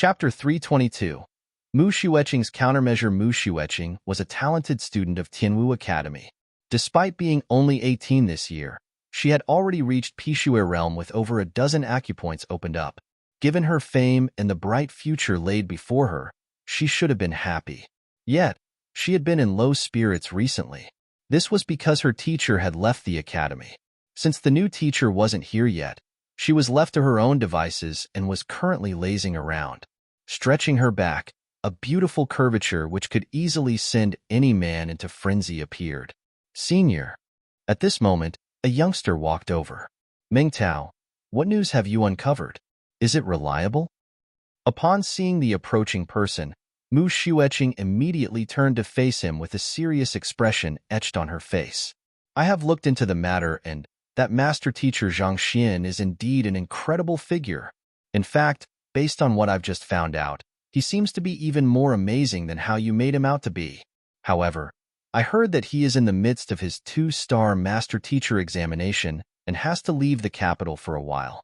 Chapter 322. Mu Xueqing's countermeasure. Mu Xueqing was a talented student of Tianwu Academy. Despite being only 18 this year, she had already reached Pixue realm with over a dozen acupoints opened up. Given her fame and the bright future laid before her, she should have been happy. Yet, she had been in low spirits recently. This was because her teacher had left the academy. Since the new teacher wasn't here yet, she was left to her own devices and was currently lazing around. Stretching her back, a beautiful curvature which could easily send any man into frenzy appeared. Senior. At this moment, a youngster walked over. Meng Tao, what news have you uncovered? Is it reliable? Upon seeing the approaching person, Mu Xueqing immediately turned to face him with a serious expression etched on her face. I have looked into the matter, and that master teacher Zhang Xian is indeed an incredible figure. In fact, based on what I've just found out, he seems to be even more amazing than how you made him out to be. However, I heard that he is in the midst of his 2-star master teacher examination and has to leave the capital for a while.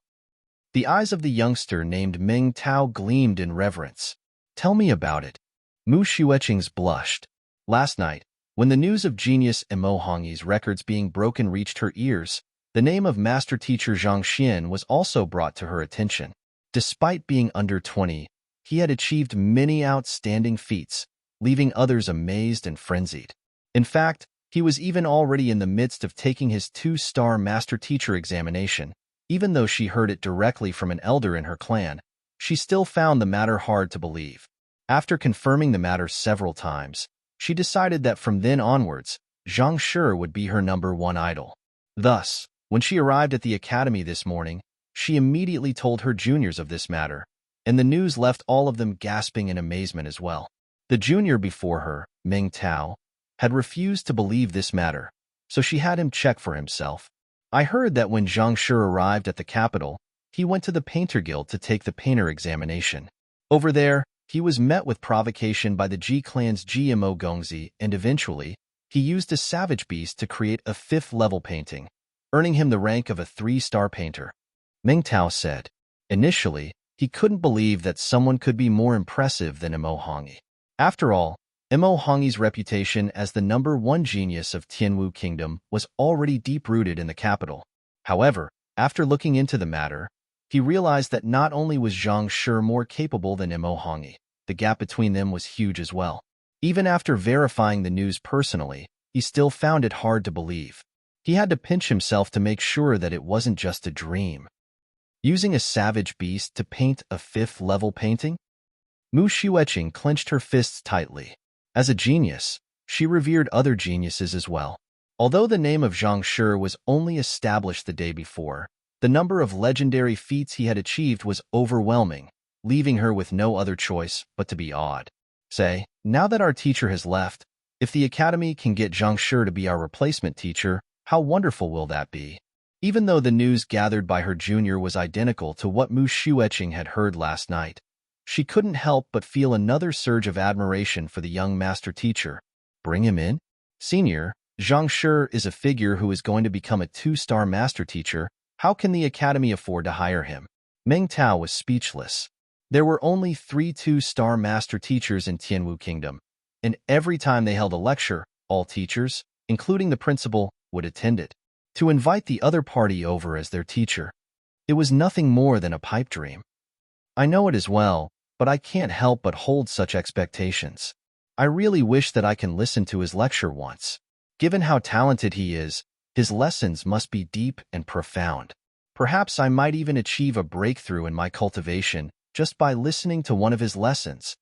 The eyes of the youngster named Meng Tao gleamed in reverence. Tell me about it. Mu Xueqing's blushed. Last night, when the news of genius Emo Hongyi's records being broken reached her ears, the name of master teacher Zhang Xian was also brought to her attention. Despite being under 20, he had achieved many outstanding feats, leaving others amazed and frenzied. In fact, he was even already in the midst of taking his 2-star master teacher examination. Even though she heard it directly from an elder in her clan, she still found the matter hard to believe. After confirming the matter several times, she decided that from then onwards, Zhang Shi would be her #1 idol. Thus, when she arrived at the academy this morning, she immediately told her juniors of this matter, and the news left all of them gasping in amazement as well. The junior before her, Meng Tao, had refused to believe this matter, so she had him check for himself. I heard that when Zhang Shi arrived at the capital, he went to the Painter Guild to take the painter examination. Over there, he was met with provocation by the Ji clan's GMO Gongzi, and eventually, he used a savage beast to create a 5th-level painting, earning him the rank of a 3-star painter. Meng Tao said. Initially, he couldn't believe that someone could be more impressive than Emo Hongyi. After all, Emo Hongyi's reputation as the #1 genius of Tianwu Kingdom was already deep-rooted in the capital. However, after looking into the matter, he realized that not only was Zhang Shi more capable than Emo Hongyi, the gap between them was huge as well. Even after verifying the news personally, he still found it hard to believe. He had to pinch himself to make sure that it wasn't just a dream. Using a savage beast to paint a 5th-level painting? Mu Xueqing clenched her fists tightly. As a genius, she revered other geniuses as well. Although the name of Zhang Shi was only established the day before, the number of legendary feats he had achieved was overwhelming, leaving her with no other choice but to be awed. Say, now that our teacher has left, if the academy can get Zhang Shi to be our replacement teacher, how wonderful will that be? Even though the news gathered by her junior was identical to what Mu Xueqing had heard last night, she couldn't help but feel another surge of admiration for the young master teacher. Bring him in? Senior, Zhang Shi is a figure who is going to become a 2-star master teacher. How can the academy afford to hire him? Meng Tao was speechless. There were only 3 2-star master teachers in Tianwu Kingdom, and every time they held a lecture, all teachers, including the principal, would attend it. To invite the other party over as their teacher, it was nothing more than a pipe dream. I know it as well, but I can't help but hold such expectations. I really wish that I can listen to his lecture once. Given how talented he is, his lessons must be deep and profound. Perhaps I might even achieve a breakthrough in my cultivation just by listening to one of his lessons.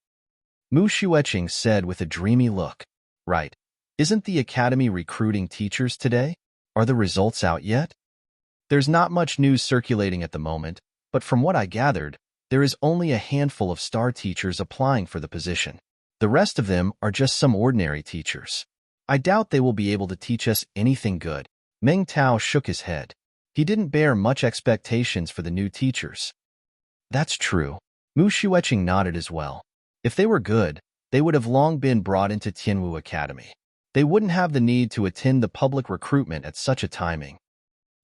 Mu Xueqing said with a dreamy look. Right. Isn't the academy recruiting teachers today? Are the results out yet? There's not much news circulating at the moment, but from what I gathered, there is only a handful of star teachers applying for the position. The rest of them are just some ordinary teachers. I doubt they will be able to teach us anything good. Meng Tao shook his head. He didn't bear much expectations for the new teachers. That's true. Mu Xueqing nodded as well. If they were good, they would have long been brought into Tianwu Academy. They wouldn't have the need to attend the public recruitment at such a timing.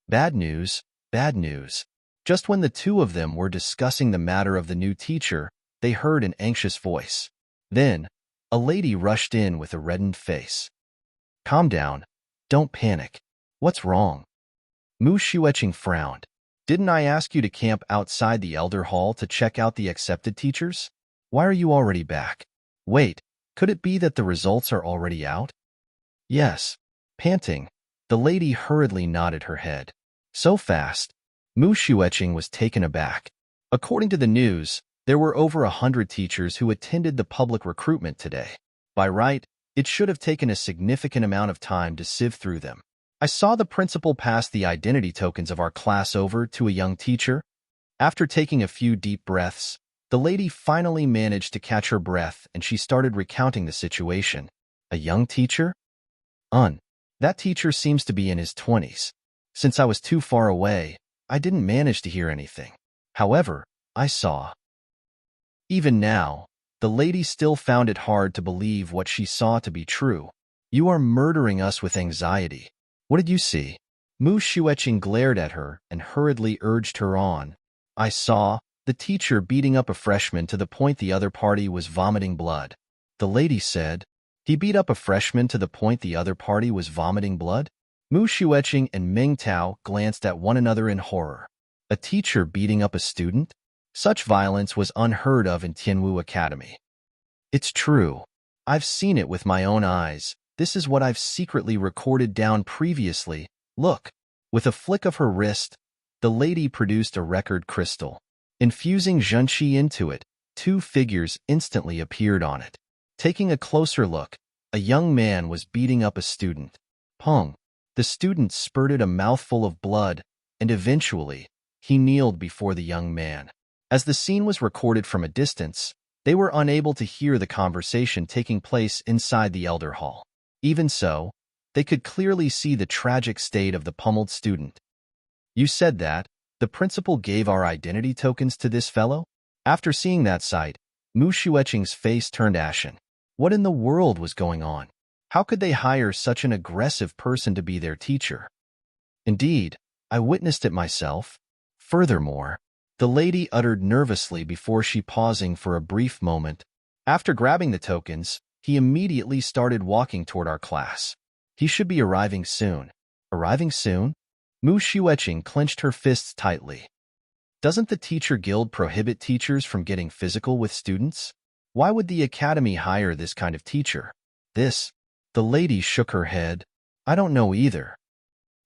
Bad news, bad news. Just when the two of them were discussing the matter of the new teacher, they heard an anxious voice. Then, a lady rushed in with a reddened face. Calm down. Don't panic. What's wrong? Mu Xueqing frowned. Didn't I ask you to camp outside the Elder Hall to check out the accepted teachers? Why are you already back? Wait, could it be that the results are already out? Yes. Panting, the lady hurriedly nodded her head. So fast. Mu Xueqing was taken aback. According to the news, there were over 100 teachers who attended the public recruitment today. By right, it should have taken a significant amount of time to sift through them. I saw the principal pass the identity tokens of our class over to a young teacher. After taking a few deep breaths, the lady finally managed to catch her breath and she started recounting the situation. A young teacher? That teacher seems to be in his 20s. Since I was too far away, I didn't manage to hear anything. However, I saw. Even now, the lady still found it hard to believe what she saw to be true. You are murdering us with anxiety. What did you see? Mu Xueqing glared at her and hurriedly urged her on. I saw the teacher beating up a freshman to the point the other party was vomiting blood. The lady said, he beat up a freshman to the point the other party was vomiting blood? Mu Xueqing and Ming Tao glanced at one another in horror. A teacher beating up a student? Such violence was unheard of in Tianwu Academy. It's true. I've seen it with my own eyes. This is what I've secretly recorded down previously. Look. With a flick of her wrist, the lady produced a record crystal. Infusing Zhenqi into it, two figures instantly appeared on it. Taking a closer look, a young man was beating up a student. Pong. The student spurted a mouthful of blood, and eventually, he kneeled before the young man. As the scene was recorded from a distance, they were unable to hear the conversation taking place inside the Elder Hall. Even so, they could clearly see the tragic state of the pummeled student. You said that the principal gave our identity tokens to this fellow? After seeing that sight, Mu Xueqing's face turned ashen. What in the world was going on? How could they hire such an aggressive person to be their teacher? Indeed, I witnessed it myself. Furthermore, the lady uttered nervously before she pausing for a brief moment. After grabbing the tokens, he immediately started walking toward our class. He should be arriving soon. Arriving soon? Mu Xueqing clenched her fists tightly. Doesn't the teacher guild prohibit teachers from getting physical with students? Why would the academy hire this kind of teacher? The lady shook her head. I don't know either.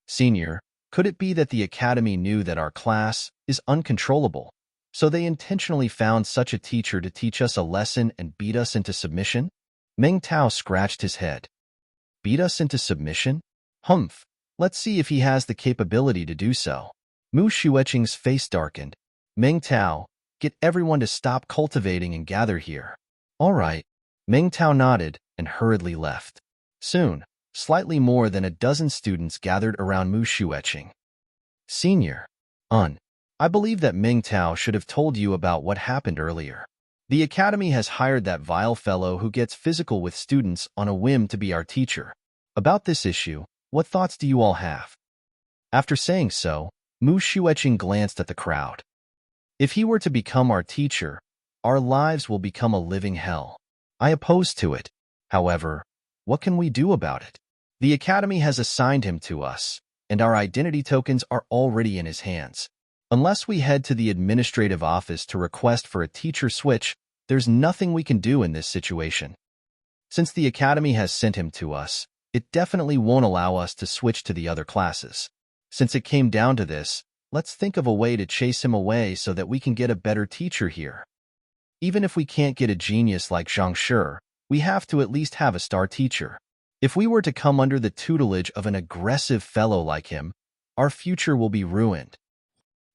Senior, could it be that the academy knew that our class is uncontrollable, so they intentionally found such a teacher to teach us a lesson and beat us into submission? Meng Tao scratched his head. Beat us into submission? Humph. Let's see if he has the capability to do so. Mu Xueqing's face darkened. Meng Tao, get everyone to stop cultivating and gather here. All right. Meng Tao nodded and hurriedly left. Soon, slightly more than a dozen students gathered around Mu Xueqing. Senior. I believe that Meng Tao should have told you about what happened earlier. The academy has hired that vile fellow who gets physical with students on a whim to be our teacher. About this issue, what thoughts do you all have? After saying so, Mu Xueqing glanced at the crowd. If he were to become our teacher, our lives will become a living hell. I oppose to it. However, what can we do about it? The academy has assigned him to us, and our identity tokens are already in his hands. Unless we head to the administrative office to request for a teacher switch, there's nothing we can do in this situation. Since the academy has sent him to us, it definitely won't allow us to switch to the other classes. Since it came down to this, let's think of a way to chase him away so that we can get a better teacher here. Even if we can't get a genius like Zhang Shi, we have to at least have a star teacher. If we were to come under the tutelage of an aggressive fellow like him, our future will be ruined.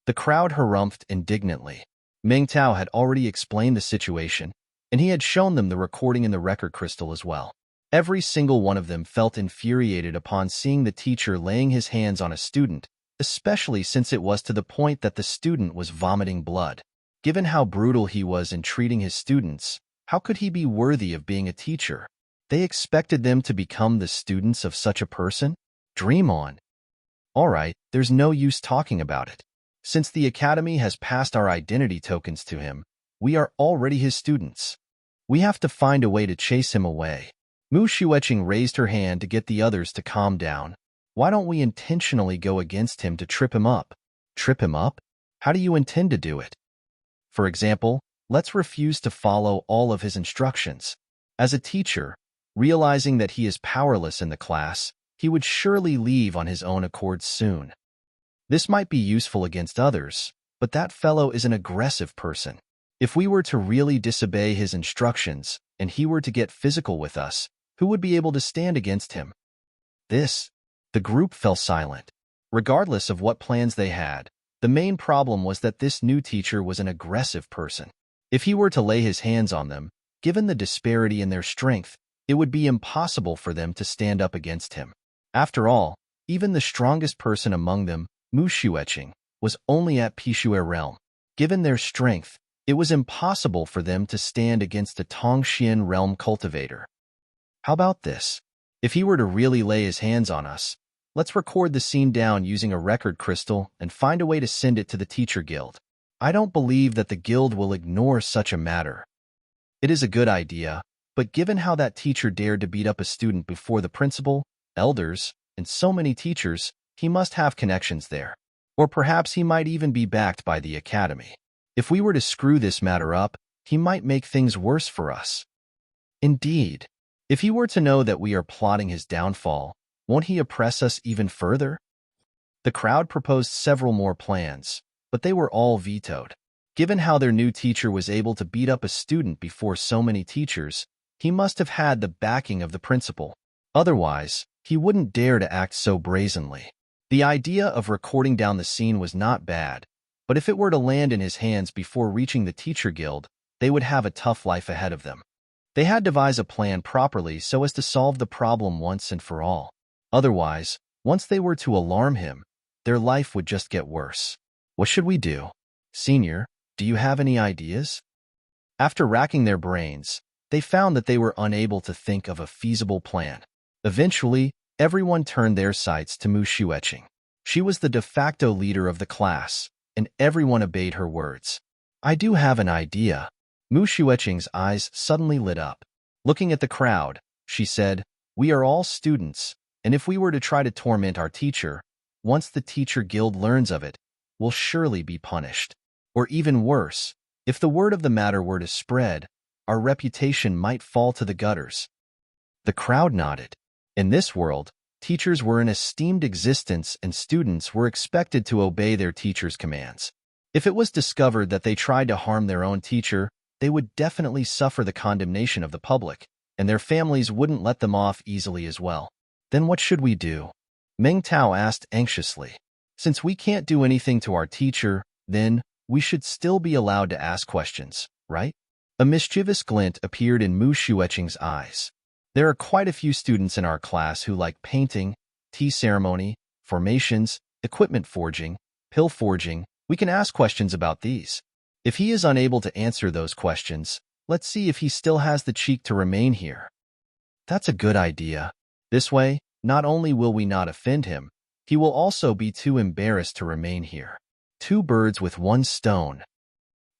The crowd harumphed indignantly. Meng Tao had already explained the situation, and he had shown them the recording in the record crystal as well. Every single one of them felt infuriated upon seeing the teacher laying his hands on a student, especially since it was to the point that the student was vomiting blood. Given how brutal he was in treating his students, how could he be worthy of being a teacher? They expected them to become the students of such a person? Dream on. All right, there's no use talking about it. Since the academy has passed our identity tokens to him, We are already his students. We have to find a way to chase him away. Mu Xueqing raised her hand to get the others to calm down. Why don't we intentionally go against him to trip him up? Trip him up? How do you intend to do it? For example, let's refuse to follow all of his instructions. As a teacher, realizing that he is powerless in the class, he would surely leave on his own accord soon. This might be useful against others, but that fellow is an aggressive person. If we were to really disobey his instructions and he were to get physical with us, who would be able to stand against him? The group fell silent. Regardless of what plans they had, the main problem was that this new teacher was an aggressive person. If he were to lay his hands on them, given the disparity in their strength, it would be impossible for them to stand up against him. After all, even the strongest person among them, Mu Xueqing, was only at Pishue realm. Given their strength, it was impossible for them to stand against a Tongxian realm cultivator. How about this? If he were to really lay his hands on us, let's record the scene down using a record crystal and find a way to send it to the teacher guild. I don't believe that the guild will ignore such a matter. It is a good idea, but given how that teacher dared to beat up a student before the principal, elders, and so many teachers, he must have connections there. Or perhaps he might even be backed by the academy. If we were to screw this matter up, he might make things worse for us. Indeed, if he were to know that we are plotting his downfall, won't he oppress us even further? The crowd proposed several more plans, but they were all vetoed. Given how their new teacher was able to beat up a student before so many teachers, he must have had the backing of the principal. Otherwise, he wouldn't dare to act so brazenly. The idea of recording down the scene was not bad, but if it were to land in his hands before reaching the teacher guild, they would have a tough life ahead of them. They had to devise a plan properly so as to solve the problem once and for all. Otherwise, once they were to alarm him, their life would just get worse. What should we do? Senior, do you have any ideas? After racking their brains, they found that they were unable to think of a feasible plan. Eventually, everyone turned their sights to Mu Xueqing. She was the de facto leader of the class, and everyone obeyed her words. I do have an idea. Mu Xueqing's eyes suddenly lit up. Looking at the crowd, she said, we are all students, and if we were to try to torment our teacher, once the teacher guild learns of it, we'll surely be punished. Or even worse, if the word of the matter were to spread, our reputation might fall to the gutters. The crowd nodded. In this world, teachers were an esteemed existence and students were expected to obey their teachers' commands. If it was discovered that they tried to harm their own teacher, they would definitely suffer the condemnation of the public, and their families wouldn't let them off easily as well. Then what should we do? Meng Tao asked anxiously. Since we can't do anything to our teacher, then we should still be allowed to ask questions, right? A mischievous glint appeared in Mu Xueqing's eyes. There are quite a few students in our class who like painting, tea ceremony, formations, equipment forging, pill forging. We can ask questions about these. If he is unable to answer those questions, let's see if he still has the cheek to remain here. That's a good idea. This way, not only will we not offend him, he will also be too embarrassed to remain here. Two birds with one stone.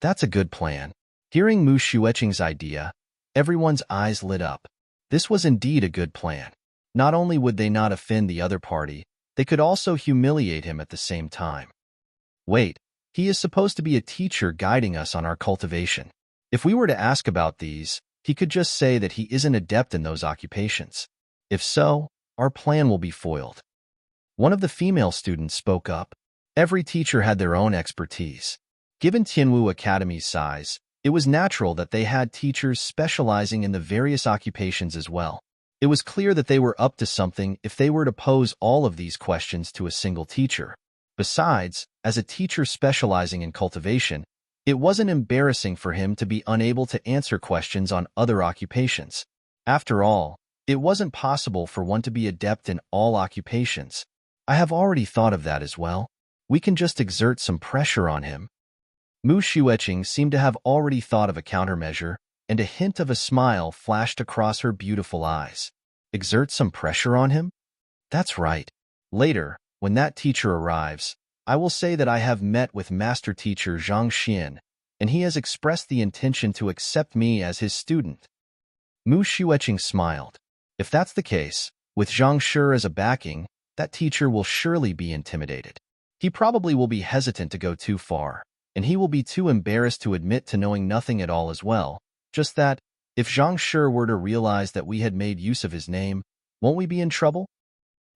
That's a good plan. Hearing Mu Xueqing's idea, everyone's eyes lit up. This was indeed a good plan. Not only would they not offend the other party, they could also humiliate him at the same time. Wait, he is supposed to be a teacher guiding us on our cultivation. If we were to ask about these, he could just say that he isn't adept in those occupations. If so, our plan will be foiled. One of the female students spoke up. Every teacher had their own expertise. Given Tianwu Academy's size, it was natural that they had teachers specializing in the various occupations as well. It was clear that they were up to something if they were to pose all of these questions to a single teacher. Besides, as a teacher specializing in cultivation, it wasn't embarrassing for him to be unable to answer questions on other occupations. After all, it wasn't possible for one to be adept in all occupations. I have already thought of that as well. We can just exert some pressure on him. Mu Xueqing seemed to have already thought of a countermeasure, and a hint of a smile flashed across her beautiful eyes. Exert some pressure on him? That's right. Later, when that teacher arrives, I will say that I have met with Master Teacher Zhang Xian, and he has expressed the intention to accept me as his student. Mu Xueqing smiled. If that's the case, with Zhang Shi as a backing, that teacher will surely be intimidated. He probably will be hesitant to go too far, and he will be too embarrassed to admit to knowing nothing at all as well. Just that, if Zhang Shi were to realize that we had made use of his name, won't we be in trouble?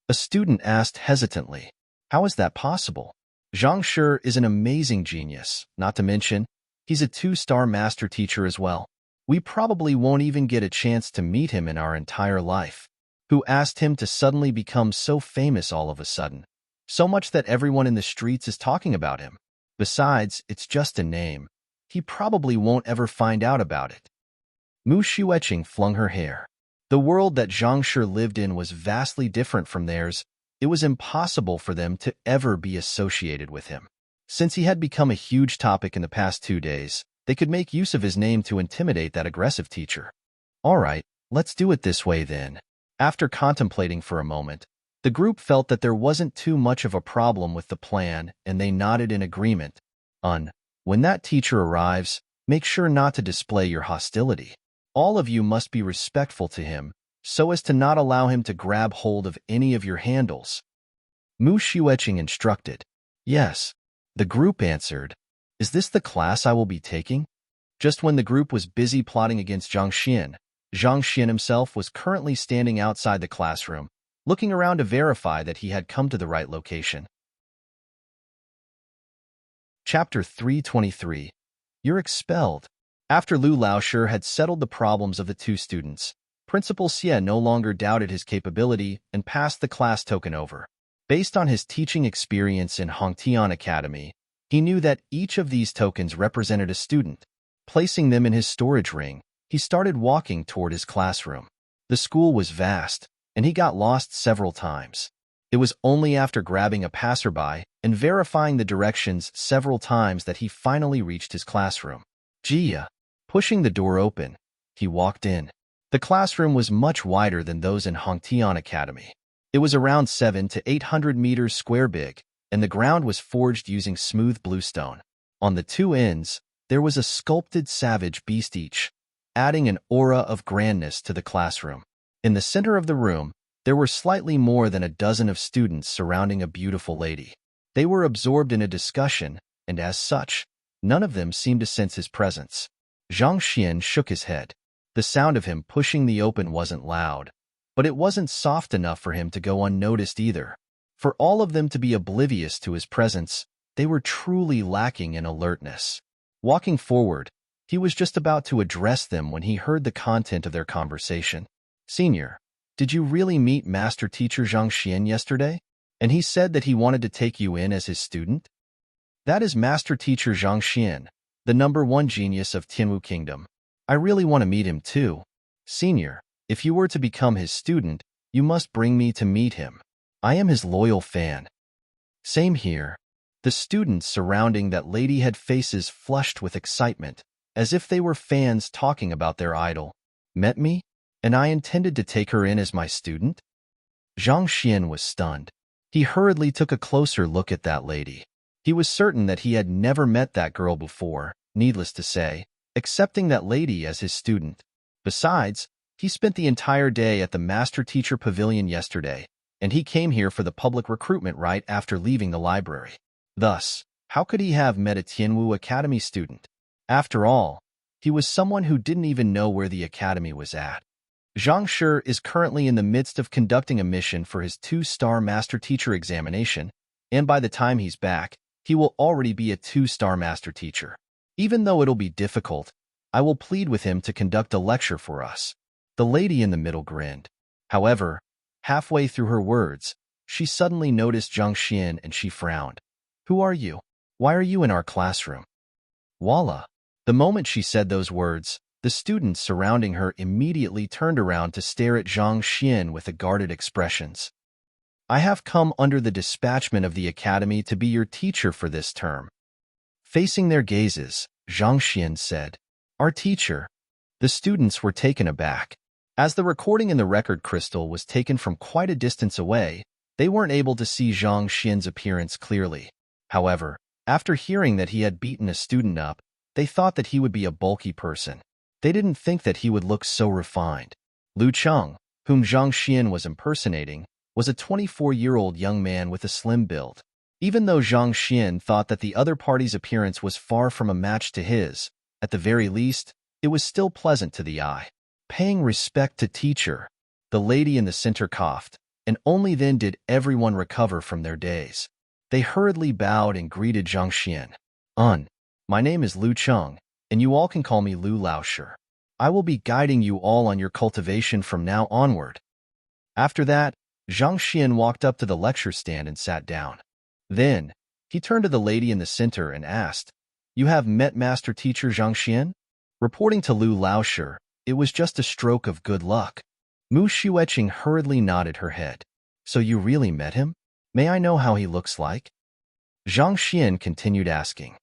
A student asked hesitantly. How is that possible? Zhang Shi is an amazing genius, not to mention, he's a 2-star master teacher as well. We probably won't even get a chance to meet him in our entire life. Who asked him to suddenly become so famous all of a sudden? So much that everyone in the streets is talking about him. Besides, it's just a name. He probably won't ever find out about it. Mu Xueqing flung her hair. The world that Zhang Shi lived in was vastly different from theirs. It was impossible for them to ever be associated with him. Since he had become a huge topic in the past 2 days, they could make use of his name to intimidate that aggressive teacher. All right, let's do it this way then. After contemplating for a moment, the group felt that there wasn't too much of a problem with the plan, and they nodded in agreement. When that teacher arrives, make sure not to display your hostility. All of you must be respectful to him, so as to not allow him to grab hold of any of your handles. Mu Xueqing instructed. Yes, the group answered. Is this the class I will be taking? Just when the group was busy plotting against Zhang Xian himself was currently standing outside the classroom, looking around to verify that he had come to the right location. Chapter 323. You're expelled. After Lu Laoshi had settled the problems of the 2 students, Principal Xie no longer doubted his capability and passed the class token over. Based on his teaching experience in Hongtian Academy, he knew that each of these tokens represented a student. Placing them in his storage ring, he started walking toward his classroom. The school was vast, and he got lost several times. It was only after grabbing a passerby and verifying the directions several times that he finally reached his classroom. Jia. Pushing the door open, he walked in. The classroom was much wider than those in Hongtian Academy. It was around 700 to 800 meters square big, and the ground was forged using smooth bluestone. On the 2 ends, there was a sculpted savage beast each, adding an aura of grandness to the classroom. In the center of the room, there were slightly more than a dozen of students surrounding a beautiful lady. They were absorbed in a discussion, and as such, none of them seemed to sense his presence. Zhang Xian shook his head. The sound of him pushing the open wasn't loud, but it wasn't soft enough for him to go unnoticed either. For all of them to be oblivious to his presence, they were truly lacking in alertness. Walking forward, he was just about to address them when he heard the content of their conversation. Senior, did you really meet Master Teacher Zhang Xian yesterday? And he said that he wanted to take you in as his student? That is Master Teacher Zhang Xian, the #1 genius of Tianwu Kingdom. I really want to meet him too. Senior, if you were to become his student, you must bring me to meet him. I am his loyal fan. Same here. The students surrounding that lady had faces flushed with excitement, as if they were fans talking about their idol. Met me? And I intended to take her in as my student? Zhang Xian was stunned. He hurriedly took a closer look at that lady. He was certain that he had never met that girl before, needless to say, accepting that lady as his student. Besides, he spent the entire day at the Master Teacher Pavilion yesterday, and he came here for the public recruitment right after leaving the library. Thus, how could he have met a Tianwu Academy student? After all, he was someone who didn't even know where the academy was at. Zhang Shi is currently in the midst of conducting a mission for his 2-star Master Teacher examination, and by the time he's back, he will already be a 2-star Master Teacher. Even though it'll be difficult, I will plead with him to conduct a lecture for us. The lady in the middle grinned. However, halfway through her words, she suddenly noticed Zhang Xian and she frowned. Who are you? Why are you in our classroom? Voila! The moment she said those words, the students surrounding her immediately turned around to stare at Zhang Xian with guarded expressions. I have come under the dispatchment of the academy to be your teacher for this term. Facing their gazes, Zhang Xian said, Our teacher. The students were taken aback. As the recording in the record crystal was taken from quite a distance away, they weren't able to see Zhang Xian's appearance clearly. However, after hearing that he had beaten a student up, They thought that he would be a bulky person. They didn't think that he would look so refined. Lu Cheng, whom Zhang Xian was impersonating, was a 24-year-old young man with a slim build. Even though Zhang Xian thought that the other party's appearance was far from a match to his, at the very least, it was still pleasant to the eye. Paying respect to teacher, the lady in the center coughed, and only then did everyone recover from their daze. They hurriedly bowed and greeted Zhang Xian. My name is Lu Cheng, and you all can call me Lu Laosher. I will be guiding you all on your cultivation from now onward. After that, Zhang Xian walked up to the lecture stand and sat down. Then, he turned to the lady in the center and asked, "You have met Master Teacher Zhang Xian?" Reporting to Lu Laosher, it was just a stroke of good luck. Mu Xueqing hurriedly nodded her head. "So you really met him? May I know how he looks like?" Zhang Xian continued asking.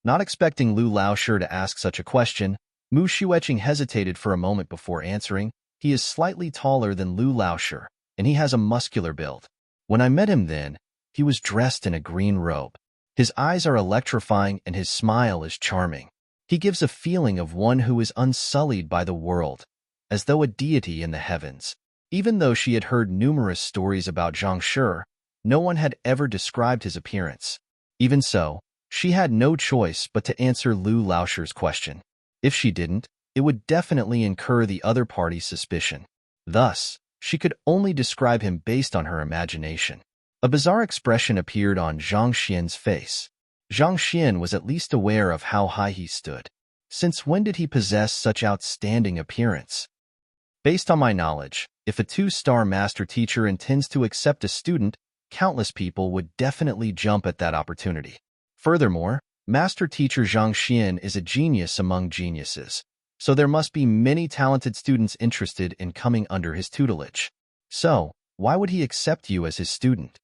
Not expecting Lu Laosher to ask such a question, Mu Xueqing hesitated for a moment before answering. He is slightly taller than Lu Laosher, and he has a muscular build. When I met him then, he was dressed in a green robe. His eyes are electrifying and his smile is charming. He gives a feeling of one who is unsullied by the world, as though a deity in the heavens. Even though she had heard numerous stories about Zhang Shi, no one had ever described his appearance. Even so, she had no choice but to answer Lu Laosher's question. If she didn't, it would definitely incur the other party's suspicion. Thus, she could only describe him based on her imagination. A bizarre expression appeared on Zhang Xian's face. Zhang Xian was at least aware of how high he stood. Since when did he possess such outstanding appearance? Based on my knowledge, if a 2-star master teacher intends to accept a student, countless people would definitely jump at that opportunity. Furthermore, Master Teacher Zhang Xian is a genius among geniuses, so there must be many talented students interested in coming under his tutelage. So, why would he accept you as his student?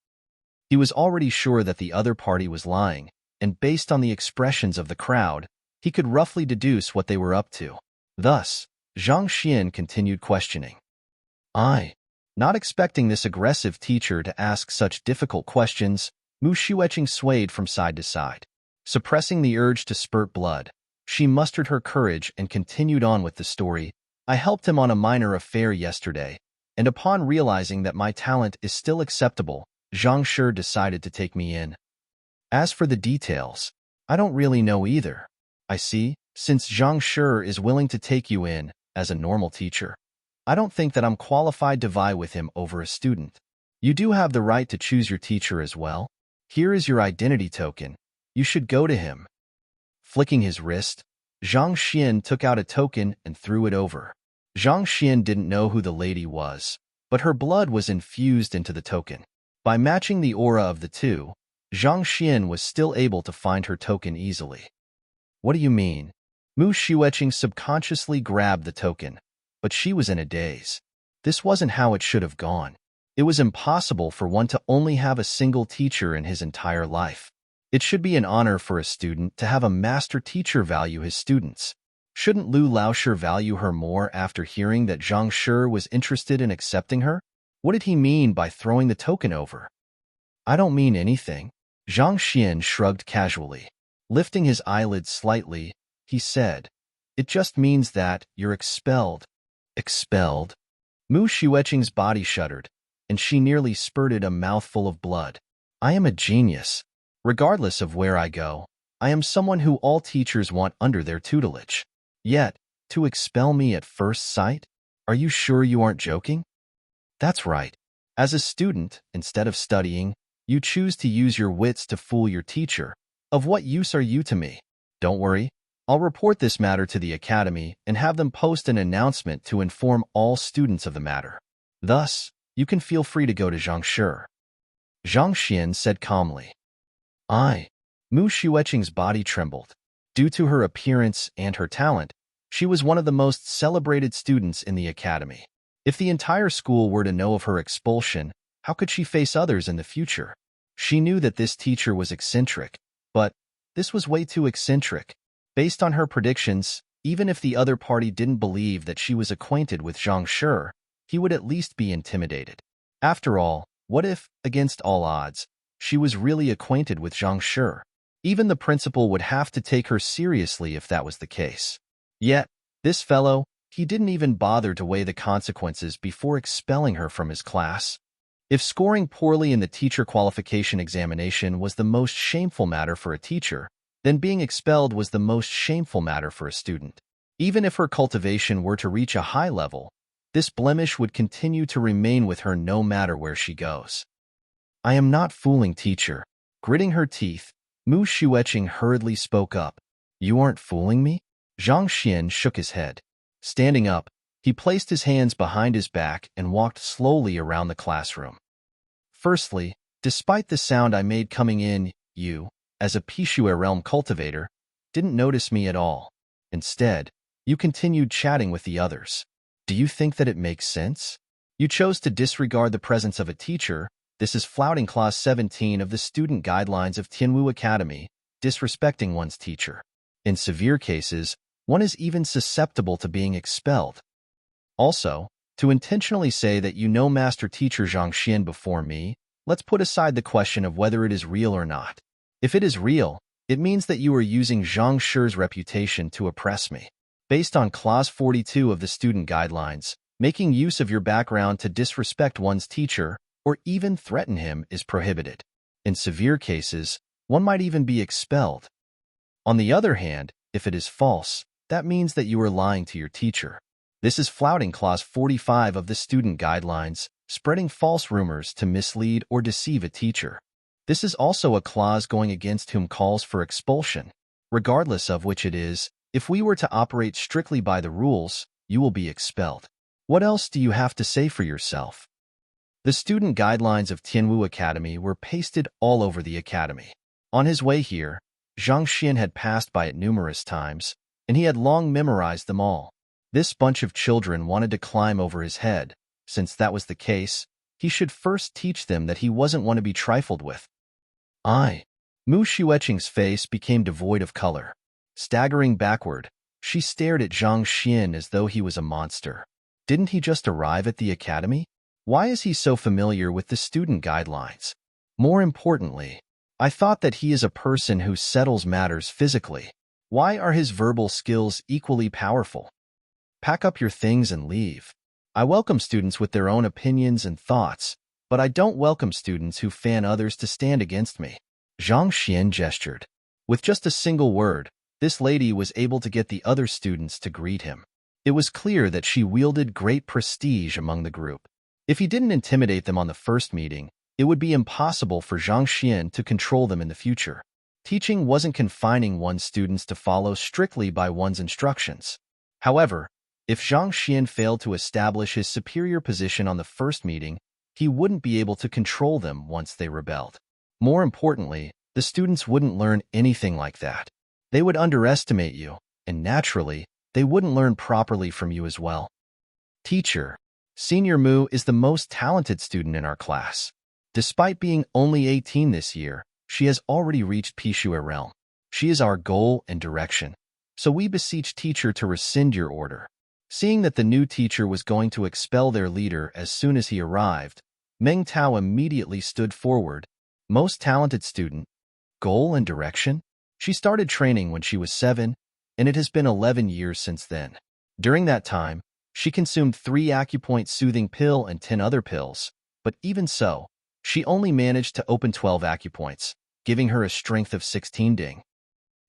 He was already sure that the other party was lying, and based on the expressions of the crowd, he could roughly deduce what they were up to. Thus, Zhang Xian continued questioning. Not expecting this aggressive teacher to ask such difficult questions, Mu Xueqing swayed from side to side. Suppressing the urge to spurt blood, she mustered her courage and continued on with the story. I helped him on a minor affair yesterday, and upon realizing that my talent is still acceptable, Zhang Shi decided to take me in. As for the details, I don't really know either. I see, since Zhang Shi is willing to take you in, as a normal teacher, I don't think that I'm qualified to vie with him over a student. You do have the right to choose your teacher as well. Here is your identity token. You should go to him. Flicking his wrist, Zhang Xian took out a token and threw it over. Zhang Xian didn't know who the lady was, but her blood was infused into the token. By matching the aura of the two, Zhang Xian was still able to find her token easily. What do you mean? Mu Xueqing subconsciously grabbed the token, but she was in a daze. This wasn't how it should have gone. It was impossible for one to only have a single teacher in his entire life. It should be an honor for a student to have a master teacher value his students. Shouldn't Lu Laosher value her more after hearing that Zhang Shi was interested in accepting her? What did he mean by throwing the token over? I don't mean anything. Zhang Xian shrugged casually. Lifting his eyelids slightly, he said, "It just means that you're expelled." Expelled? Mu Xueqing's body shuddered, and she nearly spurted a mouthful of blood. I am a genius. Regardless of where I go, I am someone who all teachers want under their tutelage. Yet, to expel me at first sight? Are you sure you aren't joking? That's right. As a student, instead of studying, you choose to use your wits to fool your teacher. Of what use are you to me? Don't worry. I'll report this matter to the academy and have them post an announcement to inform all students of the matter. Thus, you can feel free to go to Zhang Shi. Zhang Xian said calmly. Mu Xueqing's body trembled. Due to her appearance and her talent, she was one of the most celebrated students in the academy. If the entire school were to know of her expulsion, how could she face others in the future? She knew that this teacher was eccentric, but this was way too eccentric. Based on her predictions, even if the other party didn't believe that she was acquainted with Zhang Shi, he would at least be intimidated. After all, what if, against all odds, she was really acquainted with Zhang Shi? Even the principal would have to take her seriously if that was the case. Yet, this fellow, he didn't even bother to weigh the consequences before expelling her from his class. If scoring poorly in the teacher qualification examination was the most shameful matter for a teacher, then being expelled was the most shameful matter for a student. Even if her cultivation were to reach a high level, this blemish would continue to remain with her no matter where she goes. I am not fooling, teacher. Gritting her teeth, Mu Xueqing hurriedly spoke up. You aren't fooling me? Zhang Xian shook his head. Standing up, he placed his hands behind his back and walked slowly around the classroom. Firstly, despite the sound I made coming in, you, as a Pishue realm cultivator, didn't notice me at all. Instead, you continued chatting with the others. Do you think that it makes sense? You chose to disregard the presence of a teacher. This is flouting Clause 17 of the Student Guidelines of Tianwu Academy, disrespecting one's teacher. In severe cases, one is even susceptible to being expelled. Also, to intentionally say that you know Master Teacher Zhang Xian before me, let's put aside the question of whether it is real or not. If it is real, it means that you are using Zhang Shi's reputation to oppress me. Based on Clause 42 of the Student Guidelines, making use of your background to disrespect one's teacher or even threaten him is prohibited. In severe cases, one might even be expelled. On the other hand, if it is false, that means that you are lying to your teacher. This is flouting Clause 45 of the Student Guidelines, spreading false rumors to mislead or deceive a teacher. This is also a clause going against whom calls for expulsion. Regardless of which it is, if we were to operate strictly by the rules, you will be expelled. What else do you have to say for yourself? The Student Guidelines of Tianwu Academy were pasted all over the academy. On his way here, Zhang Xian had passed by it numerous times, and he had long memorized them all. This bunch of children wanted to climb over his head. Since that was the case, he should first teach them that he wasn't one to be trifled with. Mu Xueqing's face became devoid of color. Staggering backward, she stared at Zhang Xian as though he was a monster. Didn't he just arrive at the academy? Why is he so familiar with the student guidelines? More importantly, I thought that he is a person who settles matters physically. Why are his verbal skills equally powerful? Pack up your things and leave. I welcome students with their own opinions and thoughts, but I don't welcome students who fan others to stand against me. Zhang Xian gestured. With just a single word, this lady was able to get the other students to greet him. It was clear that she wielded great prestige among the group. If he didn't intimidate them on the first meeting, it would be impossible for Zhang Xian to control them in the future. Teaching wasn't confining one's students to follow strictly by one's instructions. However, if Zhang Xian failed to establish his superior position on the first meeting, he wouldn't be able to control them once they rebelled. More importantly, the students wouldn't learn anything like that. They would underestimate you, and naturally, they wouldn't learn properly from you as well. Teacher, Senior Mu is the most talented student in our class. Despite being only 18 this year, she has already reached Pishue realm. She is our goal and direction. So we beseech teacher to rescind your order. Seeing that the new teacher was going to expel their leader as soon as he arrived, Meng Tao immediately stood forward. Most talented student. Goal and direction? She started training when she was 7, and it has been 11 years since then. During that time, she consumed 3 acupoint soothing pill and 10 other pills, but even so, she only managed to open 12 acupoints, giving her a strength of 16 ding.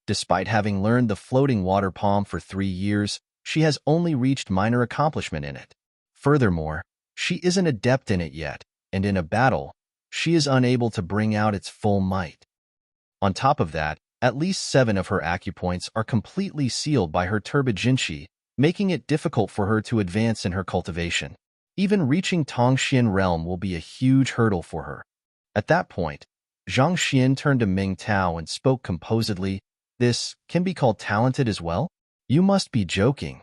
Despite having learned the floating water palm for 3 years, she has only reached minor accomplishment in it. Furthermore, she isn't adept in it yet, and in a battle, she is unable to bring out its full might. On top of that, at least 7 of her acupoints are completely sealed by her turbid jinqi, making it difficult for her to advance in her cultivation. Even reaching Tongxian realm will be a huge hurdle for her. At that point, Zhang Xian turned to Meng Tao and spoke composedly, "This can be called talented as well? You must be joking."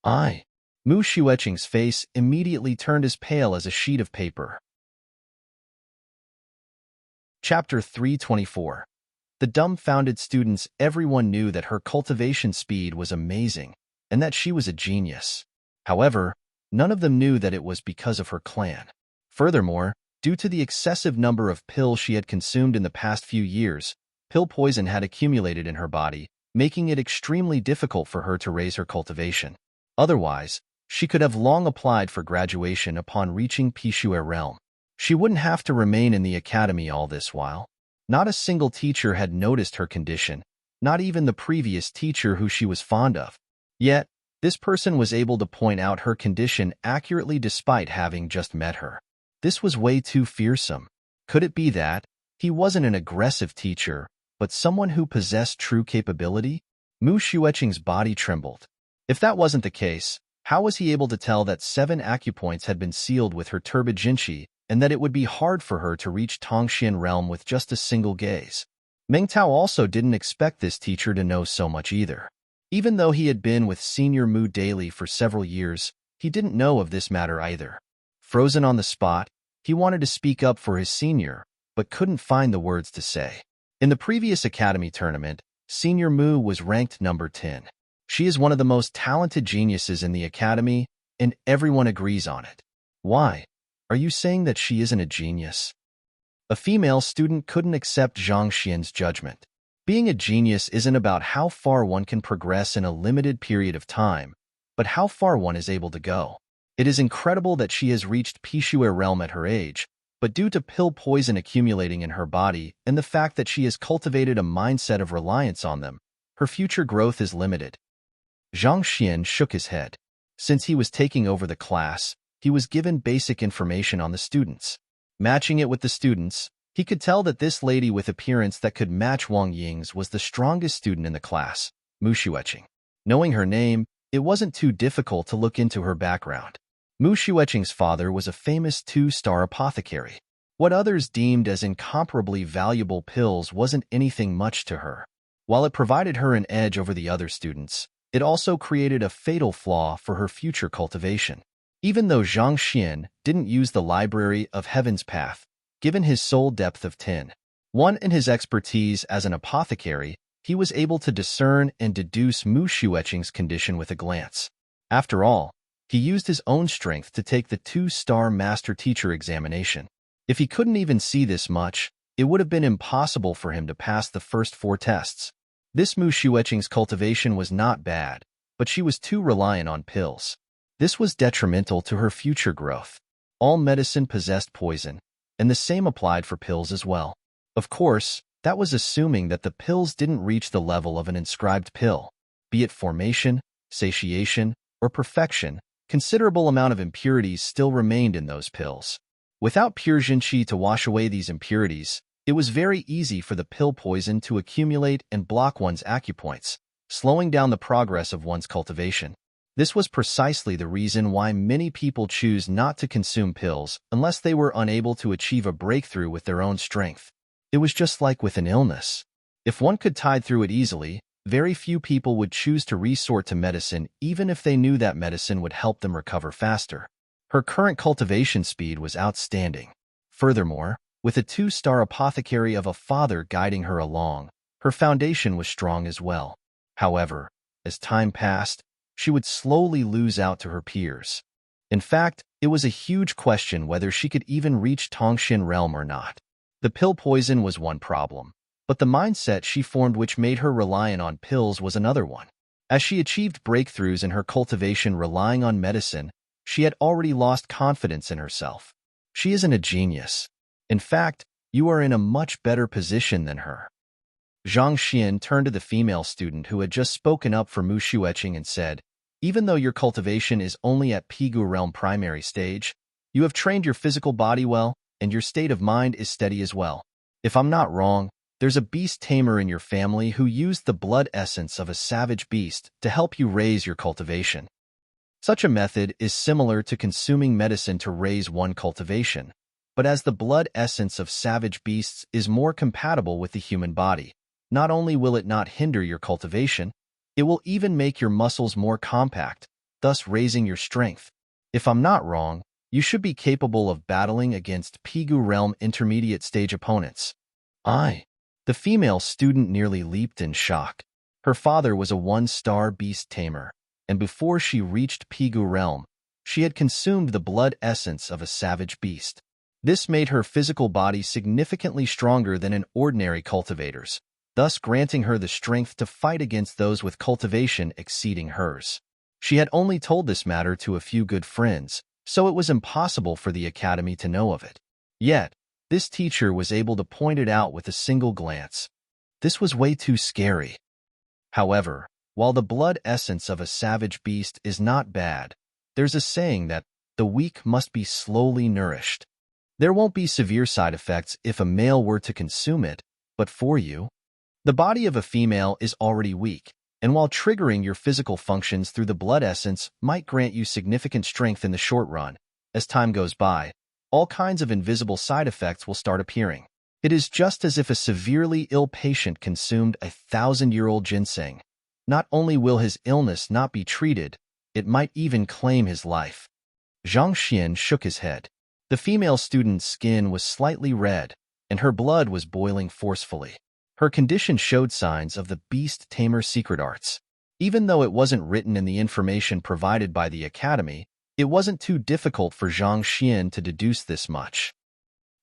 Mu Xueqing's face immediately turned as pale as a sheet of paper. Chapter 324. The dumbfounded students. Everyone knew that her cultivation speed was amazing, and that she was a genius. However, none of them knew that it was because of her clan. Furthermore, due to the excessive number of pills she had consumed in the past few years, Pill poison had accumulated in her body, making it extremely difficult for her to raise her cultivation. Otherwise, she could have long applied for graduation upon reaching Pishue realm. She wouldn't have to remain in the academy all this while. Not a single teacher had noticed her condition, not even the previous teacher who she was fond of. Yet, this person was able to point out her condition accurately despite having just met her. This was way too fearsome. Could it be that he wasn't an aggressive teacher, but someone who possessed true capability? Mu Xueqing's body trembled. If that wasn't the case, how was he able to tell that 7 acupoints had been sealed with her turbid jinqi and that it would be hard for her to reach Tongxian realm with just a single gaze? Meng Tao also didn't expect this teacher to know so much either. Even though he had been with Senior Mu daily for several years, he didn't know of this matter either. Frozen on the spot, he wanted to speak up for his senior, but couldn't find the words to say. In the previous academy tournament, Senior Mu was ranked number 10. She is one of the most talented geniuses in the academy, and everyone agrees on it. Why? Are you saying that she isn't a genius? A female student couldn't accept Zhang Xian's judgment. Being a genius isn't about how far one can progress in a limited period of time, but how far one is able to go. It is incredible that she has reached Pishue realm at her age, but due to pill poison accumulating in her body and the fact that she has cultivated a mindset of reliance on them, her future growth is limited. Zhang Xian shook his head. Since he was taking over the class, he was given basic information on the students. Matching it with the students, he could tell that this lady with appearance that could match Wang Ying's was the strongest student in the class, Mu Xueqing. Knowing her name, it wasn't too difficult to look into her background. Mu Xueqing's father was a famous 2-star apothecary. What others deemed as incomparably valuable pills wasn't anything much to her. While it provided her an edge over the other students, it also created a fatal flaw for her future cultivation. Even though Zhang Xian didn't use the Library of Heaven's Path, given his soul depth of 10.1 and his expertise as an apothecary, he was able to discern and deduce Mu Xueqing's condition with a glance. After all, he used his own strength to take the 2-star master teacher examination. If he couldn't even see this much, it would have been impossible for him to pass the first 4 tests. This Mu Xueqing's cultivation was not bad, but she was too reliant on pills. This was detrimental to her future growth. All medicine possessed poison, and the same applied for pills as well. Of course, that was assuming that the pills didn't reach the level of an inscribed pill. Be it formation, satiation, or perfection, considerable amount of impurities still remained in those pills. Without pure jinqi to wash away these impurities, it was very easy for the pill poison to accumulate and block one's acupoints, slowing down the progress of one's cultivation. This was precisely the reason why many people choose not to consume pills unless they were unable to achieve a breakthrough with their own strength. It was just like with an illness. If one could tide through it easily, very few people would choose to resort to medicine even if they knew that medicine would help them recover faster. Her current cultivation speed was outstanding. Furthermore, with a 2-star apothecary of a father guiding her along, her foundation was strong as well. However, as time passed, she would slowly lose out to her peers. In fact, it was a huge question whether she could even reach Tongxian realm or not. The pill poison was one problem, but the mindset she formed which made her reliant on pills was another one. As she achieved breakthroughs in her cultivation relying on medicine, she had already lost confidence in herself. She isn't a genius. In fact, you are in a much better position than her. Zhang Xian turned to the female student who had just spoken up for Mu Xueqing and said, even though your cultivation is only at Pigu realm primary stage, you have trained your physical body well, and your state of mind is steady as well. If I'm not wrong, there's a beast tamer in your family who used the blood essence of a savage beast to help you raise your cultivation. Such a method is similar to consuming medicine to raise one cultivation, but as the blood essence of savage beasts is more compatible with the human body, not only will it not hinder your cultivation, it will even make your muscles more compact, thus raising your strength. If I'm not wrong, you should be capable of battling against Pigu realm intermediate stage opponents. The female student nearly leaped in shock. Her father was a 1-star beast tamer, and before she reached Pigu realm, she had consumed the blood essence of a savage beast. This made her physical body significantly stronger than an ordinary cultivator's. thus granting her the strength to fight against those with cultivation exceeding hers. She had only told this matter to a few good friends, so it was impossible for the academy to know of it. Yet, this teacher was able to point it out with a single glance. This was way too scary. However, while the blood essence of a savage beast is not bad, there's a saying that the weak must be slowly nourished. There won't be severe side effects if a male were to consume it, but for you, the body of a female is already weak, and while triggering your physical functions through the blood essence might grant you significant strength in the short run, as time goes by, all kinds of invisible side effects will start appearing. It is just as if a severely ill patient consumed 1,000-year-old ginseng. Not only will his illness not be treated, it might even claim his life. Zhang Xian shook his head. The female student's skin was slightly red, and her blood was boiling forcefully. Her condition showed signs of the beast tamer secret arts. Even though it wasn't written in the information provided by the academy, it wasn't too difficult for Zhang Xian to deduce this much.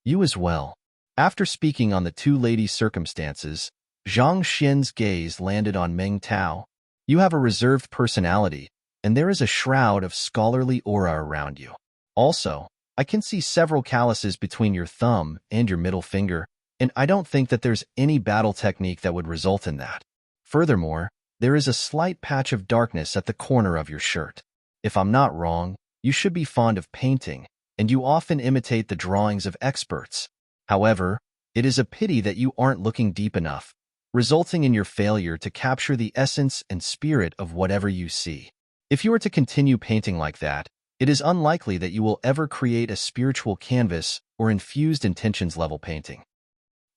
You as well. After speaking on the two ladies' circumstances, Zhang Xian's gaze landed on Meng Tao. You have a reserved personality, and there is a shroud of scholarly aura around you. Also, I can see several calluses between your thumb and your middle finger, and I don't think that there's any battle technique that would result in that. Furthermore, there is a slight patch of darkness at the corner of your shirt. If I'm not wrong, you should be fond of painting, and you often imitate the drawings of experts. However, it is a pity that you aren't looking deep enough, resulting in your failure to capture the essence and spirit of whatever you see. If you are to continue painting like that, it is unlikely that you will ever create a spiritual canvas or infused intentions level painting.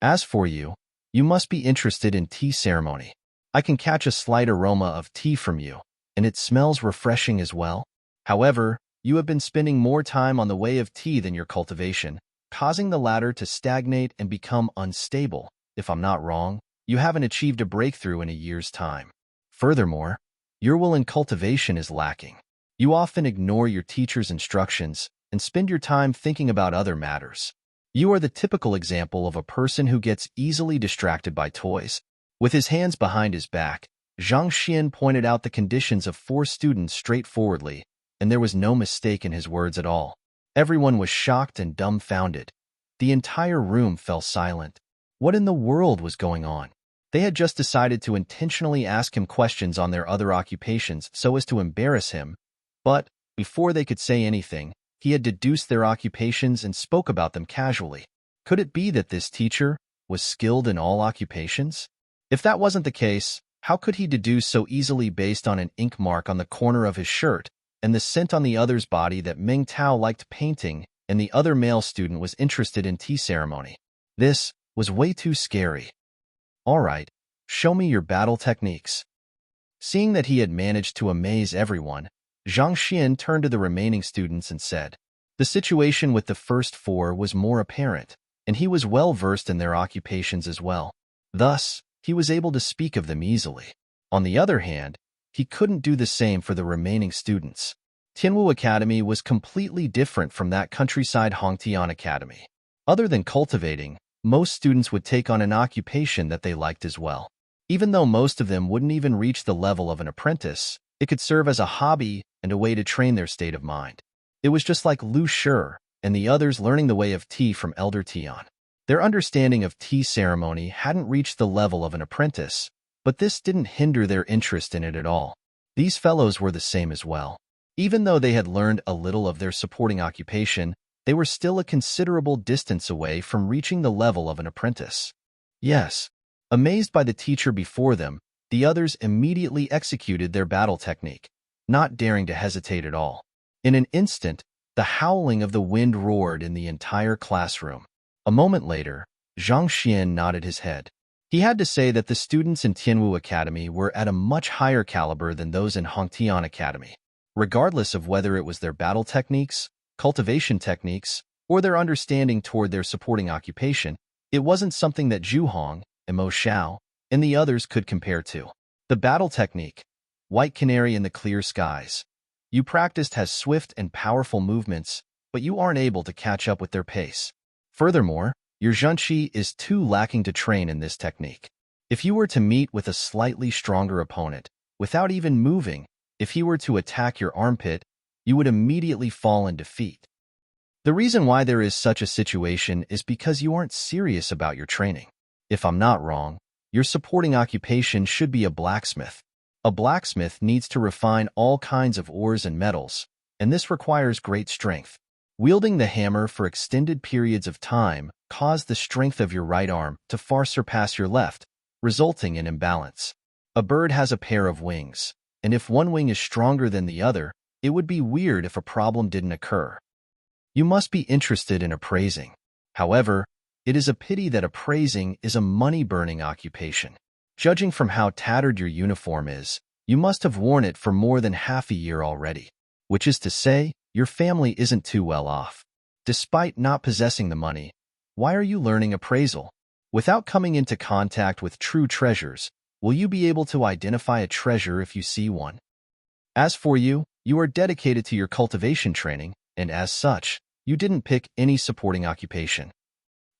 As for you, you must be interested in tea ceremony. I can catch a slight aroma of tea from you, and it smells refreshing as well. However, you have been spending more time on the way of tea than your cultivation, causing the latter to stagnate and become unstable. If I'm not wrong, you haven't achieved a breakthrough in a year's time. Furthermore, your will in cultivation is lacking. You often ignore your teacher's instructions and spend your time thinking about other matters. You are the typical example of a person who gets easily distracted by toys. With his hands behind his back, Zhang Xian pointed out the conditions of 4 students straightforwardly, and there was no mistake in his words at all. Everyone was shocked and dumbfounded. The entire room fell silent. What in the world was going on? They had just decided to intentionally ask him questions on their other occupations so as to embarrass him, but before they could say anything, he had deduced their occupations and spoke about them casually. Could it be that this teacher was skilled in all occupations? If that wasn't the case, how could he deduce so easily based on an ink mark on the corner of his shirt and the scent on the other's body that Meng Tao liked painting and the other male student was interested in tea ceremony? This was way too scary. All right, show me your battle techniques. Seeing that he had managed to amaze everyone, Zhang Xian turned to the remaining students and said, the situation with the first 4 was more apparent, and he was well versed in their occupations as well. Thus, he was able to speak of them easily. On the other hand, he couldn't do the same for the remaining students. Tianwu Academy was completely different from that countryside Hongtian Academy. Other than cultivating, most students would take on an occupation that they liked as well. Even though most of them wouldn't even reach the level of an apprentice, it could serve as a hobby and a way to train their state of mind. It was just like Lu Shi and the others learning the way of tea from Elder Tian. Their understanding of tea ceremony hadn't reached the level of an apprentice, but this didn't hinder their interest in it at all. These fellows were the same as well. Even though they had learned a little of their supporting occupation, they were still a considerable distance away from reaching the level of an apprentice. Yes, amazed by the teacher before them, the others immediately executed their battle technique, not daring to hesitate at all. In an instant, the howling of the wind roared in the entire classroom. A moment later, Zhang Xian nodded his head. He had to say that the students in Tianwu Academy were at a much higher caliber than those in Hongtian Academy. Regardless of whether it was their battle techniques, cultivation techniques, or their understanding toward their supporting occupation, it wasn't something that Zhu Hong, and Mo Xiao, and the others could compare to. The battle technique, White Canary in the Clear Skies. You practiced has swift and powerful movements, but you aren't able to catch up with their pace. Furthermore, your Zhenqi is too lacking to train in this technique. If you were to meet with a slightly stronger opponent, without even moving, if he were to attack your armpit, you would immediately fall in defeat. The reason why there is such a situation is because you aren't serious about your training. If I'm not wrong, your supporting occupation should be a blacksmith. A blacksmith needs to refine all kinds of ores and metals, and this requires great strength. Wielding the hammer for extended periods of time caused the strength of your right arm to far surpass your left, resulting in imbalance. A bird has a pair of wings, and if one wing is stronger than the other, it would be weird if a problem didn't occur. You must be interested in appraising. However, it is a pity that appraising is a money-burning occupation. Judging from how tattered your uniform is, you must have worn it for more than half a year already, which is to say, your family isn't too well off. Despite not possessing the money, why are you learning appraisal? Without coming into contact with true treasures, will you be able to identify a treasure if you see one? As for you, you are dedicated to your cultivation training, and as such, you didn't pick any supporting occupation.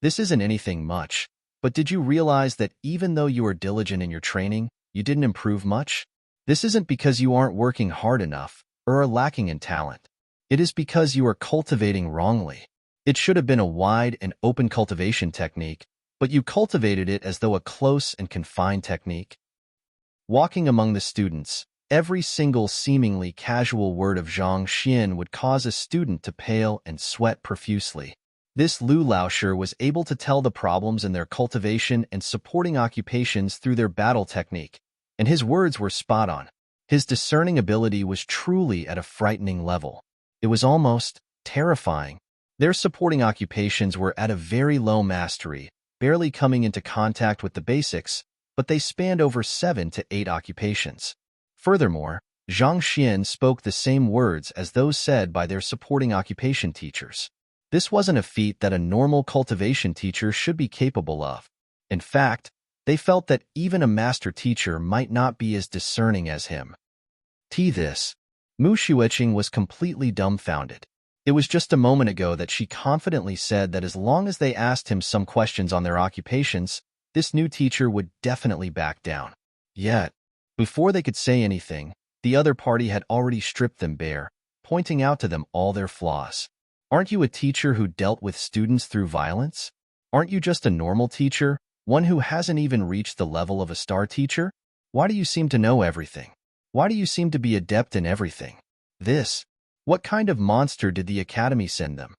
This isn't anything much, but did you realize that even though you are diligent in your training, you didn't improve much? This isn't because you aren't working hard enough or are lacking in talent. It is because you are cultivating wrongly. It should have been a wide and open cultivation technique, but you cultivated it as though a close and confined technique. Walking among the students, every single seemingly casual word of Zhang Xian would cause a student to pale and sweat profusely. This Lu Laosher was able to tell the problems in their cultivation and supporting occupations through their battle technique, and his words were spot on. His discerning ability was truly at a frightening level. It was almost terrifying. Their supporting occupations were at a very low mastery, barely coming into contact with the basics, but they spanned over 7 to 8 occupations. Furthermore, Zhang Xian spoke the same words as those said by their supporting occupation teachers. This wasn't a feat that a normal cultivation teacher should be capable of. In fact, they felt that even a master teacher might not be as discerning as him. This. Mu Xueqing was completely dumbfounded. It was just a moment ago that she confidently said that as long as they asked him some questions on their occupations, this new teacher would definitely back down. Yet, before they could say anything, the other party had already stripped them bare, pointing out to them all their flaws. Aren't you a teacher who dealt with students through violence? Aren't you just a normal teacher, one who hasn't even reached the level of a star teacher? Why do you seem to know everything? Why do you seem to be adept in everything? What kind of monster did the academy send them?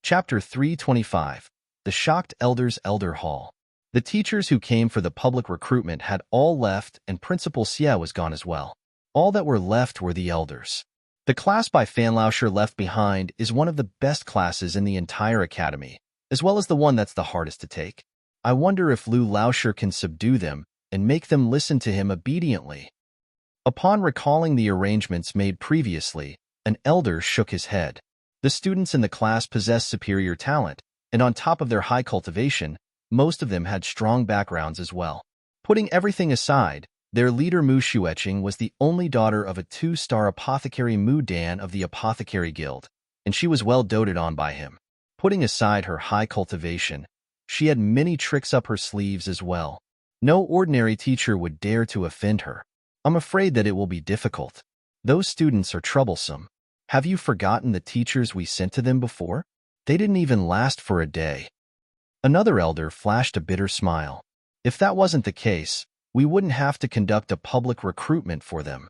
Chapter 325. The Shocked Elders Elder Hall. The teachers who came for the public recruitment had all left, and Principal Xie was gone as well. All that were left were the elders. The class by Fan Laosher left behind is one of the best classes in the entire academy, as well as the one that's the hardest to take. I wonder if Lu Laosher can subdue them and make them listen to him obediently. Upon recalling the arrangements made previously, an elder shook his head. The students in the class possessed superior talent, and on top of their high cultivation, most of them had strong backgrounds as well. Putting everything aside, their leader Mu Xueqing was the only daughter of a 2-star apothecary Mu Dan of the Apothecary Guild, and she was well doted on by him. Putting aside her high cultivation, she had many tricks up her sleeves as well. No ordinary teacher would dare to offend her. I'm afraid that it will be difficult. Those students are troublesome. Have you forgotten the teachers we sent to them before? They didn't even last for a day. Another elder flashed a bitter smile. If that wasn't the case, we wouldn't have to conduct a public recruitment for them.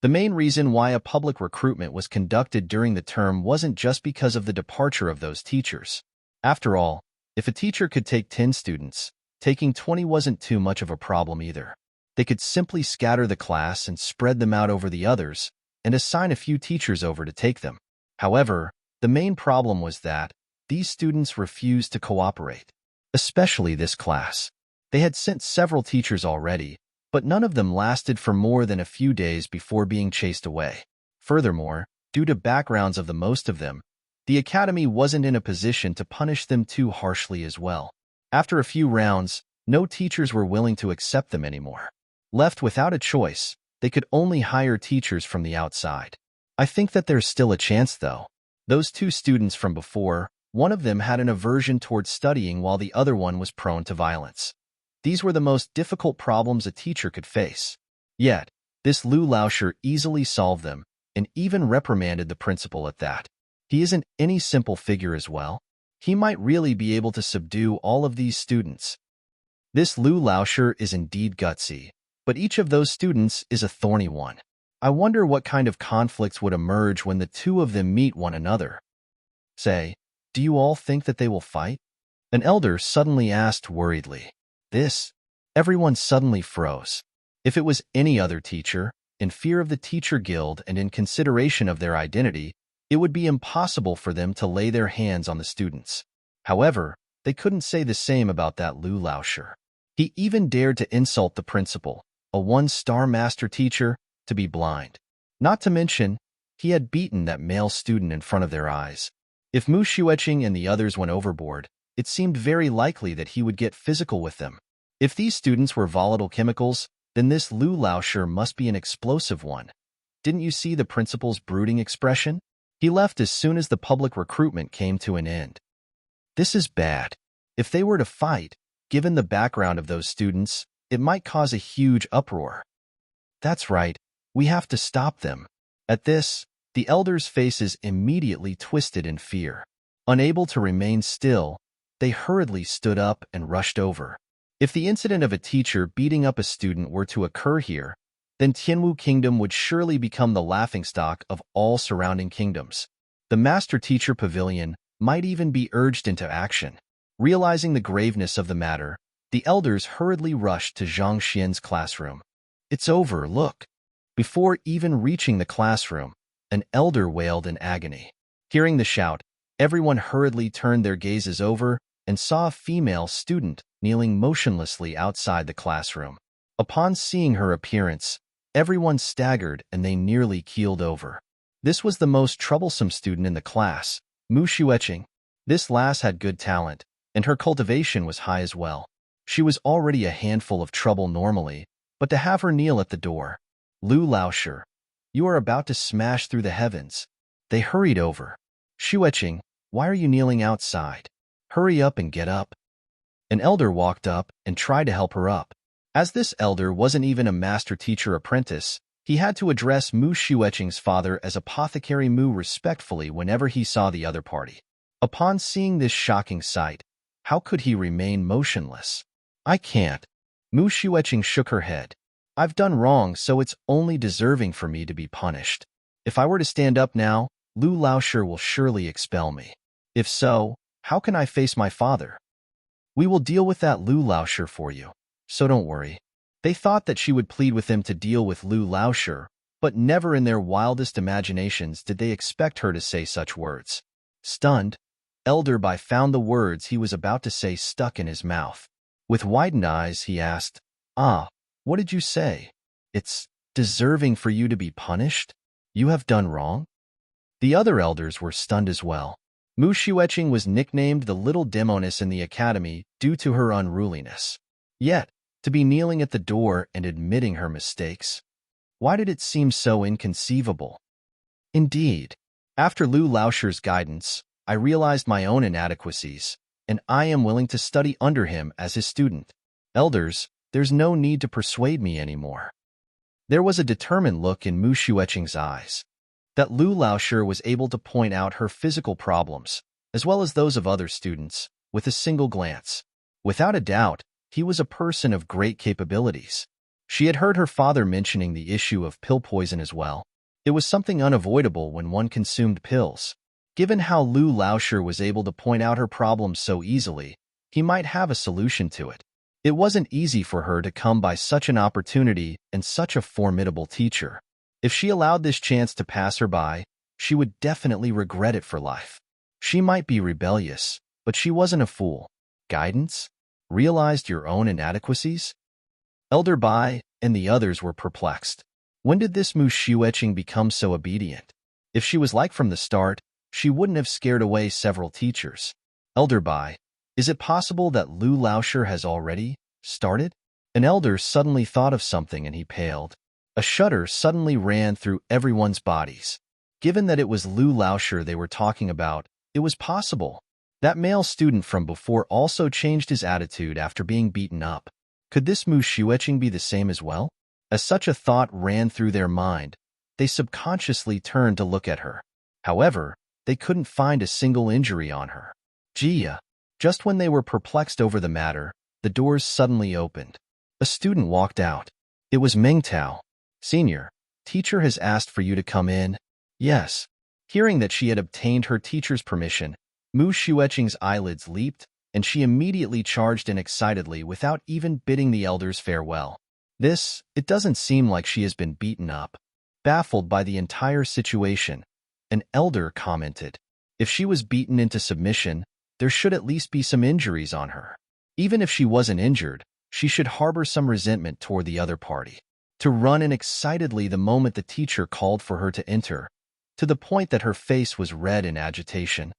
The main reason why a public recruitment was conducted during the term wasn't just because of the departure of those teachers. After all, if a teacher could take 10 students, taking 20 wasn't too much of a problem either. They could simply scatter the class and spread them out over the others, and assign a few teachers over to take them. However, the main problem was that these students refused to cooperate, especially this class. They had sent several teachers already, but none of them lasted for more than a few days before being chased away. Furthermore, due to backgrounds of the most of them, the academy wasn't in a position to punish them too harshly as well. After a few rounds, no teachers were willing to accept them anymore. Left without a choice, they could only hire teachers from the outside. I think that there's still a chance, though. Those 2 students from before, One of them had an aversion towards studying while the other one was prone to violence. These were the most difficult problems a teacher could face. Yet, this Lu Lauscher easily solved them and even reprimanded the principal at that. He isn't any simple figure as well. He might really be able to subdue all of these students. This Lu Lauscher is indeed gutsy, but each of those students is a thorny one. I wonder what kind of conflicts would emerge when the two of them meet one another. Say, do you all think that they will fight? An elder suddenly asked worriedly. Everyone suddenly froze. If it was any other teacher, in fear of the teacher guild and in consideration of their identity, it would be impossible for them to lay their hands on the students. However, they couldn't say the same about that Lu Lauscher. He even dared to insult the principal, a one-star master teacher, to be blind. Not to mention, he had beaten that male student in front of their eyes. If Mu Xueqing and the others went overboard, it seemed very likely that he would get physical with them. If these students were volatile chemicals, then this Lu Lauscher must be an explosive one. Didn't you see the principal's brooding expression? He left as soon as the public recruitment came to an end. This is bad. If they were to fight, given the background of those students, it might cause a huge uproar. That's right, we have to stop them. At this, the elders' faces immediately twisted in fear. Unable to remain still, they hurriedly stood up and rushed over. If the incident of a teacher beating up a student were to occur here, then Tianwu Kingdom would surely become the laughingstock of all surrounding kingdoms. The Master-Teacher Pavilion might even be urged into action. Realizing the graveness of the matter, the elders hurriedly rushed to Zhang Xian's classroom. It's over, look. Before even reaching the classroom, an elder wailed in agony. Hearing the shout, everyone hurriedly turned their gazes over and saw a female student kneeling motionlessly outside the classroom. Upon seeing her appearance, everyone staggered and they nearly keeled over. This was the most troublesome student in the class, Mu Xueqing. This lass had good talent, and her cultivation was high as well. She was already a handful of trouble normally, but to have her kneel at the door. Lu Lauscher, you are about to smash through the heavens. They hurried over. Xueqing, why are you kneeling outside? Hurry up and get up. An elder walked up and tried to help her up. As this elder wasn't even a master-teacher apprentice, he had to address Mu Xueqing's father as Apothecary Mu respectfully whenever he saw the other party. Upon seeing this shocking sight, how could he remain motionless? I can't. Mu Xueqing shook her head. I've done wrong, so it's only deserving for me to be punished. If I were to stand up now, Lu Lauscher will surely expel me. If so, how can I face my father? We will deal with that Lu Lauscher for you, so don't worry. They thought that she would plead with them to deal with Lu Lauscher, but never in their wildest imaginations did they expect her to say such words. Stunned, Elder Bai found the words he was about to say stuck in his mouth. With widened eyes, he asked, what did you say? It's deserving for you to be punished? You have done wrong? The other elders were stunned as well. Mu Xueqing was nicknamed the Little Demoness in the academy due to her unruliness. Yet, to be kneeling at the door and admitting her mistakes, why did it seem so inconceivable? Indeed, after Lu Lauscher's guidance, I realized my own inadequacies, and I am willing to study under him as his student. Elders, there's no need to persuade me anymore. There was a determined look in Mu Xueqing's eyes. That Lu Lauscher was able to point out her physical problems, as well as those of other students, with a single glance. Without a doubt, he was a person of great capabilities. She had heard her father mentioning the issue of pill poison as well. It was something unavoidable when one consumed pills. Given how Lu Lauscher was able to point out her problems so easily, he might have a solution to it. It wasn't easy for her to come by such an opportunity and such a formidable teacher. If she allowed this chance to pass her by, she would definitely regret it for life. She might be rebellious, but she wasn't a fool. Guidance? Realized your own inadequacies? Elder Bai and the others were perplexed. When did this Mu Xueqing become so obedient? If she was like from the start, she wouldn't have scared away several teachers. Elder Bai, is it possible that Lu Lauscher has already started? An elder suddenly thought of something and he paled. A shudder suddenly ran through everyone's bodies. Given that it was Lu Lauscher they were talking about, it was possible. That male student from before also changed his attitude after being beaten up. Could this Mu Shueching be the same as well? As such a thought ran through their mind, they subconsciously turned to look at her. However, they couldn't find a single injury on her. Jia. Just when they were perplexed over the matter, the doors suddenly opened. A student walked out. It was Meng Tao. Senior, teacher has asked for you to come in. Yes. Hearing that she had obtained her teacher's permission, Mu Shueching's eyelids leaped, and she immediately charged in excitedly without even bidding the elders farewell. It doesn't seem like she has been beaten up. Baffled by the entire situation, an elder commented, if she was beaten into submission, there should at least be some injuries on her. Even if she wasn't injured, she should harbor some resentment toward the other party. To run in excitedly the moment the teacher called for her to enter, to the point that her face was red in agitation.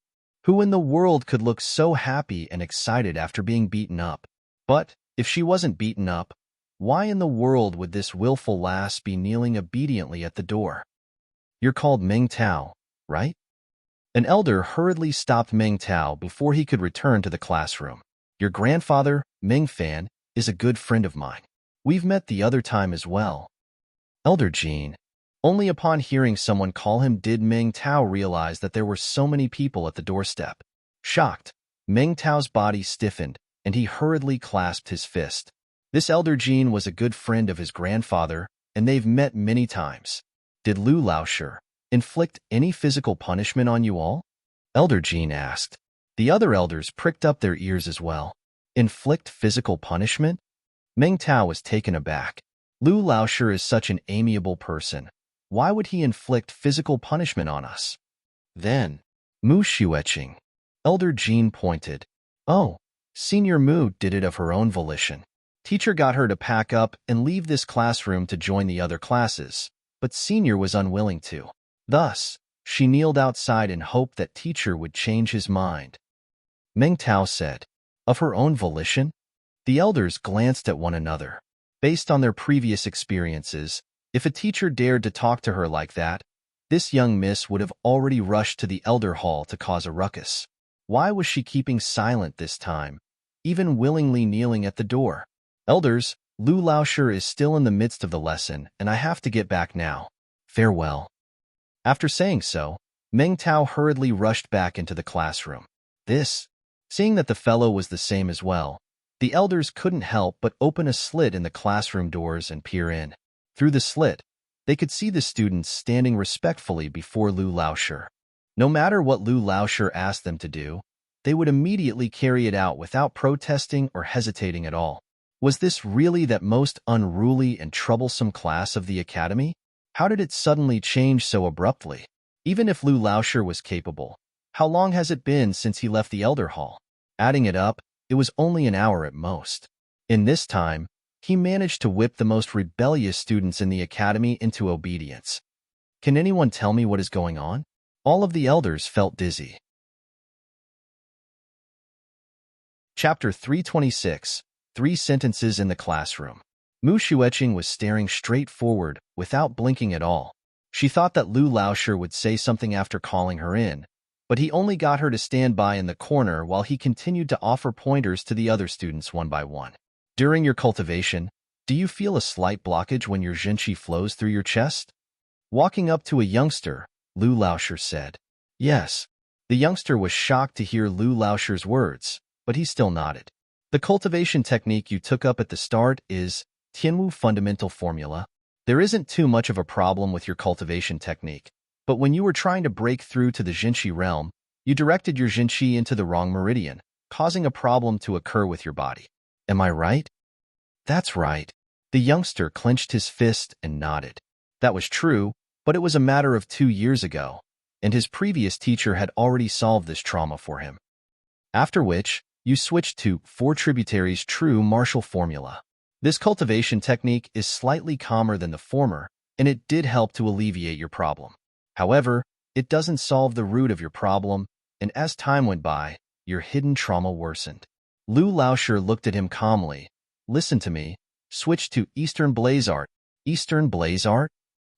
Who in the world could look so happy and excited after being beaten up? But if she wasn't beaten up, why in the world would this willful lass be kneeling obediently at the door? You're called Meng Tao, right? An elder hurriedly stopped Meng Tao before he could return to the classroom. Your grandfather, Meng Fan, is a good friend of mine. We've met the other time as well. Elder Jean. Only upon hearing someone call him did Meng Tao realize that there were so many people at the doorstep. Shocked, Meng Tao's body stiffened, and he hurriedly clasped his fist. This Elder Jean was a good friend of his grandfather, and they've met many times. Did Lu Laoshi inflict any physical punishment on you all? Elder Jean asked. The other elders pricked up their ears as well. Inflict physical punishment? Meng Tao was taken aback. Lu Laoshi is such an amiable person. Why would he inflict physical punishment on us? Then, Mu Shueching. Elder Jean pointed. Oh, Senior Mu did it of her own volition. Teacher got her to pack up and leave this classroom to join the other classes, but Senior was unwilling to. Thus, she kneeled outside in hope that teacher would change his mind. Meng Tao said, of her own volition? The elders glanced at one another. Based on their previous experiences, if a teacher dared to talk to her like that, this young miss would have already rushed to the elder hall to cause a ruckus. Why was she keeping silent this time, even willingly kneeling at the door? Elders, Lu Laoshi is still in the midst of the lesson, and I have to get back now. Farewell. After saying so, Meng Tao hurriedly rushed back into the classroom. Seeing that the fellow was the same as well, the elders couldn't help but open a slit in the classroom doors and peer in. Through the slit, they could see the students standing respectfully before Lu Laoshi. No matter what Lu Laoshi asked them to do, they would immediately carry it out without protesting or hesitating at all. Was this really that most unruly and troublesome class of the academy? How did it suddenly change so abruptly? Even if Lu Laoshi was capable, how long has it been since he left the elder hall? Adding it up, it was only an hour at most. In this time, he managed to whip the most rebellious students in the academy into obedience. Can anyone tell me what is going on? All of the elders felt dizzy. Chapter 326, 3 Sentences in the Classroom. Mu Shueching was staring straight forward without blinking at all. She thought that Lu Laoshi would say something after calling her in, but he only got her to stand by in the corner while he continued to offer pointers to the other students one by one. During your cultivation, do you feel a slight blockage when your zhenqi flows through your chest? Walking up to a youngster, Lu Laoshi said. Yes. The youngster was shocked to hear Lu Laoshi's words, but he still nodded. The cultivation technique you took up at the start is Tianwu fundamental formula. There isn't too much of a problem with your cultivation technique, but when you were trying to break through to the zhenqi realm, you directed your zhenqi into the wrong meridian, causing a problem to occur with your body. Am I right? That's right. The youngster clenched his fist and nodded. That was true, but it was a matter of 2 years ago, and his previous teacher had already solved this trauma for him. After which, you switched to 4 tributaries true martial formula. This cultivation technique is slightly calmer than the former, and it did help to alleviate your problem. However, it doesn't solve the root of your problem, and as time went by, your hidden trauma worsened. Lu Laoshi looked at him calmly. Listen to me. Switch to Eastern Blaze Art. Eastern Blaze Art?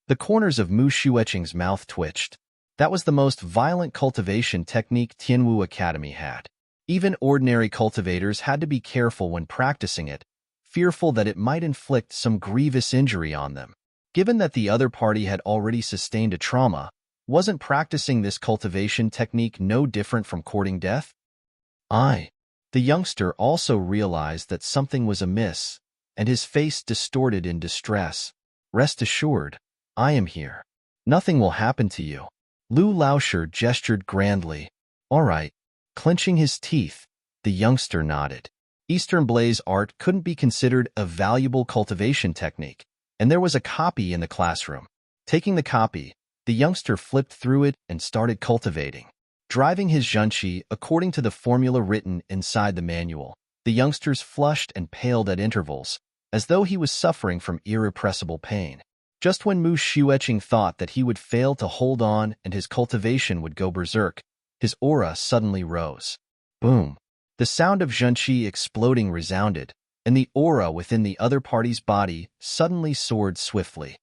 The corners of Mu Shueching's mouth twitched. That was the most violent cultivation technique Tianwu Academy had. Even ordinary cultivators had to be careful when practicing it, fearful that it might inflict some grievous injury on them. Given that the other party had already sustained a trauma, wasn't practicing this cultivation technique no different from courting death? The youngster also realized that something was amiss, and his face distorted in distress. Rest assured, I am here. Nothing will happen to you. Lu Laoshi gestured grandly. All right. Clenching his teeth, the youngster nodded. Eastern blaze art couldn't be considered a valuable cultivation technique, and there was a copy in the classroom. Taking the copy, the youngster flipped through it and started cultivating. Driving his zhenqi according to the formula written inside the manual, the youngsters flushed and paled at intervals, as though he was suffering from irrepressible pain. Just when Mu Xueqing thought that he would fail to hold on and his cultivation would go berserk, his aura suddenly rose. Boom! The sound of zhenqi exploding resounded, and the aura within the other party's body suddenly soared swiftly.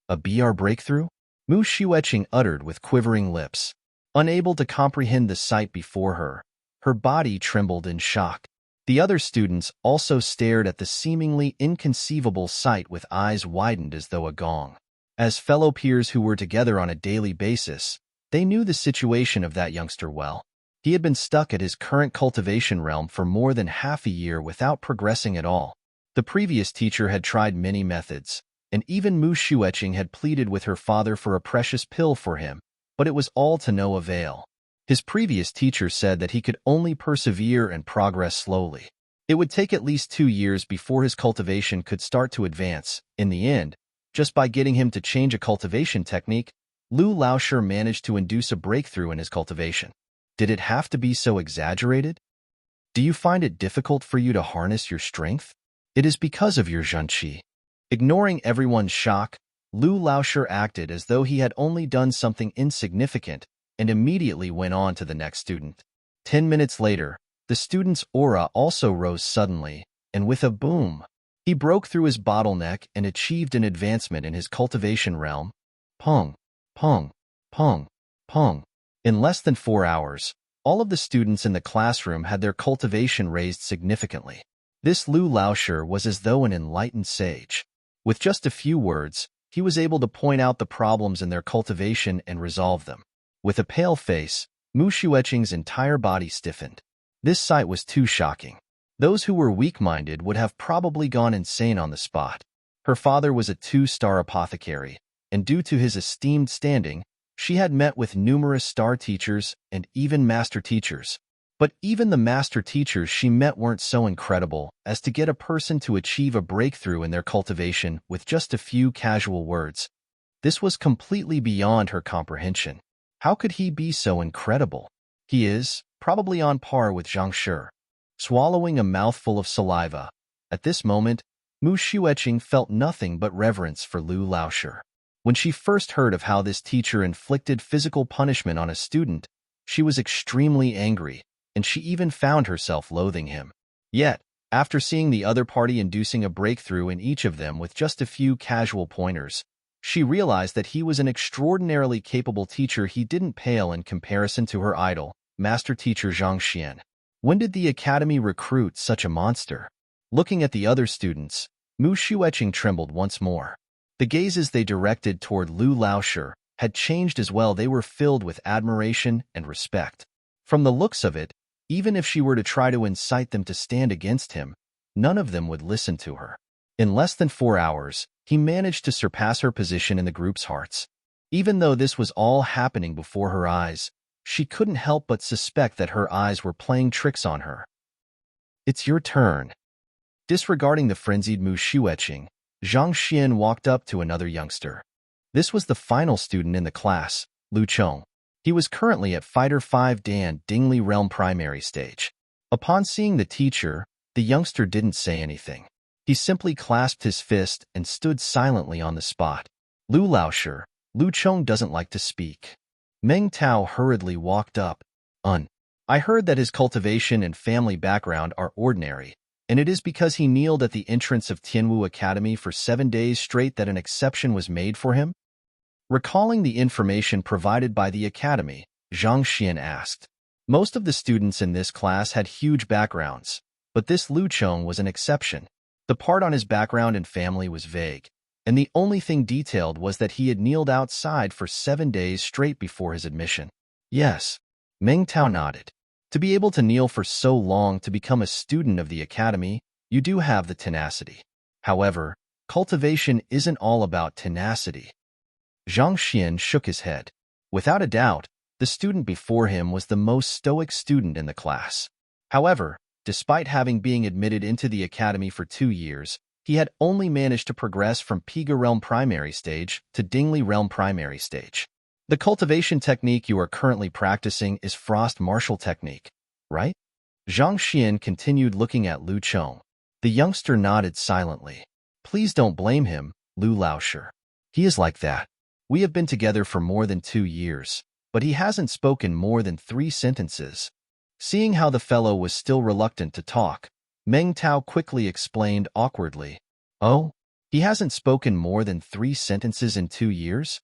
A BR breakthrough? Mu Xueqing uttered with quivering lips. Unable to comprehend the sight before her, her body trembled in shock. The other students also stared at the seemingly inconceivable sight with eyes widened as though a gong. As fellow peers who were together on a daily basis, they knew the situation of that youngster well. He had been stuck at his current cultivation realm for more than half a year without progressing at all. The previous teacher had tried many methods, and even Mu Xueqing had pleaded with her father for a precious pill for him, but it was all to no avail. His previous teacher said that he could only persevere and progress slowly. It would take at least 2 years before his cultivation could start to advance. In the end, just by getting him to change a cultivation technique, Lu Laoshi managed to induce a breakthrough in his cultivation. Did it have to be so exaggerated? Do you find it difficult for you to harness your strength? It is because of your zhenqi. Ignoring everyone's shock, Lu Laoshi acted as though he had only done something insignificant and immediately went on to the next student. 10 minutes later, the student's aura also rose suddenly, and with a boom, he broke through his bottleneck and achieved an advancement in his cultivation realm. Pong, pong, pong, pong. In less than 4 hours, all of the students in the classroom had their cultivation raised significantly. This Lu Laoshi was as though an enlightened sage. With just a few words, he was able to point out the problems in their cultivation and resolve them. With a pale face, Mu Xueqing's entire body stiffened. This sight was too shocking. Those who were weak-minded would have probably gone insane on the spot. Her father was a 2-star apothecary, and due to his esteemed standing, she had met with numerous star teachers and even master teachers. But even the master teachers she met weren't so incredible as to get a person to achieve a breakthrough in their cultivation with just a few casual words. This was completely beyond her comprehension. How could he be so incredible? He is probably on par with Zhang Shi. Swallowing a mouthful of saliva, at this moment, Mu Xueqing felt nothing but reverence for Lu Laoshi. When she first heard of how this teacher inflicted physical punishment on a student, she was extremely angry, and she even found herself loathing him. Yet, after seeing the other party inducing a breakthrough in each of them with just a few casual pointers, she realized that he was an extraordinarily capable teacher. He didn't pale in comparison to her idol, master teacher Zhang Xian. When did the academy recruit such a monster? Looking at the other students, Mu Xueqing trembled once more. The gazes they directed toward Lu Laoshi had changed as well. They were filled with admiration and respect. From the looks of it, even if she were to try to incite them to stand against him, none of them would listen to her. In less than 4 hours, he managed to surpass her position in the group's hearts. Even though this was all happening before her eyes, she couldn't help but suspect that her eyes were playing tricks on her. It's your turn. Disregarding the frenzied Mu Xueqing, Zhang Xian walked up to another youngster. This was the final student in the class, Lu Chong. He was currently at Fighter 5 Dan Dingli Realm Primary Stage. Upon seeing the teacher, the youngster didn't say anything. He simply clasped his fist and stood silently on the spot. Lu Laoshi, Lu Chong doesn't like to speak. Meng Tao hurriedly walked up. I heard that his cultivation and family background are ordinary, and it is because he kneeled at the entrance of Tianwu Academy for 7 days straight that an exception was made for him? Recalling the information provided by the academy, Zhang Xian asked. Most of the students in this class had huge backgrounds, but this Lu Chong was an exception. The part on his background and family was vague, and the only thing detailed was that he had kneeled outside for 7 days straight before his admission. Yes, Meng Tao nodded. To be able to kneel for so long to become a student of the academy, you do have the tenacity. However, cultivation isn't all about tenacity. Zhang Xian shook his head. Without a doubt, the student before him was the most stoic student in the class. However, despite having been admitted into the academy for 2 years, he had only managed to progress from Piga Realm Primary Stage to Dingli Realm Primary Stage. The cultivation technique you are currently practicing is Frost Martial Technique, right? Zhang Xian continued looking at Lu Chong. The youngster nodded silently. Please don't blame him, Lu Laosher. He is like that. We have been together for more than 2 years, but he hasn't spoken more than 3 sentences. Seeing how the fellow was still reluctant to talk, Meng Tao quickly explained awkwardly. Oh, he hasn't spoken more than 3 sentences in 2 years?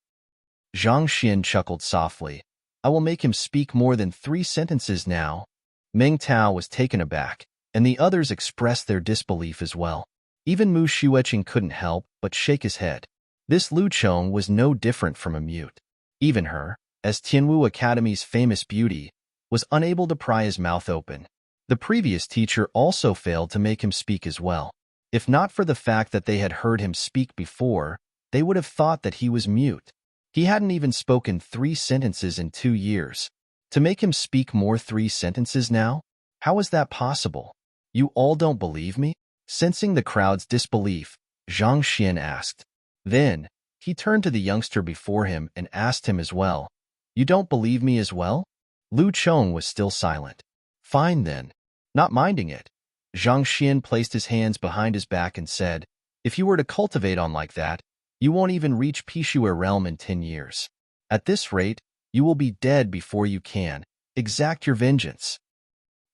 Zhang Xian chuckled softly. I will make him speak more than 3 sentences now. Meng Tao was taken aback, and the others expressed their disbelief as well. Even Mu Xueqing couldn't help but shake his head. This Lu Chong was no different from a mute. Even her, as Tianwu Academy's famous beauty, was unable to pry his mouth open. The previous teacher also failed to make him speak as well. If not for the fact that they had heard him speak before, they would have thought that he was mute. He hadn't even spoken 3 sentences in 2 years. To make him speak more 3 sentences now? How is that possible? You all don't believe me? Sensing the crowd's disbelief, Zhang Xian asked. Then, he turned to the youngster before him and asked him as well. You don't believe me as well? Lu Chong was still silent. Fine then. Not minding it, Zhang Xian placed his hands behind his back and said, if you were to cultivate on like that, you won't even reach Pishue realm in 10 years. At this rate, you will be dead before you can exact your vengeance.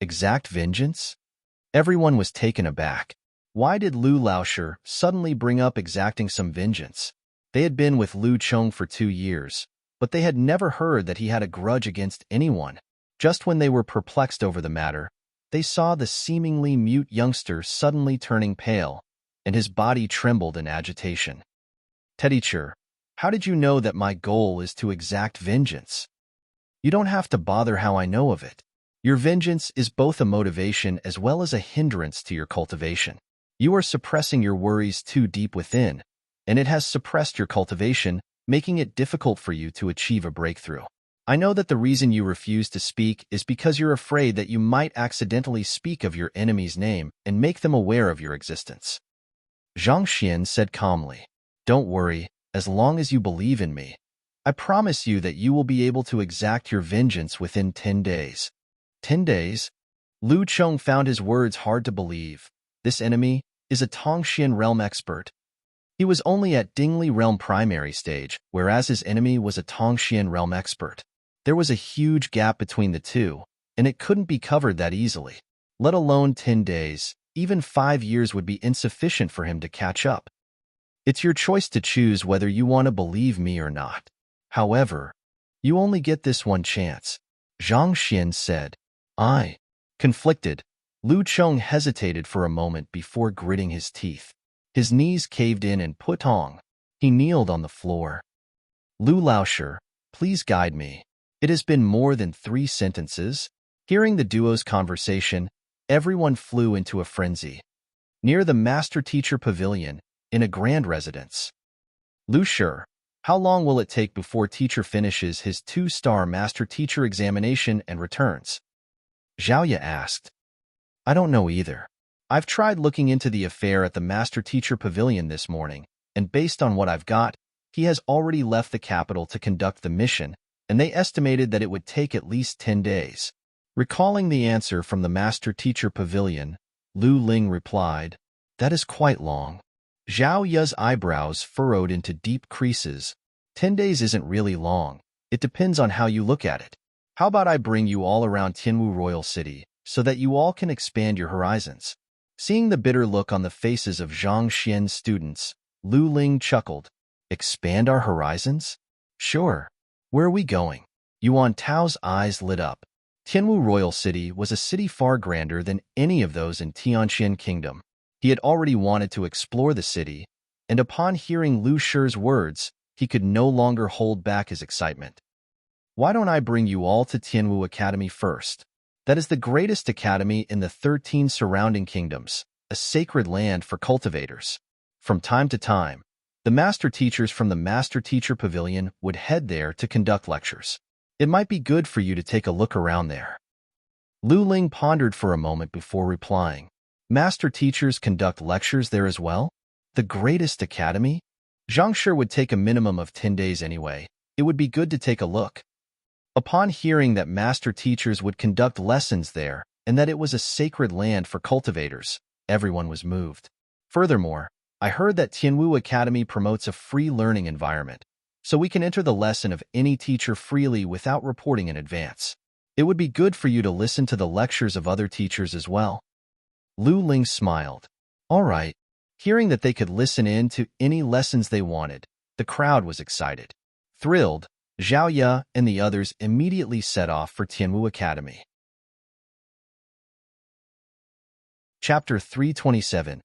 Exact vengeance? Everyone was taken aback. Why did Lu Laosher suddenly bring up exacting some vengeance? They had been with Lu Chong for 2 years, but they had never heard that he had a grudge against anyone. Just when they were perplexed over the matter, they saw the seemingly mute youngster suddenly turning pale, and his body trembled in agitation. Teacher, how did you know that my goal is to exact vengeance? You don't have to bother how I know of it. Your vengeance is both a motivation as well as a hindrance to your cultivation. You are suppressing your worries too deep within, and it has suppressed your cultivation, making it difficult for you to achieve a breakthrough. I know that the reason you refuse to speak is because you're afraid that you might accidentally speak of your enemy's name and make them aware of your existence. Zhang Xian said calmly. Don't worry, as long as you believe in me. I promise you that you will be able to exact your vengeance within 10 days. 10 days? Lu Chong found his words hard to believe. This enemy is a Tongxian realm expert. He was only at Dingli realm primary stage, whereas his enemy was a Tongxian realm expert. There was a huge gap between the two, and it couldn't be covered that easily. Let alone 10 days, even 5 years would be insufficient for him to catch up. It's your choice to choose whether you want to believe me or not. However, you only get this one chance, Zhang Xian said. Conflicted, Lu Chong hesitated for a moment before gritting his teeth. His knees caved in and put on. He kneeled on the floor. Lu Laosher, please guide me. It has been more than 3 sentences. Hearing the duo's conversation, everyone flew into a frenzy. Near the master-teacher pavilion, in a grand residence. Lu Shi, how long will it take before teacher finishes his 2-star master-teacher examination and returns? Zhaoya asked. I don't know either. I've tried looking into the affair at the master-teacher pavilion this morning, and based on what I've got, he has already left the capital to conduct the mission, and they estimated that it would take at least 10 days. Recalling the answer from the master-teacher pavilion, Lu Ling replied, That is quite long. Zhao Ya's eyebrows furrowed into deep creases. 10 days isn't really long. It depends on how you look at it. How about I bring you all around Tianwu Royal City, so that you all can expand your horizons? Seeing the bitter look on the faces of Zhang Xian's students, Lu Ling chuckled. Expand our horizons? Sure. Where are we going? Yuan Tao's eyes lit up. Tianwu Royal City was a city far grander than any of those in Tianqian Kingdom. He had already wanted to explore the city, and upon hearing Lu Shi's words, he could no longer hold back his excitement. Why don't I bring you all to Tianwu Academy first? That is the greatest academy in the 13 surrounding kingdoms, a sacred land for cultivators. From time to time, the master teachers from the Master Teacher Pavilion would head there to conduct lectures. It might be good for you to take a look around there. Lu Ling pondered for a moment before replying. Master teachers conduct lectures there as well? The greatest academy? Zhang Shi would take a minimum of 10 days anyway. It would be good to take a look. Upon hearing that master teachers would conduct lessons there and that it was a sacred land for cultivators, everyone was moved. Furthermore, I heard that Tianwu Academy promotes a free learning environment, so we can enter the lesson of any teacher freely without reporting in advance. It would be good for you to listen to the lectures of other teachers as well. Lu Ling smiled. All right. Hearing that they could listen in to any lessons they wanted, the crowd was excited. Thrilled, Zhao Ye and the others immediately set off for Tianwu Academy. Chapter 327.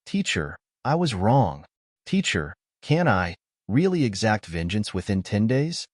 Teacher, I was wrong. Teacher, can I really exact vengeance within 10 days?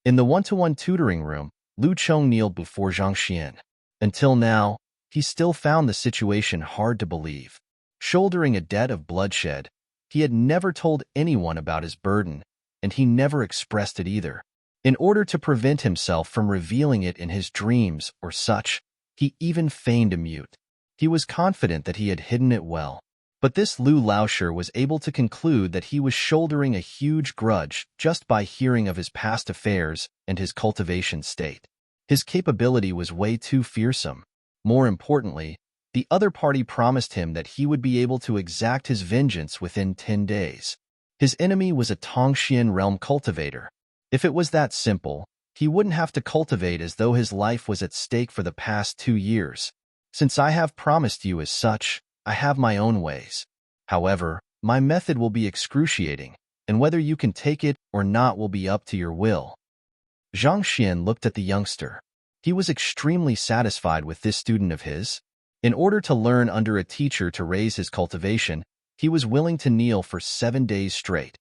In the one-to-one tutoring room, Lu Chong kneeled before Zhang Xian. Until now, he still found the situation hard to believe. Shouldering a debt of bloodshed, he had never told anyone about his burden, and he never expressed it either. In order to prevent himself from revealing it in his dreams or such, he even feigned a mute. He was confident that he had hidden it well. But this Lu Laoshi was able to conclude that he was shouldering a huge grudge just by hearing of his past affairs and his cultivation state. His capability was way too fearsome. More importantly, the other party promised him that he would be able to exact his vengeance within 10 days. His enemy was a Tongxian realm cultivator. If it was that simple, he wouldn't have to cultivate as though his life was at stake for the past 2 years. Since I have promised you as such, I have my own ways. However, my method will be excruciating, and whether you can take it or not will be up to your will. Zhang Xian looked at the youngster. He was extremely satisfied with this student of his. In order to learn under a teacher to raise his cultivation, he was willing to kneel for 7 days straight.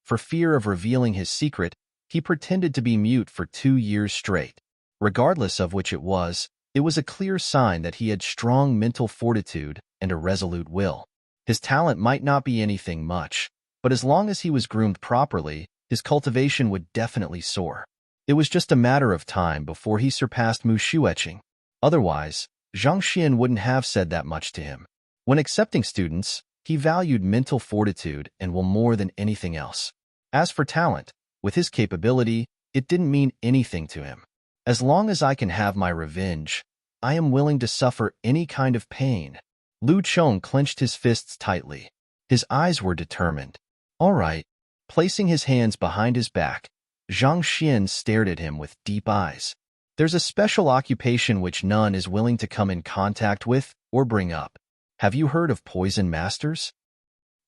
For fear of revealing his secret, he pretended to be mute for 2 years straight. Regardless of which it was a clear sign that he had strong mental fortitude and a resolute will. His talent might not be anything much, but as long as he was groomed properly, his cultivation would definitely soar. It was just a matter of time before he surpassed Mu Shueqing. Otherwise, Zhang Xian wouldn't have said that much to him. When accepting students, he valued mental fortitude and will more than anything else. As for talent, with his capability, it didn't mean anything to him. As long as I can have my revenge, I am willing to suffer any kind of pain. Lu Chong clenched his fists tightly. His eyes were determined. All right. Placing his hands behind his back, Zhang Xian stared at him with deep eyes. There's a special occupation which none is willing to come in contact with or bring up. Have you heard of poison masters?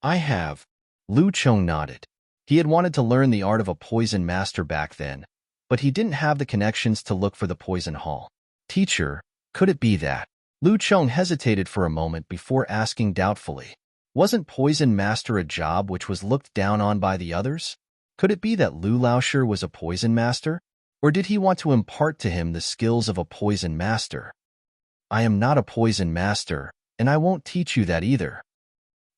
I have. Lu Chong nodded. He had wanted to learn the art of a poison master back then, but he didn't have the connections to look for the poison hall. Teacher, could it be that? Lu Chong hesitated for a moment before asking doubtfully. Wasn't poison master a job which was looked down on by the others? Could it be that Lu Laoshi was a poison master? Or did he want to impart to him the skills of a poison master? I am not a poison master, and I won't teach you that either.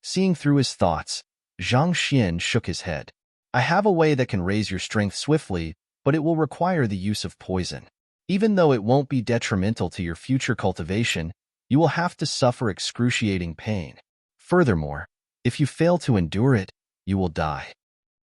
Seeing through his thoughts, Zhang Xian shook his head. I have a way that can raise your strength swiftly, but it will require the use of poison. Even though it won't be detrimental to your future cultivation, you will have to suffer excruciating pain. Furthermore, if you fail to endure it, you will die.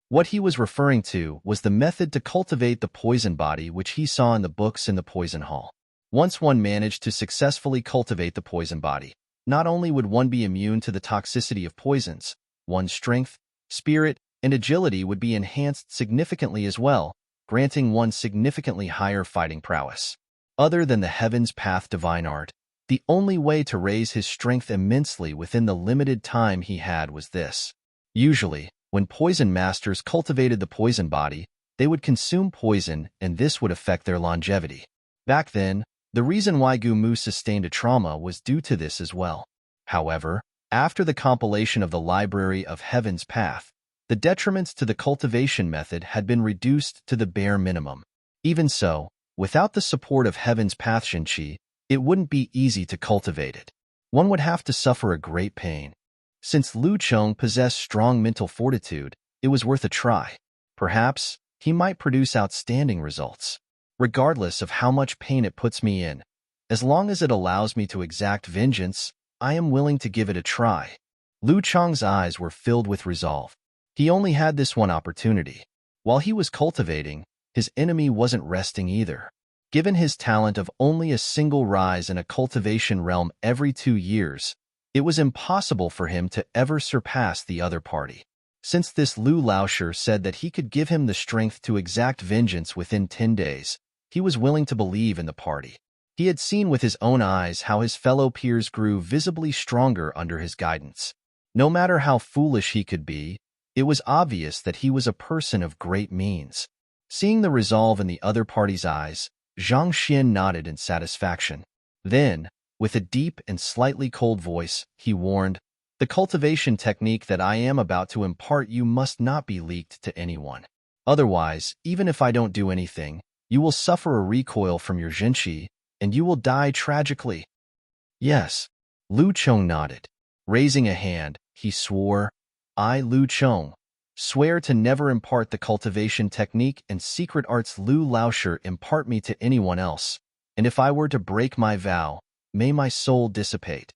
What he was referring to was the method to cultivate the poison body which he saw in the books in the poison hall. Once one managed to successfully cultivate the poison body, not only would one be immune to the toxicity of poisons, one's strength, spirit, and agility would be enhanced significantly as well, granting one significantly higher fighting prowess. Other than the Heaven's Path divine art, the only way to raise his strength immensely within the limited time he had was this. Usually, when poison masters cultivated the poison body, they would consume poison and this would affect their longevity. Back then, The reason why Gu Mu sustained a trauma was due to this as well. However, after the compilation of the Library of Heaven's Path, the detriments to the cultivation method had been reduced to the bare minimum. Even so, without the support of Heaven's Path Shinchi, it wouldn't be easy to cultivate it. One would have to suffer a great pain. Since Lu Chong possessed strong mental fortitude, it was worth a try. Perhaps he might produce outstanding results. Regardless of how much pain it puts me in, as long as it allows me to exact vengeance, I am willing to give it a try. Lu Chong's eyes were filled with resolve. He only had this one opportunity. While he was cultivating, his enemy wasn't resting either. Given his talent of only a single rise in a cultivation realm every 2 years, it was impossible for him to ever surpass the other party. Since this Lu Laosher said that he could give him the strength to exact vengeance within 10 days, he was willing to believe in the party. He had seen with his own eyes how his fellow peers grew visibly stronger under his guidance. No matter how foolish he could be, it was obvious that he was a person of great means. Seeing the resolve in the other party's eyes, Zhang Xian nodded in satisfaction. Then, with a deep and slightly cold voice, he warned, "The cultivation technique that I am about to impart you must not be leaked to anyone. Otherwise, even if I don't do anything, you will suffer a recoil from your Zhenqi, and you will die tragically." "Yes." Lu Chong nodded. Raising a hand, he swore, "I, Lu Chong, swear to never impart the cultivation technique and secret arts Lu Laosher impart me to anyone else, and if I were to break my vow, may my soul dissipate."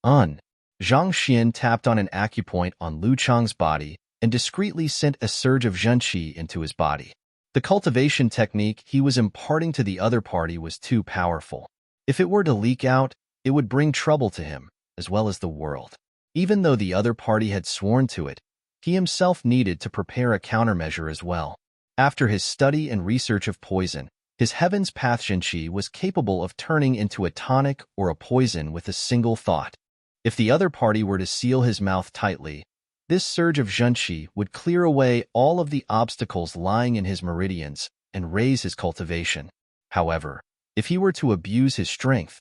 Zhang Xian tapped on an acupoint on Lu Chong's body and discreetly sent a surge of Zhenqi into his body. The cultivation technique he was imparting to the other party was too powerful. If it were to leak out, it would bring trouble to him, as well as the world. Even though the other party had sworn to it, he himself needed to prepare a countermeasure as well. After his study and research of poison, his Heaven's Path Zhenqi was capable of turning into a tonic or a poison with a single thought. If the other party were to seal his mouth tightly, this surge of Zhenqi would clear away all of the obstacles lying in his meridians and raise his cultivation. However, if he were to abuse his strength,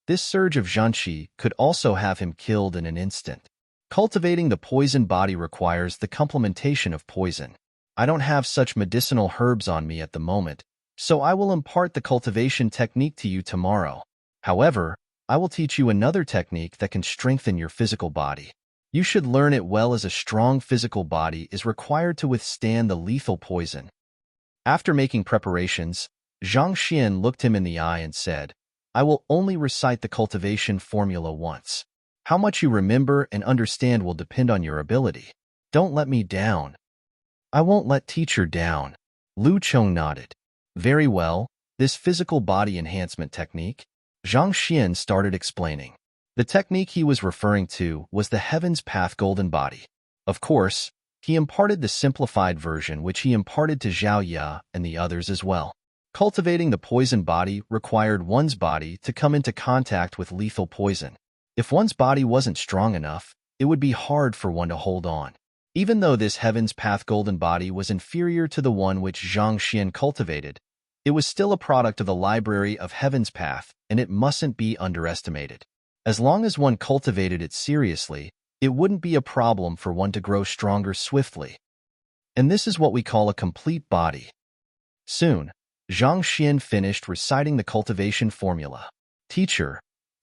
this surge of Zhenqi could also have him killed in an instant. Cultivating the poison body requires the complementation of poison. I don't have such medicinal herbs on me at the moment, so I will impart the cultivation technique to you tomorrow. However, I will teach you another technique that can strengthen your physical body. You should learn it well, as a strong physical body is required to withstand the lethal poison. After making preparations, Zhang Xian looked him in the eye and said, "I will only recite the cultivation formula once. How much you remember and understand will depend on your ability. Don't let me down." "I won't let teacher down." Lu Chong nodded. "Very well, this physical body enhancement technique." Zhang Xian started explaining. The technique he was referring to was the Heaven's Path Golden Body. Of course, he imparted the simplified version, which he imparted to Zhao Ya and the others as well. Cultivating the poison body required one's body to come into contact with lethal poison. If one's body wasn't strong enough, it would be hard for one to hold on. Even though this Heaven's Path Golden Body was inferior to the one which Zhang Xian cultivated, it was still a product of the Library of Heaven's Path, and it mustn't be underestimated. As long as one cultivated it seriously, it wouldn't be a problem for one to grow stronger swiftly. And this is what we call a complete body. Soon, Zhang Xian finished reciting the cultivation formula. "Teacher,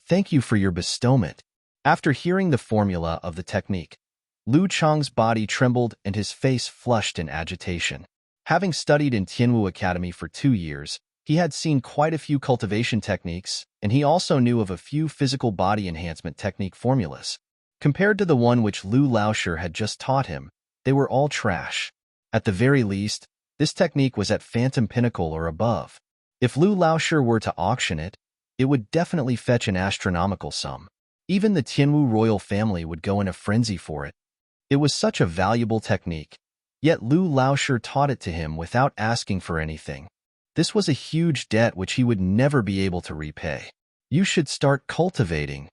thank you for your bestowment." After hearing the formula of the technique, Lu Chong's body trembled and his face flushed in agitation. Having studied in Tianwu Academy for 2 years, he had seen quite a few cultivation techniques, and he also knew of a few physical body enhancement technique formulas. Compared to the one which Lu Laosher had just taught him, they were all trash. At the very least, this technique was at Phantom Pinnacle or above. If Lu Laosher were to auction it, it would definitely fetch an astronomical sum. Even the Tianwu royal family would go in a frenzy for it. It was such a valuable technique, yet Lu Laosher taught it to him without asking for anything. This was a huge debt which he would never be able to repay. "You should start cultivating."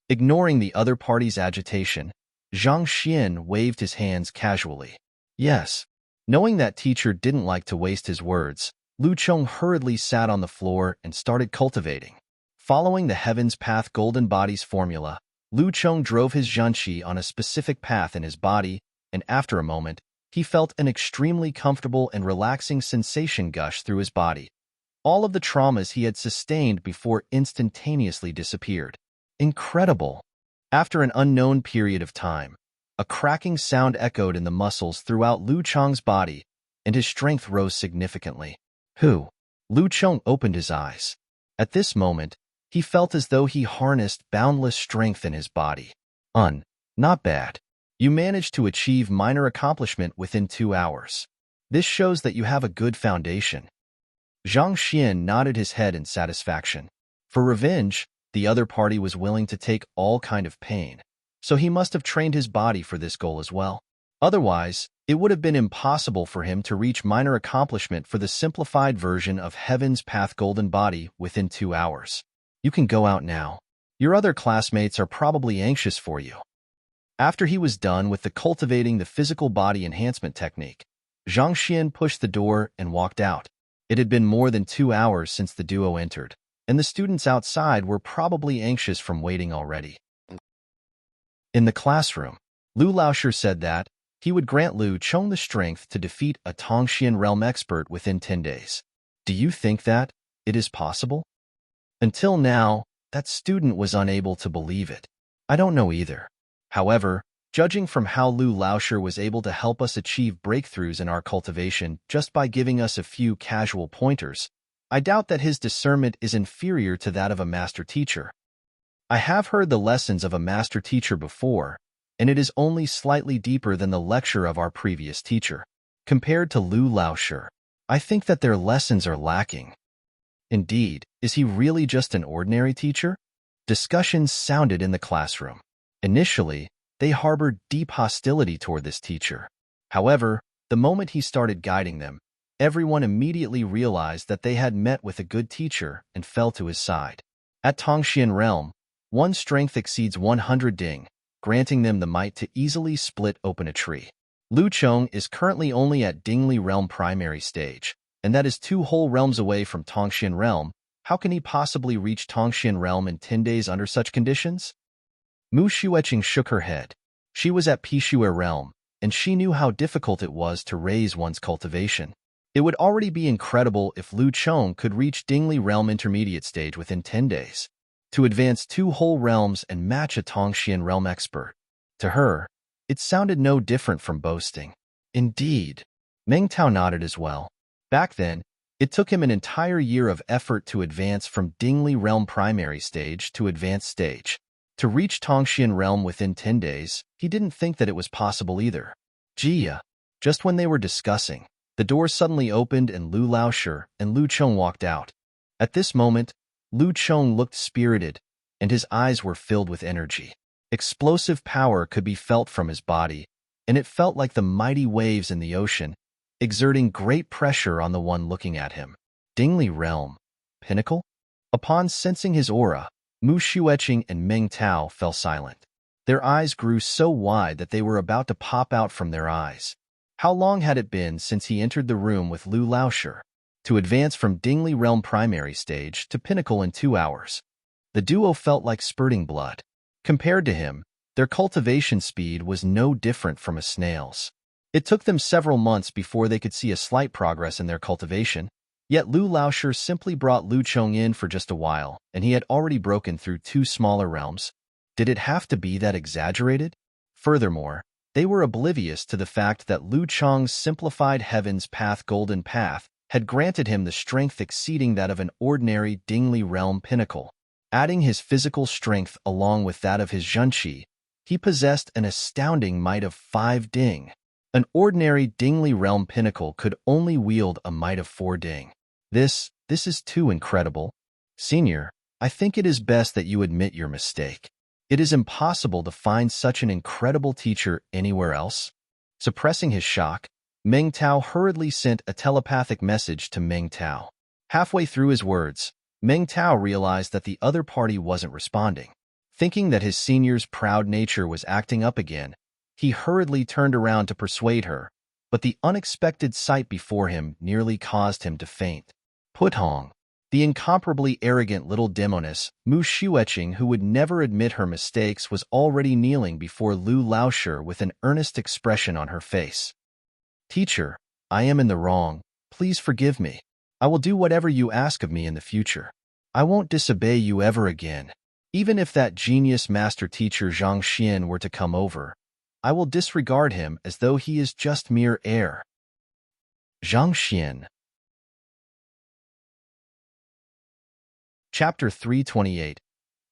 Ignoring the other party's agitation, Zhang Xian waved his hands casually. "Yes." Knowing that teacher didn't like to waste his words, Lu Chong hurriedly sat on the floor and started cultivating. Following the Heaven's Path Golden Body's formula, Lu Chong drove his Zhanqi on a specific path in his body, and after a moment, he felt an extremely comfortable and relaxing sensation gush through his body. All of the traumas he had sustained before instantaneously disappeared. Incredible! After an unknown period of time, a cracking sound echoed in the muscles throughout Lu Chong's body, and his strength rose significantly. Who? Lu Chong opened his eyes. At this moment, he felt as though he harnessed boundless strength in his body. Not bad. You managed to achieve minor accomplishment within 2 hours. This shows that you have a good foundation. Zhang Xian nodded his head in satisfaction. For revenge, the other party was willing to take all kind of pain, so he must have trained his body for this goal as well. Otherwise, it would have been impossible for him to reach minor accomplishment for the simplified version of Heaven's Path Golden Body within 2 hours. You can go out now. Your other classmates are probably anxious for you. After he was done with the cultivating the physical body enhancement technique, Zhang Xian pushed the door and walked out. It had been more than 2 hours since the duo entered, and the students outside were probably anxious from waiting already. In the classroom, Lu Laoshi said that he would grant Lu Chong the strength to defeat a Tongxian realm expert within 10 days. Do you think that it is possible? Until now, that student was unable to believe it. I don't know either. However, judging from how Lu Laoshi was able to help us achieve breakthroughs in our cultivation just by giving us a few casual pointers, I doubt that his discernment is inferior to that of a master teacher. I have heard the lessons of a master teacher before, and it is only slightly deeper than the lecture of our previous teacher. Compared to Lu Laoshi, I think that their lessons are lacking. Indeed, is he really just an ordinary teacher? Discussions sounded in the classroom. Initially, they harbored deep hostility toward this teacher. However, the moment he started guiding them, everyone immediately realized that they had met with a good teacher and fell to his side. At Tongxian Realm, one strength exceeds 100 ding, granting them the might to easily split open a tree. Lu Chong is currently only at Dingli Realm primary stage, and that is 2 whole realms away from Tongxian Realm. How can he possibly reach Tongxian Realm in 10 days under such conditions? Mu Xueqing shook her head. She was at Pixue Realm, and she knew how difficult it was to raise one's cultivation. It would already be incredible if Lu Chong could reach Dingli Realm intermediate stage within 10 days. To advance 2 whole realms and match a Tongxian Realm expert. To her, it sounded no different from boasting. Indeed. Meng Tao nodded as well. Back then, it took him an entire year of effort to advance from Dingli Realm primary stage to advanced stage. To reach Tongxian Realm within 10 days, he didn't think that it was possible either. Jia. Just when they were discussing, the door suddenly opened and Lu Laoshi and Lu Chong walked out. At this moment, Lu Chong looked spirited, and his eyes were filled with energy. Explosive power could be felt from his body, and it felt like the mighty waves in the ocean, exerting great pressure on the one looking at him. Dingli Realm. Pinnacle? Upon sensing his aura, Mu Xueqing and Meng Tao fell silent. Their eyes grew so wide that they were about to pop out from their eyes. How long had it been since he entered the room with Lu Laoshi? To advance from Dingli Realm primary stage to Pinnacle in 2 hours. The duo felt like spurting blood. Compared to him, their cultivation speed was no different from a snail's. It took them several months before they could see a slight progress in their cultivation, yet Lu Laoshi simply brought Lu Chong in for just a while, and he had already broken through 2 smaller realms. Did it have to be that exaggerated? Furthermore, they were oblivious to the fact that Lu Chong's simplified Heaven's Path Golden Path had granted him the strength exceeding that of an ordinary Dingli Realm pinnacle. Adding his physical strength along with that of his Zhanqi, he possessed an astounding might of 5 ding. An ordinary Dingli Realm pinnacle could only wield a might of 4 ding. This is too incredible. Senior, I think it is best that you admit your mistake. It is impossible to find such an incredible teacher anywhere else. Suppressing his shock, Meng Tao hurriedly sent a telepathic message to Meng Tao. Halfway through his words, Meng Tao realized that the other party wasn't responding. Thinking that his senior's proud nature was acting up again, he hurriedly turned around to persuade her, but the unexpected sight before him nearly caused him to faint. Put Hong. The incomparably arrogant little demoness, Mu Xueqing, who would never admit her mistakes, was already kneeling before Lu Laoshi with an earnest expression on her face. Teacher, I am in the wrong. Please forgive me. I will do whatever you ask of me in the future. I won't disobey you ever again. Even if that genius master teacher Zhang Xian were to come over, I will disregard him as though he is just mere air. Zhang Xian. Chapter 328.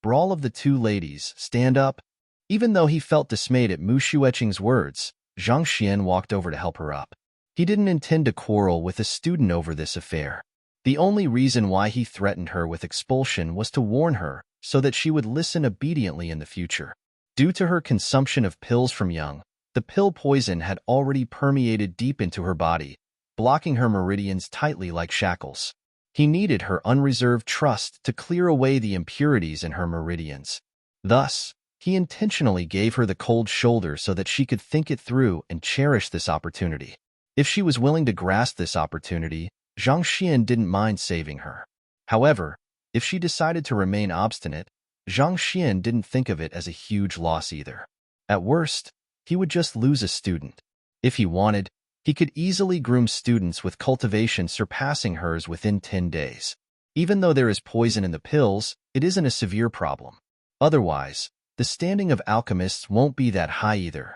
Brawl of the Two Ladies. Stand up. Even though he felt dismayed at Mu Xueqing's words, Zhang Xian walked over to help her up. He didn't intend to quarrel with a student over this affair. The only reason why he threatened her with expulsion was to warn her so that she would listen obediently in the future. Due to her consumption of pills from young, the pill poison had already permeated deep into her body, blocking her meridians tightly like shackles. He needed her unreserved trust to clear away the impurities in her meridians. Thus, he intentionally gave her the cold shoulder so that she could think it through and cherish this opportunity. If she was willing to grasp this opportunity, Zhang Xian didn't mind saving her. However, if she decided to remain obstinate, Zhang Xian didn't think of it as a huge loss either. At worst, he would just lose a student. If he wanted, he could easily groom students with cultivation surpassing hers within 10 days. Even though there is poison in the pills, it isn't a severe problem. Otherwise, the standing of alchemists won't be that high either.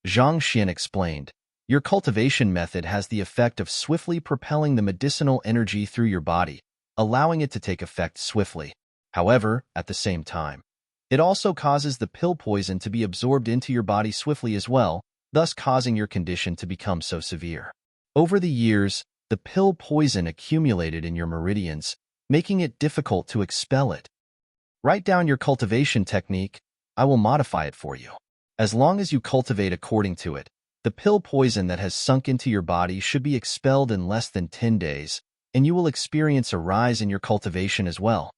Zhang Xian explained, your cultivation method has the effect of swiftly propelling the medicinal energy through your body, allowing it to take effect swiftly. However, at the same time, it also causes the pill poison to be absorbed into your body swiftly as well, thus causing your condition to become so severe. Over the years, the pill poison accumulated in your meridians, making it difficult to expel it. Write down your cultivation technique. I will modify it for you. As long as you cultivate according to it, the pill poison that has sunk into your body should be expelled in less than 10 days, and you will experience a rise in your cultivation as well.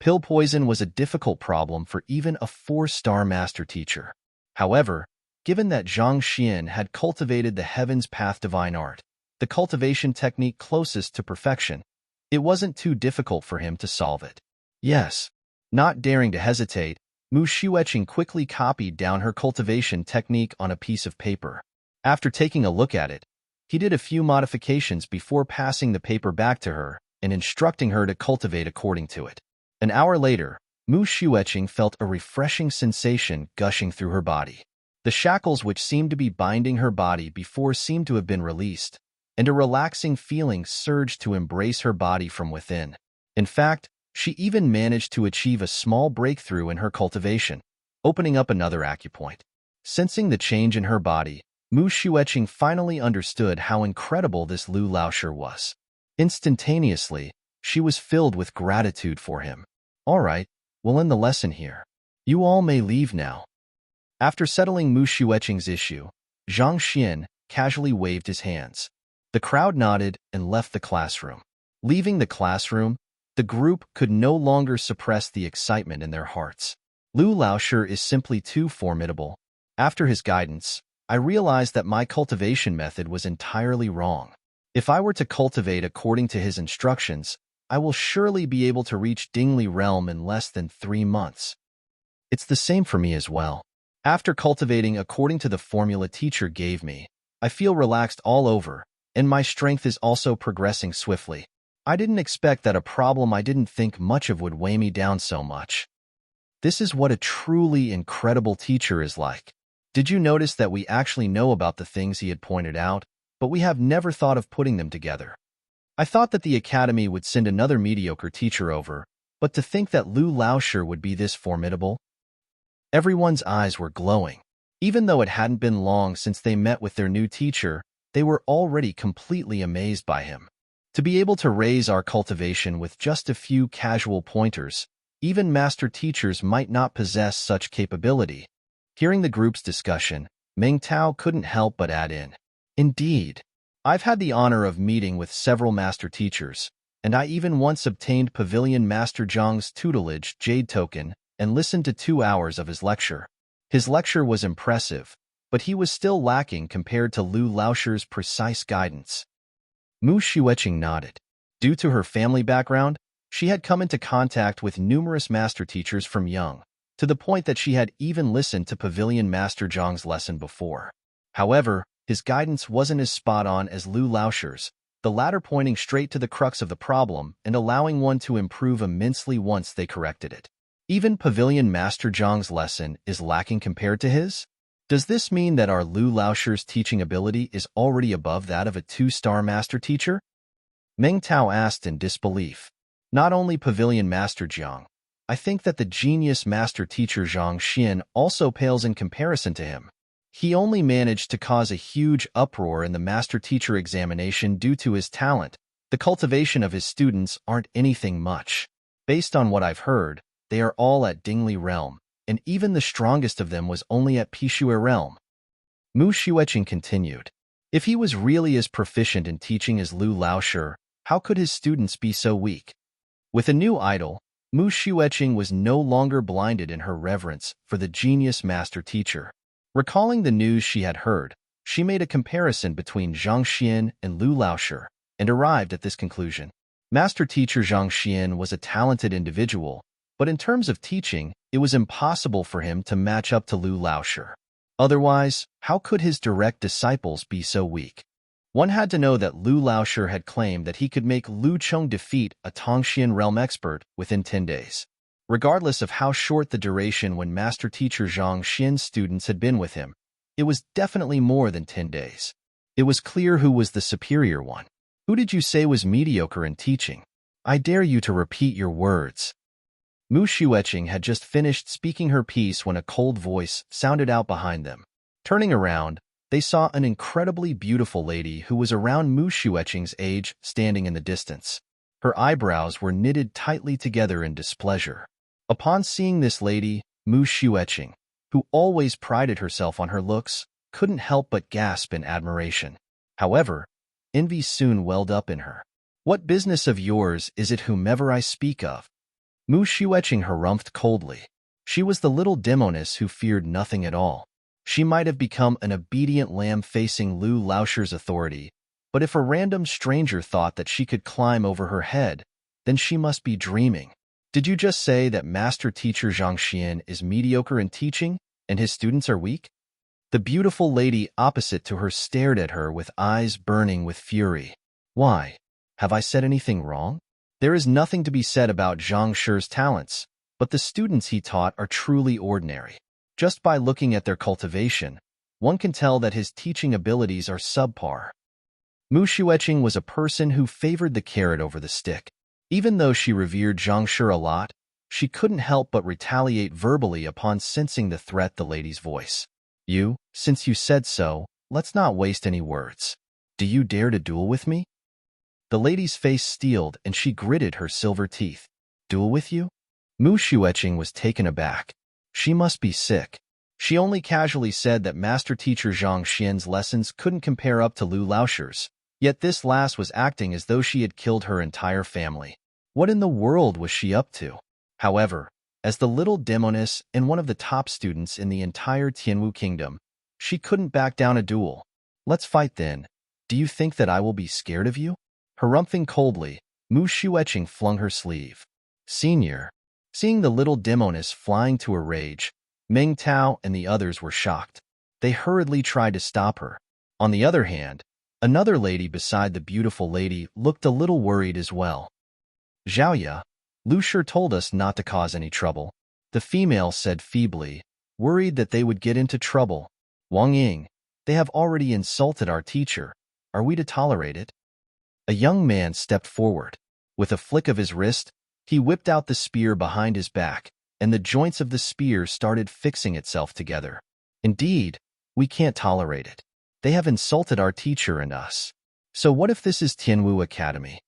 Pill poison was a difficult problem for even a 4-star master teacher. However, given that Zhang Xian had cultivated the Heaven's Path divine art, the cultivation technique closest to perfection, it wasn't too difficult for him to solve it. Yes. Not daring to hesitate, Mu Xueqing quickly copied down her cultivation technique on a piece of paper. After taking a look at it, he did a few modifications before passing the paper back to her and instructing her to cultivate according to it. An hour later, Mu Xueqing felt a refreshing sensation gushing through her body. The shackles which seemed to be binding her body before seemed to have been released, and a relaxing feeling surged to embrace her body from within. In fact, she even managed to achieve a small breakthrough in her cultivation, opening up another acupoint. Sensing the change in her body, Mu Xueqing finally understood how incredible this Lu Laoshi was. Instantaneously, she was filled with gratitude for him. All right, we'll end the lesson here. You all may leave now. After settling Mu Xueqing's issue, Zhang Xian casually waved his hands. The crowd nodded and left the classroom. Leaving the classroom, the group could no longer suppress the excitement in their hearts. Lu Laoshi is simply too formidable. After his guidance, I realized that my cultivation method was entirely wrong. If I were to cultivate according to his instructions, I will surely be able to reach Dingli realm in less than 3 months. It's the same for me as well. After cultivating according to the formula teacher gave me, I feel relaxed all over, and my strength is also progressing swiftly. I didn't expect that a problem I didn't think much of would weigh me down so much. This is what a truly incredible teacher is like. Did you notice that we actually know about the things he had pointed out, but we have never thought of putting them together? I thought that the academy would send another mediocre teacher over, but to think that Lu Laoshi would be this formidable? Everyone's eyes were glowing. Even though it hadn't been long since they met with their new teacher, they were already completely amazed by him. To be able to raise our cultivation with just a few casual pointers, even master teachers might not possess such capability. Hearing the group's discussion, Meng Tao couldn't help but add in. Indeed, I've had the honor of meeting with several master teachers, and I even once obtained Pavilion Master Zhang's tutelage Jade Token and listened to 2 hours of his lecture. His lecture was impressive, but he was still lacking compared to Lu Laoshi's precise guidance. Mu Xueqing nodded. Due to her family background, she had come into contact with numerous master teachers from young, to the point that she had even listened to Pavilion Master Zhang's lesson before. However, his guidance wasn't as spot-on as Lu Laoshir's, the latter pointing straight to the crux of the problem and allowing one to improve immensely once they corrected it. Even Pavilion Master Zhang's lesson is lacking compared to his? Does this mean that our Lu Laoshir's teaching ability is already above that of a 2-star master teacher? Meng Tao asked in disbelief. Not only Pavilion Master Zhang, I think that the genius master teacher Zhang Xian also pales in comparison to him. He only managed to cause a huge uproar in the master teacher examination due to his talent. The cultivation of his students aren't anything much. Based on what I've heard, they are all at Dingli realm, and even the strongest of them was only at Pishue realm. Mu Xueqing continued. If he was really as proficient in teaching as Lu Laoshir, how could his students be so weak? With a new idol, Mu Xueqing was no longer blinded in her reverence for the genius master teacher. Recalling the news she had heard, she made a comparison between Zhang Xian and Lu Laoshir, and arrived at this conclusion. Master teacher Zhang Xian was a talented individual, but in terms of teaching, it was impossible for him to match up to Lu Laoshir. Otherwise, how could his direct disciples be so weak? One had to know that Lu Laoshir had claimed that he could make Lu Cheng defeat a Tongxian realm expert within 10 days. Regardless of how short the duration when master teacher Zhang Xian's students had been with him, it was definitely more than 10 days. It was clear who was the superior one. Who did you say was mediocre in teaching? I dare you to repeat your words. Mu Xueqing had just finished speaking her piece when a cold voice sounded out behind them. Turning around, they saw an incredibly beautiful lady who was around Mu Xueqing's age standing in the distance. Her eyebrows were knitted tightly together in displeasure. Upon seeing this lady, Mu Xueqing, who always prided herself on her looks, couldn't help but gasp in admiration. However, envy soon welled up in her. What business of yours is it whomever I speak of? Mu Xueqing harumphed coldly. She was the little demoness who feared nothing at all. She might have become an obedient lamb facing Lu Laoshir's authority, but if a random stranger thought that she could climb over her head, then she must be dreaming. Did you just say that master teacher Zhang Xian is mediocre in teaching, and his students are weak? The beautiful lady opposite to her stared at her with eyes burning with fury. Why? Have I said anything wrong? There is nothing to be said about Zhang Shi's talents, but the students he taught are truly ordinary. Just by looking at their cultivation, one can tell that his teaching abilities are subpar. Mu Xueqing was a person who favored the carrot over the stick. Even though she revered Zhang Shi a lot, she couldn't help but retaliate verbally upon sensing the threat the lady's voice. Since you said so, let's not waste any words. Do you dare to duel with me? The lady's face steeled and she gritted her silver teeth. Duel with you? Mu Xueqing was taken aback. She must be sick. She only casually said that master teacher Zhang Xian's lessons couldn't compare up to Lu Laoshir's, yet this lass was acting as though she had killed her entire family. What in the world was she up to? However, as the little demoness and one of the top students in the entire Tianwu kingdom, she couldn't back down a duel. Let's fight then. Do you think that I will be scared of you? Harumphing coldly, Mu Xueqing flung her sleeve. Senior. Seeing the little demoness flying to her rage, Meng Tao and the others were shocked. They hurriedly tried to stop her. On the other hand, another lady beside the beautiful lady looked a little worried as well. Zhaoya, Lu Shi told us not to cause any trouble, the female said feebly, worried that they would get into trouble. Wang Ying, they have already insulted our teacher. Are we to tolerate it? A young man stepped forward. With a flick of his wrist, he whipped out the spear behind his back, and the joints of the spear started fixing itself together. Indeed, we can't tolerate it. They have insulted our teacher and us. So what if this is Tianwu Academy?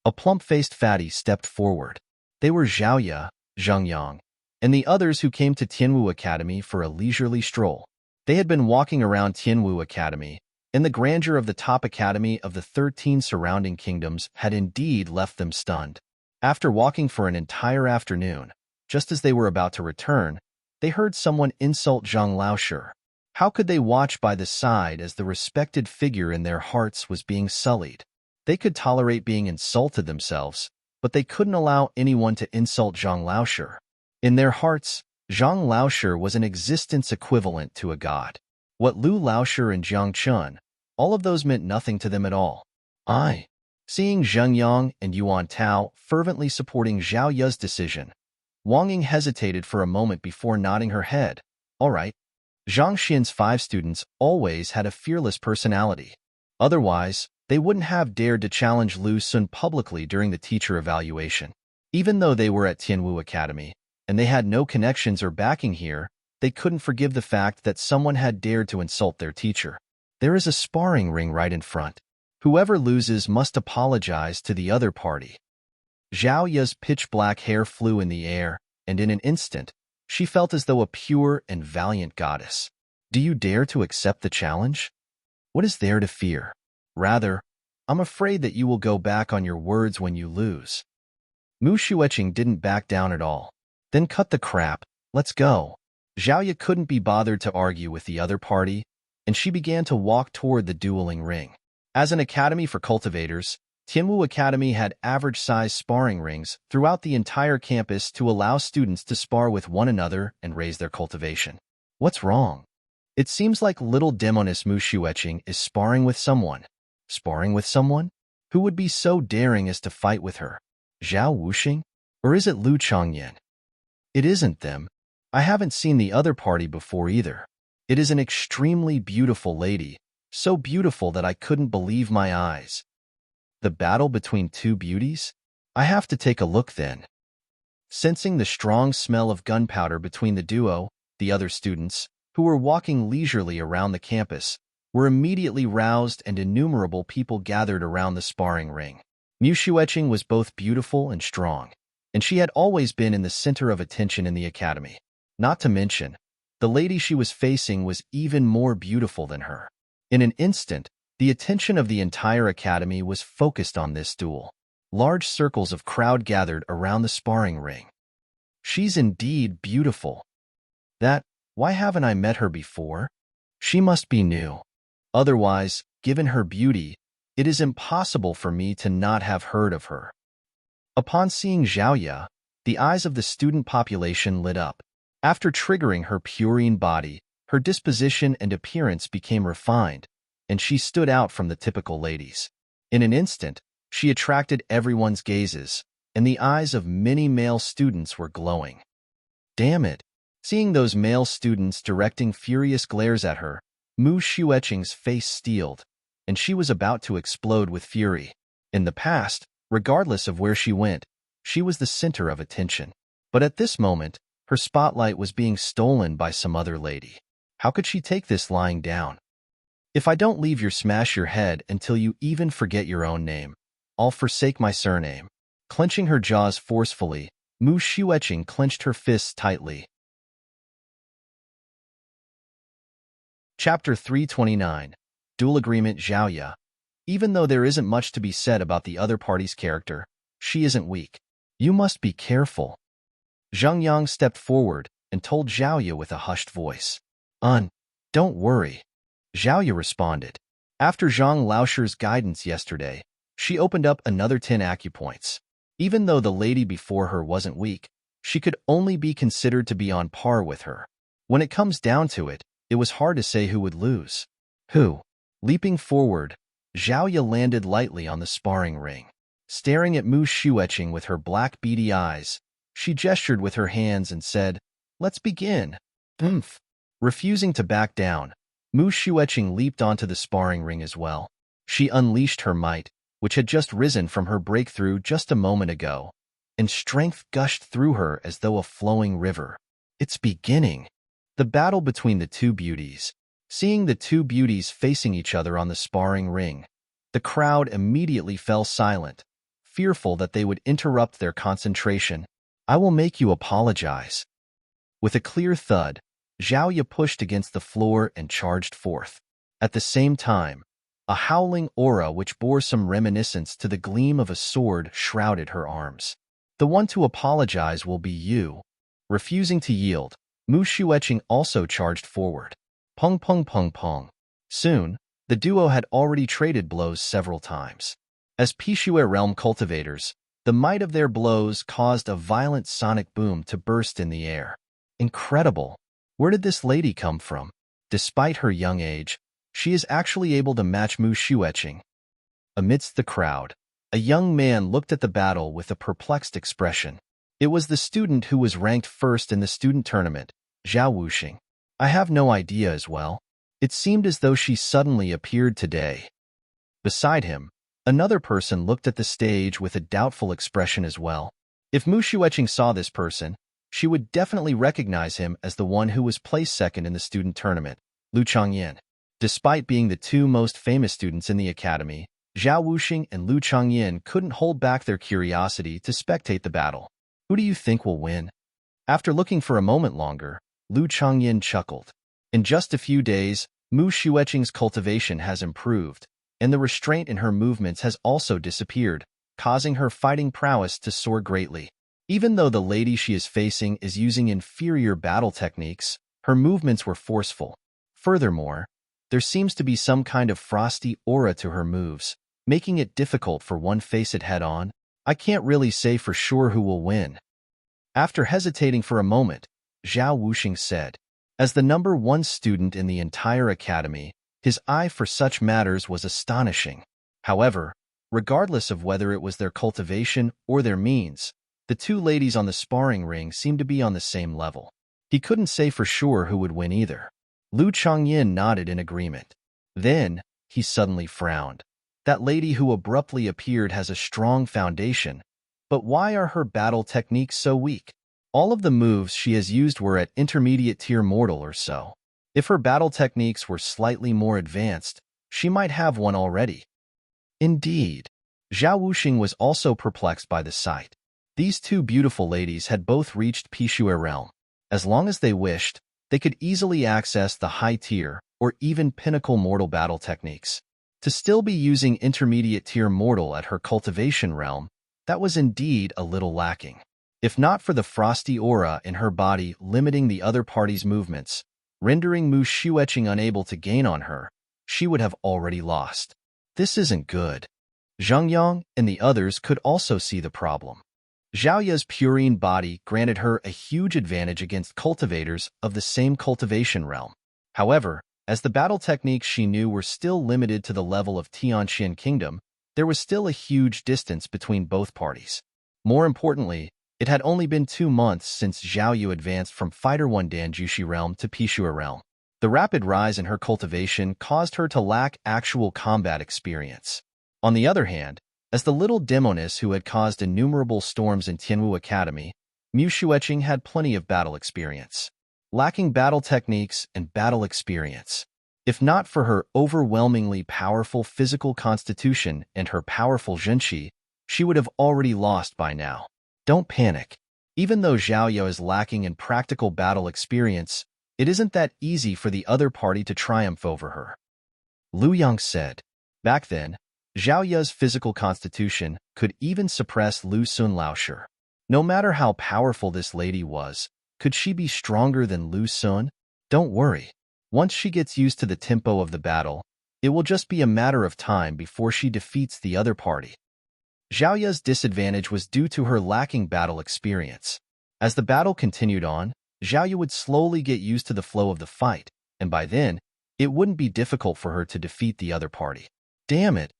A plump-faced fatty stepped forward. They were Zhaoya, Zhang Yang, and the others who came to Tianwu Academy for a leisurely stroll. They had been walking around Tianwu Academy, and the grandeur of the top academy of the 13 surrounding kingdoms had indeed left them stunned. After walking for an entire afternoon, just as they were about to return, they heard someone insult Zhang Laoshir. How could they watch by the side as the respected figure in their hearts was being sullied? They could tolerate being insulted themselves, but they couldn't allow anyone to insult Zhang Laoshi. In their hearts, Zhang Laoshi was an existence equivalent to a god. What Lu Laoshi and Jiang Chun, all of those meant nothing to them at all. Seeing Zheng Yang and Yuan Tao fervently supporting Zhao Yu's decision, Wang Ying hesitated for a moment before nodding her head. All right. Zhang Xin's 5 students always had a fearless personality. Otherwise, they wouldn't have dared to challenge Lu Sun publicly during the teacher evaluation. Even though they were at Tianwu Academy, and they had no connections or backing here, they couldn't forgive the fact that someone had dared to insult their teacher. There is a sparring ring right in front. Whoever loses must apologize to the other party. Zhao Yu's pitch-black hair flew in the air, and in an instant, she felt as though a pure and valiant goddess. Do you dare to accept the challenge? What is there to fear? Rather, I'm afraid that you will go back on your words when you lose. Mu Xueqing didn't back down at all. Then cut the crap, let's go. Zhao Yu couldn't be bothered to argue with the other party, and she began to walk toward the dueling ring. As an academy for cultivators, Tianwu Academy had average-sized sparring rings throughout the entire campus to allow students to spar with one another and raise their cultivation. What's wrong? It seems like little demoness Mu Xueqing is sparring with someone. Sparring with someone? Who would be so daring as to fight with her? Zhao Wuxing? Or is it Lu Chongyan? It isn't them. I haven't seen the other party before either. It is an extremely beautiful lady, so beautiful that I couldn't believe my eyes. The battle between 2 beauties? I have to take a look then. Sensing the strong smell of gunpowder between the duo, the other students, who were walking leisurely around the campus, were immediately roused and innumerable people gathered around the sparring ring. Mu Xueqing was both beautiful and strong, and she had always been in the center of attention in the academy. Not to mention, the lady she was facing was even more beautiful than her. In an instant, the attention of the entire academy was focused on this duel. Large circles of crowd gathered around the sparring ring. She's indeed beautiful. Why haven't I met her before? She must be new. Otherwise, given her beauty, it is impossible for me to not have heard of her. Upon seeing Zhao Yu, the eyes of the student population lit up. After triggering her purine body, her disposition and appearance became refined, and she stood out from the typical ladies. In an instant, she attracted everyone's gazes, and the eyes of many male students were glowing. Damn it! Seeing those male students directing furious glares at her, Mu Xueqing's face steeled, and she was about to explode with fury. In the past, regardless of where she went, she was the center of attention. But at this moment, her spotlight was being stolen by some other lady. How could she take this lying down? If I don't leave you smash your head until you even forget your own name, I'll forsake my surname. Clenching her jaws forcefully, Mu Xueqing clenched her fists tightly. Chapter 329. Duel Agreement. Zhao Yu. Even though there isn't much to be said about the other party's character, she isn't weak. You must be careful. Zheng Yang stepped forward and told Zhao Yu with a hushed voice. Don't worry. Zhao Yu responded. After Zhang Laoshi's guidance yesterday, she opened up another 10 acupoints. Even though the lady before her wasn't weak, she could only be considered to be on par with her. When it comes down to it, it was hard to say who would lose. Leaping forward, Zhao Yu landed lightly on the sparring ring. Staring at Mu Xueqing with her black beady eyes, she gestured with her hands and said, "Let's begin." Refusing to back down, Mu Xueqing leaped onto the sparring ring as well. She unleashed her might, which had just risen from her breakthrough just a moment ago, and strength gushed through her as though a flowing river. It's beginning. The battle between the 2 beauties. Seeing the 2 beauties facing each other on the sparring ring, the crowd immediately fell silent, fearful that they would interrupt their concentration. I will make you apologize. With a clear thud, Zhao Yu pushed against the floor and charged forth. At the same time, a howling aura which bore some reminiscence to the gleam of a sword shrouded her arms. The one to apologize will be you. Refusing to yield, Mu Xueqing also charged forward. Pung pung pung pung. Soon, the duo had already traded blows several times. As Pishue realm cultivators, the might of their blows caused a violent sonic boom to burst in the air. Incredible! Where did this lady come from? Despite her young age, she is actually able to match Mu Shueching. Amidst the crowd, a young man looked at the battle with a perplexed expression. It was the student who was ranked first in the student tournament, Zhao Wuxing. I have no idea as well. It seemed as though she suddenly appeared today. Beside him, another person looked at the stage with a doubtful expression as well. If Mu Shueching saw this person, she would definitely recognize him as the one who was placed second in the student tournament, Lu Changyin. Despite being the two most famous students in the academy, Zhao Wuxing and Lu Changyin couldn't hold back their curiosity to spectate the battle. Who do you think will win? After looking for a moment longer, Lu Changyin chuckled. In just a few days, Mu Shueching's cultivation has improved, and the restraint in her movements has also disappeared, causing her fighting prowess to soar greatly. Even though the lady she is facing is using inferior battle techniques, her movements were forceful. Furthermore, there seems to be some kind of frosty aura to her moves, making it difficult for one to face it head-on. I can't really say for sure who will win. After hesitating for a moment, Zhao Wuxing said. As the number one student in the entire academy, his eye for such matters was astonishing. However, regardless of whether it was their cultivation or their means, the two ladies on the sparring ring seemed to be on the same level. He couldn't say for sure who would win either. Lu Changyin nodded in agreement. Then, he suddenly frowned. That lady who abruptly appeared has a strong foundation, but why are her battle techniques so weak? All of the moves she has used were at intermediate tier mortal or so. If her battle techniques were slightly more advanced, she might have won already. Indeed, Zhao Wuxing was also perplexed by the sight. These two beautiful ladies had both reached Pishue realm. As long as they wished, they could easily access the high tier or even pinnacle mortal battle techniques. To still be using intermediate tier mortal at her cultivation realm, that was indeed a little lacking. If not for the frosty aura in her body limiting the other party's movements, rendering Mu Shueching unable to gain on her, she would have already lost. This isn't good. Zhang Yang and the others could also see the problem. Zhao Ya's purine body granted her a huge advantage against cultivators of the same cultivation realm. However, as the battle techniques she knew were still limited to the level of Tianxian Kingdom, there was still a huge distance between both parties. More importantly, it had only been 2 months since Zhao Yu advanced from Fighter 1 Danjushi realm to Pishue realm. The rapid rise in her cultivation caused her to lack actual combat experience. On the other hand, as the little demoness who had caused innumerable storms in Tianwu Academy, Mu Shueching had plenty of battle experience. Lacking battle techniques and battle experience. If not for her overwhelmingly powerful physical constitution and her powerful zhenqi, she would have already lost by now. Don't panic. Even though Zhao Yao is lacking in practical battle experience, it isn't that easy for the other party to triumph over her. Lu Yang said. Back then, Zhao Ya's physical constitution could even suppress Lu Sun Laoshi. No matter how powerful this lady was, could she be stronger than Lu Sun? Don't worry. Once she gets used to the tempo of the battle, it will just be a matter of time before she defeats the other party. Zhao Ya's disadvantage was due to her lacking battle experience. As the battle continued on, Zhao Ya would slowly get used to the flow of the fight, and by then, it wouldn't be difficult for her to defeat the other party. Damn it!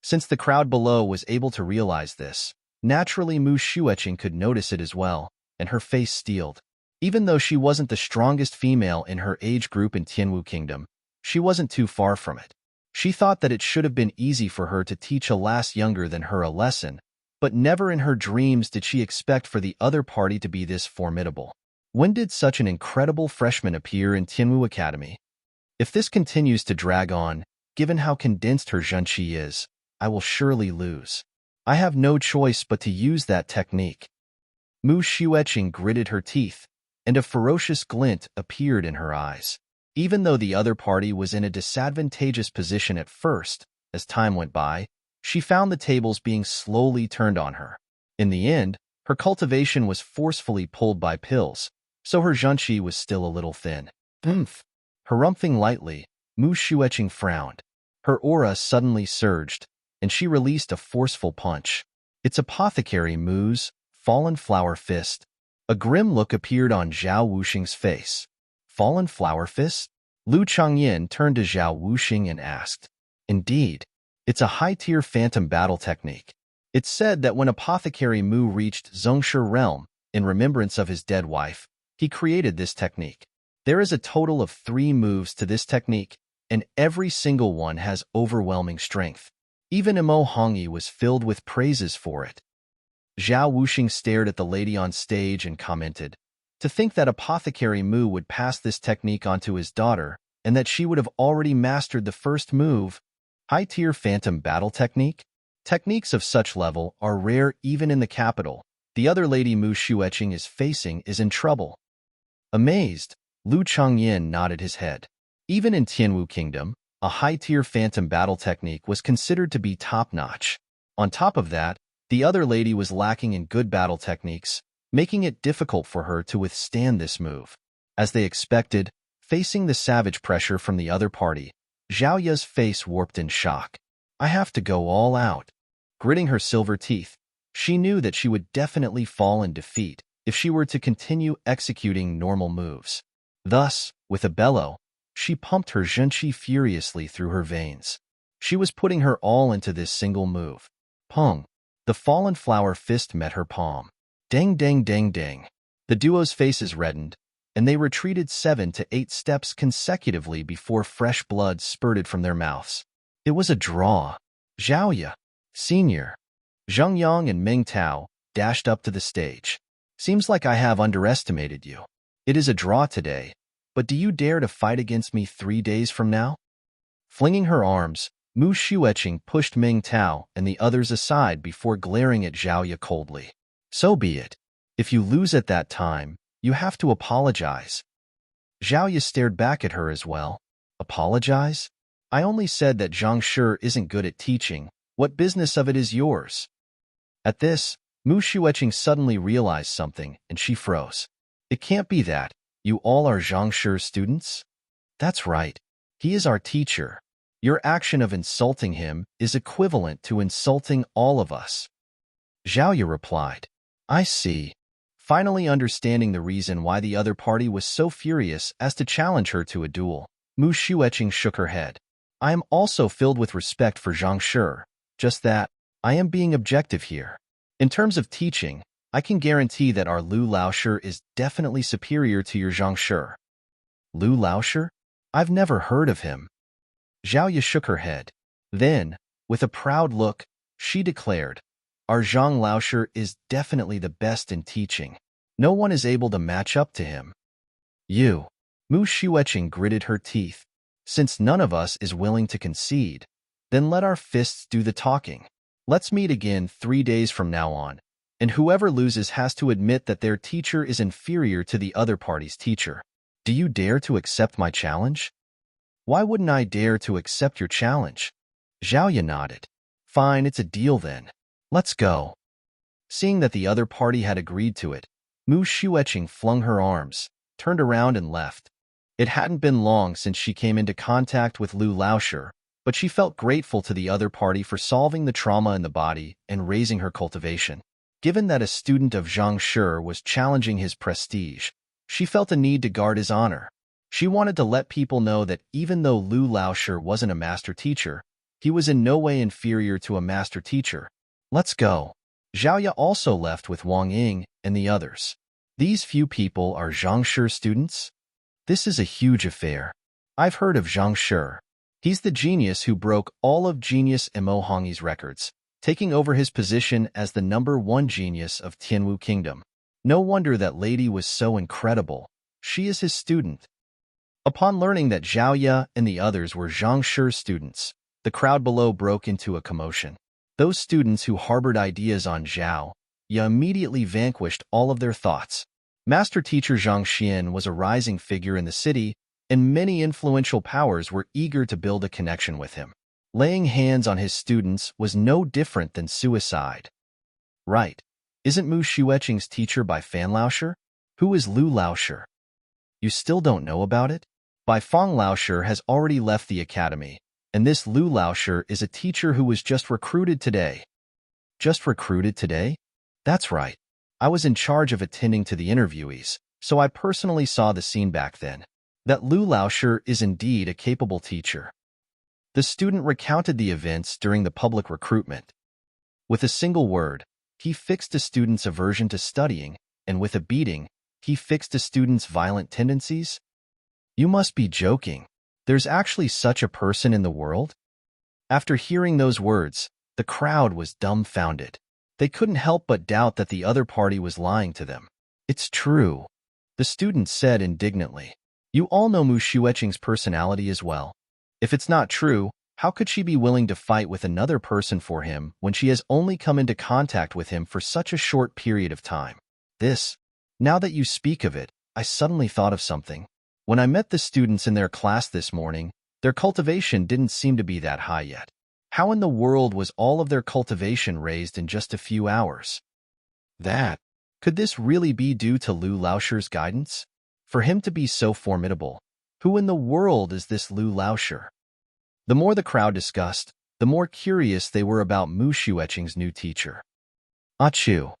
Since the crowd below was able to realize this, naturally Mu Shueching could notice it as well, and her face steeled. Even though she wasn't the strongest female in her age group in Tianwu Kingdom, she wasn't too far from it. She thought that it should have been easy for her to teach a lass younger than her a lesson, but never in her dreams did she expect for the other party to be this formidable. When did such an incredible freshman appear in Tianwu Academy? If this continues to drag on, given how condensed her zhenqi is, I will surely lose. I have no choice but to use that technique. Mu Shueching gritted her teeth, and a ferocious glint appeared in her eyes. Even though the other party was in a disadvantageous position at first, as time went by, she found the tables being slowly turned on her. In the end, her cultivation was forcefully pulled by pills, so her zhenqi was still a little thin. Harumphing lightly, Mu Shueching frowned. Her aura suddenly surged, and she released a forceful punch. Its apothecary Mu's fallen flower fist. A grim look appeared on Zhao Wuxing's face. Fallen flower fist? Lu Changyin turned to Zhao Wuxing and asked. Indeed. It's a high-tier phantom battle technique. It's said that when Apothecary Mu reached Zhongshe realm, in remembrance of his dead wife, he created this technique. There is a total of 3 moves to this technique, and every single one has overwhelming strength. Even Imo Hongyi was filled with praises for it. Zhao Wuxing stared at the lady on stage and commented, to think that Apothecary Mu would pass this technique onto his daughter, and that she would have already mastered the first move, high-tier phantom battle technique? Techniques of such level are rare even in the capital. The other lady Mu Xueqing is facing is in trouble. Amazed, Lu Changyin nodded his head. Even in Tianwu Kingdom, a high-tier phantom battle technique was considered to be top-notch. On top of that, the other lady was lacking in good battle techniques, making it difficult for her to withstand this move. As they expected, facing the savage pressure from the other party, Zhao Ya's face warped in shock. I have to go all out. Gritting her silver teeth, she knew that she would definitely fall in defeat if she were to continue executing normal moves. Thus, with a bellow, she pumped her zhenqi furiously through her veins. She was putting her all into this single move. Pong! The fallen flower fist met her palm. Dang, dang, dang, dang. The duo's faces reddened, and they retreated 7 to 8 steps consecutively before fresh blood spurted from their mouths. It was a draw. Zhao Ya, Senior, Zheng Yang and Meng Tao dashed up to the stage. Seems like I have underestimated you. It is a draw today, but do you dare to fight against me 3 days from now? Flinging her arms, Mu Xueqing pushed Meng Tao and the others aside before glaring at Zhao Ya coldly. So be it. If you lose at that time, you have to apologize. Zhao Ya stared back at her as well. Apologize? I only said that Zhang Shi isn't good at teaching. What business of it is yours? At this, Mu Xueqing suddenly realized something, and she froze. It can't be that. You all are Zhang Shi's students? That's right. He is our teacher. Your action of insulting him is equivalent to insulting all of us. Zhao Ya replied. I see. Finally understanding the reason why the other party was so furious as to challenge her to a duel, Mu Xueqing shook her head. I am also filled with respect for Zhang Shi, just that, I am being objective here. In terms of teaching, I can guarantee that our Lu Laoshi is definitely superior to your Zhang Shi. Lu Laoshi? I've never heard of him. Zhao Ya shook her head. Then, with a proud look, she declared, our Zhang Laoshi is definitely the best in teaching. No one is able to match up to him. You. Mu Xueqing gritted her teeth. Since none of us is willing to concede, then let our fists do the talking. Let's meet again 3 days from now on, and whoever loses has to admit that their teacher is inferior to the other party's teacher. Do you dare to accept my challenge? Why wouldn't I dare to accept your challenge? Zhao Ya nodded. Fine, it's a deal then. Let's go. Seeing that the other party had agreed to it, Mu Xueqing flung her arms, turned around and left. It hadn't been long since she came into contact with Lu Laoshi, but she felt grateful to the other party for solving the trauma in the body and raising her cultivation. Given that a student of Zhang Shi was challenging his prestige, she felt a need to guard his honor. She wanted to let people know that even though Lu Laoshi wasn't a master teacher, he was in no way inferior to a master teacher. Let's go. Zhao Ya also left with Wang Ying and the others. These few people are Zhang Shi students? This is a huge affair. I've heard of Zhang Shi. He's the genius who broke all of genius Imo Hongyi's records, taking over his position as the #1 genius of Tianwu Kingdom. No wonder that lady was so incredible. She is his student. Upon learning that Zhao Ya and the others were Zhang Shi students, the crowd below broke into a commotion. Those students who harbored ideas on Zhao Ya immediately vanquished all of their thoughts. Master teacher Zhang Xian was a rising figure in the city, and many influential powers were eager to build a connection with him. Laying hands on his students was no different than suicide. Right. Isn't Mu Xueqing's teacher by Fan Laoshi? Who is Lu Laoshi? You still don't know about it? Bai Fang Laoshi has already left the academy, And this Lu Laosher is a teacher who was just recruited today. Just recruited today? That's right. I was in charge of attending to the interviewees, so I personally saw the scene back then. That Lu Laosher is indeed a capable teacher. The student recounted the events during the public recruitment. With a single word, he fixed a student's aversion to studying, and with a beating, he fixed a student's violent tendencies? You must be joking. There's actually such a person in the world? After hearing those words, the crowd was dumbfounded. They couldn't help but doubt that the other party was lying to them. It's true, the student said indignantly. You all know Mu Xueqing's personality as well. If it's not true, how could she be willing to fight with another person for him when she has only come into contact with him for such a short period of time? Now that you speak of it, I suddenly thought of something. When I met the students in their class this morning, their cultivation didn't seem to be that high yet. How in the world was all of their cultivation raised in just a few hours? Could this really be due to Lu Laosher's guidance? For him to be so formidable, who in the world is this Lu Laosher? The more the crowd discussed, the more curious they were about Mu Xueqing's new teacher. Achoo!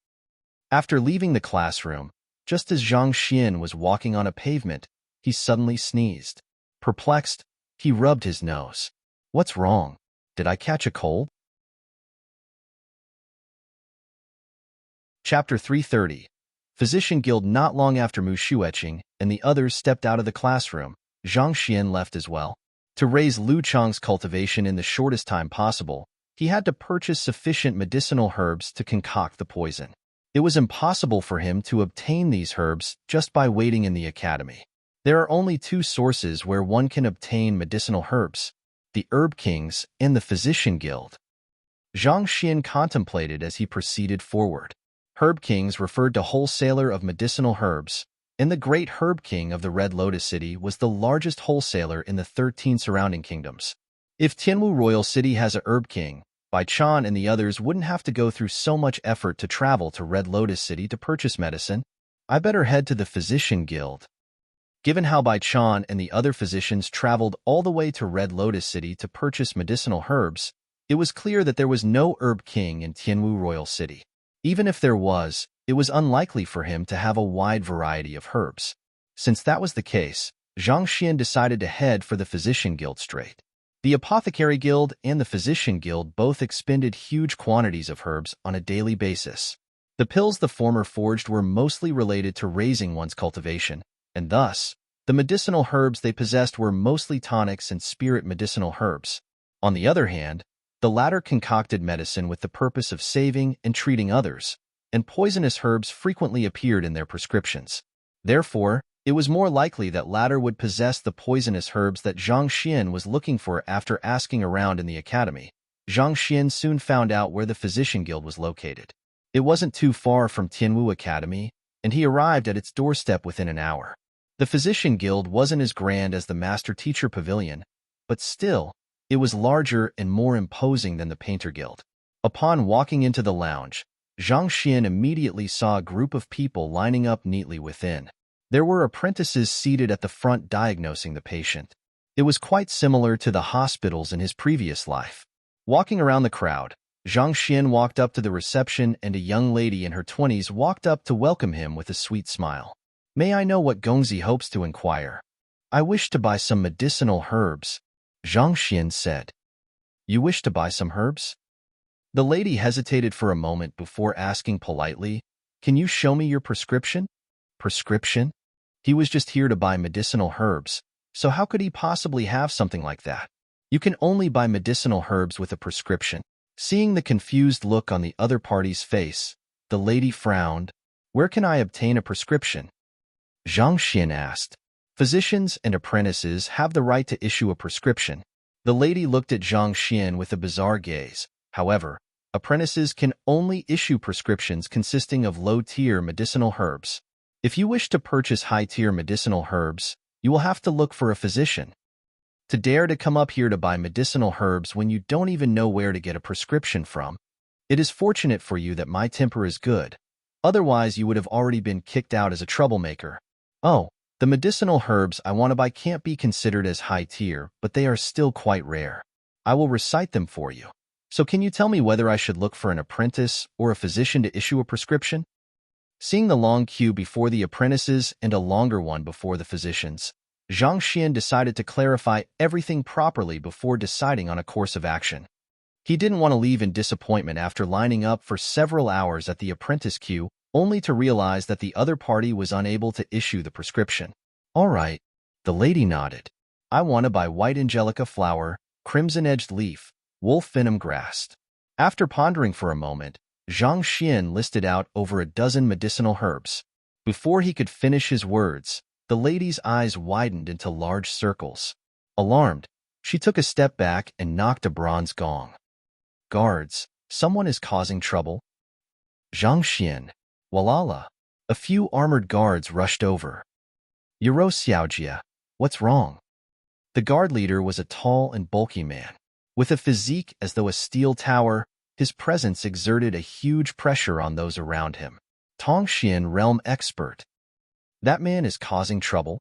After leaving the classroom, just as Zhang Xian was walking on a pavement, he suddenly sneezed. Perplexed, he rubbed his nose. What's wrong? Did I catch a cold? Chapter 330. Physician Guild. Not long after Mu Xueqing and the others stepped out of the classroom, Zhang Xian left as well. To raise Lu Chang's cultivation in the shortest time possible, he had to purchase sufficient medicinal herbs to concoct the poison. It was impossible for him to obtain these herbs just by waiting in the academy. There are only two sources where one can obtain medicinal herbs: the Herb Kings and the Physician Guild. Zhang Xian contemplated as he proceeded forward. Herb Kings referred to wholesaler of medicinal herbs, and the great Herb King of the Red Lotus City was the largest wholesaler in the 13 surrounding kingdoms. If Tianwu Royal City has a Herb King, Bai Chan and the others wouldn't have to go through so much effort to travel to Red Lotus City to purchase medicine. I better head to the Physician Guild. Given how Bai Chan and the other physicians traveled all the way to Red Lotus City to purchase medicinal herbs, it was clear that there was no Herb King in Tianwu Royal City. Even if there was, it was unlikely for him to have a wide variety of herbs. Since that was the case, Zhang Xian decided to head for the Physician Guild straight. The Apothecary Guild and the Physician Guild both expended huge quantities of herbs on a daily basis. The pills the former forged were mostly related to raising one's cultivation, and thus, the medicinal herbs they possessed were mostly tonics and spirit medicinal herbs. On the other hand, the latter concocted medicine with the purpose of saving and treating others, and poisonous herbs frequently appeared in their prescriptions. Therefore, it was more likely that latter would possess the poisonous herbs that Zhang Xian was looking for. After asking around in the academy, Zhang Xian soon found out where the Physician Guild was located. It wasn't too far from Tianwu Academy, and he arrived at its doorstep within an hour. The Physician Guild wasn't as grand as the Master Teacher Pavilion, but still, it was larger and more imposing than the Painter Guild. Upon walking into the lounge, Zhang Xian immediately saw a group of people lining up neatly within. There were apprentices seated at the front diagnosing the patient. It was quite similar to the hospitals in his previous life. Walking around the crowd, Zhang Xian walked up to the reception, and a young lady in her 20s walked up to welcome him with a sweet smile. May I know what Gongzi hopes to inquire? I wish to buy some medicinal herbs, Zhang Xian said. You wish to buy some herbs? The lady hesitated for a moment before asking politely, Can you show me your prescription? Prescription? He was just here to buy medicinal herbs, so how could he possibly have something like that? You can only buy medicinal herbs with a prescription. Seeing the confused look on the other party's face, the lady frowned. Where can I obtain a prescription? Zhang Xian asked. Physicians and apprentices have the right to issue a prescription. The lady looked at Zhang Xian with a bizarre gaze. However, apprentices can only issue prescriptions consisting of low-tier medicinal herbs. If you wish to purchase high-tier medicinal herbs, you will have to look for a physician. To dare to come up here to buy medicinal herbs when you don't even know where to get a prescription from. It is fortunate for you that my temper is good. Otherwise, you would have already been kicked out as a troublemaker. Oh, the medicinal herbs I want to buy can't be considered as high tier, but they are still quite rare. I will recite them for you. So can you tell me whether I should look for an apprentice or a physician to issue a prescription? Seeing the long queue before the apprentices and a longer one before the physicians, Zhang Xian decided to clarify everything properly before deciding on a course of action. He didn't want to leave in disappointment after lining up for several hours at the apprentice queue, only to realize that the other party was unable to issue the prescription. All right, the lady nodded. I want to buy white angelica flower, crimson-edged leaf, wolf venom grass. After pondering for a moment, Zhang Xian listed out over a dozen medicinal herbs. Before he could finish his words, the lady's eyes widened into large circles. Alarmed, she took a step back and knocked a bronze gong. Guards, someone is causing trouble. Zhang Xian, Walala. A few armored guards rushed over. Yuro Xiaojia, what's wrong? The guard leader was a tall and bulky man. With a physique as though a steel tower, his presence exerted a huge pressure on those around him. Tongxian realm expert. That man is causing trouble?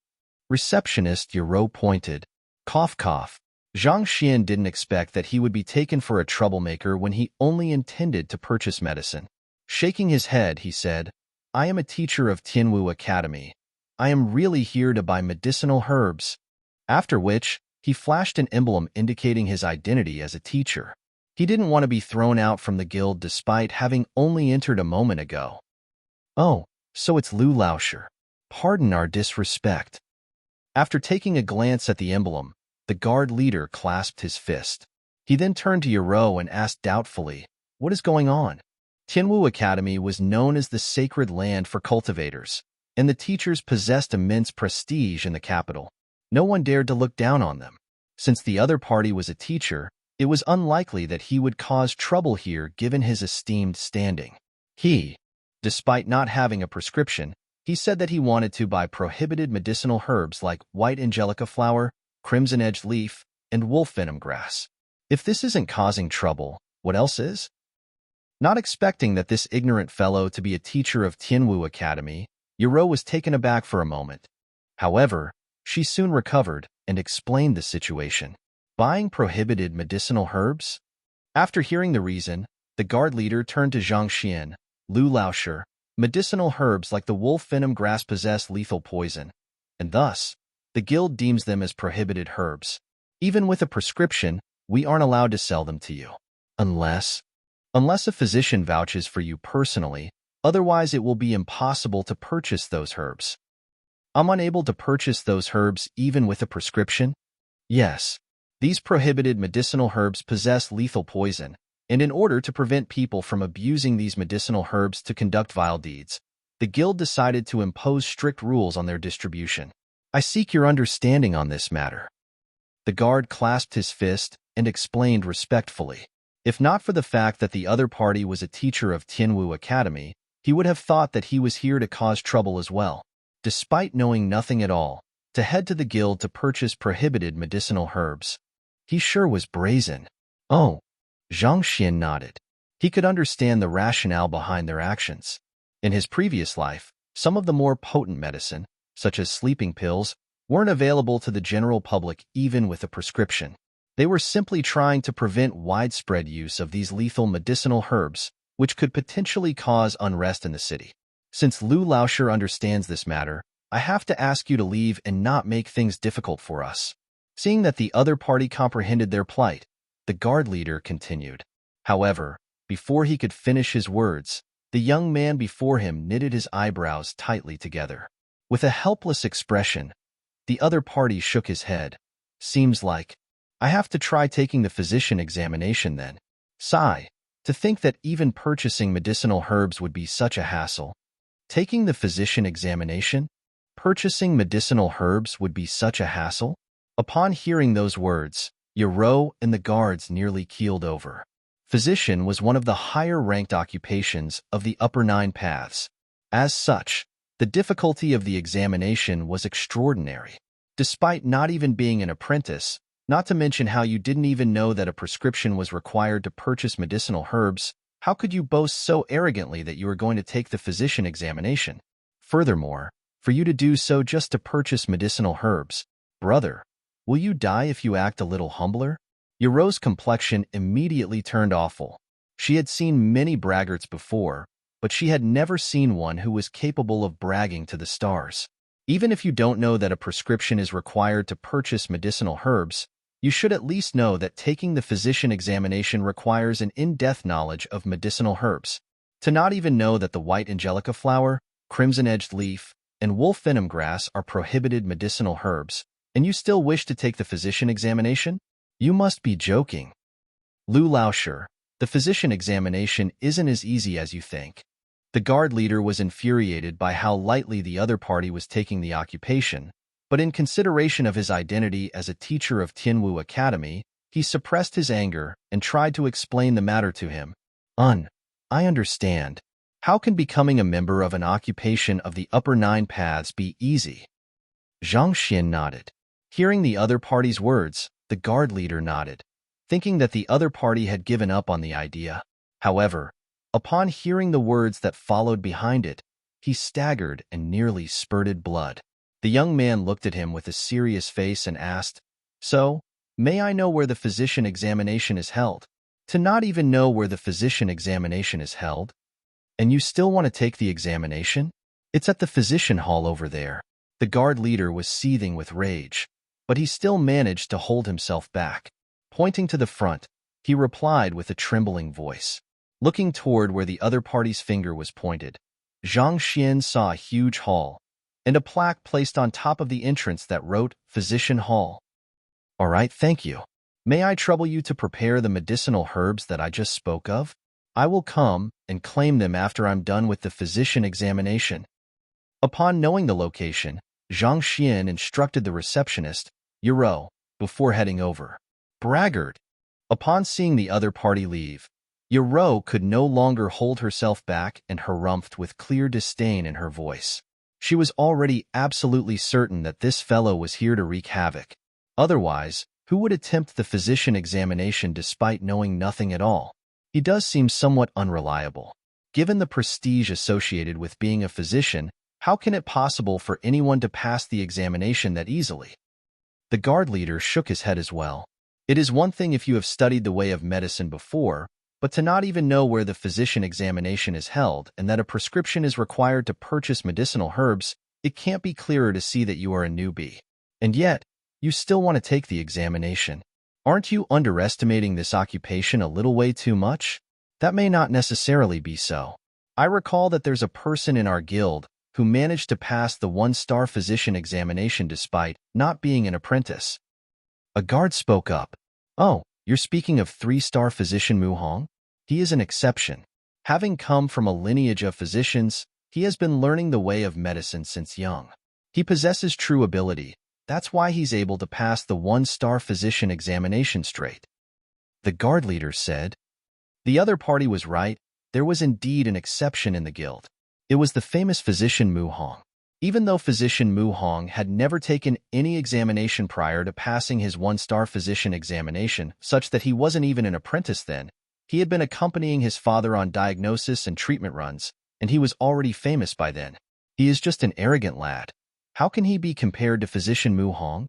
Receptionist Yuro pointed. Cough cough. Zhang Xian didn't expect that he would be taken for a troublemaker when he only intended to purchase medicine. Shaking his head, he said, I am a teacher of Tianwu Academy. I am really here to buy medicinal herbs. After which, he flashed an emblem indicating his identity as a teacher. He didn't want to be thrown out from the guild despite having only entered a moment ago. Oh, so it's Lu Lauscher. Pardon our disrespect. After taking a glance at the emblem, the guard leader clasped his fist. He then turned to Yuro and asked doubtfully, what is going on? Tianwu Academy was known as the sacred land for cultivators, and the teachers possessed immense prestige in the capital. No one dared to look down on them. Since the other party was a teacher, it was unlikely that he would cause trouble here given his esteemed standing. Despite not having a prescription, he said that he wanted to buy prohibited medicinal herbs like white angelica flower, crimson-edged leaf, and wolf venom grass. If this isn't causing trouble, what else is? Not expecting that this ignorant fellow to be a teacher of Tianwu Academy, Yuro was taken aback for a moment. However, she soon recovered and explained the situation. Buying prohibited medicinal herbs? After hearing the reason, the guard leader turned to Zhang Xian, Lu Lauscher. Medicinal herbs like the wolf venom grass possess lethal poison, and thus, the guild deems them as prohibited herbs. Even with a prescription, we aren't allowed to sell them to you. Unless a physician vouches for you personally, otherwise it will be impossible to purchase those herbs. I'm unable to purchase those herbs even with a prescription? Yes, these prohibited medicinal herbs possess lethal poison, and in order to prevent people from abusing these medicinal herbs to conduct vile deeds, the guild decided to impose strict rules on their distribution. I seek your understanding on this matter. The guard clasped his fist and explained respectfully. If not for the fact that the other party was a teacher of Tianwu Academy, he would have thought that he was here to cause trouble as well. Despite knowing nothing at all, to head to the guild to purchase prohibited medicinal herbs. He sure was brazen. Oh, Zhang Xian nodded. He could understand the rationale behind their actions. In his previous life, some of the more potent medicine, such as sleeping pills, weren't available to the general public even with a prescription. They were simply trying to prevent widespread use of these lethal medicinal herbs, which could potentially cause unrest in the city. Since Lu Lauscher understands this matter, I have to ask you to leave and not make things difficult for us. Seeing that the other party comprehended their plight, the guard leader continued. However, before he could finish his words, the young man before him knitted his eyebrows tightly together. With a helpless expression, the other party shook his head. Seems like I have to try taking the physician examination then. Sigh, to think that even purchasing medicinal herbs would be such a hassle. Taking the physician examination? Purchasing medicinal herbs would be such a hassle? Upon hearing those words, Yuro and the guards nearly keeled over. Physician was one of the higher-ranked occupations of the upper 9 paths. As such, the difficulty of the examination was extraordinary. Despite not even being an apprentice, not to mention how you didn't even know that a prescription was required to purchase medicinal herbs, how could you boast so arrogantly that you were going to take the physician examination? Furthermore, for you to do so just to purchase medicinal herbs, brother, will you die if you act a little humbler? Yero's complexion immediately turned awful. She had seen many braggarts before, but she had never seen one who was capable of bragging to the stars. Even if you don't know that a prescription is required to purchase medicinal herbs, you should at least know that taking the physician examination requires an in-depth knowledge of medicinal herbs. To not even know that the white angelica flower, crimson-edged leaf, and wolf venom grass are prohibited medicinal herbs, and you still wish to take the physician examination? You must be joking. Lu Laosher, the physician examination isn't as easy as you think. The guard leader was infuriated by how lightly the other party was taking the occupation, but in consideration of his identity as a teacher of Tianwu Academy, he suppressed his anger and tried to explain the matter to him. I understand. How can becoming a member of an occupation of the upper 9 paths be easy? Zhang Xian nodded. Hearing the other party's words, the guard leader nodded, thinking that the other party had given up on the idea. However, upon hearing the words that followed behind it, he staggered and nearly spurted blood. The young man looked at him with a serious face and asked, "So, may I know where the physician examination is held?" To not even know where the physician examination is held? And you still want to take the examination? It's at the physician hall over there. The guard leader was seething with rage, but he still managed to hold himself back. Pointing to the front, he replied with a trembling voice. Looking toward where the other party's finger was pointed, Zhang Xian saw a huge hall and a plaque placed on top of the entrance that wrote, "Physician Hall." "All right, thank you. May I trouble you to prepare the medicinal herbs that I just spoke of? I will come and claim them after I'm done with the physician examination." Upon knowing the location, Zhang Xian instructed the receptionist, Yero, before heading over. Braggart! Upon seeing the other party leave, Yero could no longer hold herself back and harumphed with clear disdain in her voice. She was already absolutely certain that this fellow was here to wreak havoc. Otherwise, who would attempt the physician examination despite knowing nothing at all? He does seem somewhat unreliable. Given the prestige associated with being a physician, how can it possible for anyone to pass the examination that easily? The guard leader shook his head as well. It is one thing if you have studied the way of medicine before, but to not even know where the physician examination is held and that a prescription is required to purchase medicinal herbs, it can't be clearer to see that you are a newbie. And yet, you still want to take the examination. Aren't you underestimating this occupation a little way too much? That may not necessarily be so. I recall that there's a person in our guild who managed to pass the 1-star physician examination despite not being an apprentice. A guard spoke up. "Oh, you're speaking of 3-star physician Mu Hong? He is an exception. Having come from a lineage of physicians, he has been learning the way of medicine since young. He possesses true ability. That's why he's able to pass the 1-star physician examination straight." The guard leader said. The other party was right. There was indeed an exception in the guild. It was the famous physician Mu Hong. Even though physician Mu Hong had never taken any examination prior to passing his 1-star physician examination, such that he wasn't even an apprentice then, he had been accompanying his father on diagnosis and treatment runs, and he was already famous by then. He is just an arrogant lad. How can he be compared to physician Mu Hong?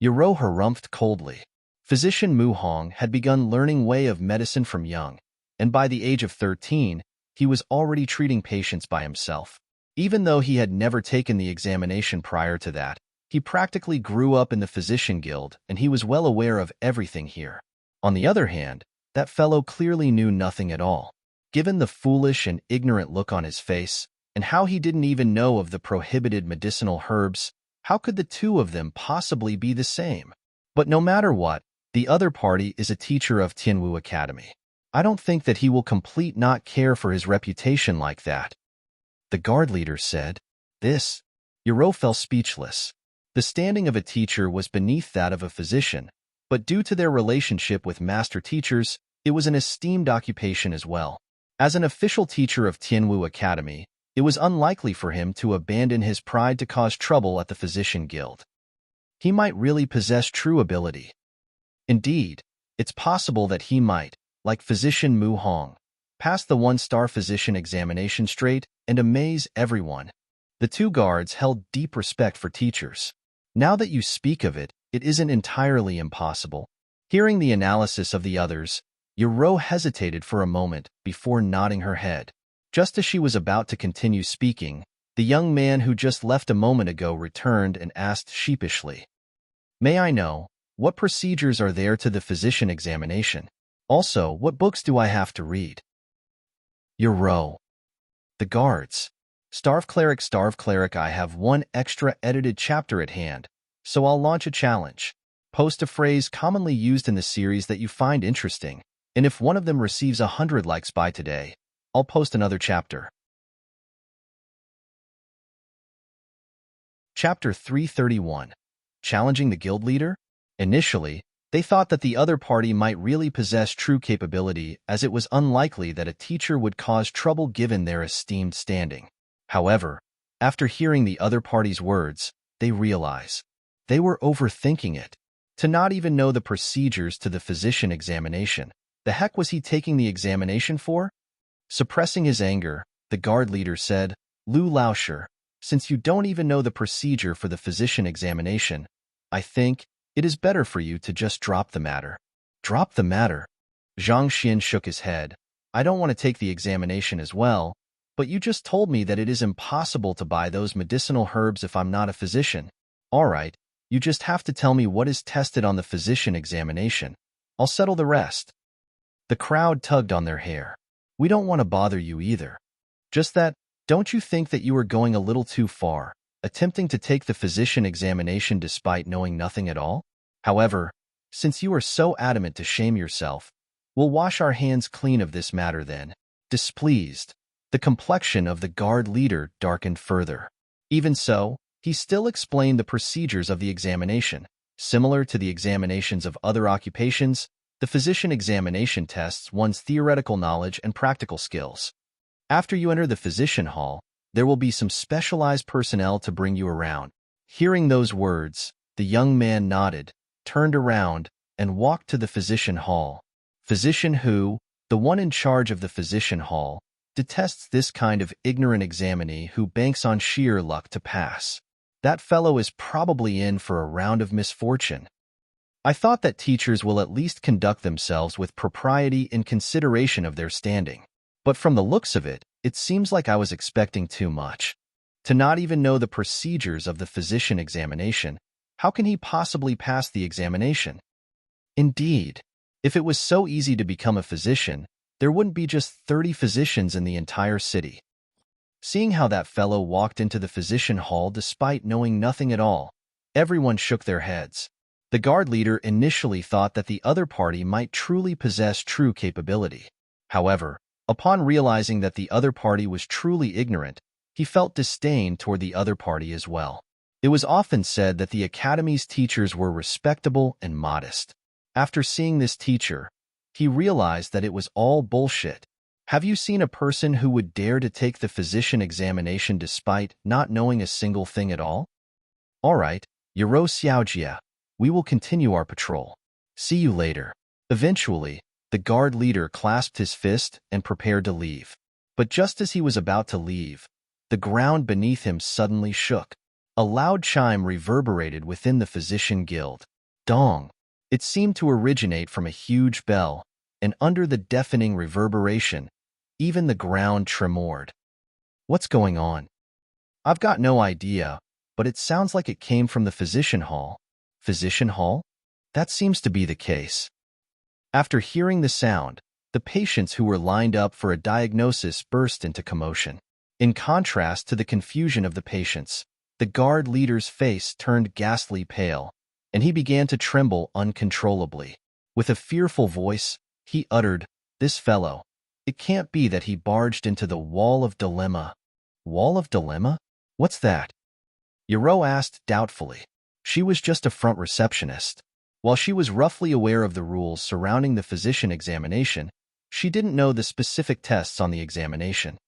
Yero harumphed coldly. Physician Mu Hong had begun learning way of medicine from young, and by the age of 13, he was already treating patients by himself. Even though he had never taken the examination prior to that, he practically grew up in the physician guild and he was well aware of everything here. On the other hand, that fellow clearly knew nothing at all. Given the foolish and ignorant look on his face, and how he didn't even know of the prohibited medicinal herbs, how could the two of them possibly be the same? But no matter what, the other party is a teacher of Tianwu Academy. I don't think that he will complete not care for his reputation like that. The guard leader said. This. Yero fell speechless. The standing of a teacher was beneath that of a physician, but due to their relationship with master teachers, it was an esteemed occupation as well. As an official teacher of Tianwu Academy, it was unlikely for him to abandon his pride to cause trouble at the physician guild. He might really possess true ability. Indeed, it's possible that he might, like physician Mu Hong, pass the 1-star physician examination straight and amaze everyone. The two guards held deep respect for teachers. Now that you speak of it, it isn't entirely impossible. Hearing the analysis of the others, Yuro hesitated for a moment before nodding her head. Just as she was about to continue speaking, the young man who just left a moment ago returned and asked sheepishly, "May I know, what procedures are there to the physician examination? Also, what books do I have to read?" Yuro. The guards. Starve Cleric, I have one extra edited chapter at hand, so I'll launch a challenge. Post a phrase commonly used in the series that you find interesting, and if one of them receives 100 likes by today, I'll post another chapter. Chapter 331. Challenging the guild leader? Initially, they thought that the other party might really possess true capability, as it was unlikely that a teacher would cause trouble given their esteemed standing. However, after hearing the other party's words, they realize they were overthinking it. To not even know the procedures to the physician examination, the heck was he taking the examination for? Suppressing his anger, the guard leader said, "Lu Lauscher, since you don't even know the procedure for the physician examination, I think it is better for you to just drop the matter." Drop the matter? Zhang Xin shook his head. "I don't want to take the examination as well, but you just told me that it is impossible to buy those medicinal herbs if I'm not a physician. All right, you just have to tell me what is tested on the physician examination. I'll settle the rest." The crowd tugged on their hair. "We don't want to bother you either. Just that, don't you think that you are going a little too far, attempting to take the physician examination despite knowing nothing at all? However, since you are so adamant to shame yourself, we'll wash our hands clean of this matter then." Displeased, the complexion of the guard leader darkened further. Even so, he still explained the procedures of the examination. Similar to the examinations of other occupations, the physician examination tests one's theoretical knowledge and practical skills. After you enter the physician hall, there will be some specialized personnel to bring you around. Hearing those words, the young man nodded, turned around, and walked to the physician hall. Physician who, the one in charge of the physician hall, detests this kind of ignorant examinee who banks on sheer luck to pass. That fellow is probably in for a round of misfortune. I thought that teachers will at least conduct themselves with propriety in consideration of their standing. But from the looks of it, it seems like I was expecting too much. To not even know the procedures of the physician examination, how can he possibly pass the examination? Indeed, if it was so easy to become a physician, there wouldn't be just 30 physicians in the entire city. Seeing how that fellow walked into the physician hall despite knowing nothing at all, everyone shook their heads. The guard leader initially thought that the other party might truly possess true capability. However, upon realizing that the other party was truly ignorant, he felt disdain toward the other party as well. It was often said that the academy's teachers were respectable and modest. After seeing this teacher, he realized that it was all bullshit. Have you seen a person who would dare to take the physician examination despite not knowing a single thing at all? All right, Yuro Xiaojia, we will continue our patrol. See you later. Eventually, the guard leader clasped his fist and prepared to leave. But just as he was about to leave, the ground beneath him suddenly shook. A loud chime reverberated within the physician guild. Dong! It seemed to originate from a huge bell, and under the deafening reverberation, even the ground tremored. What's going on? I've got no idea, but it sounds like it came from the physician hall. Physician hall? That seems to be the case. After hearing the sound, the patients who were lined up for a diagnosis burst into commotion. In contrast to the confusion of the patients, the guard leader's face turned ghastly pale, and he began to tremble uncontrollably. With a fearful voice, he uttered, "This fellow. It can't be that he barged into the Wall of Dilemma." Wall of Dilemma? What's that? Yuro asked doubtfully. She was just a front receptionist. While she was roughly aware of the rules surrounding the physician examination, she didn't know the specific tests on the examination.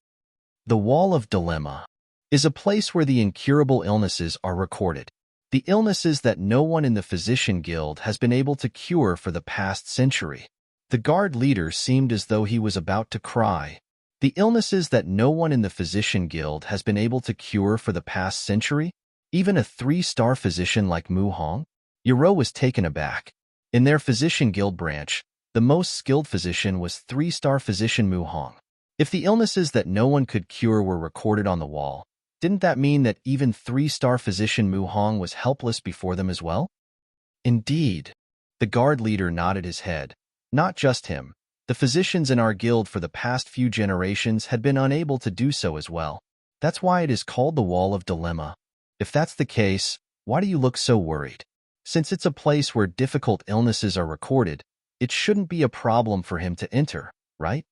The Wall of Dilemma is a place where the incurable illnesses are recorded. The illnesses that no one in the physician guild has been able to cure for the past century. The guard leader seemed as though he was about to cry. The illnesses that no one in the physician guild has been able to cure for the past century? Even a 3-star physician like Mu Hong? Yuro was taken aback. In their physician guild branch, the most skilled physician was 3-star physician Mu Hong. If the illnesses that no one could cure were recorded on the wall, didn't that mean that even 3-star physician Mu Hong was helpless before them as well? Indeed. The guard leader nodded his head. Not just him. The physicians in our guild for the past few generations had been unable to do so as well. That's why it is called the Wall of Dilemma. If that's the case, why do you look so worried? Since it's a place where difficult illnesses are recorded, it shouldn't be a problem for him to enter, right?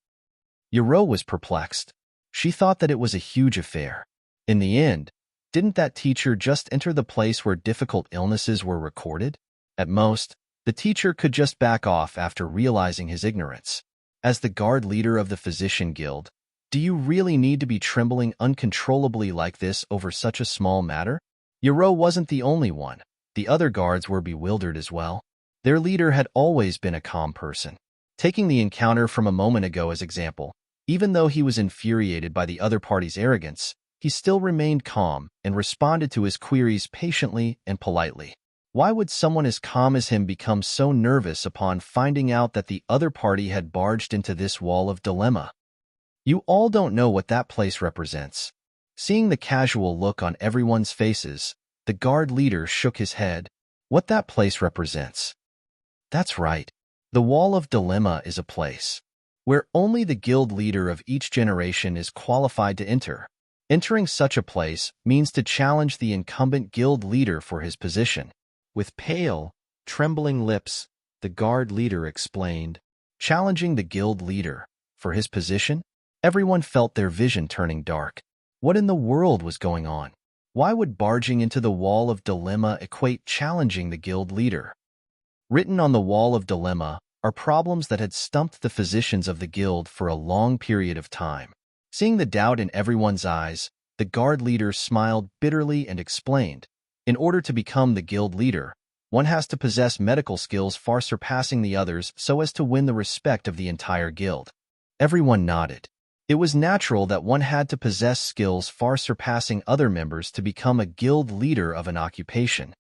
Yoro was perplexed. She thought that it was a huge affair. In the end, didn't that teacher just enter the place where difficult illnesses were recorded? At most, the teacher could just back off after realizing his ignorance. As the guard leader of the Physician Guild, do you really need to be trembling uncontrollably like this over such a small matter? Yoro wasn't the only one. The other guards were bewildered as well. Their leader had always been a calm person. Taking the encounter from a moment ago as example, even though he was infuriated by the other party's arrogance, he still remained calm and responded to his queries patiently and politely. Why would someone as calm as him become so nervous upon finding out that the other party had barged into this wall of dilemma? You all don't know what that place represents. Seeing the casual look on everyone's faces, the guard leader shook his head. What that place represents? That's right. The Wall of Dilemma is a place where only the guild leader of each generation is qualified to enter. Entering such a place means to challenge the incumbent guild leader for his position. With pale, trembling lips, the guard leader explained, challenging the guild leader for his position? Everyone felt their vision turning dark. What in the world was going on? Why would barging into the Wall of Dilemma equate challenging the guild leader? Written on the Wall of Dilemma are problems that had stumped the physicians of the guild for a long period of time. Seeing the doubt in everyone's eyes, the guard leader smiled bitterly and explained, in order to become the guild leader, one has to possess medical skills far surpassing the others so as to win the respect of the entire guild. Everyone nodded. It was natural that one had to possess skills far surpassing other members to become a guild leader of an occupation.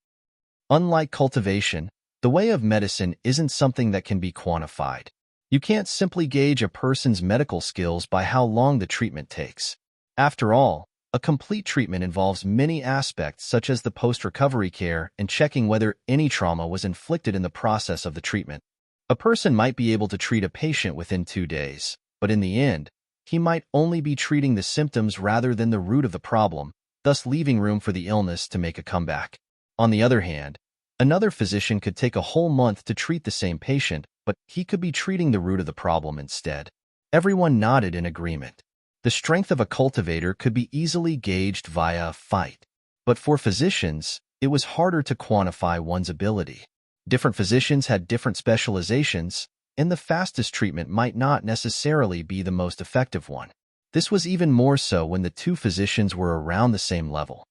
Unlike cultivation, the way of medicine isn't something that can be quantified. You can't simply gauge a person's medical skills by how long the treatment takes. After all, a complete treatment involves many aspects such as the post-recovery care and checking whether any trauma was inflicted in the process of the treatment. A person might be able to treat a patient within 2 days, but in the end, he might only be treating the symptoms rather than the root of the problem, thus leaving room for the illness to make a comeback. On the other hand, another physician could take a whole month to treat the same patient, but he could be treating the root of the problem instead. Everyone nodded in agreement. The strength of a cultivator could be easily gauged via a fight, but for physicians, it was harder to quantify one's ability. Different physicians had different specializations, and the fastest treatment might not necessarily be the most effective one. This was even more so when the two physicians were around the same level.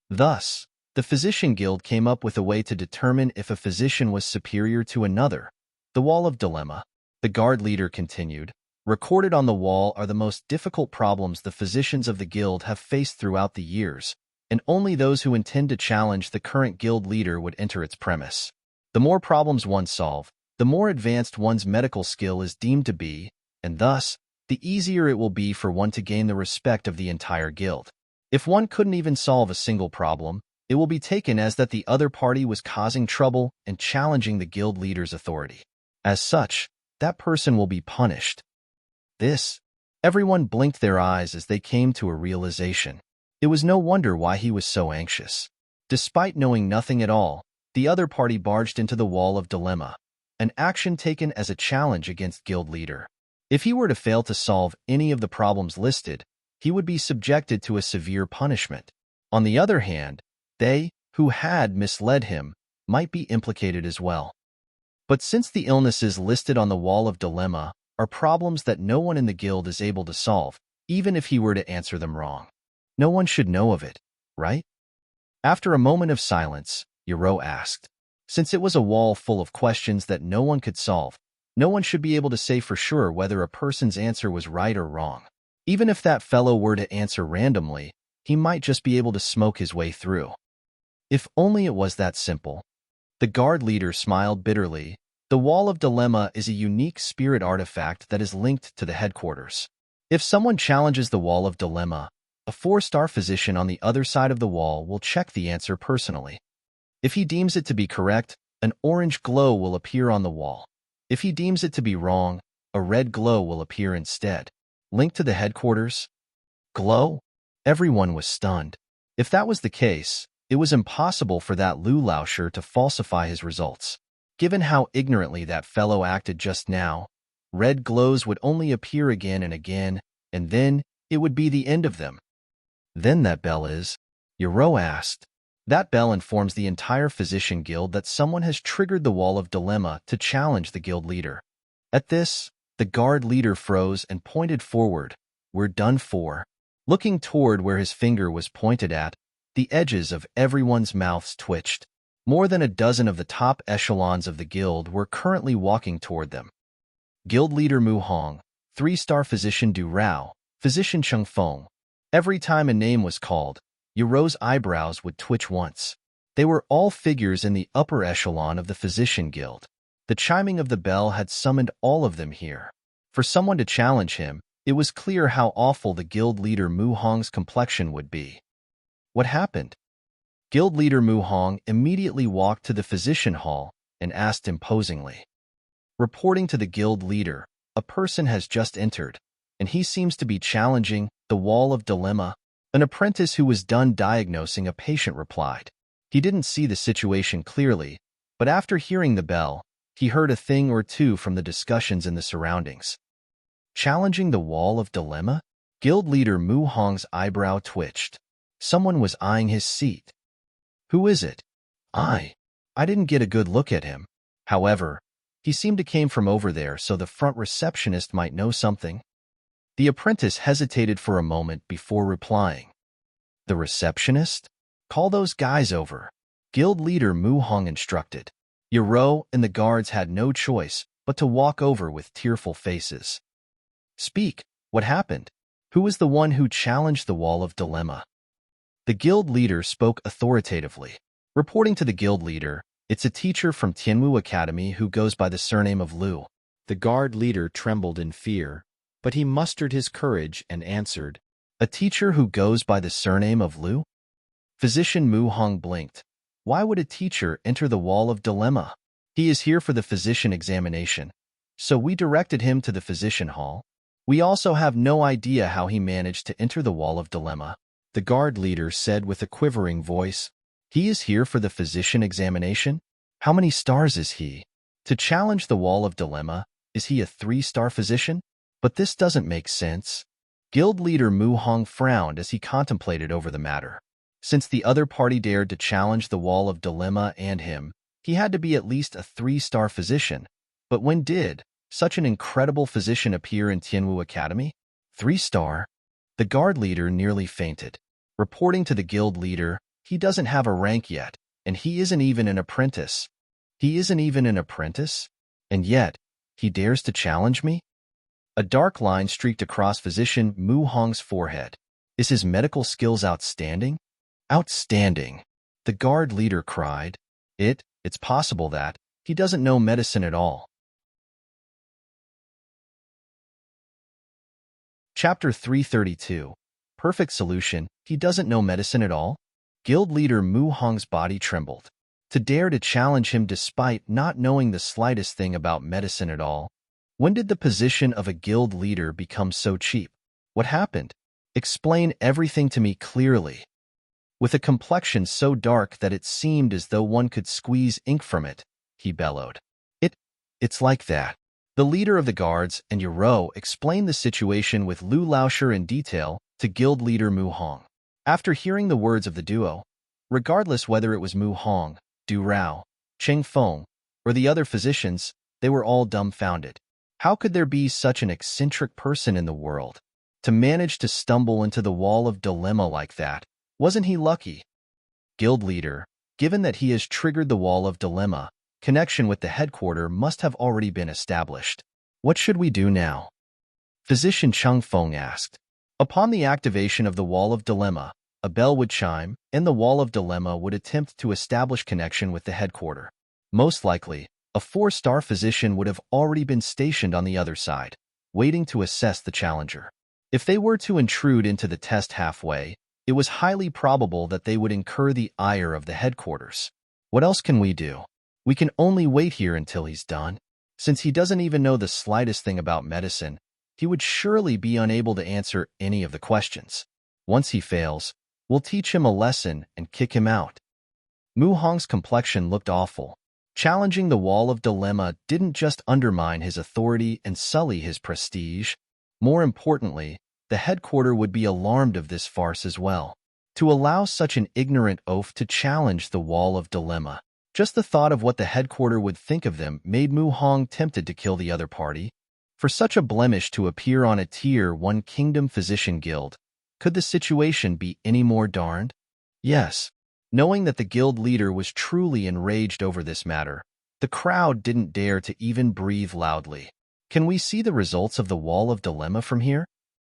Thus, the Physician Guild came up with a way to determine if a physician was superior to another. The Wall of Dilemma, the guard leader continued, recorded on the wall are the most difficult problems the physicians of the guild have faced throughout the years, and only those who intend to challenge the current guild leader would enter its premise. The more problems one solves, the more advanced one's medical skill is deemed to be, and thus, the easier it will be for one to gain the respect of the entire guild. If one couldn't even solve a single problem, it will be taken as that the other party was causing trouble and challenging the guild leader's authority. As such, that person will be punished. Everyone blinked their eyes as they came to a realization. It was no wonder why he was so anxious. Despite knowing nothing at all, the other party barged into the Wall of Dilemma, an action taken as a challenge against guild leader. If he were to fail to solve any of the problems listed, he would be subjected to a severe punishment. On the other hand, they, who had misled him, might be implicated as well. But since the illnesses listed on the Wall of Dilemma are problems that no one in the guild is able to solve, even if he were to answer them wrong, no one should know of it, right? After a moment of silence, Yoro asked. Since it was a wall full of questions that no one could solve, no one should be able to say for sure whether a person's answer was right or wrong. Even if that fellow were to answer randomly, he might just be able to smoke his way through. If only it was that simple. The guard leader smiled bitterly. The Wall of Dilemma is a unique spirit artifact that is linked to the headquarters. If someone challenges the Wall of Dilemma, a 4-star physician on the other side of the wall will check the answer personally. If he deems it to be correct, an orange glow will appear on the wall. If he deems it to be wrong, a red glow will appear instead. Linked to the headquarters? Glow? Everyone was stunned. If that was the case, it was impossible for that Lu Lauscher to falsify his results. Given how ignorantly that fellow acted just now, red glows would only appear again and then it would be the end of them. Then that bell is? Yaro asked. That bell informs the entire physician guild that someone has triggered the Wall of Dilemma to challenge the guild leader. At this, the guard leader froze and pointed forward. We're done for. Looking toward where his finger was pointed at, the edges of everyone's mouths twitched. More than a dozen of the top echelons of the guild were currently walking toward them. Guild leader Mu Hong, 3-star physician Du Rao, physician Cheng Feng. Every time a name was called, Yaro's eyebrows would twitch once. They were all figures in the upper echelon of the physician guild. The chiming of the bell had summoned all of them here. For someone to challenge him, it was clear how awful the guild leader Mu Hong's complexion would be. What happened? Guild leader Mu Hong immediately walked to the physician hall and asked imposingly. Reporting to the guild leader, a person has just entered, and he seems to be challenging the Wall of Dilemma. An apprentice who was done diagnosing a patient replied. He didn't see the situation clearly, but after hearing the bell, he heard a thing or two from the discussions in the surroundings. Challenging the Wall of Dilemma? Guild leader Mu Hong's eyebrow twitched. Someone was eyeing his seat. Who is it? I didn't get a good look at him. However, he seemed to came from over there, so the front receptionist might know something. The apprentice hesitated for a moment before replying. The receptionist? Call those guys over. Guild leader Mu Hong instructed. Yaro and the guards had no choice but to walk over with tearful faces. Speak, what happened? Who was the one who challenged the Wall of Dilemma? The guild leader spoke authoritatively. Reporting to the guild leader, it's a teacher from Tianwu Academy who goes by the surname of Lu. The guard leader trembled in fear, but he mustered his courage and answered, a teacher who goes by the surname of Lu? Physician Mu Hong blinked. Why would a teacher enter the Wall of Dilemma? He is here for the physician examination, so we directed him to the physician hall. We also have no idea how he managed to enter the Wall of Dilemma. The guard leader said with a quivering voice, he is here for the physician examination? How many stars is he? To challenge the Wall of Dilemma, is he a 3-star physician? But this doesn't make sense. Guild leader Mu Hong frowned as he contemplated over the matter. Since the other party dared to challenge the Wall of Dilemma and him, he had to be at least a 3-star physician. But when did such an incredible physician appear in Tianwu Academy? 3-star? The guard leader nearly fainted. Reporting to the guild leader, he doesn't have a rank yet, and he isn't even an apprentice. He isn't even an apprentice? And yet, he dares to challenge me? A dark line streaked across physician Mu Hong's forehead. Is his medical skills outstanding? Outstanding, the guard leader cried. It's possible that he doesn't know medicine at all. Chapter 332. Perfect solution. He doesn't know medicine at all? Guild leader Mu Hong's body trembled. To dare to challenge him despite not knowing the slightest thing about medicine at all. When did the position of a guild leader become so cheap? What happened? Explain everything to me clearly. With a complexion so dark that it seemed as though one could squeeze ink from it, he bellowed. It's like that. The leader of the guards and Yaro explained the situation with Lu Lauscher in detail to guild leader Mu Hong. After hearing the words of the duo, regardless whether it was Mu Hong, Du Rao, Cheng Feng, or the other physicians, they were all dumbfounded. How could there be such an eccentric person in the world? To manage to stumble into the Wall of Dilemma like that, wasn't he lucky? Guild leader, given that he has triggered the Wall of Dilemma, connection with the headquarter must have already been established. What should we do now? Physician Cheng Feng asked. Upon the activation of the Wall of Dilemma, a bell would chime, and the Wall of Dilemma would attempt to establish connection with the headquarter. Most likely, a 4-star physician would have already been stationed on the other side, waiting to assess the challenger. If they were to intrude into the test halfway, it was highly probable that they would incur the ire of the headquarters. What else can we do? We can only wait here until he's done. Since he doesn't even know the slightest thing about medicine, he would surely be unable to answer any of the questions. Once he fails, we'll teach him a lesson and kick him out. Mu Hong's complexion looked awful. Challenging the wall of dilemma didn't just undermine his authority and sully his prestige. More importantly, the headquarter would be alarmed of this farce as well. To allow such an ignorant oaf to challenge the wall of dilemma, just the thought of what the headquarter would think of them made Mu Hong tempted to kill the other party. For such a blemish to appear on a Tier 1 Kingdom Physician Guild, could the situation be any more darned? Yes. Knowing that the guild leader was truly enraged over this matter, the crowd didn't dare to even breathe loudly. Can we see the results of the Wall of Dilemma from here?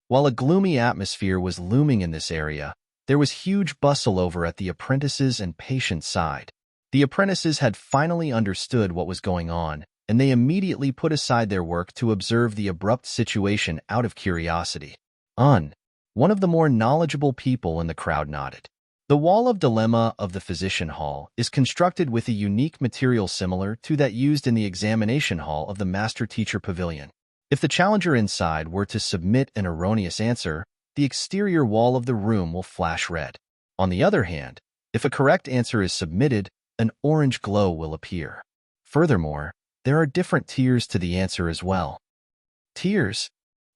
While a gloomy atmosphere was looming in this area, there was huge bustle over at the apprentices' and patients' side. The apprentices had finally understood what was going on, and they immediately put aside their work to observe the abrupt situation out of curiosity. One of the more knowledgeable people in the crowd nodded. The Wall of Dilemma of the Physician Hall is constructed with a unique material similar to that used in the examination hall of the Master Teacher Pavilion. If the challenger inside were to submit an erroneous answer, the exterior wall of the room will flash red. On the other hand, if a correct answer is submitted, an orange glow will appear. Furthermore, there are different tiers to the answer as well. Tiers?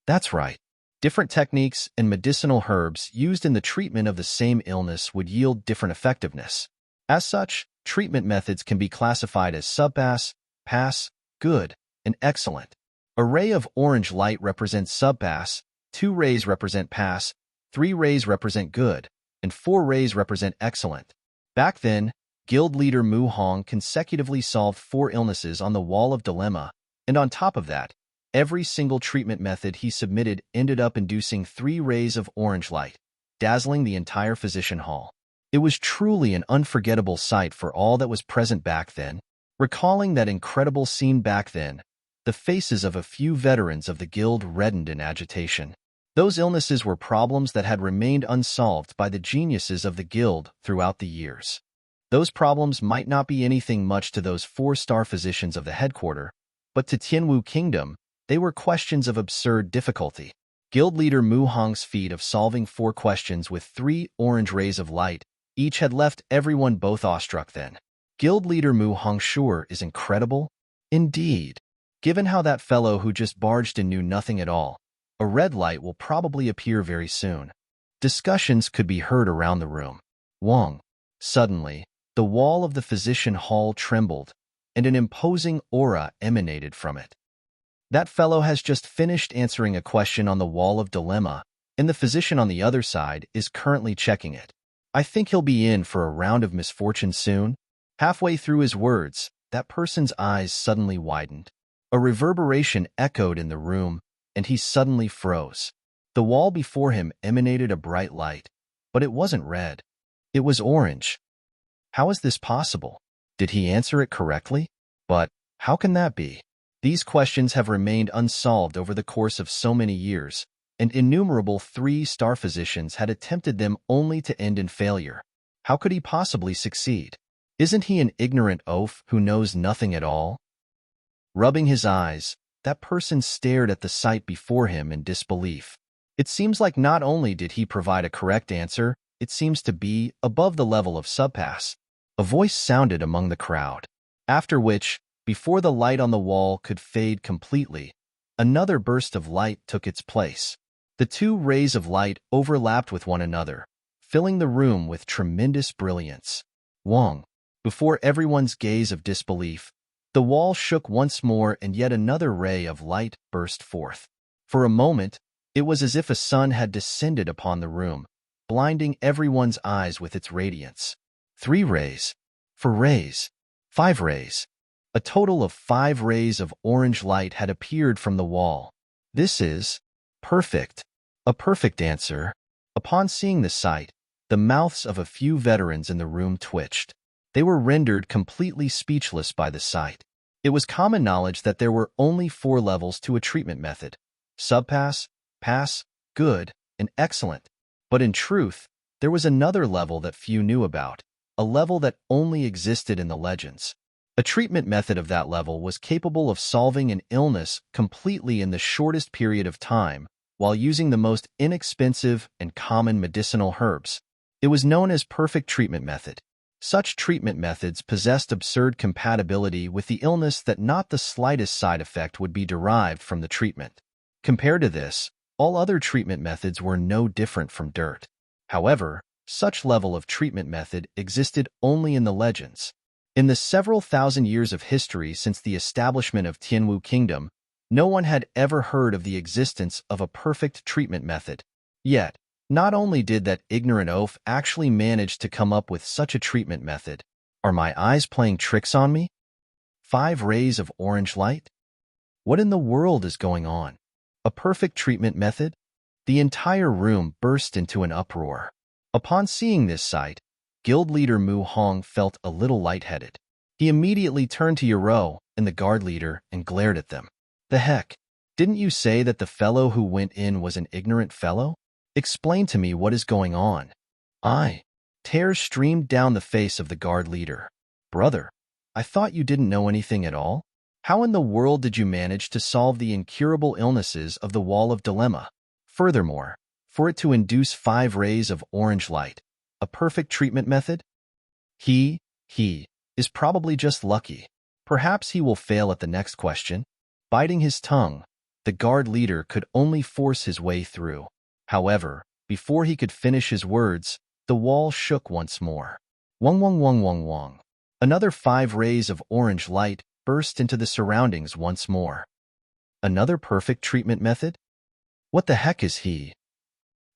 That's right. Different techniques and medicinal herbs used in the treatment of the same illness would yield different effectiveness. As such, treatment methods can be classified as subpass, pass, good, and excellent. A ray of orange light represents subpass, 2 rays represent pass, 3 rays represent good, and 4 rays represent excellent. Back then, guild leader Mu Hong consecutively solved 4 illnesses on the Wall of Dilemma, and on top of that, every single treatment method he submitted ended up inducing 3 rays of orange light, dazzling the entire physician hall. It was truly an unforgettable sight for all that was present back then. Recalling that incredible scene back then, the faces of a few veterans of the guild reddened in agitation. Those illnesses were problems that had remained unsolved by the geniuses of the guild throughout the years. Those problems might not be anything much to those 4-star physicians of the headquarter, but to Tianwu Kingdom, they were questions of absurd difficulty. Guild leader Mu Hong's feat of solving 4 questions with 3 orange rays of light each had left everyone both awestruck then. Guild leader Mu Hong sure is incredible? Indeed. Given how that fellow who just barged in knew nothing at all, a red light will probably appear very soon. Discussions could be heard around the room. Wong. Suddenly, the wall of the physician hall trembled, and an imposing aura emanated from it. That fellow has just finished answering a question on the Wall of Dilemma, and the physician on the other side is currently checking it. I think he'll be in for a round of misfortune soon. Halfway through his words, that person's eyes suddenly widened. A reverberation echoed in the room, and he suddenly froze. The wall before him emanated a bright light, but it wasn't red. It was orange. How is this possible? Did he answer it correctly? But how can that be? These questions have remained unsolved over the course of so many years, and innumerable 3-star physicians had attempted them only to end in failure. How could he possibly succeed? Isn't he an ignorant oaf who knows nothing at all? Rubbing his eyes, that person stared at the sight before him in disbelief. It seems like not only did he provide a correct answer, it seems to be above the level of subpass. A voice sounded among the crowd. After which, before the light on the wall could fade completely, another burst of light took its place. The 2 rays of light overlapped with one another, filling the room with tremendous brilliance. Wong. Before everyone's gaze of disbelief, the wall shook once more and yet another ray of light burst forth. For a moment, it was as if a sun had descended upon the room, blinding everyone's eyes with its radiance. 3 rays. 4 rays. 5 rays. A total of 5 rays of orange light had appeared from the wall. This is perfect. A perfect answer. Upon seeing the sight, the mouths of a few veterans in the room twitched. They were rendered completely speechless by the sight. It was common knowledge that there were only 4 levels to a treatment method: subpass, pass, good, and excellent. But in truth, there was another level that few knew about, a level that only existed in the legends. A treatment method of that level was capable of solving an illness completely in the shortest period of time while using the most inexpensive and common medicinal herbs. It was known as perfect treatment method. Such treatment methods possessed absurd compatibility with the illness that not the slightest side effect would be derived from the treatment. Compared to this, all other treatment methods were no different from dirt. However, such level of treatment method existed only in the legends. In the several thousand years of history since the establishment of Tianwu Kingdom, no one had ever heard of the existence of a perfect treatment method. Yet, not only did that ignorant oaf actually manage to come up with such a treatment method, are my eyes playing tricks on me? 5 rays of orange light? What in the world is going on? A perfect treatment method? The entire room burst into an uproar. Upon seeing this sight, Guild leader Mu Hong felt a little lightheaded. He immediately turned to Yaro and the guard leader and glared at them. The heck? Didn't you say that the fellow who went in was an ignorant fellow? Explain to me what is going on. Tears streamed down the face of the guard leader. Brother, I thought you didn't know anything at all? How in the world did you manage to solve the incurable illnesses of the Wall of Dilemma? Furthermore, for it to induce 5 rays of orange light, a perfect treatment method? He is probably just lucky. Perhaps he will fail at the next question. Biting his tongue, the guard leader could only force his way through. However, before he could finish his words, the wall shook once more. Wong wong wong wong wong. Another 5 rays of orange light burst into the surroundings once more. Another perfect treatment method? What the heck is he?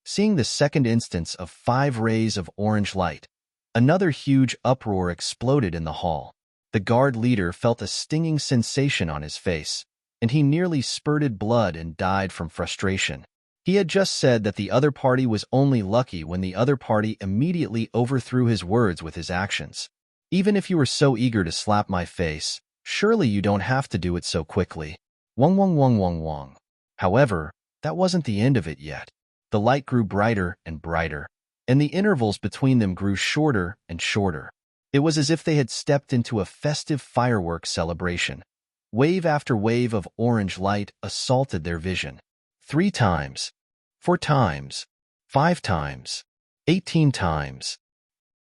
Seeing the second instance of 5 rays of orange light, another huge uproar exploded in the hall. The guard leader felt a stinging sensation on his face, and he nearly spurted blood and died from frustration. He had just said that the other party was only lucky when the other party immediately overthrew his words with his actions. Even if you were so eager to slap my face, surely you don't have to do it so quickly. Wong wong wong wong wong. However, that wasn't the end of it yet. The light grew brighter and brighter, and the intervals between them grew shorter and shorter. It was as if they had stepped into a festive fireworks celebration. Wave after wave of orange light assaulted their vision. 3 times, 4 times, 5 times, 18 times.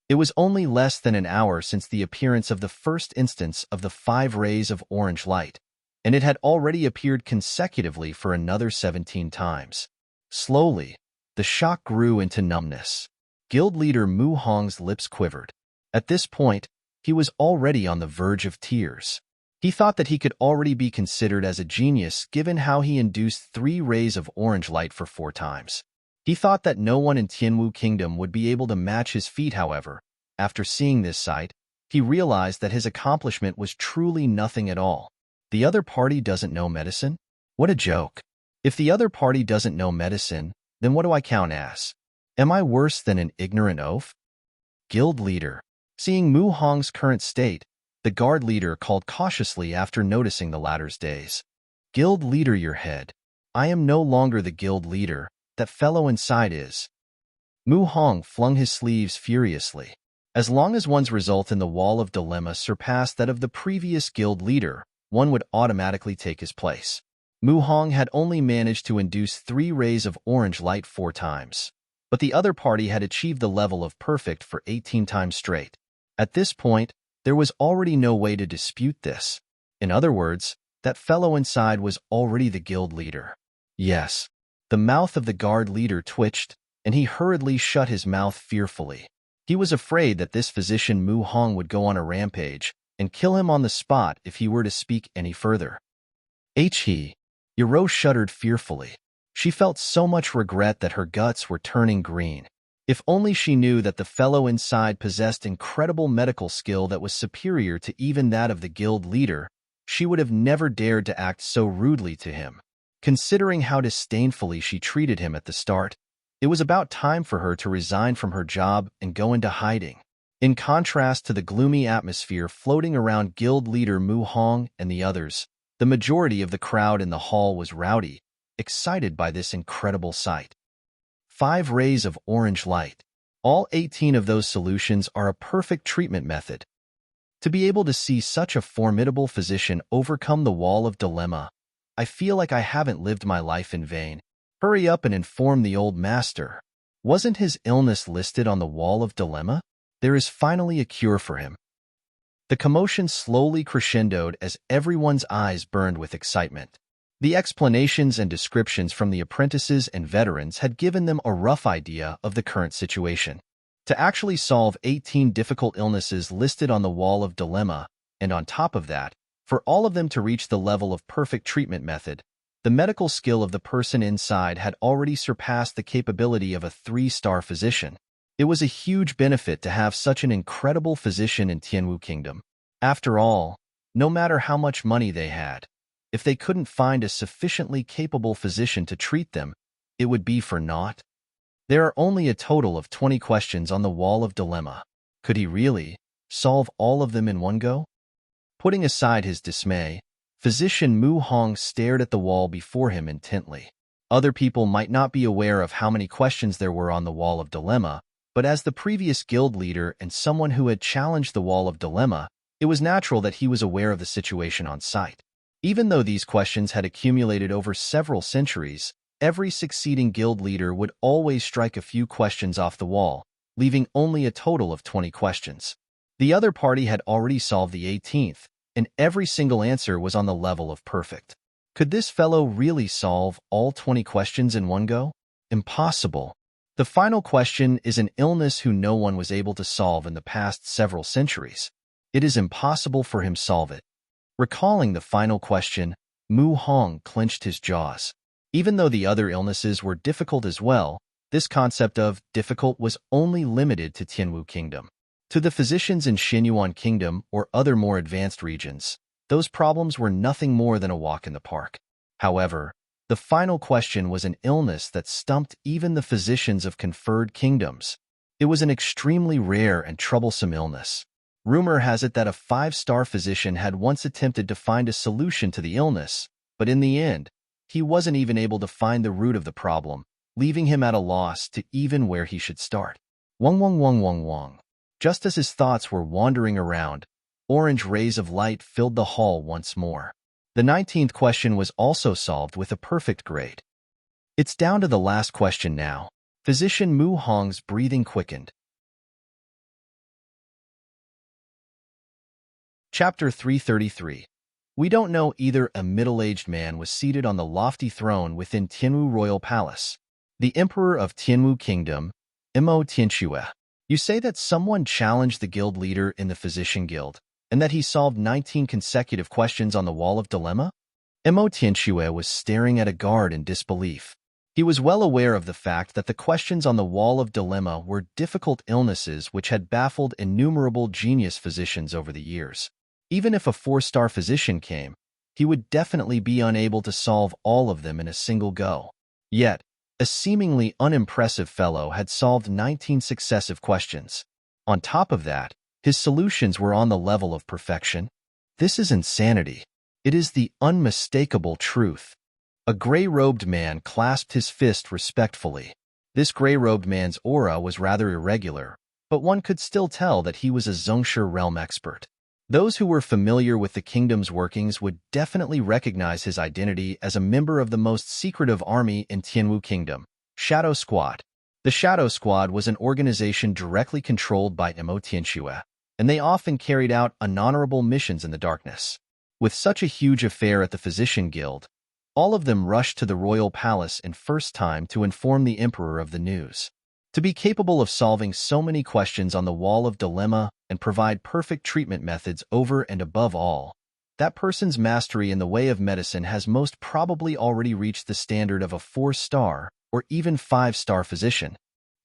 It was only less than an hour since the appearance of the first instance of the 5 rays of orange light, and it had already appeared consecutively for another 17 times. Slowly, the shock grew into numbness. Guild leader Mu Hong's lips quivered. At this point, he was already on the verge of tears. He thought that he could already be considered as a genius given how he induced 3 rays of orange light for 4 times. He thought that no one in Tianwu Kingdom would be able to match his feat. However, after seeing this sight, he realized that his accomplishment was truly nothing at all. The other party doesn't know medicine? What a joke. If the other party doesn't know medicine, then what do I count as? Am I worse than an ignorant oaf? Guild leader. Seeing Mu Hong's current state, the guard leader called cautiously after noticing the latter's daze. Guild leader, your head. I am no longer the guild leader, that fellow inside is. Mu Hong flung his sleeves furiously. As long as one's result in the Wall of Dilemma surpassed that of the previous guild leader, one would automatically take his place. Mu Hong had only managed to induce 3 rays of orange light 4 times, but the other party had achieved the level of perfect for 18 times straight. At this point, there was already no way to dispute this. In other words, that fellow inside was already the guild leader. Yes. The mouth of the guard leader twitched, and he hurriedly shut his mouth fearfully. He was afraid that this physician Mu Hong would go on a rampage and kill him on the spot if he were to speak any further. Yaro shuddered fearfully. She felt so much regret that her guts were turning green. If only she knew that the fellow inside possessed incredible medical skill that was superior to even that of the guild leader, she would have never dared to act so rudely to him. Considering how disdainfully she treated him at the start, it was about time for her to resign from her job and go into hiding. In contrast to the gloomy atmosphere floating around guild leader Mu Hong and the others, the majority of the crowd in the hall was rowdy, excited by this incredible sight. 5 rays of orange light. All 18 of those solutions are a perfect treatment method. To be able to see such a formidable physician overcome the wall of dilemma, I feel like I haven't lived my life in vain. Hurry up and inform the old master. Wasn't his illness listed on the wall of dilemma? There is finally a cure for him. The commotion slowly crescendoed as everyone's eyes burned with excitement. The explanations and descriptions from the apprentices and veterans had given them a rough idea of the current situation. To actually solve 18 difficult illnesses listed on the wall of dilemma, and on top of that, for all of them to reach the level of perfect treatment method, the medical skill of the person inside had already surpassed the capability of a 3-star physician. It was a huge benefit to have such an incredible physician in Tianwu Kingdom. After all, no matter how much money they had, if they couldn't find a sufficiently capable physician to treat them, it would be for naught. There are only a total of 20 questions on the wall of dilemma. Could he really solve all of them in one go? Putting aside his dismay, Physician Mu Hong stared at the wall before him intently. Other people might not be aware of how many questions there were on the wall of dilemma, but as the previous guild leader and someone who had challenged the wall of dilemma, it was natural that he was aware of the situation on site. Even though these questions had accumulated over several centuries, every succeeding guild leader would always strike a few questions off the wall, leaving only a total of 20 questions. The other party had already solved the 18th, and every single answer was on the level of perfect. Could this fellow really solve all 20 questions in one go? Impossible. The final question is an illness who no one was able to solve in the past several centuries. It is impossible for him to solve it. Recalling the final question, Mu Hong clenched his jaws. Even though the other illnesses were difficult as well, this concept of difficult was only limited to Tianwu Kingdom. To the physicians in Xinyuan Kingdom or other more advanced regions, those problems were nothing more than a walk in the park. However, the final question was an illness that stumped even the physicians of conferred kingdoms. It was an extremely rare and troublesome illness. Rumor has it that a 5-star physician had once attempted to find a solution to the illness, but in the end, he wasn't even able to find the root of the problem, leaving him at a loss to even where he should start. Wong wong wong wong wong. Just as his thoughts were wandering around, orange rays of light filled the hall once more. The 19th question was also solved with a perfect grade. It's down to the last question now. Physician Mu Hong's breathing quickened. Chapter 333. We don't know. Either a middle-aged man was seated on the lofty throne within Tianwu Royal Palace. The Emperor of Tianwu Kingdom, Mo Tianxue. You say that someone challenged the guild leader in the Physician Guild, and that he solved 19 consecutive questions on the Wall of Dilemma? Mo Tianxue was staring at a guard in disbelief. He was well aware of the fact that the questions on the Wall of Dilemma were difficult illnesses which had baffled innumerable genius physicians over the years. Even if a 4-star physician came, he would definitely be unable to solve all of them in a single go. Yet, a seemingly unimpressive fellow had solved 19 successive questions. On top of that, his solutions were on the level of perfection. This is insanity. It is the unmistakable truth. A gray-robed man clasped his fist respectfully. This gray-robed man's aura was rather irregular, but one could still tell that he was a Zhongshe realm expert. Those who were familiar with the kingdom's workings would definitely recognize his identity as a member of the most secretive army in Tianwu Kingdom, Shadow Squad. The Shadow Squad was an organization directly controlled by Mo Tianxue, and they often carried out unhonorable missions in the darkness. With such a huge affair at the Physician Guild, all of them rushed to the royal palace in first time to inform the emperor of the news. To be capable of solving so many questions on the Wall of Dilemma and provide perfect treatment methods over and above all, that person's mastery in the way of medicine has most probably already reached the standard of a 4-star or even 5-star physician.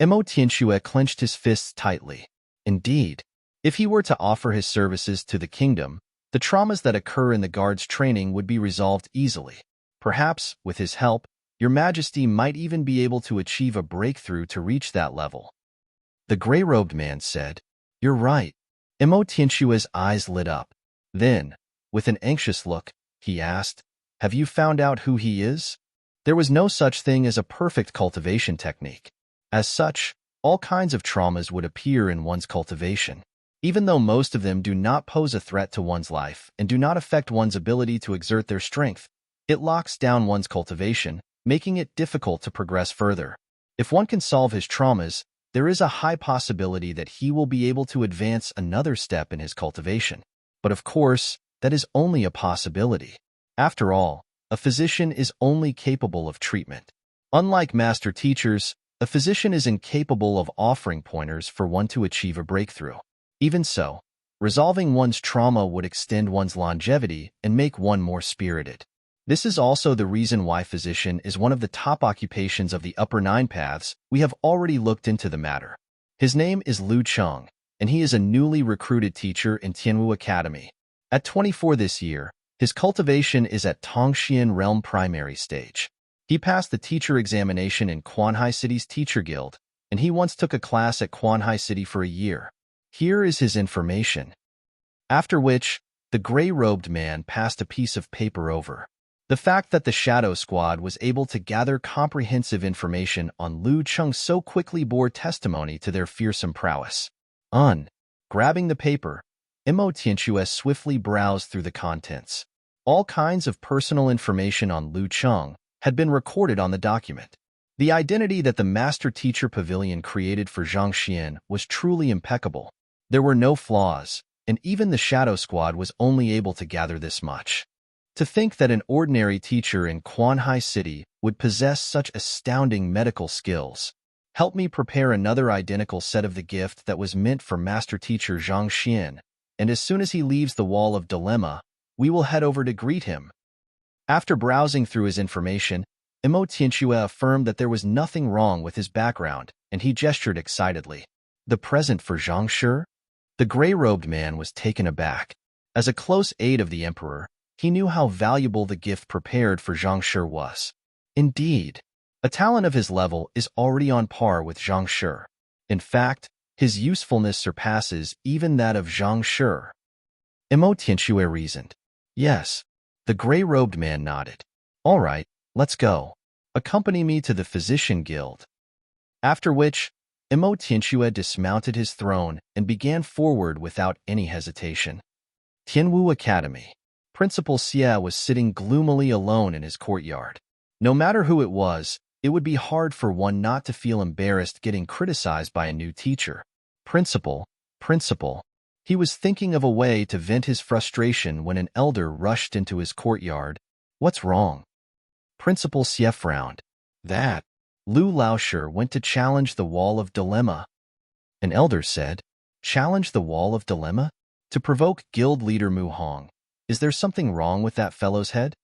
Mo Tianxue clenched his fists tightly. Indeed, if he were to offer his services to the kingdom, the traumas that occur in the guards' training would be resolved easily. Perhaps, with his help, Your Majesty might even be able to achieve a breakthrough to reach that level. The gray-robed man said, You're right. Imo Tianxue's eyes lit up. Then, with an anxious look, he asked, have you found out who he is? There was no such thing as a perfect cultivation technique. As such, all kinds of traumas would appear in one's cultivation. Even though most of them do not pose a threat to one's life and do not affect one's ability to exert their strength, it locks down one's cultivation, making it difficult to progress further. If one can solve his traumas, there is a high possibility that he will be able to advance another step in his cultivation. But of course, that is only a possibility. After all, a physician is only capable of treatment. Unlike master teachers, a physician is incapable of offering pointers for one to achieve a breakthrough. Even so, resolving one's trauma would extend one's longevity and make one more spirited. This is also the reason why physician is one of the top occupations of the upper 9 paths. We have already looked into the matter. His name is Lu Cheng, and he is a newly recruited teacher in Tianwu Academy. At 24 this year, his cultivation is at Tongxian Realm primary stage. He passed the teacher examination in Quanhai City's Teacher Guild, and he once took a class at Quanhai City for a year. Here is his information. After which, the gray-robed man passed a piece of paper over. The fact that the Shadow Squad was able to gather comprehensive information on Lu Cheng so quickly bore testimony to their fearsome prowess. Grabbing the paper, Imo Tianxue swiftly browsed through the contents. All kinds of personal information on Lu Cheng had been recorded on the document. The identity that the Master Teacher Pavilion created for Zhang Xian was truly impeccable. There were no flaws, and even the Shadow Squad was only able to gather this much. To think that an ordinary teacher in Quanhai City would possess such astounding medical skills. Help me prepare another identical set of the gift that was meant for Master Teacher Zhang Xian, and as soon as he leaves the Wall of Dilemma, we will head over to greet him. After browsing through his information, Imo Tianxue affirmed that there was nothing wrong with his background, and he gestured excitedly. The present for Zhang Shi? The gray-robed man was taken aback. As a close aide of the emperor, he knew how valuable the gift prepared for Zhang Shi was. Indeed, a talent of his level is already on par with Zhang Shi. In fact, his usefulness surpasses even that of Zhang Shi. Imo Tianxue reasoned. Yes. The gray-robed man nodded. All right, let's go. Accompany me to the Physician Guild. After which, Imo Tianxue dismounted his throne and began forward without any hesitation. Tianwu Academy. Principal Xie was sitting gloomily alone in his courtyard. No matter who it was, it would be hard for one not to feel embarrassed getting criticized by a new teacher. Principal. He was thinking of a way to vent his frustration when an elder rushed into his courtyard. What's wrong? Principal Xie frowned. That. Lu Laoshi went to challenge the Wall of Dilemma. An elder said, challenge the Wall of Dilemma? To provoke guild leader Mu Hong. Is there something wrong with that fellow's head?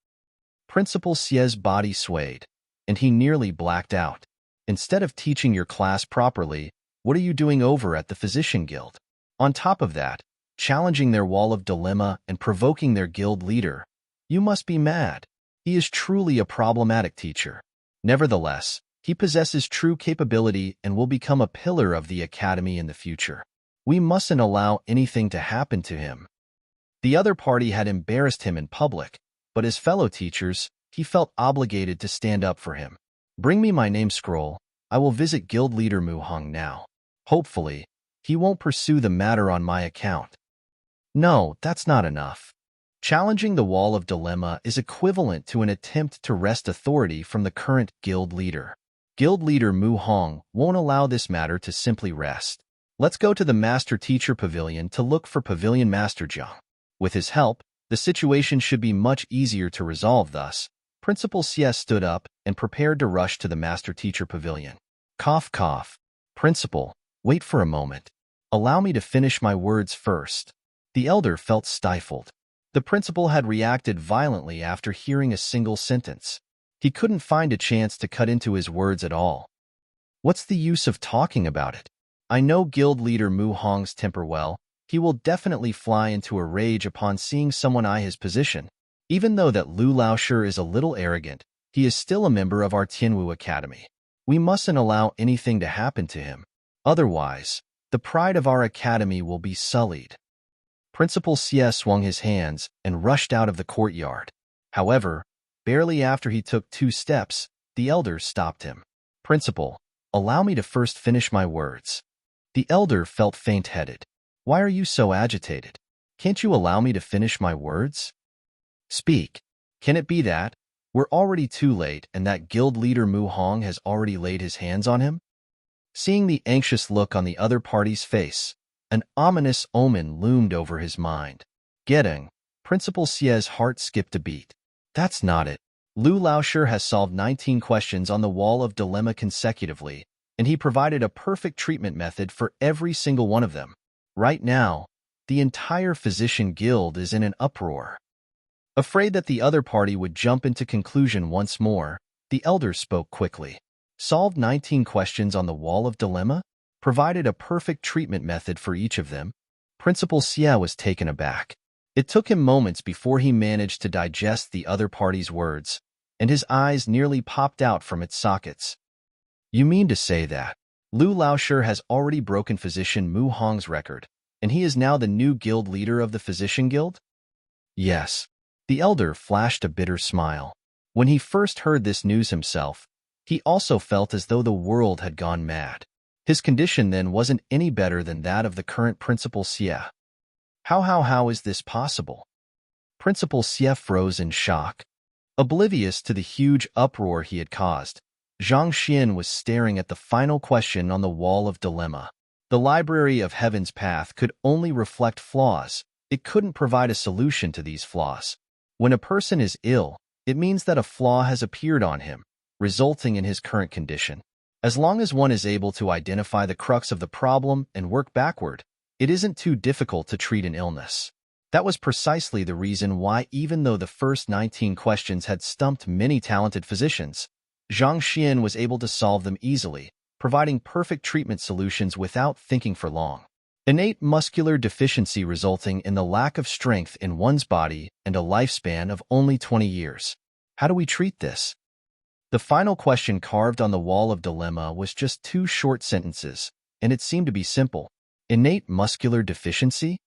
Principal Xie's body swayed, and he nearly blacked out. Instead of teaching your class properly, what are you doing over at the Physician Guild? On top of that, challenging their Wall of Dilemma and provoking their guild leader. You must be mad. He is truly a problematic teacher. Nevertheless, he possesses true capability and will become a pillar of the academy in the future. We mustn't allow anything to happen to him. The other party had embarrassed him in public, but as fellow teachers, he felt obligated to stand up for him. Bring me my name scroll. I will visit guild leader Mu Hong now. Hopefully, he won't pursue the matter on my account. No, that's not enough. Challenging the Wall of Dilemma is equivalent to an attempt to wrest authority from the current guild leader. Guild leader Mu Hong won't allow this matter to simply rest. Let's go to the Master Teacher Pavilion to look for Pavilion Master Zhang. With his help, the situation should be much easier to resolve thus. Principal Xie stood up and prepared to rush to the Master Teacher Pavilion. Cough, cough. Principal, wait for a moment. Allow me to finish my words first. The elder felt stifled. The principal had reacted violently after hearing a single sentence. He couldn't find a chance to cut into his words at all. What's the use of talking about it? I know guild leader Mu Hong's temper well. He will definitely fly into a rage upon seeing someone eye his position. Even though that Lu Laoshi is a little arrogant, he is still a member of our Tianwu Academy. We mustn't allow anything to happen to him. Otherwise, The pride of our academy will be sullied. Principal Xie swung his hands and rushed out of the courtyard. However, barely after he took 2 steps, the elder stopped him. Principal, allow me to first finish my words. The elder felt faint-headed. Why are you so agitated? Can't you allow me to finish my words? Speak. Can it be that we're already too late and that guild leader Mu Hong has already laid his hands on him? Seeing the anxious look on the other party's face, an ominous omen loomed over his mind. Getting, Principal Xie's heart skipped a beat. That's not it. Lu Laoshi has solved 19 questions on the wall of dilemma consecutively, and he provided a perfect treatment method for every single one of them. Right now, the entire physician guild is in an uproar. Afraid that the other party would jump into conclusion once more, the elder spoke quickly. Solved 19 questions on the wall of dilemma? Provided a perfect treatment method for each of them? Principal Xie was taken aback. It took him moments before he managed to digest the other party's words, and his eyes nearly popped out from its sockets. You mean to say that Lu Laoshi has already broken physician Mu Hong's record, and he is now the new guild leader of the physician guild? Yes. The elder flashed a bitter smile. When he first heard this news himself, he also felt as though the world had gone mad. His condition then wasn't any better than that of the current Principal Xie. How is this possible? Principal Xie froze in shock. Oblivious to the huge uproar he had caused, Zhang Xian was staring at the final question on the wall of dilemma. The Library of Heaven's Path could only reflect flaws. It couldn't provide a solution to these flaws. When a person is ill, it means that a flaw has appeared on him, resulting in his current condition. As long as one is able to identify the crux of the problem and work backward, it isn't too difficult to treat an illness. That was precisely the reason why, even though the first 19 questions had stumped many talented physicians, Zhang Xian was able to solve them easily, providing perfect treatment solutions without thinking for long. Innate muscular deficiency resulting in the lack of strength in one's body and a lifespan of only 20 years. How do we treat this? The final question carved on the wall of dilemma was just 2 short sentences, and it seemed to be simple. Innate muscular deficiency?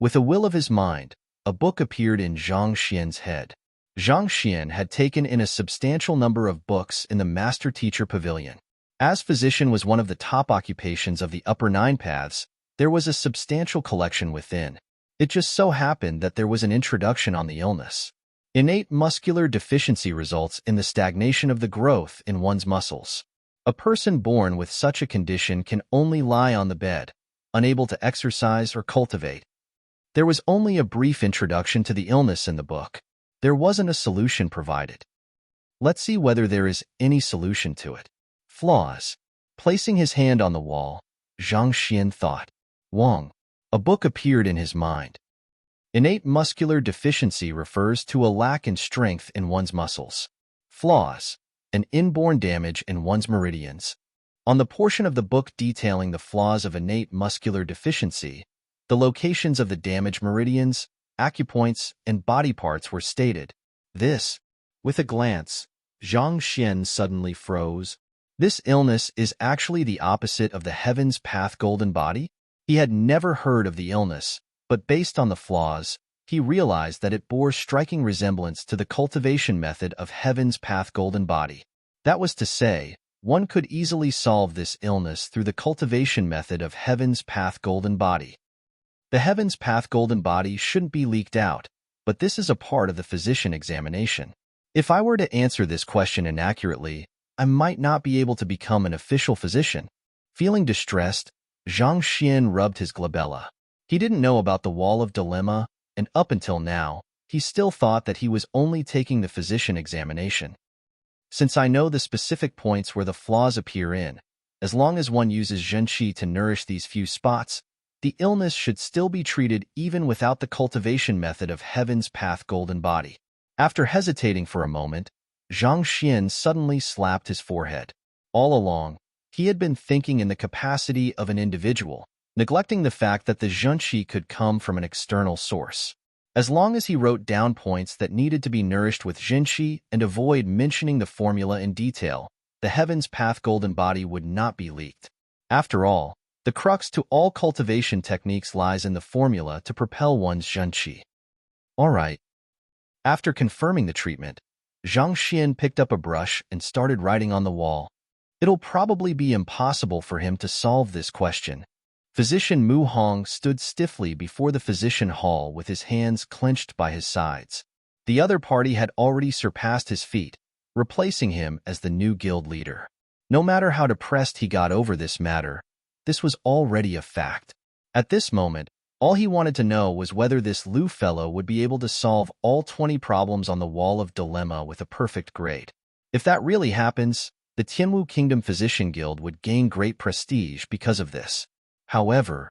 With a will of his mind, a book appeared in Zhang Xian's head. Zhang Xian had taken in a substantial number of books in the Master Teacher Pavilion. As physician was one of the top occupations of the upper 9 paths, there was a substantial collection within. It just so happened that there was an introduction on the illness. Innate muscular deficiency results in the stagnation of the growth in one's muscles. A person born with such a condition can only lie on the bed, unable to exercise or cultivate. There was only a brief introduction to the illness in the book. There wasn't a solution provided. Let's see whether there is any solution to it. Flaws. Placing his hand on the wall, Zhang Xian thought. Wang. A book appeared in his mind. Innate muscular deficiency refers to a lack in strength in one's muscles. Flaws. An inborn damage in one's meridians. On the portion of the book detailing the flaws of innate muscular deficiency, the locations of the damaged meridians, acupoints, and body parts were stated. This, with a glance, Zhang Xian suddenly froze. This illness is actually the opposite of the Heaven's Path golden body? He had never heard of the illness, but based on the flaws, he realized that it bore striking resemblance to the cultivation method of Heaven's Path golden body. That was to say, one could easily solve this illness through the cultivation method of Heaven's Path golden body. The Heaven's Path golden body shouldn't be leaked out, but this is a part of the physician examination. If I were to answer this question inaccurately, I might not be able to become an official physician. Feeling distressed, Zhang Xian rubbed his glabella. He didn't know about the wall of dilemma, and up until now, he still thought that he was only taking the physician examination. Since I know the specific points where the flaws appear in, as long as one uses zhenqi to nourish these few spots, the illness should still be treated even without the cultivation method of Heaven's Path golden body. After hesitating for a moment, Zhang Xian suddenly slapped his forehead. All along, he had been thinking in the capacity of an individual, neglecting the fact that the zhenqi could come from an external source. As long as he wrote down points that needed to be nourished with zhenqi and avoid mentioning the formula in detail, the Heaven's Path golden body would not be leaked. After all, The crux to all cultivation techniques lies in the formula to propel one's zhenqi. All right. After confirming the treatment, Zhang Xian picked up a brush and started writing on the wall. It'll probably be impossible for him to solve this question. Physician Mu Hong stood stiffly before the physician hall with his hands clenched by his sides. The other party had already surpassed his feat, replacing him as the new guild leader. No matter how depressed he got over this matter, this was already a fact. At this moment, all he wanted to know was whether this Lu fellow would be able to solve all 20 problems on the wall of dilemma with a perfect grade. If that really happens, the Tianwu Kingdom Physician Guild would gain great prestige because of this. However,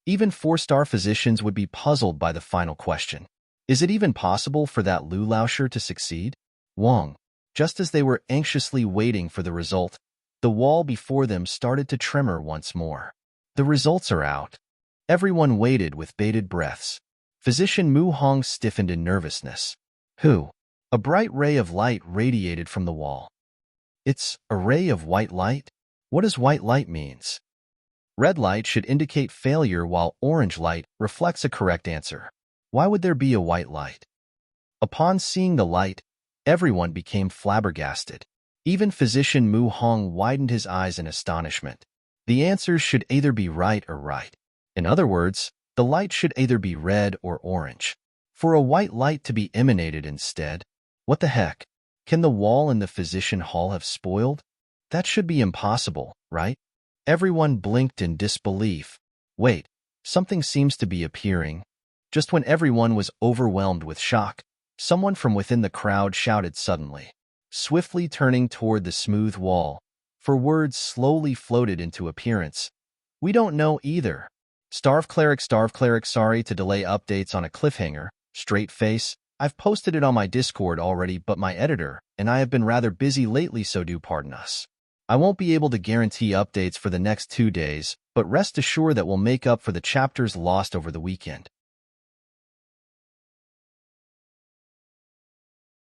even 4-star physicians would be puzzled by the final question. Is it even possible for that Lu Laosher to succeed? Wang. Just as they were anxiously waiting for the result, the wall before them started to tremor once more. The results are out. Everyone waited with bated breaths. Physician Mu Hong stiffened in nervousness. Who? A bright ray of light radiated from the wall. It's a ray of white light? What does white light means? Red light should indicate failure while orange light reflects a correct answer. Why would there be a white light? Upon seeing the light, everyone became flabbergasted. Even Physician Mu Hong widened his eyes in astonishment. The answers should either be right or right. In other words, the light should either be red or orange. For a white light to be emanated instead, what the heck? Can the wall in the physician hall have spoiled? That should be impossible, right? Everyone blinked in disbelief. Wait, something seems to be appearing. Just when everyone was overwhelmed with shock, someone from within the crowd shouted suddenly, swiftly turning toward the smooth wall, for words slowly floated into appearance. We don't know either. Starve cleric, sorry to delay updates on a cliffhanger. Straight face. I've posted it on my Discord already, but my editor and I have been rather busy lately, so do pardon us. I won't be able to guarantee updates for the next 2 days, but rest assured that we'll make up for the chapters lost over the weekend.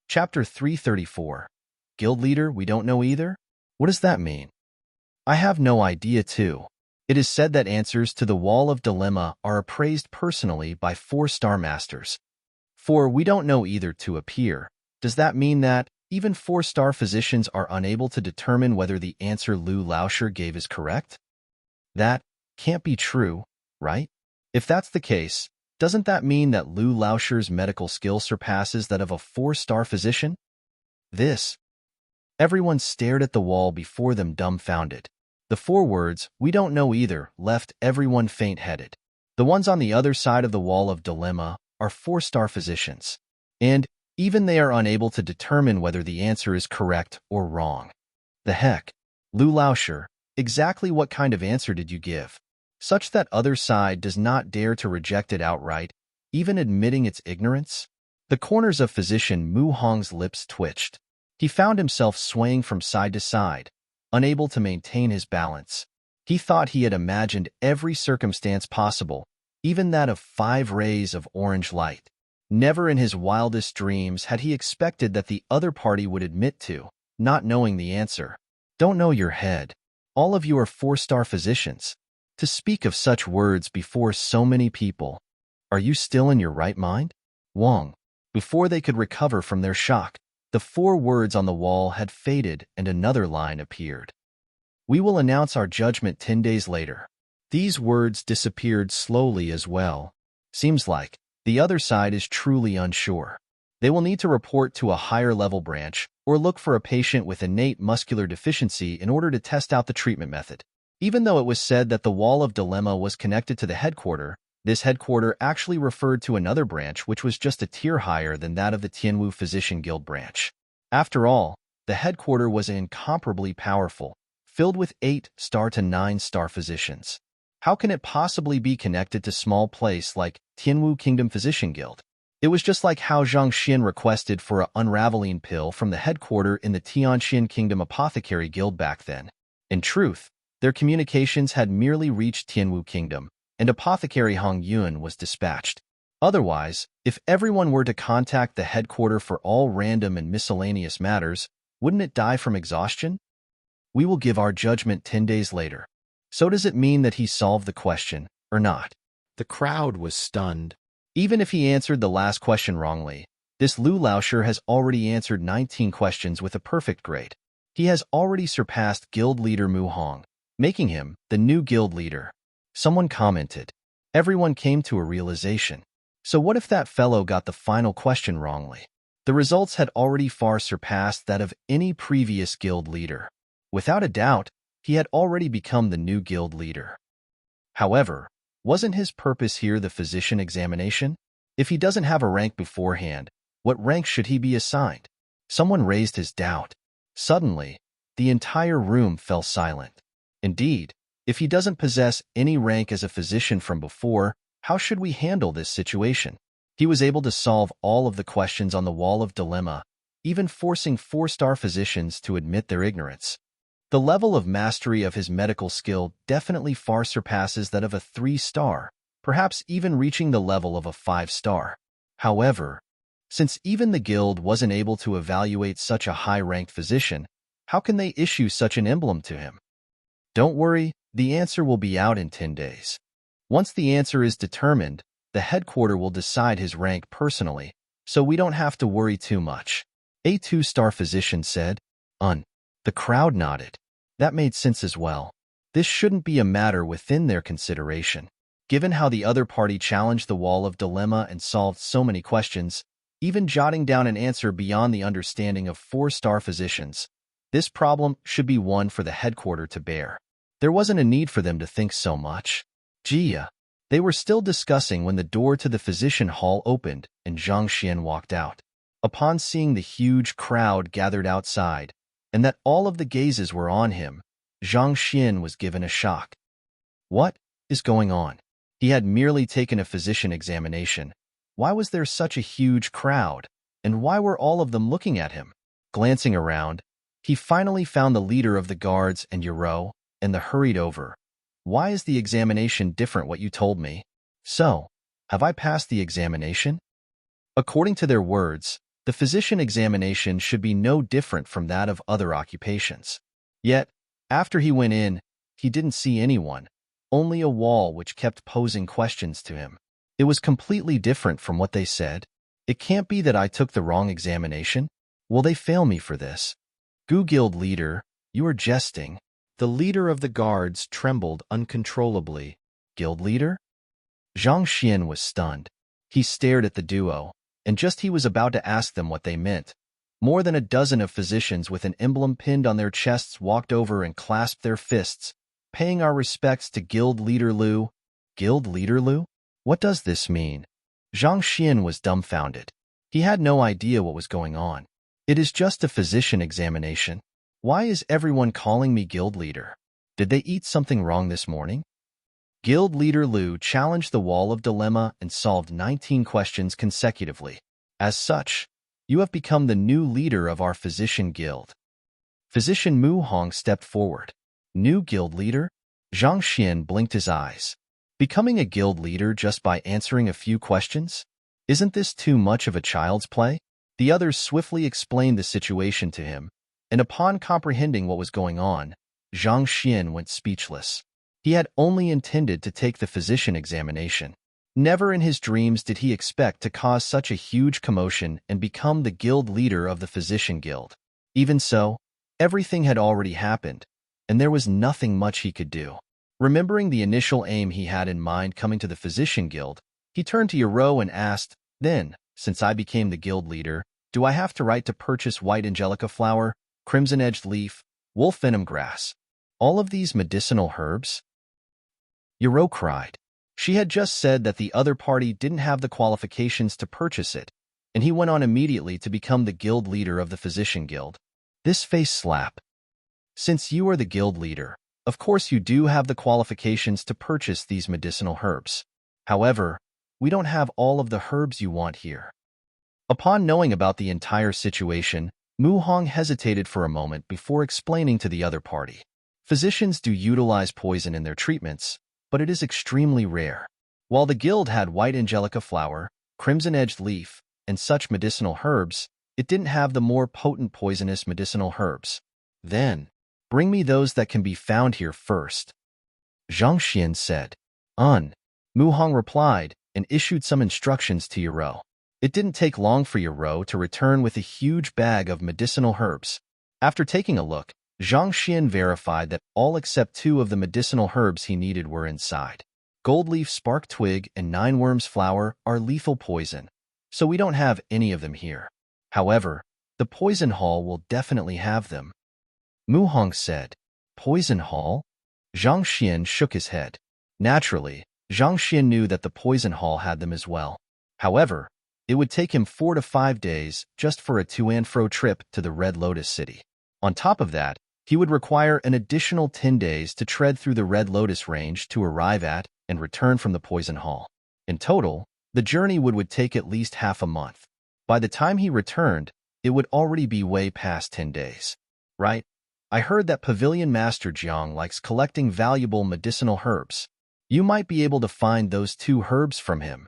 Chapter 334. Guild Leader, we don't know either? What does that mean? I have no idea too. It is said that answers to the Wall of Dilemma are appraised personally by 4-star masters. For we don't know either to appear. Does that mean that even 4-star physicians are unable to determine whether the answer Lu Laosher gave is correct? That can't be true, right? If that's the case, doesn't that mean that Lu Laosher's medical skill surpasses that of a 4-star physician? Everyone stared at the wall before them dumbfounded. The 4 words, we don't know either, left everyone faint-headed. The ones on the other side of the Wall of Dilemma are 4-star physicians. And even they are unable to determine whether the answer is correct or wrong. The heck? Lu Laosher, exactly what kind of answer did you give? Such that other side does not dare to reject it outright, even admitting its ignorance? The corners of Physician Mu Hong's lips twitched. He found himself swaying from side to side, unable to maintain his balance. He thought he had imagined every circumstance possible, even that of 5 rays of orange light. Never in his wildest dreams had he expected that the other party would admit to not knowing the answer. Don't know your head. All of you are 4-star physicians. To speak of such words before so many people. Are you still in your right mind? Wang. Before they could recover from their shock, the 4 words on the wall had faded and another line appeared. We will announce our judgment 10 days later. These words disappeared slowly as well. Seems like the other side is truly unsure. They will need to report to a higher level branch or look for a patient with innate muscular deficiency in order to test out the treatment method. Even though it was said that the Wall of Dilemma was connected to the headquarter, this headquarter actually referred to another branch which was just a tier higher than that of the Tianwu Physician Guild branch. After all, the headquarter was incomparably powerful, filled with 8-star to 9-star physicians. How can it possibly be connected to small place like Tianwu Kingdom Physician Guild? It was just like how Zhang Xian requested for a unraveling pill from the headquarter in the Tianxian Kingdom Apothecary Guild back then. In truth, their communications had merely reached Tianwu Kingdom, and Apothecary Hong Yun was dispatched. Otherwise, if everyone were to contact the headquarter for all random and miscellaneous matters, wouldn't it die from exhaustion? We will give our judgment 10 days later. So does it mean that he solved the question, or not? The crowd was stunned. Even if he answered the last question wrongly, this Lu Laoshi has already answered 19 questions with a perfect grade. He has already surpassed guild leader Mu Hong, making him the new guild leader. Someone commented. Everyone came to a realization. So what if that fellow got the final question wrongly? The results had already far surpassed that of any previous guild leader. Without a doubt, he had already become the new guild leader. However, wasn't his purpose here the physician examination? If he doesn't have a rank beforehand, what rank should he be assigned? Someone raised his doubt. Suddenly, the entire room fell silent. Indeed, if he doesn't possess any rank as a physician from before, how should we handle this situation? He was able to solve all of the questions on the wall of dilemma, even forcing 4-star physicians to admit their ignorance. The level of mastery of his medical skill definitely far surpasses that of a 3-star, perhaps even reaching the level of a 5-star. However, since even the guild wasn't able to evaluate such a high-ranked physician, how can they issue such an emblem to him? Don't worry, the answer will be out in 10 days. Once the answer is determined, the headquarter will decide his rank personally, so we don't have to worry too much. A 2-star physician said. The crowd nodded. That made sense as well. This shouldn't be a matter within their consideration. Given how the other party challenged the wall of dilemma and solved so many questions, even jotting down an answer beyond the understanding of 4-star physicians, this problem should be one for the headquarter to bear. There wasn't a need for them to think so much. Jia. They were still discussing when the door to the physician hall opened and Zhang Xian walked out. Upon seeing the huge crowd gathered outside, and that all of the gazes were on him, Zhang Xian was given a shock. What is going on? He had merely taken a physician examination. Why was there such a huge crowd, and why were all of them looking at him? Glancing around, he finally found the leader of the guards and Yaro, and the hurried over. Why is the examination different what you told me? So, have I passed the examination? According to their words, the physician examination should be no different from that of other occupations. Yet, after he went in, he didn't see anyone, only a wall which kept posing questions to him. It was completely different from what they said. It can't be that I took the wrong examination. Will they fail me for this? Gu Guild leader, you are jesting. The leader of the guards trembled uncontrollably. Guild leader? Zhang Xian was stunned. He stared at the duo, and just he was about to ask them what they meant. More than a dozen of physicians with an emblem pinned on their chests walked over and clasped their fists, paying our respects to Guild Leader Lu. Guild Leader Lu? What does this mean? Zhang Xian was dumbfounded. He had no idea what was going on. It is just a physician examination. Why is everyone calling me Guild Leader? Did they eat something wrong this morning? Guild Leader Lu challenged the wall of dilemma and solved 19 questions consecutively. As such, you have become the new leader of our physician guild. Physician Mu Hong stepped forward. New guild leader? Zhang Xian blinked his eyes. Becoming a guild leader just by answering a few questions? Isn't this too much of a child's play? The others swiftly explained the situation to him, and upon comprehending what was going on, Zhang Xian went speechless. He had only intended to take the physician examination. Never in his dreams did he expect to cause such a huge commotion and become the guild leader of the physician guild. Even so, everything had already happened, and there was nothing much he could do. Remembering the initial aim he had in mind coming to the physician guild, he turned to Yaro and asked, Then, since I became the guild leader, do I have to write to purchase white angelica flower, crimson-edged leaf, wolf venom grass, all of these medicinal herbs? Yaro cried. She had just said that the other party didn't have the qualifications to purchase it, and he went on immediately to become the guild leader of the physician guild. This face slap. Since you are the guild leader, of course you do have the qualifications to purchase these medicinal herbs. However, we don't have all of the herbs you want here. Upon knowing about the entire situation, Mu Hong hesitated for a moment before explaining to the other party. Physicians do utilize poison in their treatments, but it is extremely rare. While the guild had white angelica flower, crimson-edged leaf, and such medicinal herbs, it didn't have the more potent poisonous medicinal herbs. Then, bring me those that can be found here first. Zhang Xian said. Un. Mu Hong replied and issued some instructions to Yero. It didn't take long for Yero to return with a huge bag of medicinal herbs. After taking a look, Zhang Xian verified that all except 2 of the medicinal herbs he needed were inside. Gold leaf spark twig and 9 worms flower are lethal poison, so we don't have any of them here. However, the poison hall will definitely have them. Mu Hong said. Poison hall? Zhang Xian shook his head. Naturally, Zhang Xian knew that the poison hall had them as well. However, it would take him 4 to 5 days just for a to-and-fro trip to the Red Lotus City. On top of that, he would require an additional 10 days to tread through the Red Lotus Range to arrive at and return from the poison hall. In total, the journey would take at least half a month. By the time he returned, it would already be way past 10 days. Right? I heard that Pavilion Master Jiang likes collecting valuable medicinal herbs. You might be able to find those 2 herbs from him.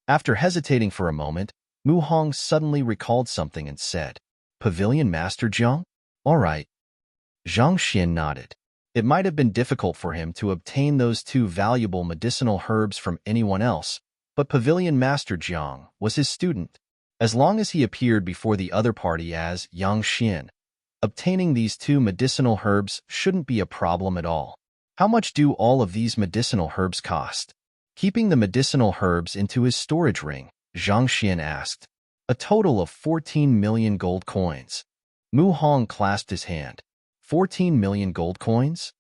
After hesitating for a moment, Mu Hong suddenly recalled something and said, Pavilion Master Jiang? All right. Zhang Xian nodded. It might have been difficult for him to obtain those 2 valuable medicinal herbs from anyone else, but Pavilion Master Jiang was his student. As long as he appeared before the other party as Yang Xian, obtaining these 2 medicinal herbs shouldn't be a problem at all. How much do all of these medicinal herbs cost? Keeping the medicinal herbs into his storage ring, Zhang Xian asked. A total of 14 million gold coins. Mu Hong clasped his hand. 14 million gold coins?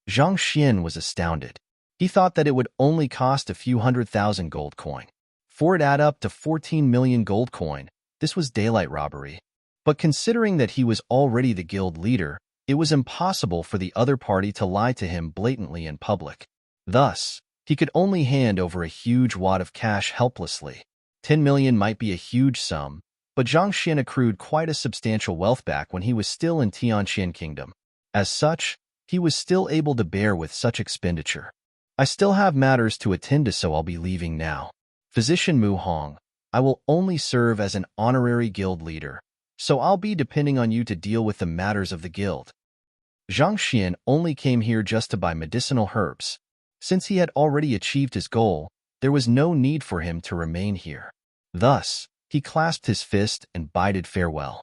Zhang Xian was astounded. He thought that it would only cost a few 100,000 gold coin. For it add up to 14 million gold coin, this was daylight robbery. But considering that he was already the guild leader, it was impossible for the other party to lie to him blatantly in public. Thus, he could only hand over a huge wad of cash helplessly. 10 million might be a huge sum, but Zhang Xian accrued quite a substantial wealth back when he was still in Tianqian Kingdom. As such, he was still able to bear with such expenditure. I still have matters to attend to, so I'll be leaving now. Physician Mu Hong, I will only serve as an honorary guild leader, so I'll be depending on you to deal with the matters of the guild. Zhang Xian only came here just to buy medicinal herbs. Since he had already achieved his goal, there was no need for him to remain here. Thus, he clasped his fist and bided farewell.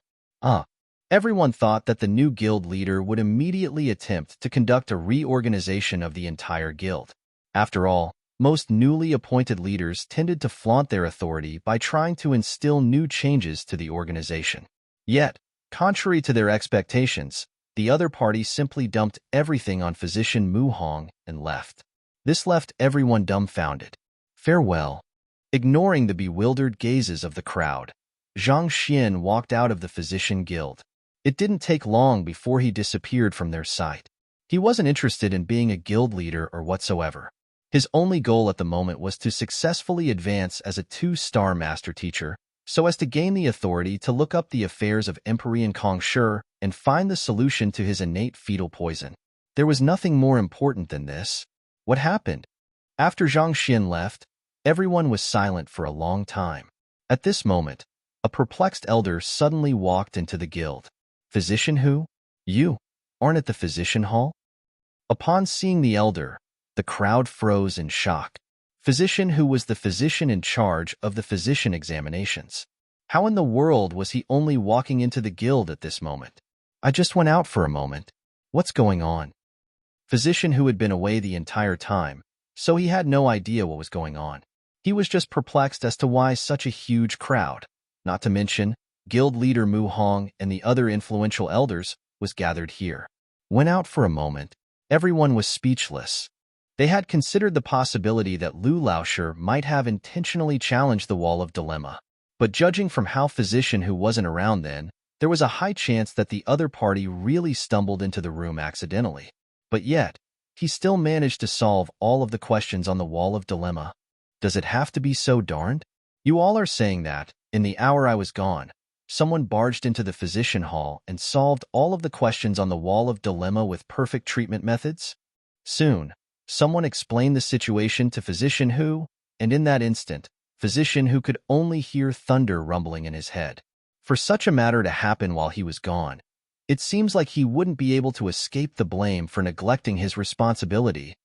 Everyone thought that the new guild leader would immediately attempt to conduct a reorganization of the entire guild. After all, most newly appointed leaders tended to flaunt their authority by trying to instill new changes to the organization. Yet, contrary to their expectations, the other party simply dumped everything on Physician Mu Hong and left. This left everyone dumbfounded. Farewell. Ignoring the bewildered gazes of the crowd, Zhang Xian walked out of the Physician Guild. It didn't take long before he disappeared from their sight. He wasn't interested in being a guild leader or whatsoever. His only goal at the moment was to successfully advance as a 2-star master teacher, so as to gain the authority to look up the affairs of Emperor Kong Shi and find the solution to his innate fetal poison. There was nothing more important than this. What happened? After Zhang Xian left, everyone was silent for a long time. At this moment, a perplexed elder suddenly walked into the guild. Physician who? You aren't at the physician hall? Upon seeing the elder, the crowd froze in shock. Physician who was the physician in charge of the physician examinations. How in the world was he only walking into the guild at this moment? I just went out for a moment. What's going on? Physician who had been away the entire time, so he had no idea what was going on. He was just perplexed as to why such a huge crowd, not to mention guild leader Mu Hong and the other influential elders, was gathered here. Went out for a moment, everyone was speechless. They had considered the possibility that Lu Laoshi might have intentionally challenged the Wall of Dilemma. But judging from how Physician who wasn't around then, there was a high chance that the other party really stumbled into the room accidentally. But yet, he still managed to solve all of the questions on the Wall of Dilemma. Does it have to be so darned? You all are saying that, in the hour I was gone, someone barged into the physician hall and solved all of the questions on the Wall of Dilemma with perfect treatment methods? Soon, someone explained the situation to Physician who, and in that instant, Physician who could only hear thunder rumbling in his head. For such a matter to happen while he was gone, it seems like he wouldn't be able to escape the blame for neglecting his responsibility.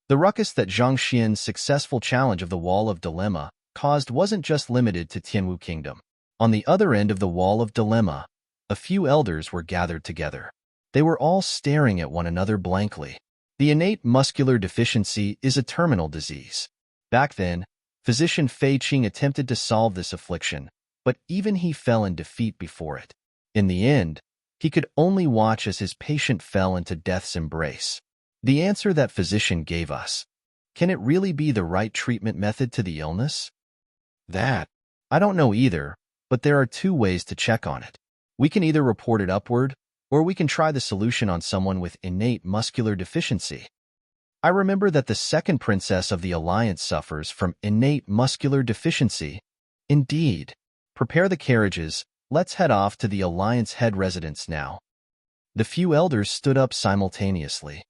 The ruckus that Zhang Xian's successful challenge of the Wall of Dilemma caused wasn't just limited to Tianwu Kingdom. On the other end of the Wall of Dilemma, a few elders were gathered together. They were all staring at one another blankly. The innate muscular deficiency is a terminal disease. Back then, physician Fei Qing attempted to solve this affliction, but even he fell in defeat before it. In the end, he could only watch as his patient fell into death's embrace. The answer that physician gave us. Can it really be the right treatment method to the illness? That, I don't know either, but there are two ways to check on it. We can either report it upward, or we can try the solution on someone with innate muscular deficiency. I remember that the second princess of the Alliance suffers from innate muscular deficiency. Indeed. Prepare the carriages, let's head off to the Alliance head residence now. The few elders stood up simultaneously.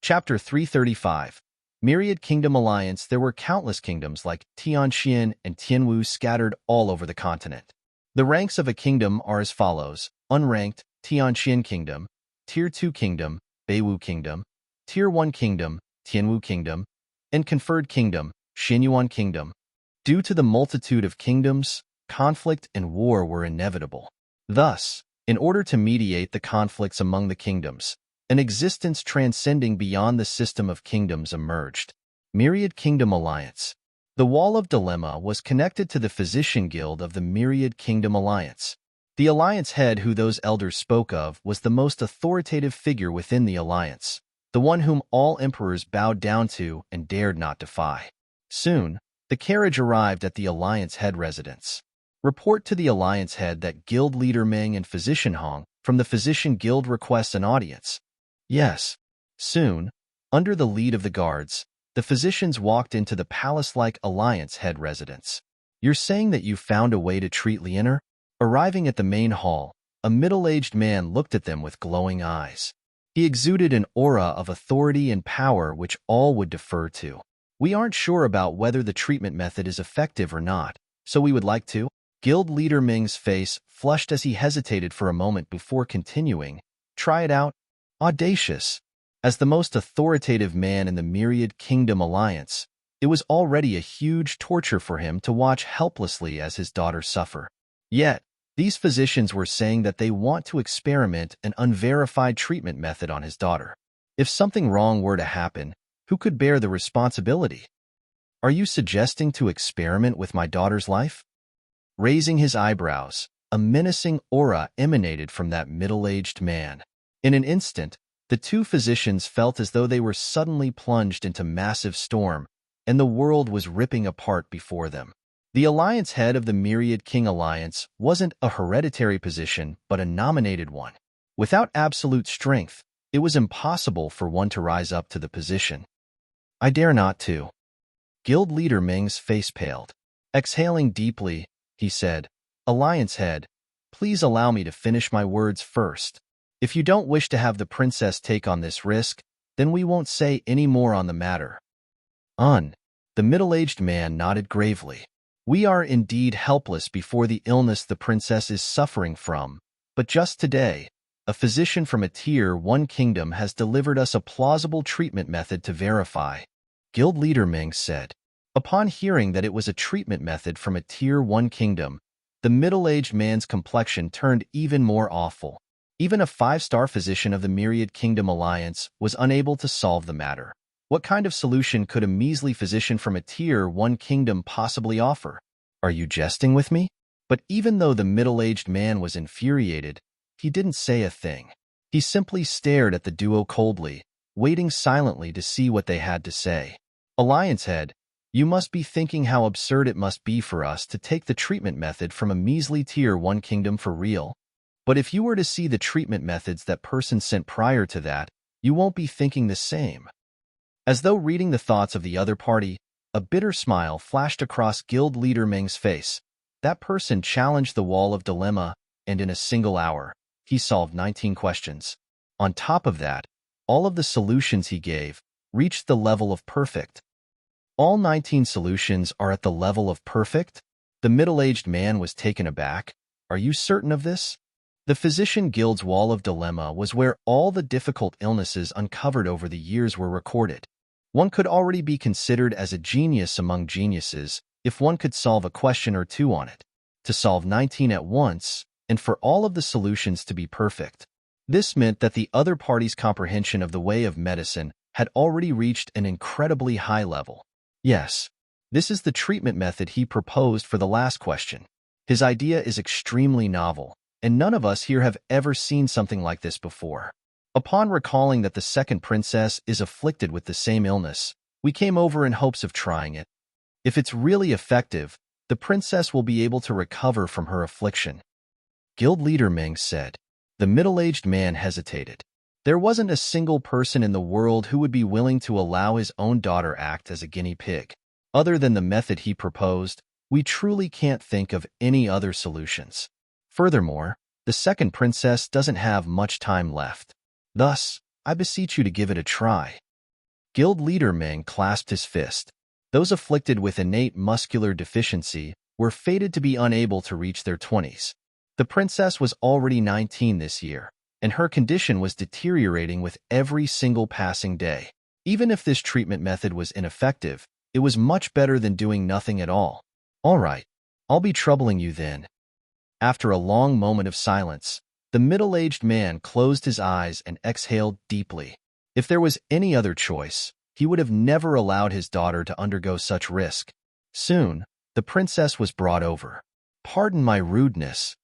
Chapter 335. Myriad Kingdom Alliance. There were countless kingdoms like Tianxian and Tianwu scattered all over the continent. The ranks of a kingdom are as follows: unranked, Tianxian Kingdom; Tier 2 Kingdom, Beiwu Kingdom; Tier 1 Kingdom, Tianwu Kingdom; and Conferred Kingdom, Xinyuan Kingdom. Due to the multitude of kingdoms, conflict and war were inevitable. Thus, in order to mediate the conflicts among the kingdoms, an existence transcending beyond the system of kingdoms emerged. Myriad Kingdom Alliance. The Wall of Dilemma was connected to the Physician Guild of the Myriad Kingdom Alliance. The alliance head who those elders spoke of was the most authoritative figure within the alliance, the one whom all emperors bowed down to and dared not defy. Soon, the carriage arrived at the alliance head residence. Report to the alliance head that guild leader Meng and physician Hong from the Physician Guild request an audience. Yes. Soon, under the lead of the guards, the physicians walked into the palace-like alliance head residence. You're saying that you found a way to treat Leonor? Arriving at the main hall, a middle-aged man looked at them with glowing eyes. He exuded an aura of authority and power which all would defer to. We aren't sure about whether the treatment method is effective or not, so we would like to. Guild leader Ming's face flushed as he hesitated for a moment before continuing. Try it out. Audacious. As the most authoritative man in the Myriad Kingdom Alliance, it was already a huge torture for him to watch helplessly as his daughter suffer. Yet, these physicians were saying that they want to experiment an unverified treatment method on his daughter. If something wrong were to happen, who could bear the responsibility? Are you suggesting to experiment with my daughter's life? Raising his eyebrows, a menacing aura emanated from that middle-aged man. In an instant, the two physicians felt as though they were suddenly plunged into massive storm, and the world was ripping apart before them. The alliance head of the Myriad King Alliance wasn't a hereditary position, but a nominated one. Without absolute strength, it was impossible for one to rise up to the position. I dare not to. Guild leader Ming's face paled. Exhaling deeply, he said, Alliance head, please allow me to finish my words first. If you don't wish to have the princess take on this risk, then we won't say any more on the matter. The middle-aged man nodded gravely. We are indeed helpless before the illness the princess is suffering from, but just today, a physician from a Tier 1 kingdom has delivered us a plausible treatment method to verify, Guild leader Ming said. Upon hearing that it was a treatment method from a Tier 1 kingdom, the middle-aged man's complexion turned even more awful. Even a 5-star physician of the Myriad Kingdom Alliance was unable to solve the matter. What kind of solution could a measly physician from a Tier 1 kingdom possibly offer? Are you jesting with me? But even though the middle-aged man was infuriated, he didn't say a thing. He simply stared at the duo coldly, waiting silently to see what they had to say. Alliance head, you must be thinking how absurd it must be for us to take the treatment method from a measly Tier 1 kingdom for real. But if you were to see the treatment methods that person sent prior to that, you won't be thinking the same. As though reading the thoughts of the other party, a bitter smile flashed across Guild leader Ming's face. That person challenged the Wall of Dilemma, and in a single hour, he solved 19 questions. On top of that, all of the solutions he gave reached the level of perfect. All 19 solutions are at the level of perfect? The middle-aged man was taken aback. Are you certain of this? The Physician Guild's Wall of Dilemma was where all the difficult illnesses uncovered over the years were recorded. One could already be considered as a genius among geniuses if one could solve a question or two on it. To solve 19 at once, and for all of the solutions to be perfect. This meant that the other party's comprehension of the way of medicine had already reached an incredibly high level. Yes, this is the treatment method he proposed for the last question. His idea is extremely novel, and none of us here have ever seen something like this before. Upon recalling that the second princess is afflicted with the same illness, we came over in hopes of trying it. If it's really effective, the princess will be able to recover from her affliction. Guild leader Ming said. The middle-aged man hesitated. There wasn't a single person in the world who would be willing to allow his own daughter act as a guinea pig. Other than the method he proposed, we truly can't think of any other solutions. Furthermore, the second princess doesn't have much time left. Thus, I beseech you to give it a try. Guild leader Ming clasped his fist. Those afflicted with innate muscular deficiency were fated to be unable to reach their 20s. The princess was already 19 this year, and her condition was deteriorating with every single passing day. Even if this treatment method was ineffective, it was much better than doing nothing at all. All right, I'll be troubling you then. After a long moment of silence, the middle-aged man closed his eyes and exhaled deeply. If there was any other choice, he would have never allowed his daughter to undergo such risk. Soon, the princess was brought over. Pardon my rudeness.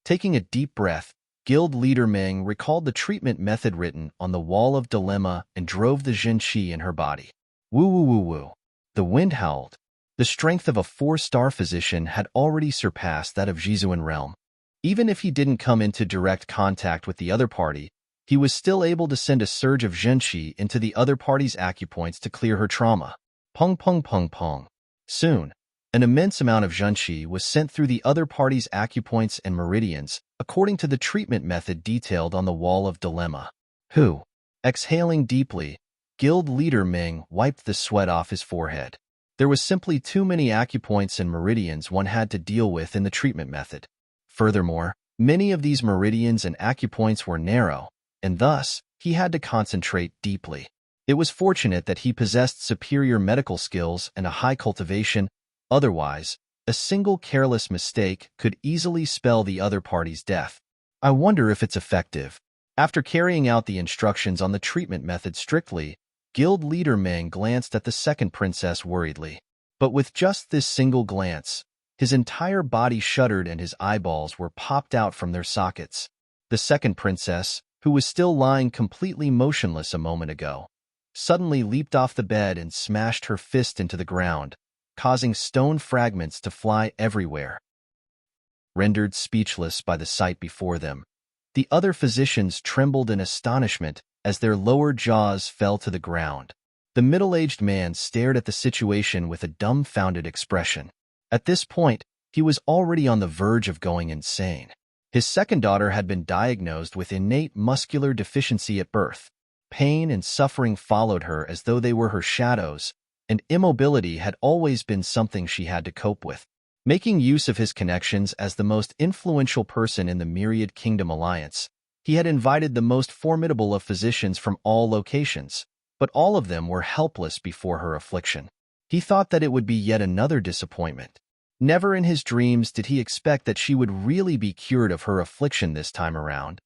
Taking a deep breath, Guild leader Ming recalled the treatment method written on the Wall of Dilemma and drove the Zhen-Qi in her body. Woo woo woo woo. The wind howled. The strength of a 4-star physician had already surpassed that of Jizuan realm. Even if he didn't come into direct contact with the other party, he was still able to send a surge of Zhen-Qi into the other party's acupoints to clear her trauma. Pung pung pung pung. Soon, an immense amount of Zhen-Qi was sent through the other party's acupoints and meridians, according to the treatment method detailed on the Wall of Dilemma. Who? Exhaling deeply, Guild leader Ming wiped the sweat off his forehead. There was simply too many acupoints and meridians one had to deal with in the treatment method. Furthermore, many of these meridians and acupoints were narrow, and thus, he had to concentrate deeply. It was fortunate that he possessed superior medical skills and a high cultivation. Otherwise, a single careless mistake could easily spell the other party's death. I wonder if it's effective. After carrying out the instructions on the treatment method strictly, Guild leader Ming glanced at the second princess worriedly. But with just this single glance, his entire body shuddered and his eyeballs were popped out from their sockets. The second princess, who was still lying completely motionless a moment ago, suddenly leaped off the bed and smashed her fist into the ground, causing stone fragments to fly everywhere. Rendered speechless by the sight before them, the other physicians trembled in astonishment as their lower jaws fell to the ground. The middle-aged man stared at the situation with a dumbfounded expression. At this point, he was already on the verge of going insane. His second daughter had been diagnosed with innate muscular deficiency at birth. Pain and suffering followed her as though they were her shadows, and immobility had always been something she had to cope with. Making use of his connections as the most influential person in the Myriad Kingdom Alliance, he had invited the most formidable of physicians from all locations, but all of them were helpless before her affliction. He thought that it would be yet another disappointment. Never in his dreams did he expect that she would really be cured of her affliction this time around.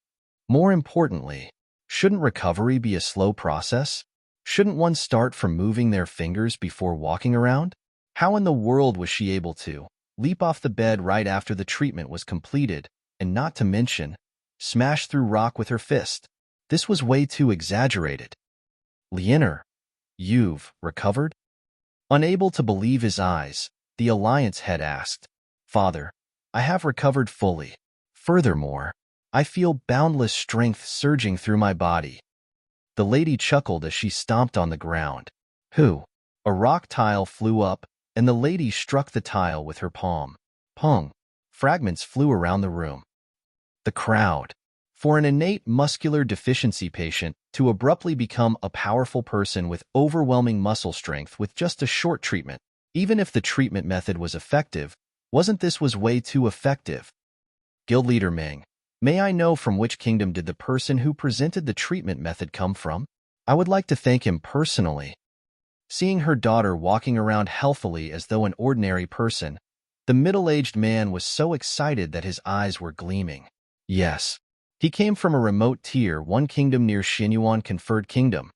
More importantly, shouldn't recovery be a slow process? Shouldn't one start from moving their fingers before walking around? How in the world was she able to leap off the bed right after the treatment was completed, and not to mention, smash through rock with her fist? This was way too exaggerated. Liener, you've recovered? Unable to believe his eyes, the Alliance head asked, Father, I have recovered fully. Furthermore, I feel boundless strength surging through my body. The lady chuckled as she stomped on the ground. Who? A rock tile flew up, and the lady struck the tile with her palm. Pung! Fragments flew around the room. The crowd. For an innate muscular deficiency patient to abruptly become a powerful person with overwhelming muscle strength with just a short treatment, even if the treatment method was effective, wasn't this way too effective? Guild leader Ming, May I know from which kingdom did the person who presented the treatment method come from? I would like to thank him personally. Seeing her daughter walking around healthily as though an ordinary person, the middle-aged man was so excited that his eyes were gleaming. Yes. He came from a remote Tier 1 kingdom near Xinyuan Conferred Kingdom.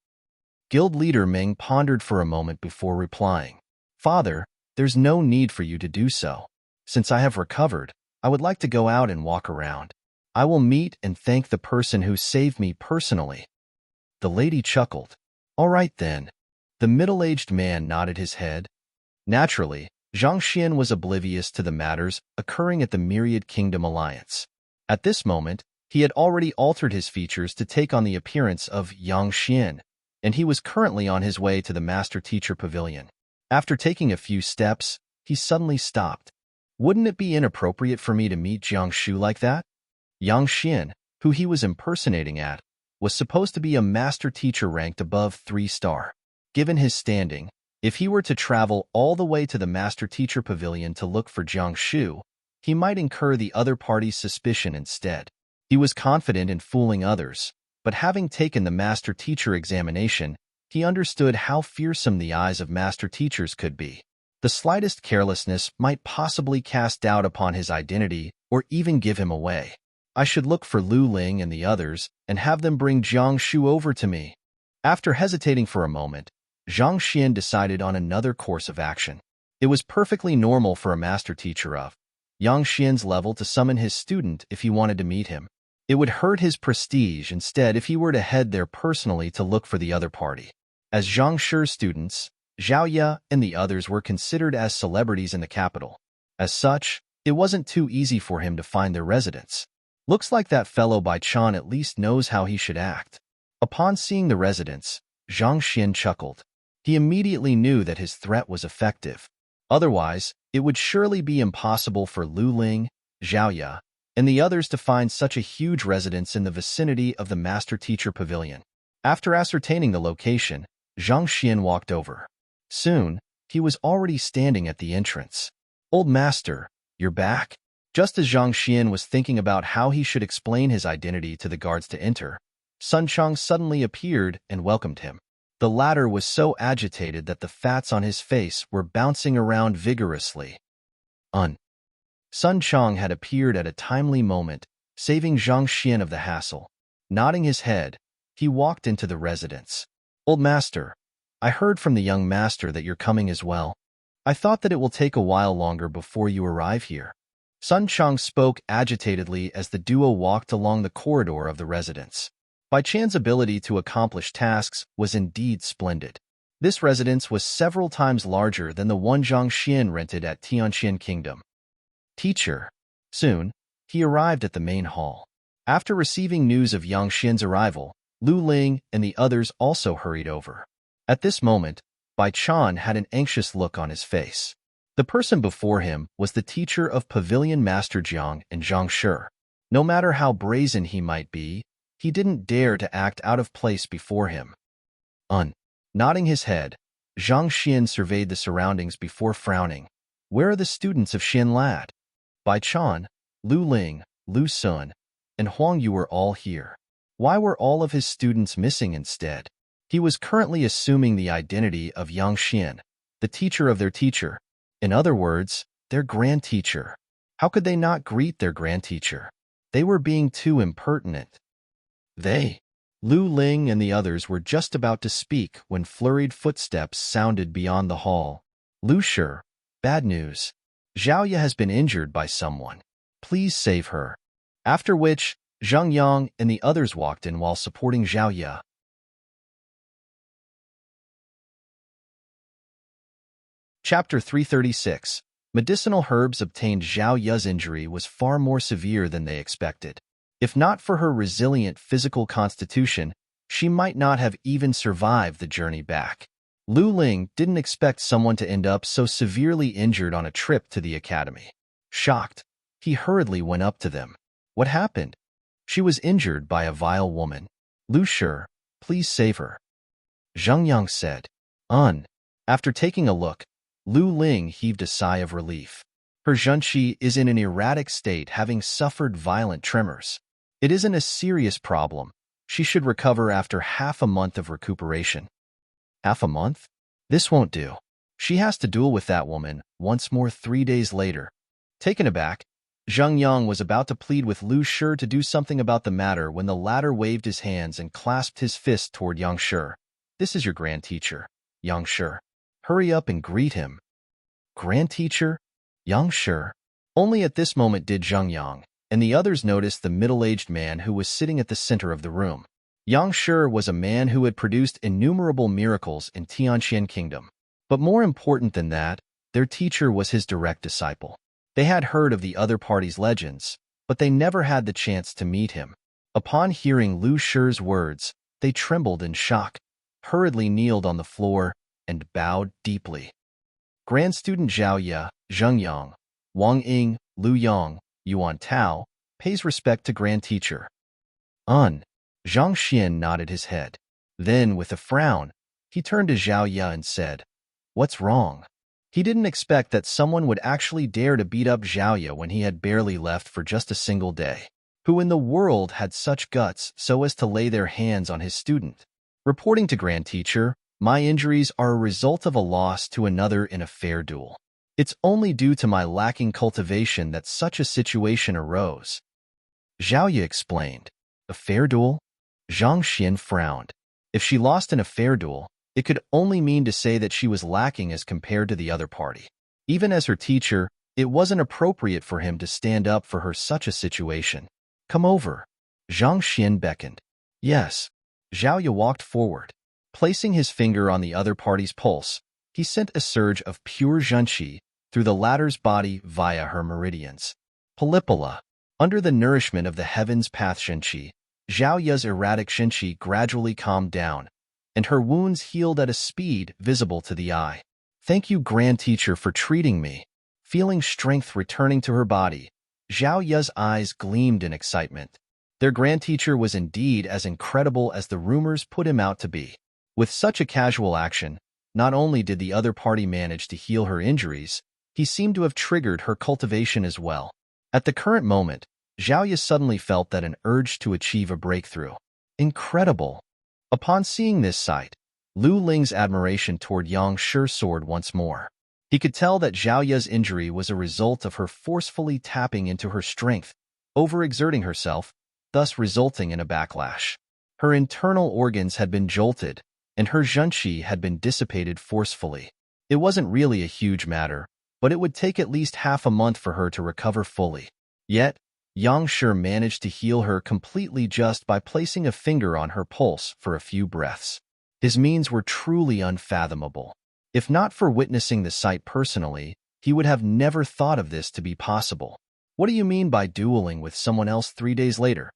Guild leader Ming pondered for a moment before replying. Father, there's no need for you to do so. Since I have recovered, I would like to go out and walk around. I will meet and thank the person who saved me personally. The lady chuckled. All right then. The middle-aged man nodded his head. Naturally, Zhang Xian was oblivious to the matters occurring at the Myriad Kingdom Alliance. At this moment, he had already altered his features to take on the appearance of Yang Xian, and he was currently on his way to the Master Teacher Pavilion. After taking a few steps, he suddenly stopped. Wouldn't it be inappropriate for me to meet Jiang Shu like that? Yang Xian, who he was impersonating at, was supposed to be a master teacher ranked above 3-star. Given his standing, if he were to travel all the way to the Master Teacher Pavilion to look for Jiang Shu, he might incur the other party's suspicion instead. He was confident in fooling others, but having taken the Master Teacher examination, he understood how fearsome the eyes of Master Teachers could be. The slightest carelessness might possibly cast doubt upon his identity or even give him away. I should look for Lu Ling and the others and have them bring Jiang Shu over to me. After hesitating for a moment, Zhang Xian decided on another course of action. It was perfectly normal for a master teacher of Yang Xian's level to summon his student if he wanted to meet him. It would hurt his prestige instead if he were to head there personally to look for the other party. As Zhang Shi's students, Zhao Ye and the others were considered as celebrities in the capital. As such, it wasn't too easy for him to find their residence. Looks like that fellow Bai Chan at least knows how he should act. Upon seeing the residence, Zhang Xian chuckled. He immediately knew that his threat was effective. Otherwise, it would surely be impossible for Lu Ling, Zhao Ye, and the others to find such a huge residence in the vicinity of the Master Teacher Pavilion. After ascertaining the location, Zhang Xian walked over. Soon, he was already standing at the entrance. Old Master, you're back? Just as Zhang Xian was thinking about how he should explain his identity to the guards to enter, Sun Chang suddenly appeared and welcomed him. The latter was so agitated that the fats on his face were bouncing around vigorously. Sun Chang had appeared at a timely moment, saving Zhang Xian of the hassle. Nodding his head, he walked into the residence. Old Master, I heard from the young master that you're coming as well. I thought that it will take a while longer before you arrive here. Sun Chang spoke agitatedly as the duo walked along the corridor of the residence. Bai Chan's ability to accomplish tasks was indeed splendid. This residence was several times larger than the one Zhang Xian rented at Tianqian Kingdom. Teacher. Soon, he arrived at the main hall. After receiving news of Yang Xian's arrival, Lu Ling and the others also hurried over. At this moment, Bai Chan had an anxious look on his face. The person before him was the teacher of Pavilion Master Jiang and Zhang Shi. No matter how brazen he might be, he didn't dare to act out of place before him. Nodding his head, Zhang Xian surveyed the surroundings before frowning. Where are the students of Xin Lad? Bai Chan, Lu Ling, Lu Sun, and Huang Yu were all here. Why were all of his students missing instead? He was currently assuming the identity of Yang Xian, the teacher of their teacher. In other words, their grand teacher. How could they not greet their grand teacher? They were being too impertinent. Lu Ling and the others were just about to speak when flurried footsteps sounded beyond the hall. Lu Shi, bad news. Zhao Ye has been injured by someone. Please save her. After which, Zhang Yang and the others walked in while supporting Zhao Ye. Chapter 336. Medicinal herbs obtained. Zhao Ye's injury was far more severe than they expected. If not for her resilient physical constitution, she might not have even survived the journey back. Lu Ling didn't expect someone to end up so severely injured on a trip to the academy. Shocked, he hurriedly went up to them. What happened? She was injured by a vile woman. Lu Shi, please save her. Zhang Yang said. After taking a look, Lu Ling heaved a sigh of relief. Her zhenqi is in an erratic state, having suffered violent tremors. It isn't a serious problem. She should recover after half a month of recuperation. Half a month? This won't do. She has to duel with that woman once more 3 days later. Taken aback, Zheng Yang was about to plead with Lu Shi to do something about the matter when the latter waved his hands and clasped his fist toward Yang Shi. This is your grand teacher, Yang Shi. Hurry up and greet him. Grand teacher? Yang Shi. Only at this moment did Zheng Yang and the others noticed the middle-aged man who was sitting at the center of the room. Yang Shi was a man who had produced innumerable miracles in Tianqian Kingdom. But more important than that, their teacher was his direct disciple. They had heard of the other party's legends, but they never had the chance to meet him. Upon hearing Lu Shi's words, they trembled in shock, hurriedly kneeled on the floor, and bowed deeply. Grand student Zhao Ye, Zheng Yang, Wang Ying, Lu Yang, Yuan Tao, pays respect to grand teacher. Zhang Xian nodded his head. Then, with a frown, he turned to Zhao Ye and said, "What's wrong?" He didn't expect that someone would actually dare to beat up Zhao Ye when he had barely left for just a single day. Who in the world had such guts so as to lay their hands on his student? Reporting to grand teacher, my injuries are a result of a loss to another in a fair duel. It's only due to my lacking cultivation that such a situation arose. Zhao Ye explained. A fair duel? Zhang Xian frowned. If she lost in a fair duel, it could only mean to say that she was lacking as compared to the other party. Even as her teacher, it wasn't appropriate for him to stand up for her such a situation. Come over. Zhang Xian beckoned. Yes. Zhao Ye walked forward. Placing his finger on the other party's pulse, he sent a surge of pure zhenqi through the latter's body via her meridians. Palipala. Under the nourishment of the heavens path zhenqi, Zhao Ye's erratic zhenqi gradually calmed down, and her wounds healed at a speed visible to the eye. Thank you, grand teacher, for treating me. Feeling strength returning to her body, Zhao Ye's eyes gleamed in excitement. Their grand teacher was indeed as incredible as the rumors put him out to be. With such a casual action, not only did the other party manage to heal her injuries, he seemed to have triggered her cultivation as well. At the current moment, Zhao Ye suddenly felt that an urge to achieve a breakthrough. Incredible! Upon seeing this sight, Lu Ling's admiration toward Yang Shi soared once more. He could tell that Zhao Ye's injury was a result of her forcefully tapping into her strength, overexerting herself, thus resulting in a backlash. Her internal organs had been jolted, and her zhenqi had been dissipated forcefully. It wasn't really a huge matter, but it would take at least half a month for her to recover fully. Yet, Yang Shi managed to heal her completely just by placing a finger on her pulse for a few breaths. His means were truly unfathomable. If not for witnessing the sight personally, he would have never thought of this to be possible. What do you mean by dueling with someone else 3 days later?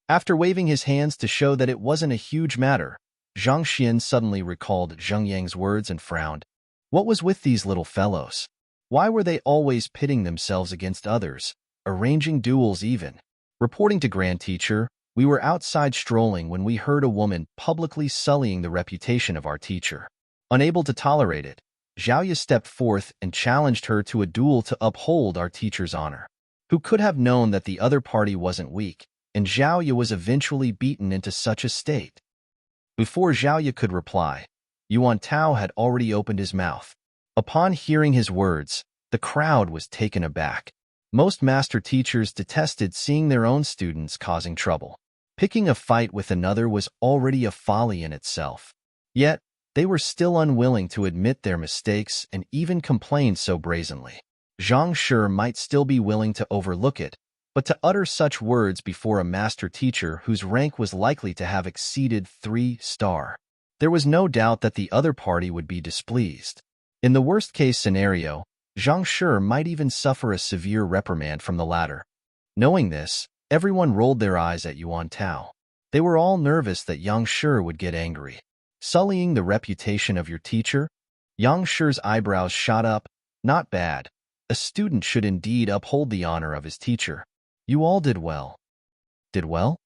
After waving his hands to show that it wasn't a huge matter, Zhang Xian suddenly recalled Zheng Yang's words and frowned. What was with these little fellows? Why were they always pitting themselves against others, arranging duels even? Reporting to grand teacher, we were outside strolling when we heard a woman publicly sullying the reputation of our teacher. Unable to tolerate it, Zhao Ye stepped forth and challenged her to a duel to uphold our teacher's honor. Who could have known that the other party wasn't weak, and Zhao Ye was eventually beaten into such a state? Before Zhao Ye could reply, Yuan Tao had already opened his mouth. Upon hearing his words, the crowd was taken aback. Most master teachers detested seeing their own students causing trouble. Picking a fight with another was already a folly in itself. Yet, they were still unwilling to admit their mistakes and even complained so brazenly. Zhang Shi might still be willing to overlook it, but to utter such words before a master teacher whose rank was likely to have exceeded 3-star. There was no doubt that the other party would be displeased. In the worst-case scenario, Zhang Shi might even suffer a severe reprimand from the latter. Knowing this, everyone rolled their eyes at Yuan Tao. They were all nervous that Yang Shi would get angry. Sullying the reputation of your teacher? Yang Shi's eyebrows shot up. Not bad. A student should indeed uphold the honor of his teacher. You all did well. Did well?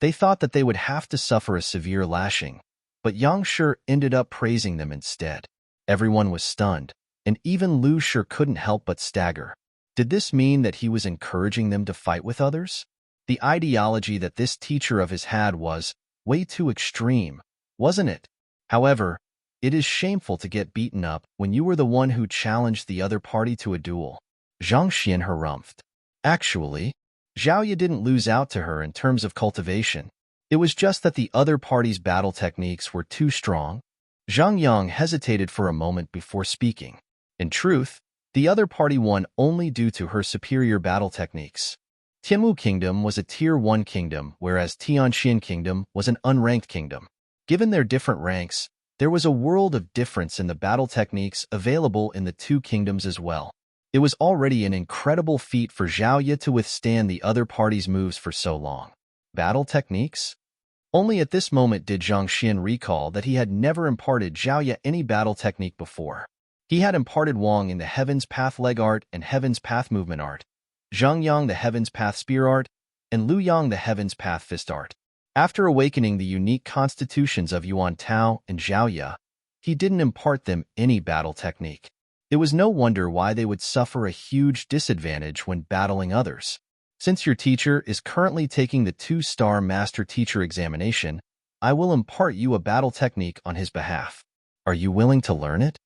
They thought that they would have to suffer a severe lashing, but Yang Shi ended up praising them instead. Everyone was stunned, and even Lu Shi couldn't help but stagger. Did this mean that he was encouraging them to fight with others? The ideology that this teacher of his had was way too extreme, wasn't it? However, it is shameful to get beaten up when you were the one who challenged the other party to a duel. Zhang Xian harumphed. Actually, Zhao Ye didn't lose out to her in terms of cultivation. It was just that the other party's battle techniques were too strong. Zhang Yang hesitated for a moment before speaking. In truth, the other party won only due to her superior battle techniques. Tianwu Kingdom was a Tier 1 kingdom, whereas Tianxian Kingdom was an unranked kingdom. Given their different ranks, there was a world of difference in the battle techniques available in the two kingdoms as well. It was already an incredible feat for Zhao Ye to withstand the other party's moves for so long. Battle techniques? Only at this moment did Zhang Xian recall that he had never imparted Zhao Ye any battle technique before. He had imparted Wang in the Heaven's Path leg art and Heaven's Path movement art, Zhang Yang the Heaven's Path spear art, and Lu Yang the Heaven's Path fist art. After awakening the unique constitutions of Yuan Tao and Zhao Ye, he didn't impart them any battle technique. It was no wonder why they would suffer a huge disadvantage when battling others. Since your teacher is currently taking the 2-star Master Teacher examination, I will impart you a battle technique on his behalf. Are you willing to learn it?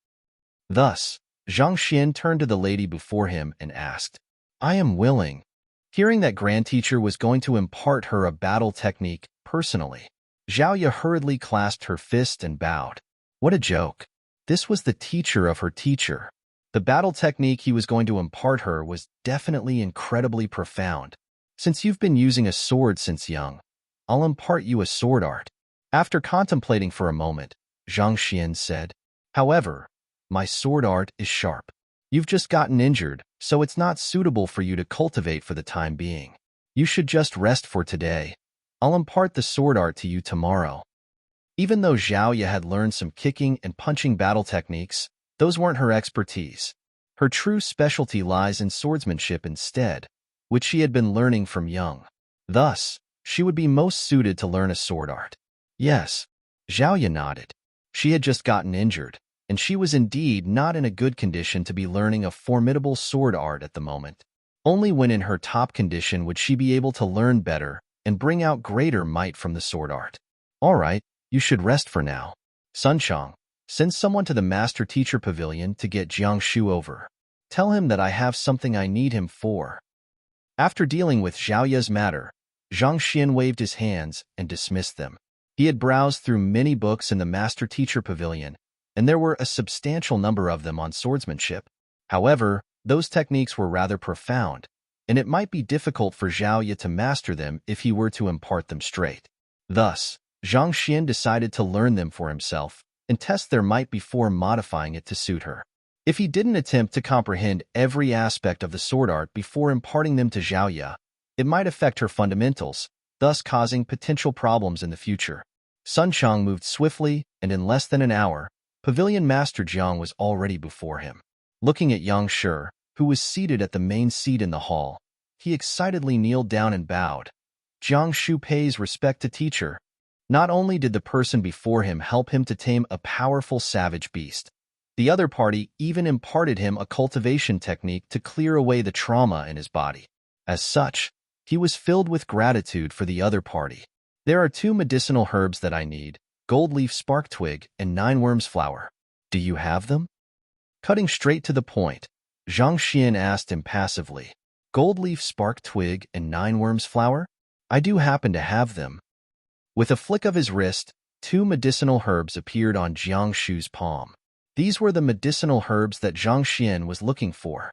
Thus, Zhang Xian turned to the lady before him and asked, I am willing. Hearing that Grand Teacher was going to impart her a battle technique personally, Zhao Ye hurriedly clasped her fist and bowed. What a joke. This was the teacher of her teacher. The battle technique he was going to impart her was definitely incredibly profound. Since you've been using a sword since young, I'll impart you a sword art. After contemplating for a moment, Zhang Xian said, However, my sword art is sharp. You've just gotten injured, so it's not suitable for you to cultivate for the time being. You should just rest for today. I'll impart the sword art to you tomorrow. Even though Zhao Ye had learned some kicking and punching battle techniques, those weren't her expertise. Her true specialty lies in swordsmanship instead, which she had been learning from young. Thus, she would be most suited to learn a sword art. Yes, Zhao Ye nodded. She had just gotten injured, and she was indeed not in a good condition to be learning a formidable sword art at the moment. Only when in her top condition would she be able to learn better and bring out greater might from the sword art. All right, you should rest for now. Sun Chang, send someone to the Master Teacher Pavilion to get Jiang Shu over. Tell him that I have something I need him for. After dealing with Zhao Ye's matter, Zhang Xian waved his hands and dismissed them. He had browsed through many books in the Master Teacher Pavilion, and there were a substantial number of them on swordsmanship. However, those techniques were rather profound, and it might be difficult for Zhao Ye to master them if he were to impart them straight. Thus, Zhang Xian decided to learn them for himself and test their might before modifying it to suit her. If he didn't attempt to comprehend every aspect of the sword art before imparting them to Zhao Ye, it might affect her fundamentals, thus causing potential problems in the future. Sun Chang moved swiftly, and in less than an hour, Pavilion Master Jiang was already before him. Looking at Yang Shi, who was seated at the main seat in the hall, he excitedly kneeled down and bowed. Jiang Shu pays respect to teacher. Not only did the person before him help him to tame a powerful savage beast, the other party even imparted him a cultivation technique to clear away the trauma in his body. As such, he was filled with gratitude for the other party. There are 2 medicinal herbs that I need, gold leaf spark twig and 9 worms flower. Do you have them? Cutting straight to the point, Zhang Xian asked impassively. Gold leaf spark twig and 9 worms flower? I do happen to have them. With a flick of his wrist, 2 medicinal herbs appeared on Jiang Shu's palm. These were the medicinal herbs that Zhang Xian was looking for.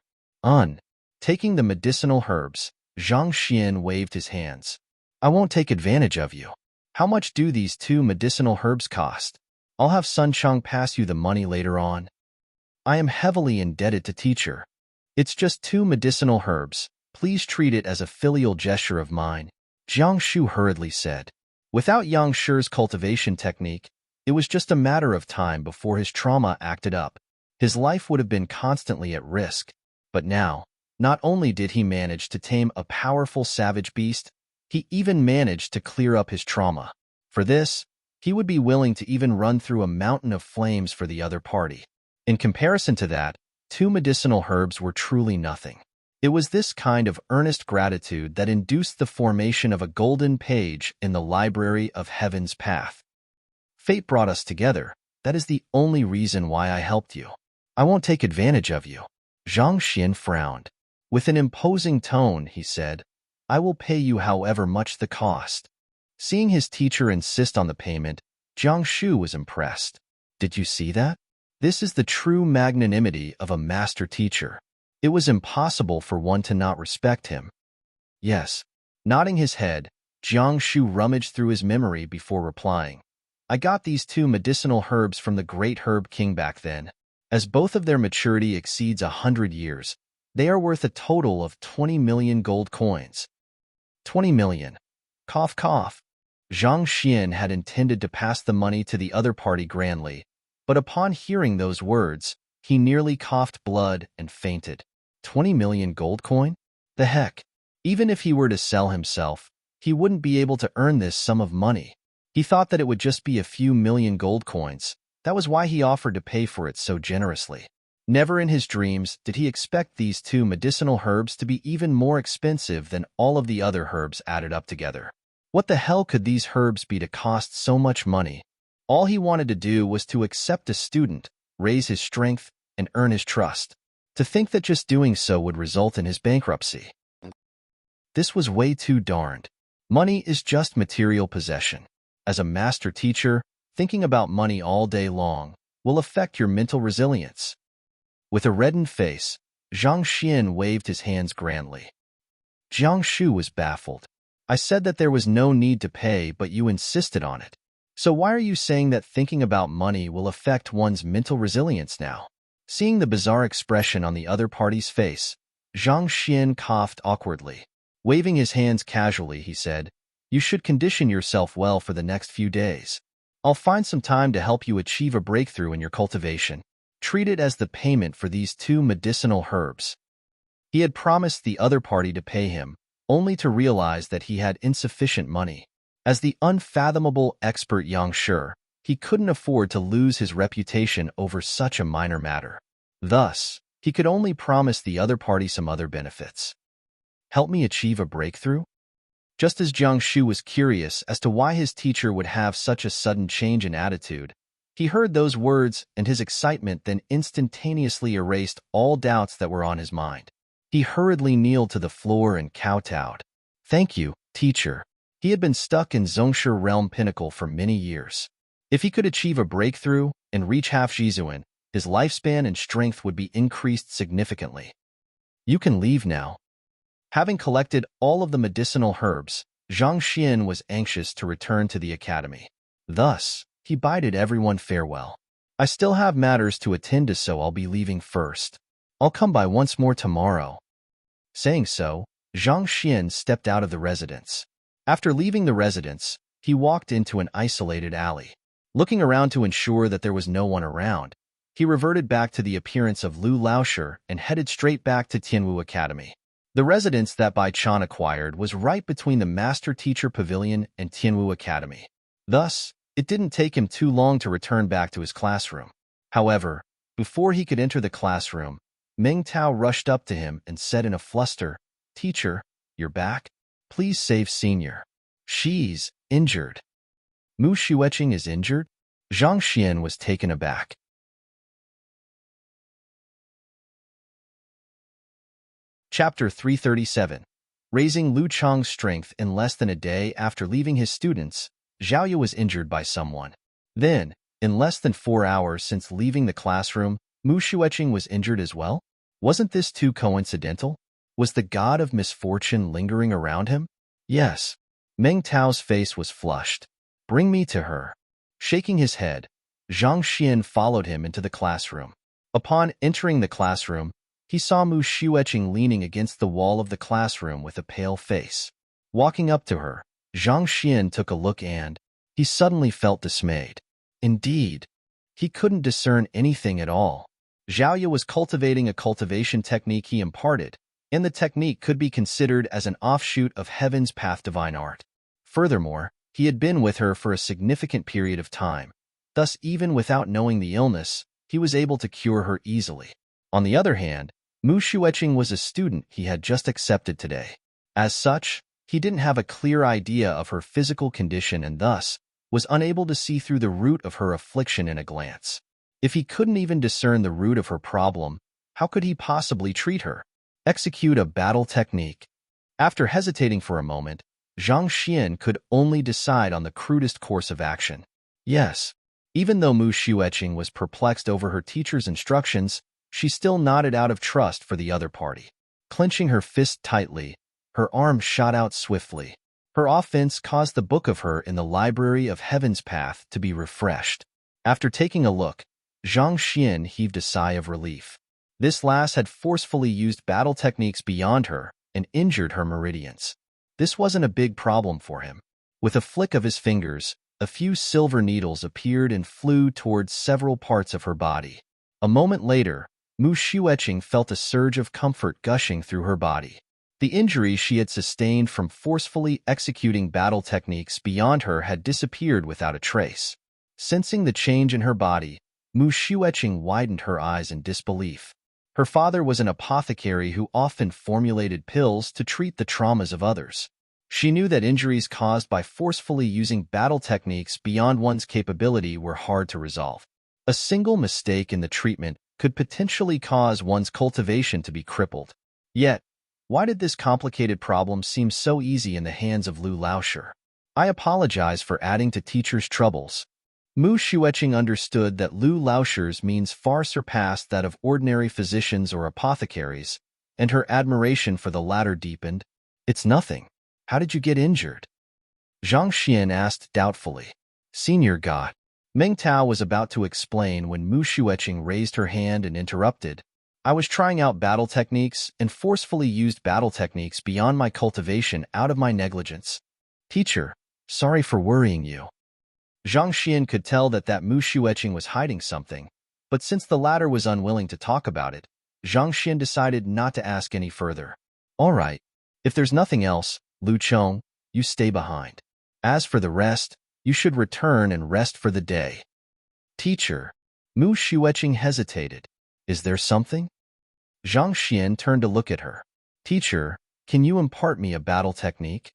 Taking the medicinal herbs, Zhang Xian waved his hands. I won't take advantage of you. How much do these 2 medicinal herbs cost? I'll have Sun Chang pass you the money later on. I am heavily indebted to teacher. It's just 2 medicinal herbs. Please treat it as a filial gesture of mine, Jiang Shu hurriedly said. Without Yang Shi's cultivation technique, it was just a matter of time before his trauma acted up. His life would have been constantly at risk. But now, not only did he manage to tame a powerful savage beast, he even managed to clear up his trauma. For this, he would be willing to even run through a mountain of flames for the other party. In comparison to that, 2 medicinal herbs were truly nothing. It was this kind of earnest gratitude that induced the formation of a golden page in the library of Heaven's Path. Fate brought us together. That is the only reason why I helped you. I won't take advantage of you. Zhang Xian frowned. With an imposing tone, he said, I will pay you however much the cost. Seeing his teacher insist on the payment, Jiang Shu was impressed. Did you see that? This is the true magnanimity of a master teacher. It was impossible for one to not respect him. Yes. Nodding his head, Jiang Shu rummaged through his memory before replying. I got these 2 medicinal herbs from the great herb king back then. As both of their maturity exceeds 100 years, they are worth a total of 20 million gold coins. 20 million. Cough, cough. Zhang Xian had intended to pass the money to the other party grandly, but upon hearing those words, he nearly coughed blood and fainted. 20 million gold coin? The heck! Even if he were to sell himself, he wouldn't be able to earn this sum of money. He thought that it would just be a few million gold coins. That was why he offered to pay for it so generously. Never in his dreams did he expect these 2 medicinal herbs to be even more expensive than all of the other herbs added up together. What the hell could these herbs be to cost so much money? All he wanted to do was to accept a student, raise his strength, and earn his trust. To think that just doing so would result in his bankruptcy. This was way too darned. Money is just material possession. As a master teacher, thinking about money all day long will affect your mental resilience. With a reddened face, Zhang Xian waved his hands grandly. Jiang Shu was baffled. I said that there was no need to pay, but you insisted on it. So why are you saying that thinking about money will affect one's mental resilience now? Seeing the bizarre expression on the other party's face, Zhang Xian coughed awkwardly. Waving his hands casually, he said, You should condition yourself well for the next few days. I'll find some time to help you achieve a breakthrough in your cultivation. Treat it as the payment for these 2 medicinal herbs. He had promised the other party to pay him, only to realize that he had insufficient money. As the unfathomable expert Yang Shi, he couldn't afford to lose his reputation over such a minor matter. Thus, he could only promise the other party some other benefits. Help me achieve a breakthrough? Just as Jiang Shu was curious as to why his teacher would have such a sudden change in attitude, he heard those words and his excitement then instantaneously erased all doubts that were on his mind. He hurriedly kneeled to the floor and kowtowed. Thank you, teacher. He had been stuck in Zhongshe realm pinnacle for many years. If he could achieve a breakthrough and reach half Jizuan, his lifespan and strength would be increased significantly. You can leave now. Having collected all of the medicinal herbs, Zhang Xian was anxious to return to the academy. Thus, he bided everyone farewell. I still have matters to attend to, so I'll be leaving first. I'll come by once more tomorrow. Saying so, Zhang Xian stepped out of the residence. After leaving the residence, he walked into an isolated alley. Looking around to ensure that there was no one around, he reverted back to the appearance of Lu Laoshi and headed straight back to Tianwu Academy. The residence that Bai Chan acquired was right between the Master Teacher Pavilion and Tianwu Academy. Thus, it didn't take him too long to return back to his classroom. However, before he could enter the classroom, Meng Tao rushed up to him and said in a fluster, Teacher, you're back? Please save Senior. She's injured. Mu Xueqing is injured? Zhang Xian was taken aback. Chapter 337. Raising Lu Chang's strength in less than a day after leaving his students, Zhao Yu was injured by someone. Then, in less than 4 hours since leaving the classroom, Mu Xueqing was injured as well? Wasn't this too coincidental? Was the god of misfortune lingering around him? Yes. Meng Tao's face was flushed. Bring me to her. Shaking his head, Zhang Xian followed him into the classroom. Upon entering the classroom, he saw Mu Xueqing leaning against the wall of the classroom with a pale face. Walking up to her, Zhang Xian took a look and he suddenly felt dismayed. Indeed, he couldn't discern anything at all. Zhao Yu was cultivating a cultivation technique he imparted, and the technique could be considered as an offshoot of Heaven's Path divine art. Furthermore, he had been with her for a significant period of time. Thus, even without knowing the illness, he was able to cure her easily. On the other hand, Mu Xueqing was a student he had just accepted today. As such, he didn't have a clear idea of her physical condition and thus was unable to see through the root of her affliction in a glance. If he couldn't even discern the root of her problem, how could he possibly treat her? Execute a battle technique. After hesitating for a moment, Zhang Xian could only decide on the crudest course of action. Yes. Even though Mu Xueqing was perplexed over her teacher's instructions, she still nodded out of trust for the other party. Clenching her fist tightly, her arm shot out swiftly. Her offense caused the book of her in the Library of Heaven's Path to be refreshed. After taking a look, Zhang Xian heaved a sigh of relief. This lass had forcefully used battle techniques beyond her and injured her meridians. This wasn't a big problem for him. With a flick of his fingers, a few silver needles appeared and flew towards several parts of her body. A moment later, Mu Xueqing felt a surge of comfort gushing through her body. The injury she had sustained from forcefully executing battle techniques beyond her had disappeared without a trace. Sensing the change in her body, Mu Xueqing widened her eyes in disbelief. Her father was an apothecary who often formulated pills to treat the traumas of others. She knew that injuries caused by forcefully using battle techniques beyond one's capability were hard to resolve. A single mistake in the treatment could potentially cause one's cultivation to be crippled. Yet, why did this complicated problem seem so easy in the hands of Lu Laoshi? I apologize for adding to teacher's troubles. Mu Xueqing understood that Lu Laoshi's means far surpassed that of ordinary physicians or apothecaries, and her admiration for the latter deepened. It's nothing. How did you get injured? Zhang Xian asked doubtfully. Senior God. Meng Tao was about to explain when Mu Xueqing raised her hand and interrupted. I was trying out battle techniques and forcefully used battle techniques beyond my cultivation out of my negligence. Teacher, sorry for worrying you. Zhang Xian could tell that Mu Xueqing was hiding something, but since the latter was unwilling to talk about it, Zhang Xian decided not to ask any further. All right. If there's nothing else, Lu Chong, you stay behind. As for the rest, you should return and rest for the day. Teacher, Mu Xueqing hesitated. Is there something? Zhang Xian turned to look at her. Teacher, can you impart me a battle technique?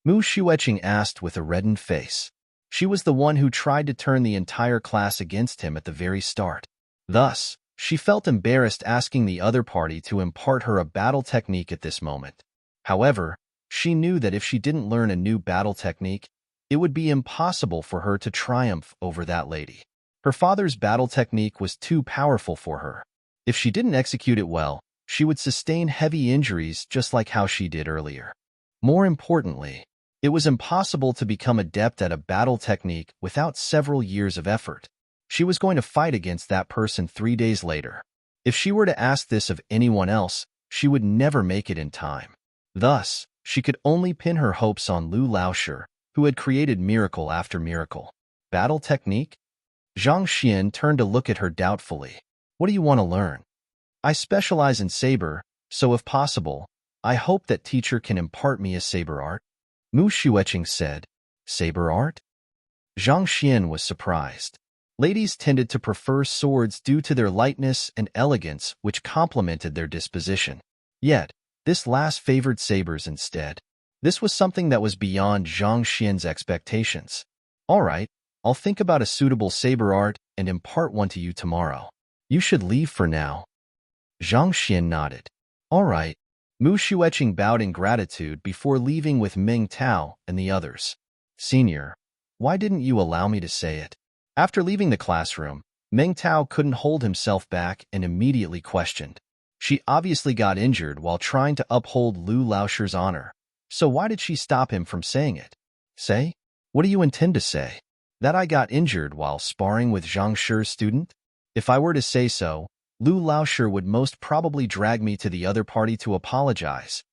Mu Xueqing asked with a reddened face. She was the one who tried to turn the entire class against him at the very start. Thus, she felt embarrassed asking the other party to impart her a battle technique at this moment. However, she knew that if she didn't learn a new battle technique, it would be impossible for her to triumph over that lady. Her father's battle technique was too powerful for her. If she didn't execute it well, she would sustain heavy injuries just like how she did earlier. More importantly, it was impossible to become adept at a battle technique without several years of effort. She was going to fight against that person 3 days later. If she were to ask this of anyone else, she would never make it in time. Thus, she could only pin her hopes on Lu Laoshi, who had created miracle after miracle. Battle technique? Zhang Xian turned to look at her doubtfully. What do you want to learn? I specialize in saber, so if possible, I hope that teacher can impart me a saber art. Mu Xueqing said. Saber art? Zhang Xian was surprised. Ladies tended to prefer swords due to their lightness and elegance, which complemented their disposition. Yet, this lass favored sabers instead. This was something that was beyond Zhang Xian's expectations. All right, I'll think about a suitable saber art and impart one to you tomorrow. You should leave for now. Zhang Xian nodded. All right. Mu Xueqing bowed in gratitude before leaving with Meng Tao and the others. Senior, why didn't you allow me to say it? After leaving the classroom, Meng Tao couldn't hold himself back and immediately questioned. She obviously got injured while trying to uphold Lu Laoshi's honor. So why did she stop him from saying it? Say? What do you intend to say? That I got injured while sparring with Zhang Shi's student? If I were to say so, Lu Laoshi would most probably drag me to the other party to apologize.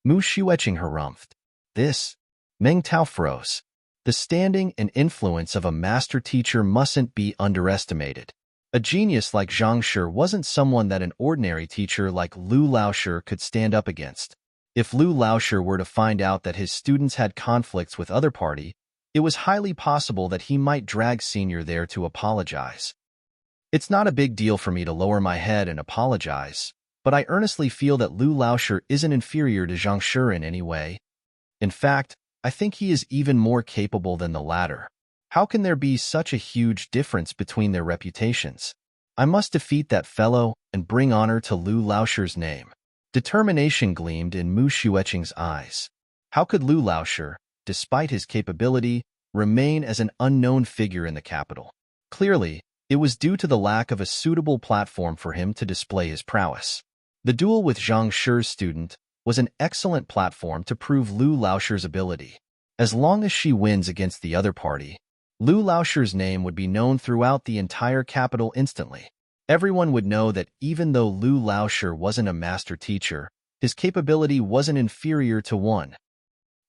Mu Xueqing harumphed. This? Meng Tao froze. The standing and influence of a master teacher mustn't be underestimated. A genius like Zhang Shi wasn't someone that an ordinary teacher like Lu Laoshi could stand up against. If Lu Laoshi were to find out that his students had conflicts with other party, it was highly possible that he might drag Senior there to apologize. It's not a big deal for me to lower my head and apologize. but I earnestly feel that Lu Laoshi isn't inferior to Zhang Shi in any way. In fact, I think he is even more capable than the latter. How can there be such a huge difference between their reputations? I must defeat that fellow and bring honor to Lu Laoshi's name. Determination gleamed in Mu Xueqing's eyes. How could Lu Laoshi, despite his capability, remain as an unknown figure in the capital? Clearly, it was due to the lack of a suitable platform for him to display his prowess. The duel with Zhang Shi's student was an excellent platform to prove Lu Laoshi's ability. As long as she wins against the other party, Lu Laoshi's name would be known throughout the entire capital instantly. Everyone would know that even though Lu Laoshi wasn't a master teacher, his capability wasn't inferior to one.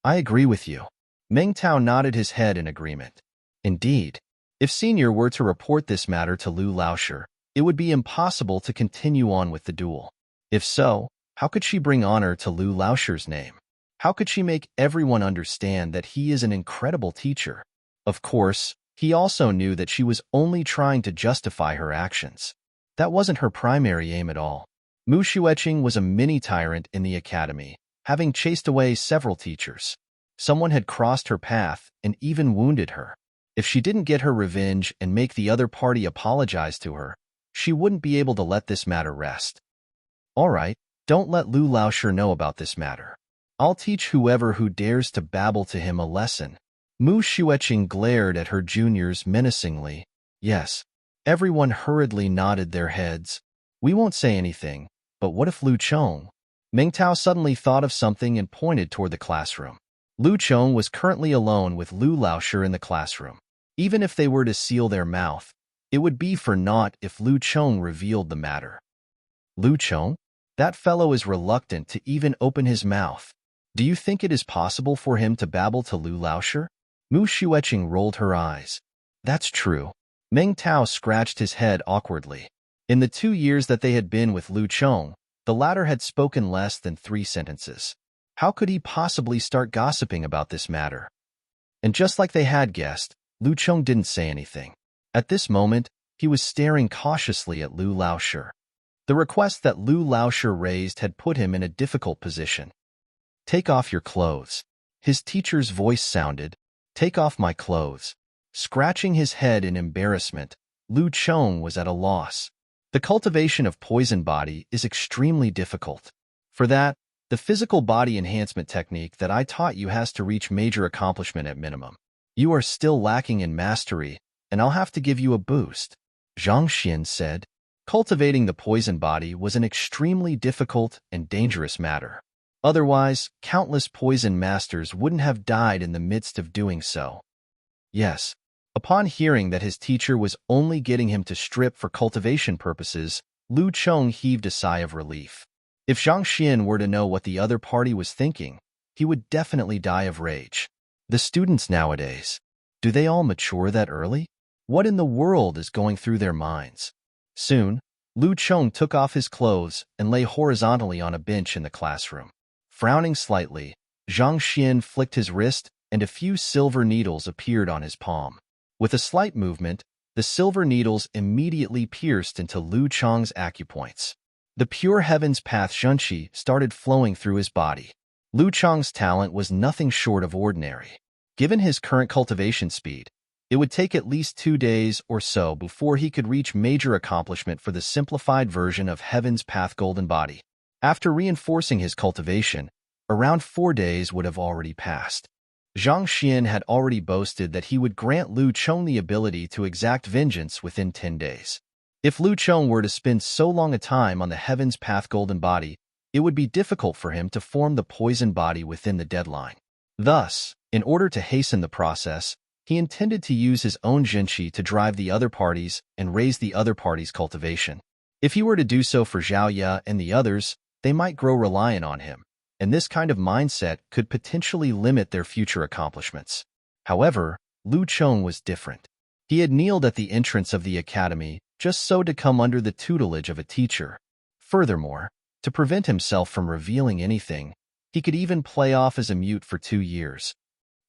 I agree with you. Meng Tao nodded his head in agreement. Indeed, if Senior were to report this matter to Lu Laoshi, it would be impossible to continue on with the duel. If so, how could she bring honor to Lu Laoshi's name? How could she make everyone understand that he is an incredible teacher? Of course, he also knew that she was only trying to justify her actions. That wasn't her primary aim at all. Mu Xueqing was a mini-tyrant in the academy, having chased away several teachers. Someone had crossed her path and even wounded her. If she didn't get her revenge and make the other party apologize to her, she wouldn't be able to let this matter rest. All right, don't let Lu Laoshi know about this matter. I'll teach whoever who dares to babble to him a lesson. Mu Xueqing glared at her juniors menacingly. Yes. Everyone hurriedly nodded their heads. We won't say anything, but what if Lu Chong? Meng Tao suddenly thought of something and pointed toward the classroom. Lu Chong was currently alone with Lu Laoshi in the classroom. Even if they were to seal their mouth, it would be for naught if Lu Chong revealed the matter. Lu Chong? That fellow is reluctant to even open his mouth. Do you think it is possible for him to babble to Lu Laoshi? Mu Xueqing rolled her eyes. That's true. Meng Tao scratched his head awkwardly. In the 2 years that they had been with Lu Chong, the latter had spoken less than 3 sentences. How could he possibly start gossiping about this matter? And just like they had guessed, Lu Chong didn't say anything. At this moment, he was staring cautiously at Lu Laoshi. The request that Lu Laoshi raised had put him in a difficult position. Take off your clothes. His teacher's voice sounded. Take off my clothes. Scratching his head in embarrassment, Lu Chong was at a loss. The cultivation of poison body is extremely difficult. For that, the physical body enhancement technique that I taught you has to reach major accomplishment at minimum. You are still lacking in mastery, and I'll have to give you a boost. Zhang Xian said. Cultivating the poison body was an extremely difficult and dangerous matter. Otherwise, countless poison masters wouldn't have died in the midst of doing so. Yes. Upon hearing that his teacher was only getting him to strip for cultivation purposes, Lu Chong heaved a sigh of relief. If Zhang Xian were to know what the other party was thinking, he would definitely die of rage. The students nowadays, do they all mature that early? What in the world is going through their minds? Soon, Lu Chong took off his clothes and lay horizontally on a bench in the classroom. Frowning slightly, Zhang Xian flicked his wrist and a few silver needles appeared on his palm. With a slight movement, the silver needles immediately pierced into Lu Chong's acupoints. The pure heaven's path Shunqi started flowing through his body. Lu Chong's talent was nothing short of ordinary. Given his current cultivation speed, it would take at least 2 days or so before he could reach major accomplishment for the simplified version of Heaven's Path Golden Body. After reinforcing his cultivation, around 4 days would have already passed. Zhang Xian had already boasted that he would grant Lu Chong the ability to exact vengeance within 10 days. If Lu Chong were to spend so long a time on the Heaven's Path Golden Body, it would be difficult for him to form the poison body within the deadline. Thus, in order to hasten the process, he intended to use his own Jinqi to drive the other parties and raise the other party's cultivation. If he were to do so for Zhao Ye and the others, they might grow reliant on him, and this kind of mindset could potentially limit their future accomplishments. However, Lu Chong was different. He had kneeled at the entrance of the academy just so to come under the tutelage of a teacher. Furthermore, to prevent himself from revealing anything, he could even play off as a mute for 2 years.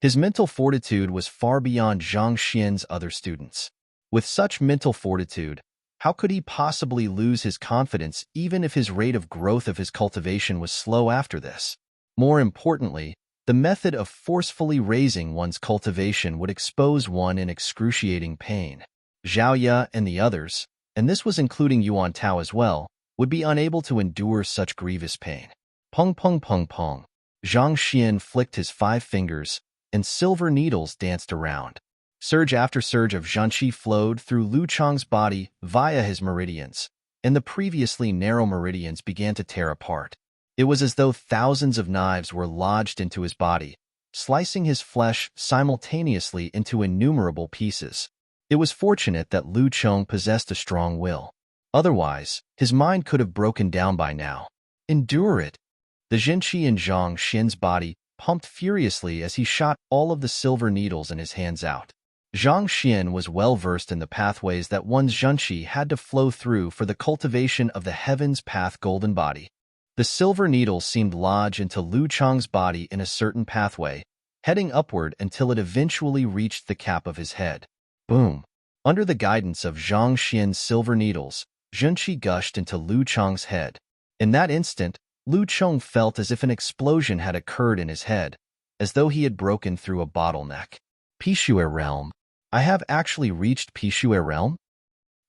His mental fortitude was far beyond Zhang Xian's other students. With such mental fortitude, How could he possibly lose his confidence even if his rate of growth of his cultivation was slow after this? More importantly, the method of forcefully raising one's cultivation would expose one in excruciating pain. Zhao Ye and the others, and this was including Yuan Tao as well, would be unable to endure such grievous pain. Pung pung pung pung. Zhang Xian flicked his 5 fingers, and silver needles danced around. Surge after surge of zhanqi flowed through Lu Chang's body via his meridians, and the previously narrow meridians began to tear apart. It was as though thousands of knives were lodged into his body, slicing his flesh simultaneously into innumerable pieces. It was fortunate that Lu Chong possessed a strong will. Otherwise, his mind could have broken down by now. Endure it. The zhenqi in Zhang Xian's body pumped furiously as he shot all of the silver needles in his hands out. Zhang Xian was well versed in the pathways that one's zhenqi had to flow through for the cultivation of the Heaven's Path golden body. The silver needles seemed lodged into Lu Chang's body in a certain pathway, heading upward until it eventually reached the cap of his head. Boom! Under the guidance of Zhang Xian's silver needles, zhenqi gushed into Lu Chang's head. In that instant, Lu Chong felt as if an explosion had occurred in his head, as though he had broken through a bottleneck. Pishue realm. I have actually reached Pishue realm?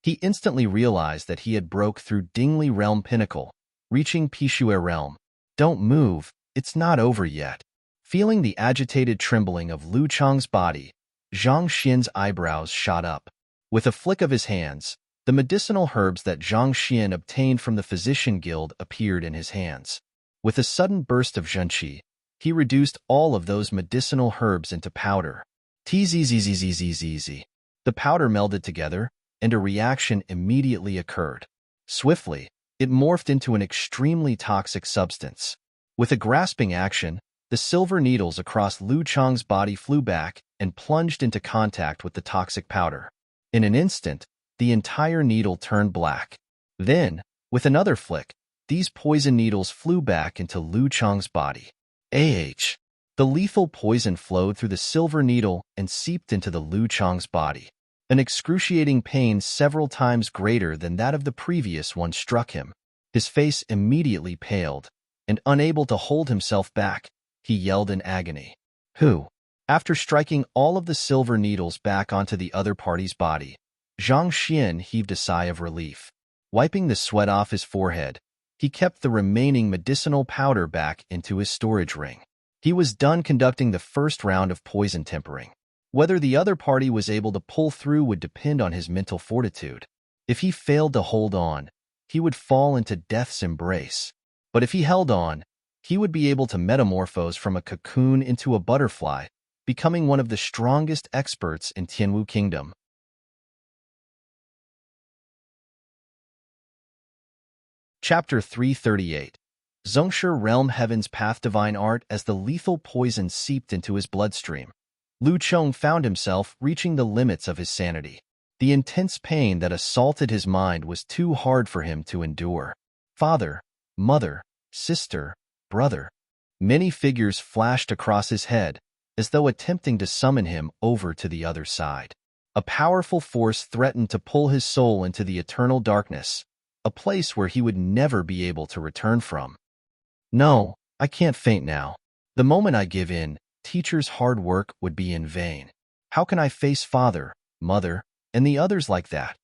He instantly realized that he had broke through Dingli realm pinnacle, reaching Pishue realm. Don't move, it's not over yet. Feeling the agitated trembling of Lu Chang's body, Zhang Xian's eyebrows shot up. With a flick of his hands, the medicinal herbs that Zhang Xian obtained from the Physician Guild appeared in his hands. With a sudden burst of zhenqi, he reduced all of those medicinal herbs into powder. Tzzzzzzzzzz. The powder melded together, and a reaction immediately occurred. Swiftly, it morphed into an extremely toxic substance. With a grasping action, the silver needles across Lu Chang's body flew back and plunged into contact with the toxic powder. In an instant, the entire needle turned black. Then, with another flick, these poison needles flew back into Lu Chang's body. The lethal poison flowed through the silver needle and seeped into the Lu Chang's body. An excruciating pain several times greater than that of the previous one struck him. His face immediately paled, and unable to hold himself back, he yelled in agony. Who? After striking all of the silver needles back onto the other party's body, Zhang Xian heaved a sigh of relief. Wiping the sweat off his forehead, he kept the remaining medicinal powder back into his storage ring. He was done conducting the first round of poison tempering. Whether the other party was able to pull through would depend on his mental fortitude. If he failed to hold on, he would fall into death's embrace. But if he held on, he would be able to metamorphose from a cocoon into a butterfly, becoming one of the strongest experts in Tianwu Kingdom. Chapter 338. Zhongshe Realm Heaven's Path Divine Art. As the lethal poison seeped into his bloodstream, Lu Chong found himself reaching the limits of his sanity. The intense pain that assaulted his mind was too hard for him to endure. Father, mother, sister, brother. Many figures flashed across his head, as though attempting to summon him over to the other side. A powerful force threatened to pull his soul into the eternal darkness, a place where he would never be able to return from. No, I can't faint now. The moment I give in, teacher's hard work would be in vain. How can I face father, mother, and the others like that?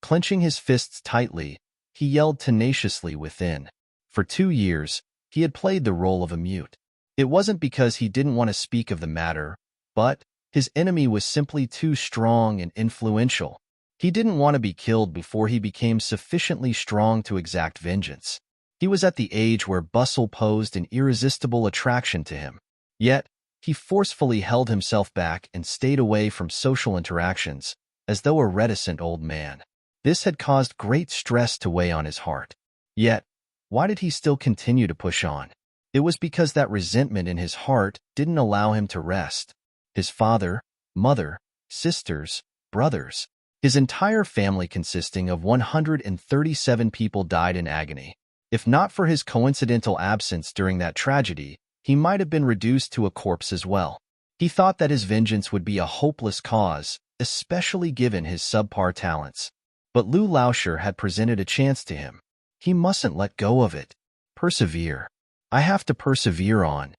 Clenching his fists tightly, he yelled tenaciously within. For 2 years, he had played the role of a mute. It wasn't because he didn't want to speak of the matter, but his enemy was simply too strong and influential. He didn't want to be killed before he became sufficiently strong to exact vengeance. He was at the age where bustle posed an irresistible attraction to him. Yet, he forcefully held himself back and stayed away from social interactions, as though a reticent old man. This had caused great stress to weigh on his heart. Yet, why did he still continue to push on? It was because that resentment in his heart didn't allow him to rest. His father, mother, sisters, brothers. His entire family consisting of 137 people died in agony. If not for his coincidental absence during that tragedy, he might have been reduced to a corpse as well. He thought that his vengeance would be a hopeless cause, especially given his subpar talents. But Lu Laoshi had presented a chance to him. He mustn't let go of it. Persevere. I have to persevere on.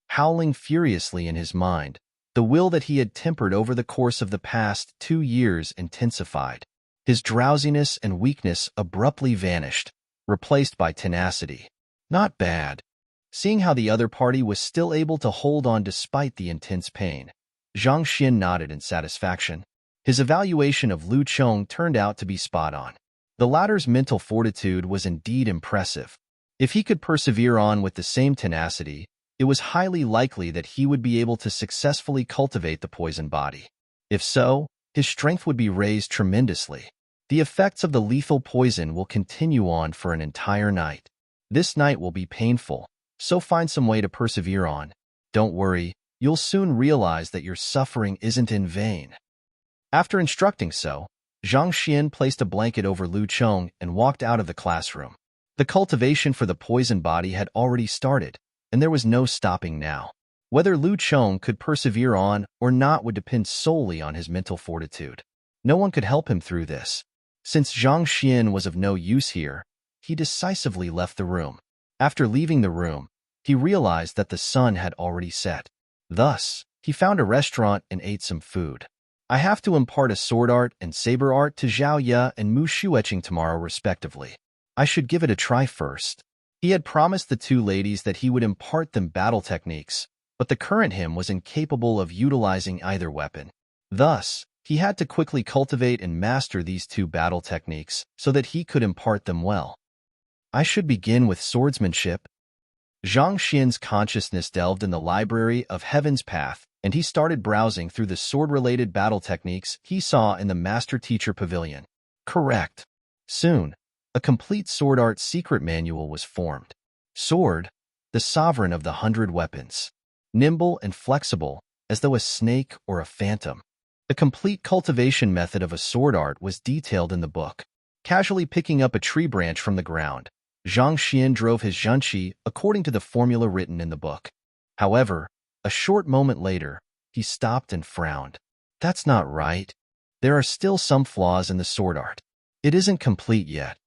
Howling furiously in his mind, the will that he had tempered over the course of the past 2 years intensified. His drowsiness and weakness abruptly vanished, replaced by tenacity. Not bad. Seeing how the other party was still able to hold on despite the intense pain, Zhang Xian nodded in satisfaction. His evaluation of Lu Chong turned out to be spot on. The latter's mental fortitude was indeed impressive. If he could persevere on with the same tenacity, it was highly likely that he would be able to successfully cultivate the poison body. If so, his strength would be raised tremendously. The effects of the lethal poison will continue on for an entire night. This night will be painful, so find some way to persevere on. Don't worry, you'll soon realize that your suffering isn't in vain. After instructing so, Zhang Xian placed a blanket over Lu Chong and walked out of the classroom. The cultivation for the poison body had already started, and there was no stopping now. Whether Lu Chong could persevere on or not would depend solely on his mental fortitude. No one could help him through this. Since Zhang Xian was of no use here, he decisively left the room. After leaving the room, he realized that the sun had already set. Thus, he found a restaurant and ate some food. I have to impart a sword art and saber art to Zhao Ye and Mu Shueqing tomorrow respectively. I should give it a try first. He had promised the two ladies that he would impart them battle techniques, but the current him was incapable of utilizing either weapon. Thus, he had to quickly cultivate and master these two battle techniques so that he could impart them well. I should begin with swordsmanship. Zhang Xian's consciousness delved in the library of Heaven's Path, and he started browsing through the sword-related battle techniques he saw in the Master Teacher Pavilion. Correct. Soon, a complete sword art secret manual was formed. Sword, the sovereign of the 100 weapons. Nimble and flexible, as though a snake or a phantom. The complete cultivation method of a sword art was detailed in the book. Casually picking up a tree branch from the ground, Zhang Xian drove his zhenqi according to the formula written in the book. However, a short moment later, he stopped and frowned. That's not right. There are still some flaws in the sword art. It isn't complete yet.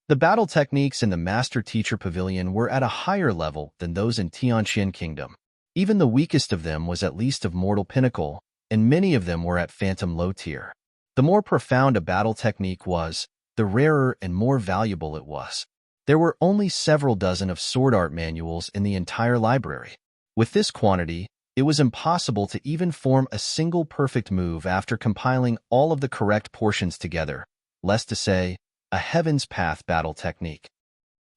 The battle techniques in the Master Teacher Pavilion were at a higher level than those in Tianqian Kingdom. Even the weakest of them was at least of mortal pinnacle, and many of them were at phantom low tier. The more profound a battle technique was, the rarer and more valuable it was. There were only several dozen of sword art manuals in the entire library. With this quantity, it was impossible to even form a single perfect move after compiling all of the correct portions together, less to say, a Heaven's Path battle technique.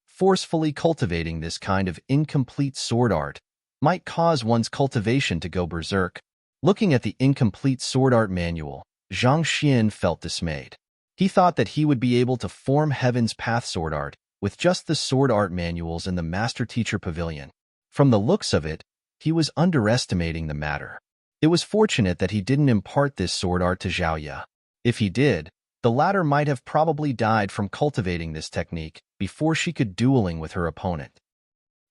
Forcefully cultivating this kind of incomplete sword art might cause one's cultivation to go berserk. Looking at the incomplete sword art manual, Zhang Xian felt dismayed. He thought that he would be able to form Heaven's Path sword art with just the sword art manuals in the Master Teacher Pavilion. From the looks of it, he was underestimating the matter. It was fortunate that he didn't impart this sword art to Zhao Ye. If he did, the latter might have probably died from cultivating this technique before she could dueling with her opponent.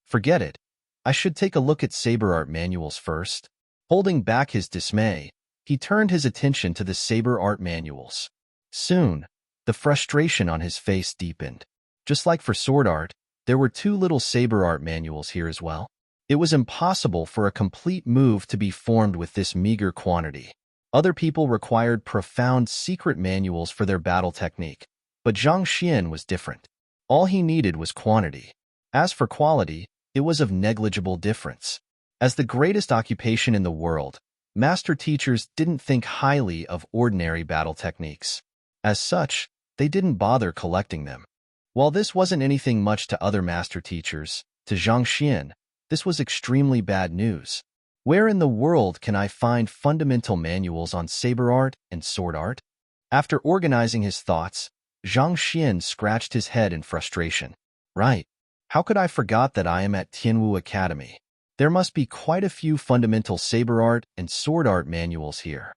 Forget it. I should take a look at saber art manuals first. Holding back his dismay, he turned his attention to the saber art manuals. Soon, the frustration on his face deepened. Just like for sword art, there were 2 little saber art manuals here as well. It was impossible for a complete move to be formed with this meager quantity. Other people required profound secret manuals for their battle technique, but Zhang Xian was different. All he needed was quantity. As for quality, it was of negligible difference. As the greatest occupation in the world, master teachers didn't think highly of ordinary battle techniques. As such, they didn't bother collecting them. While this wasn't anything much to other master teachers, to Zhang Xian, this was extremely bad news. Where in the world can I find fundamental manuals on saber art and sword art? After organizing his thoughts, Zhang Xian scratched his head in frustration. Right. How could I forgot that I am at Tianwu Academy? There must be quite a few fundamental saber art and sword art manuals here.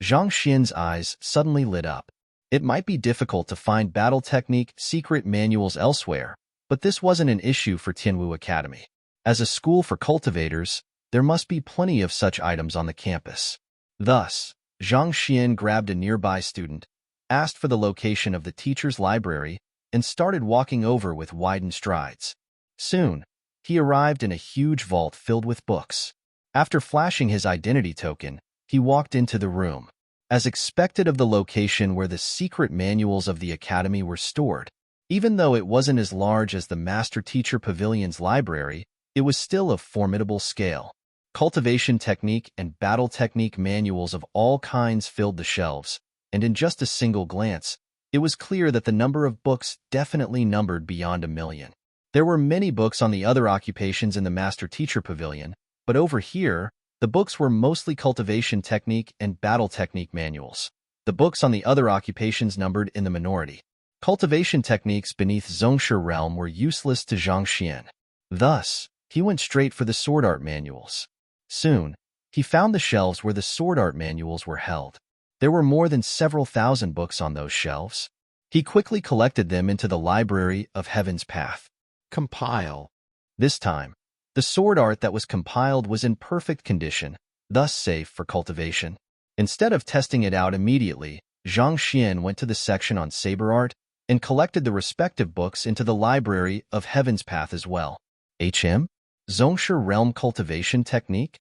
Zhang Xian's eyes suddenly lit up. It might be difficult to find battle technique secret manuals elsewhere, but this wasn't an issue for Tianwu Academy. As a school for cultivators, there must be plenty of such items on the campus. Thus, Zhang Xian grabbed a nearby student, asked for the location of the teacher's library, and started walking over with widened strides. Soon, he arrived in a huge vault filled with books. After flashing his identity token, he walked into the room. As expected of the location where the secret manuals of the academy were stored, even though it wasn't as large as the Master Teacher Pavilion's library, it was still of formidable scale. Cultivation technique and battle technique manuals of all kinds filled the shelves, and in just a single glance, it was clear that the number of books definitely numbered beyond 1,000,000. There were many books on the other occupations in the Master Teacher Pavilion, but over here, the books were mostly cultivation technique and battle technique manuals. The books on the other occupations numbered in the minority. Cultivation techniques beneath Zhongshe realm were useless to Zhang Xian. Thus, he went straight for the sword art manuals. Soon, he found the shelves where the sword art manuals were held. There were more than several thousand books on those shelves. He quickly collected them into the Library of Heaven's Path. Compile. This time, the sword art that was compiled was in perfect condition, thus safe for cultivation. Instead of testing it out immediately, Zhang Xian went to the section on saber art and collected the respective books into the Library of Heaven's Path as well. Zhongshe Realm Cultivation Technique?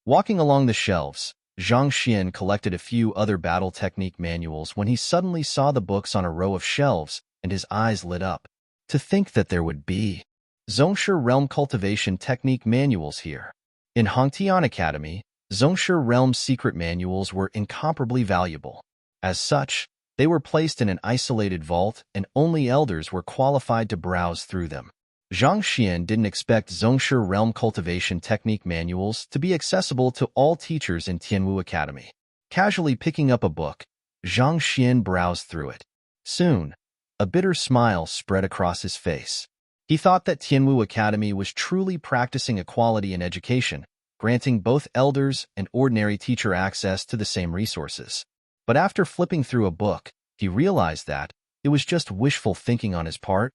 Walking along the shelves, Zhang Xian collected a few other battle technique manuals when he suddenly saw the books on a row of shelves, and his eyes lit up. To think that there would be Zhongshe Realm Cultivation Technique manuals here. In Hongtian Academy, Zhongshe Realm secret manuals were incomparably valuable. As such, they were placed in an isolated vault, and only elders were qualified to browse through them. Zhang Xian didn't expect Zhongshe Realm Cultivation Technique manuals to be accessible to all teachers in Tianwu Academy. Casually picking up a book, Zhang Xian browsed through it. Soon, a bitter smile spread across his face. He thought that Tianwu Academy was truly practicing equality in education, granting both elders and ordinary teacher access to the same resources. But after flipping through a book, he realized that it was just wishful thinking on his part.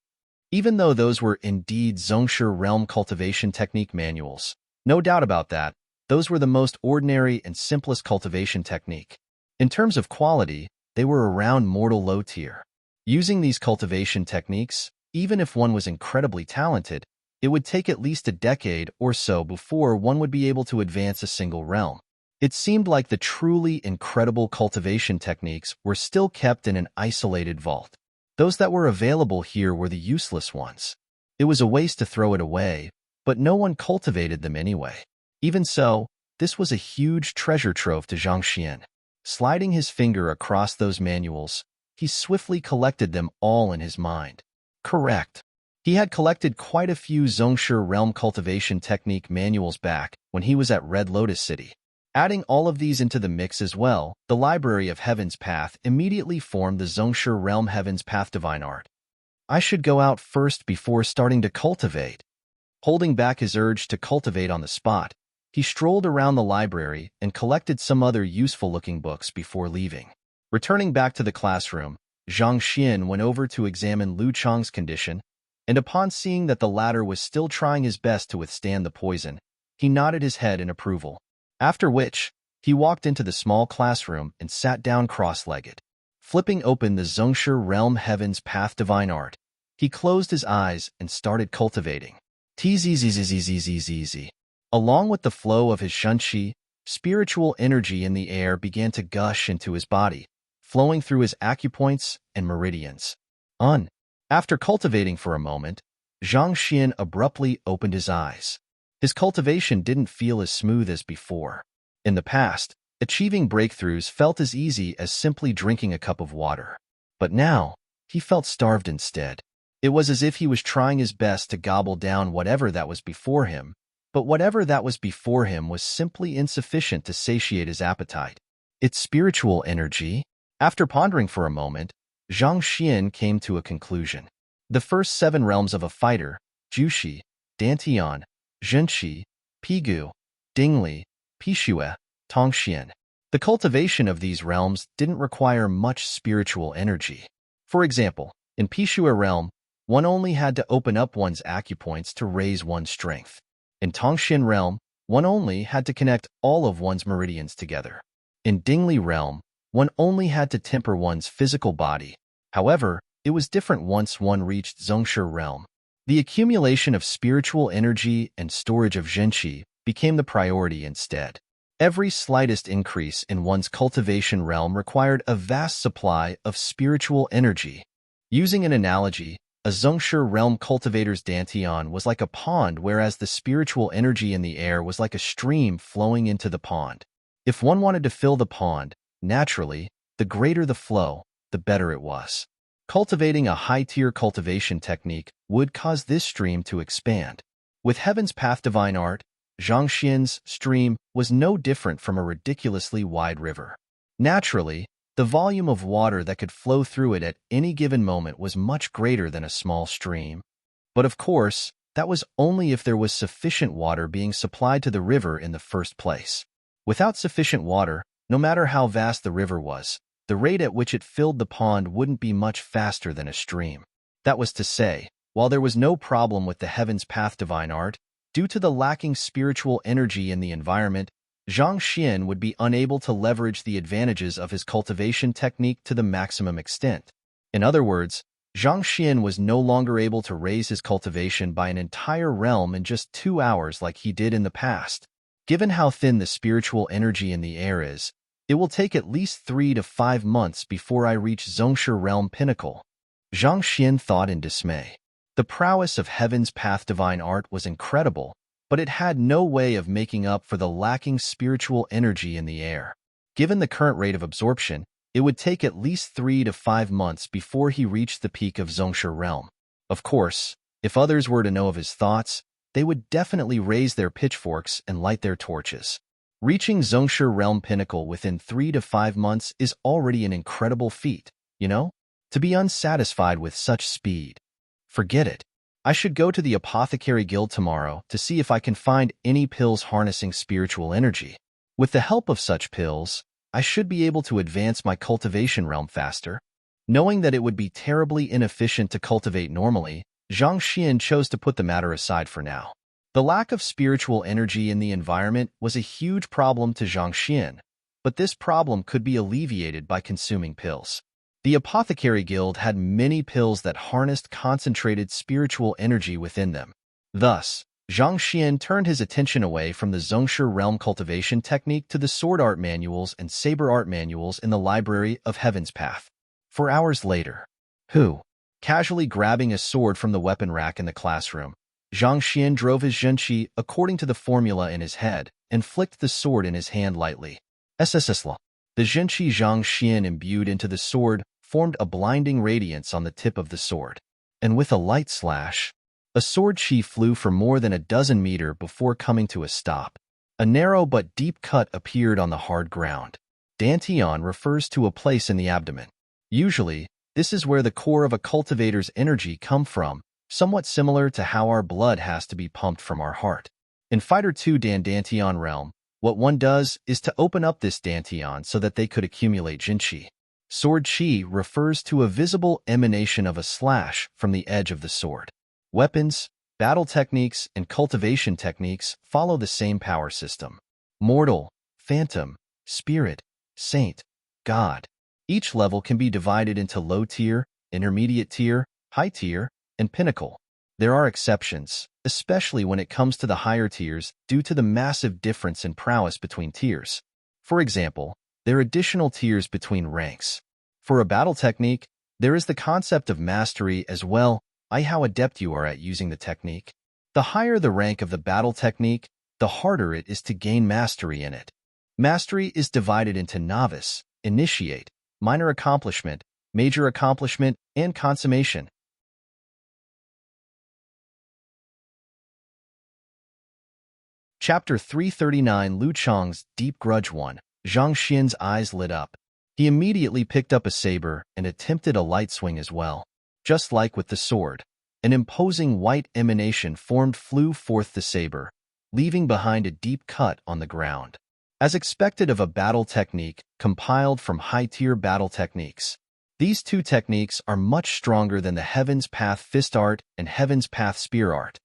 Even though those were indeed Zhongshe Realm Cultivation Technique manuals, no doubt about that, those were the most ordinary and simplest cultivation technique. In terms of quality, they were around mortal low tier. Using these cultivation techniques, even if one was incredibly talented, it would take at least a decade or so before one would be able to advance a single realm. It seemed like the truly incredible cultivation techniques were still kept in an isolated vault. Those that were available here were the useless ones. It was a waste to throw it away, but no one cultivated them anyway. Even so, this was a huge treasure trove to Zhang Xian. Sliding his finger across those manuals, he swiftly collected them all in his mind. Correct. He had collected quite a few Zhongshe Realm Cultivation Technique manuals back when he was at Red Lotus City. Adding all of these into the mix as well, the Library of Heaven's Path immediately formed the Zhongshe Realm Heaven's Path Divine Art. I should go out first before starting to cultivate. Holding back his urge to cultivate on the spot, he strolled around the library and collected some other useful-looking books before leaving. Returning back to the classroom, Zhang Xian went over to examine Lu Chang's condition, and upon seeing that the latter was still trying his best to withstand the poison, he nodded his head in approval. After which, he walked into the small classroom and sat down cross-legged. Flipping open the Zhongshe Realm Heaven's Path Divine Art, he closed his eyes and started cultivating. Tzzzzzzzzzzzz. Along with the flow of his shunqi, spiritual energy in the air began to gush into his body, flowing through his acupoints and meridians. After cultivating for a moment, Zhang Xian abruptly opened his eyes. His cultivation didn't feel as smooth as before. In the past, achieving breakthroughs felt as easy as simply drinking a cup of water. But now, he felt starved instead. It was as if he was trying his best to gobble down whatever that was before him, but whatever that was before him was simply insufficient to satiate his appetite. It's spiritual energy. After pondering for a moment, Zhang Xian came to a conclusion. The first 7 realms of a fighter, Jushi, Dantian, Zhenqi, Pigu, Dingli, Pishue, Tongxian. The cultivation of these realms didn't require much spiritual energy. For example, in Pishue realm, one only had to open up one's acupoints to raise one's strength. In Tongxian realm, one only had to connect all of one's meridians together. In Dingli realm, One only had to temper one's physical body. However, it was different once one reached Zhongshe realm. The accumulation of spiritual energy and storage of Zhenqi became the priority instead. Every slightest increase in one's cultivation realm required a vast supply of spiritual energy. Using an analogy, a Zhongshe realm cultivator's dantian was like a pond, whereas the spiritual energy in the air was like a stream flowing into the pond. If one wanted to fill the pond, naturally, the greater the flow, the better it was. Cultivating a high-tier cultivation technique would cause this stream to expand. With Heaven's Path Divine Art, Zhang Xian's stream was no different from a ridiculously wide river. Naturally, the volume of water that could flow through it at any given moment was much greater than a small stream. But of course, that was only if there was sufficient water being supplied to the river in the first place. Without sufficient water, no matter how vast the river was, the rate at which it filled the pond wouldn't be much faster than a stream. That was to say, while there was no problem with the Heaven's Path Divine Art, due to the lacking spiritual energy in the environment, Zhang Xian would be unable to leverage the advantages of his cultivation technique to the maximum extent. In other words, Zhang Xian was no longer able to raise his cultivation by an entire realm in just 2 hours like he did in the past. Given how thin the spiritual energy in the air is, it will take at least 3 to 5 months before I reach Zhongshe Realm Pinnacle. Zhang Xian thought in dismay. The prowess of Heaven's Path Divine Art was incredible, but it had no way of making up for the lacking spiritual energy in the air. Given the current rate of absorption, it would take at least 3 to 5 months before he reached the peak of Zhongshe Realm. Of course, if others were to know of his thoughts, they would definitely raise their pitchforks and light their torches. Reaching Zhongshe Realm Pinnacle within 3 to 5 months is already an incredible feat, you know? To be unsatisfied with such speed. Forget it. I should go to the Apothecary Guild tomorrow to see if I can find any pills harnessing spiritual energy. With the help of such pills, I should be able to advance my cultivation realm faster. Knowing that it would be terribly inefficient to cultivate normally, Zhang Xian chose to put the matter aside for now. The lack of spiritual energy in the environment was a huge problem to Zhang Xian, but this problem could be alleviated by consuming pills. The Apothecary Guild had many pills that harnessed concentrated spiritual energy within them. Thus, Zhang Xian turned his attention away from the Zhongshe realm cultivation technique to the sword art manuals and saber art manuals in the library of Heaven's Path. 4 hours later, casually grabbing a sword from the weapon rack in the classroom, Zhang Xian drove his Zhenqi according to the formula in his head and flicked the sword in his hand lightly. SSSL. The Zhenqi Zhang Xian imbued into the sword formed a blinding radiance on the tip of the sword, and with a light slash, a sword chi flew for more than a dozen meters before coming to a stop. A narrow but deep cut appeared on the hard ground. Dantian refers to a place in the abdomen. Usually, this is where the core of a cultivator's energy comes from, somewhat similar to how our blood has to be pumped from our heart. In Fighter 2 Dantian realm, what one does is to open up this dantian so that they could accumulate Jinqi. Sword chi refers to a visible emanation of a slash from the edge of the sword. Weapons, battle techniques, and cultivation techniques follow the same power system. Mortal, phantom, spirit, saint, god. Each level can be divided into low tier, intermediate tier, high tier, and pinnacle. There are exceptions, especially when it comes to the higher tiers due to the massive difference in prowess between tiers. For example, there are additional tiers between ranks. For a battle technique, there is the concept of mastery as well, i.e. how adept you are at using the technique. The higher the rank of the battle technique, the harder it is to gain mastery in it. Mastery is divided into novice, initiate, minor accomplishment, major accomplishment, and consummation. Chapter 339 Lu Chang's Deep Grudge 1. Zhang Xian's eyes lit up. He immediately picked up a saber and attempted a light swing as well. Just like with the sword, an imposing white emanation flew forth the saber, leaving behind a deep cut on the ground. As expected of a battle technique compiled from high-tier battle techniques, these two techniques are much stronger than the Heaven's Path Fist Art and Heaven's Path Spear Art.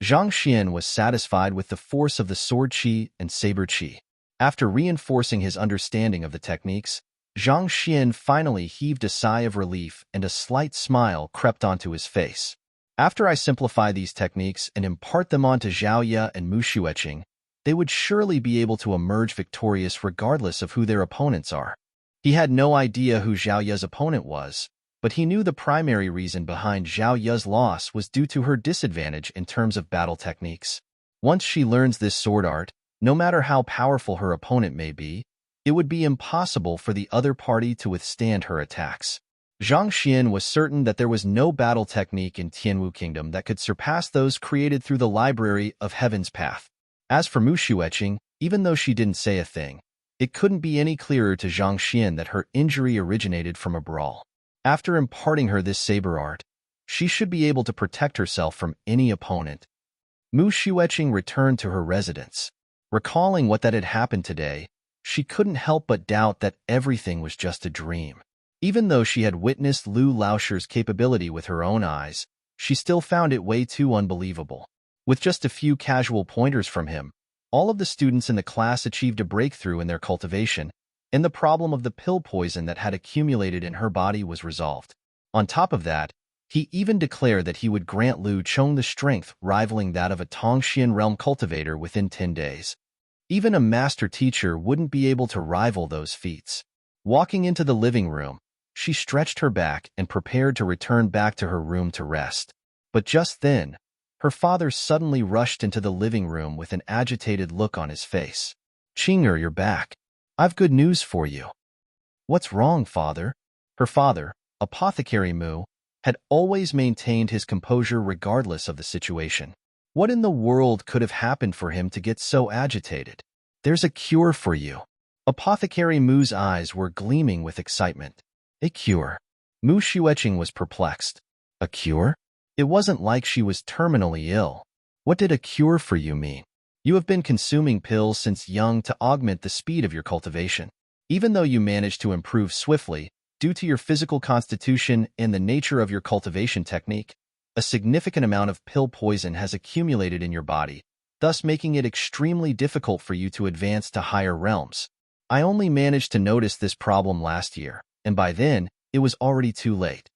Zhang Xian was satisfied with the force of the sword chi and saber chi. After reinforcing his understanding of the techniques, Zhang Xian finally heaved a sigh of relief and a slight smile crept onto his face. After I simplify these techniques and impart them onto Zhaoye and Mu Xueqing, they would surely be able to emerge victorious regardless of who their opponents are. He had no idea who Zhaoye's opponent was, but he knew the primary reason behind Zhaoye's loss was due to her disadvantage in terms of battle techniques. Once she learns this sword art, no matter how powerful her opponent may be, it would be impossible for the other party to withstand her attacks. Zhang Xian was certain that there was no battle technique in Tianwu Kingdom that could surpass those created through the Library of Heaven's Path. As for Mu Xueqing, even though she didn't say a thing, it couldn't be any clearer to Zhang Xian that her injury originated from a brawl. After imparting her this saber art, she should be able to protect herself from any opponent. Mu Xueqing returned to her residence. Recalling what that had happened today, she couldn't help but doubt that everything was just a dream. Even though she had witnessed Lu Laoshir's capability with her own eyes, she still found it way too unbelievable. With just a few casual pointers from him, all of the students in the class achieved a breakthrough in their cultivation, and the problem of the pill poison that had accumulated in her body was resolved. On top of that, he even declared that he would grant Lu Chong the strength rivaling that of a Tongxian realm cultivator within 10 days. Even a master teacher wouldn't be able to rival those feats. Walking into the living room, she stretched her back and prepared to return back to her room to rest. But just then, her father suddenly rushed into the living room with an agitated look on his face. "Qinger, you're back. I've good news for you." "What's wrong, father?" Her father, Apothecary Mu, had always maintained his composure regardless of the situation. What in the world could have happened for him to get so agitated? "There's a cure for you." Apothecary Mu's eyes were gleaming with excitement. A cure? Mu Xueqing was perplexed. A cure? It wasn't like she was terminally ill. What did a cure for you mean? You have been consuming pills since young to augment the speed of your cultivation. Even though you managed to improve swiftly, due to your physical constitution and the nature of your cultivation technique, a significant amount of pill poison has accumulated in your body, thus making it extremely difficult for you to advance to higher realms. I only managed to notice this problem last year, and by then, it was already too late.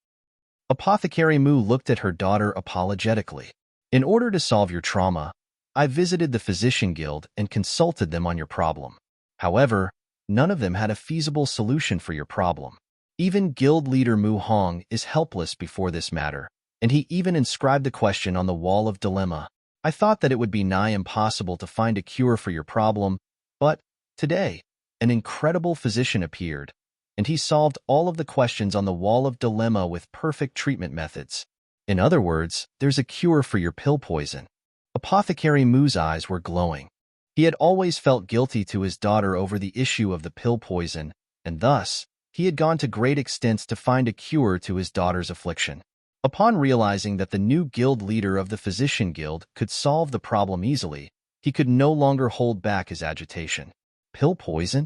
Apothecary Mu looked at her daughter apologetically. In order to solve your trauma, I visited the Physician Guild and consulted them on your problem. However, none of them had a feasible solution for your problem. Even guild leader Mu Hong is helpless before this matter, and he even inscribed the question on the wall of dilemma. I thought that it would be nigh impossible to find a cure for your problem, but today, an incredible physician appeared, and he solved all of the questions on the wall of dilemma with perfect treatment methods. In other words, there's a cure for your pill poison. Apothecary Mu's eyes were glowing. He had always felt guilty to his daughter over the issue of the pill poison, and thus, he had gone to great extents to find a cure to his daughter's affliction. Upon realizing that the new guild leader of the Physician Guild could solve the problem easily, he could no longer hold back his agitation. Pill poison?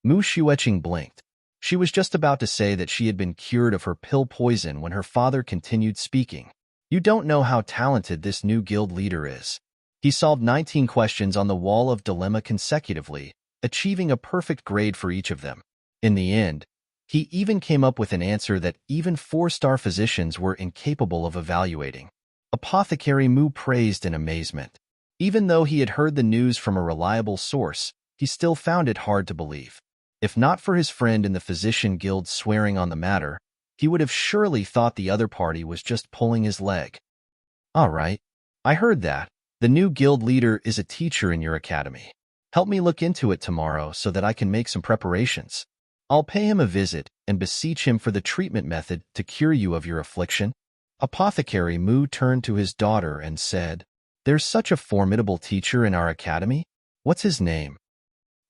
Mu Xueqing blinked. She was just about to say that she had been cured of her pill poison when her father continued speaking. You don't know how talented this new guild leader is. He solved 19 questions on the wall of dilemma consecutively, achieving a perfect grade for each of them. In the end, he even came up with an answer that even 4-star physicians were incapable of evaluating. Apothecary Mu praised in amazement. Even though he had heard the news from a reliable source, he still found it hard to believe. If not for his friend in the Physician Guild swearing on the matter, he would have surely thought the other party was just pulling his leg. "All right, I heard that. The new guild leader is a teacher in your academy. Help me look into it tomorrow so that I can make some preparations. I'll pay him a visit and beseech him for the treatment method to cure you of your affliction." Apothecary Mu turned to his daughter and said, "There's such a formidable teacher in our academy? What's his name?"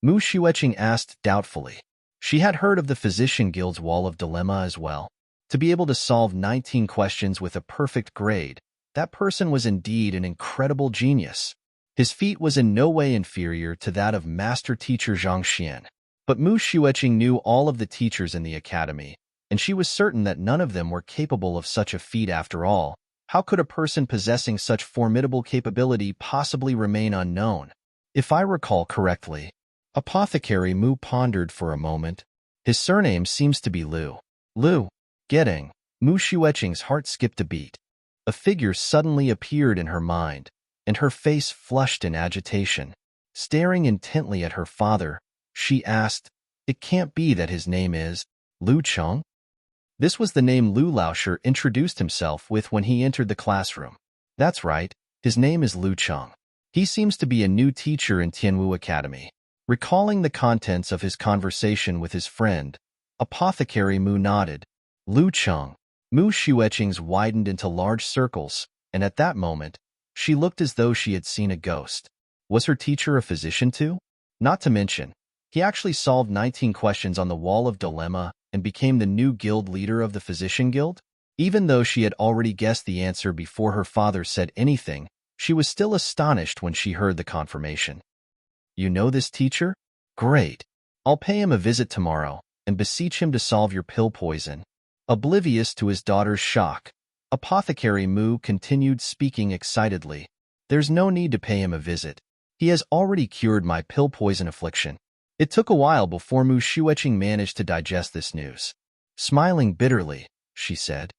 Mu Xueqing asked doubtfully. She had heard of the Physician Guild's Wall of Dilemma as well. To be able to solve 19 questions with a perfect grade, that person was indeed an incredible genius. His feat was in no way inferior to that of Master Teacher Zhang Xian. But Mu Xueqing knew all of the teachers in the academy, and she was certain that none of them were capable of such a feat after all. How could a person possessing such formidable capability possibly remain unknown? If I recall correctly, Apothecary Mu pondered for a moment. His surname seems to be Lu. Lu. Getting. Mu Xueqing's heart skipped a beat. A figure suddenly appeared in her mind, and her face flushed in agitation. Staring intently at her father, she asked, "It can't be that his name is Lu Cheng?" This was the name Lu Laosher introduced himself with when he entered the classroom. That's right, his name is Lu Cheng. He seems to be a new teacher in Tianwu Academy. Recalling the contents of his conversation with his friend, Apothecary Mu nodded. Lu Cheng. Mu Xueqing's widened into large circles, and at that moment, she looked as though she had seen a ghost. Was her teacher a physician too? Not to mention, he actually solved 19 questions on the Wall of Dilemma and became the new guild leader of the Physician Guild? Even though she had already guessed the answer before her father said anything, she was still astonished when she heard the confirmation. You know this teacher? Great. I'll pay him a visit tomorrow and beseech him to solve your pill poison. Oblivious to his daughter's shock, Apothecary Mu continued speaking excitedly. There's no need to pay him a visit. He has already cured my pill poison affliction. It took a while before Mu Xueqing managed to digest this news. Smiling bitterly, she said,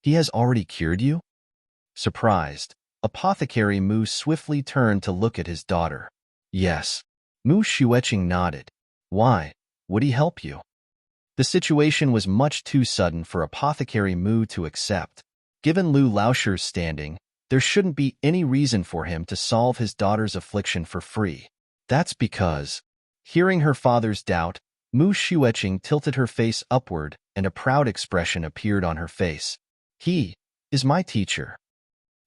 "He has already cured you?" Surprised, Apothecary Mu swiftly turned to look at his daughter. Yes. Mu Xueqing nodded. Why? Would he help you? The situation was much too sudden for Apothecary Mu to accept. Given Lu Laosher's standing, there shouldn't be any reason for him to solve his daughter's affliction for free. That's because, hearing her father's doubt, Mu Xueqing tilted her face upward and a proud expression appeared on her face. He is my teacher.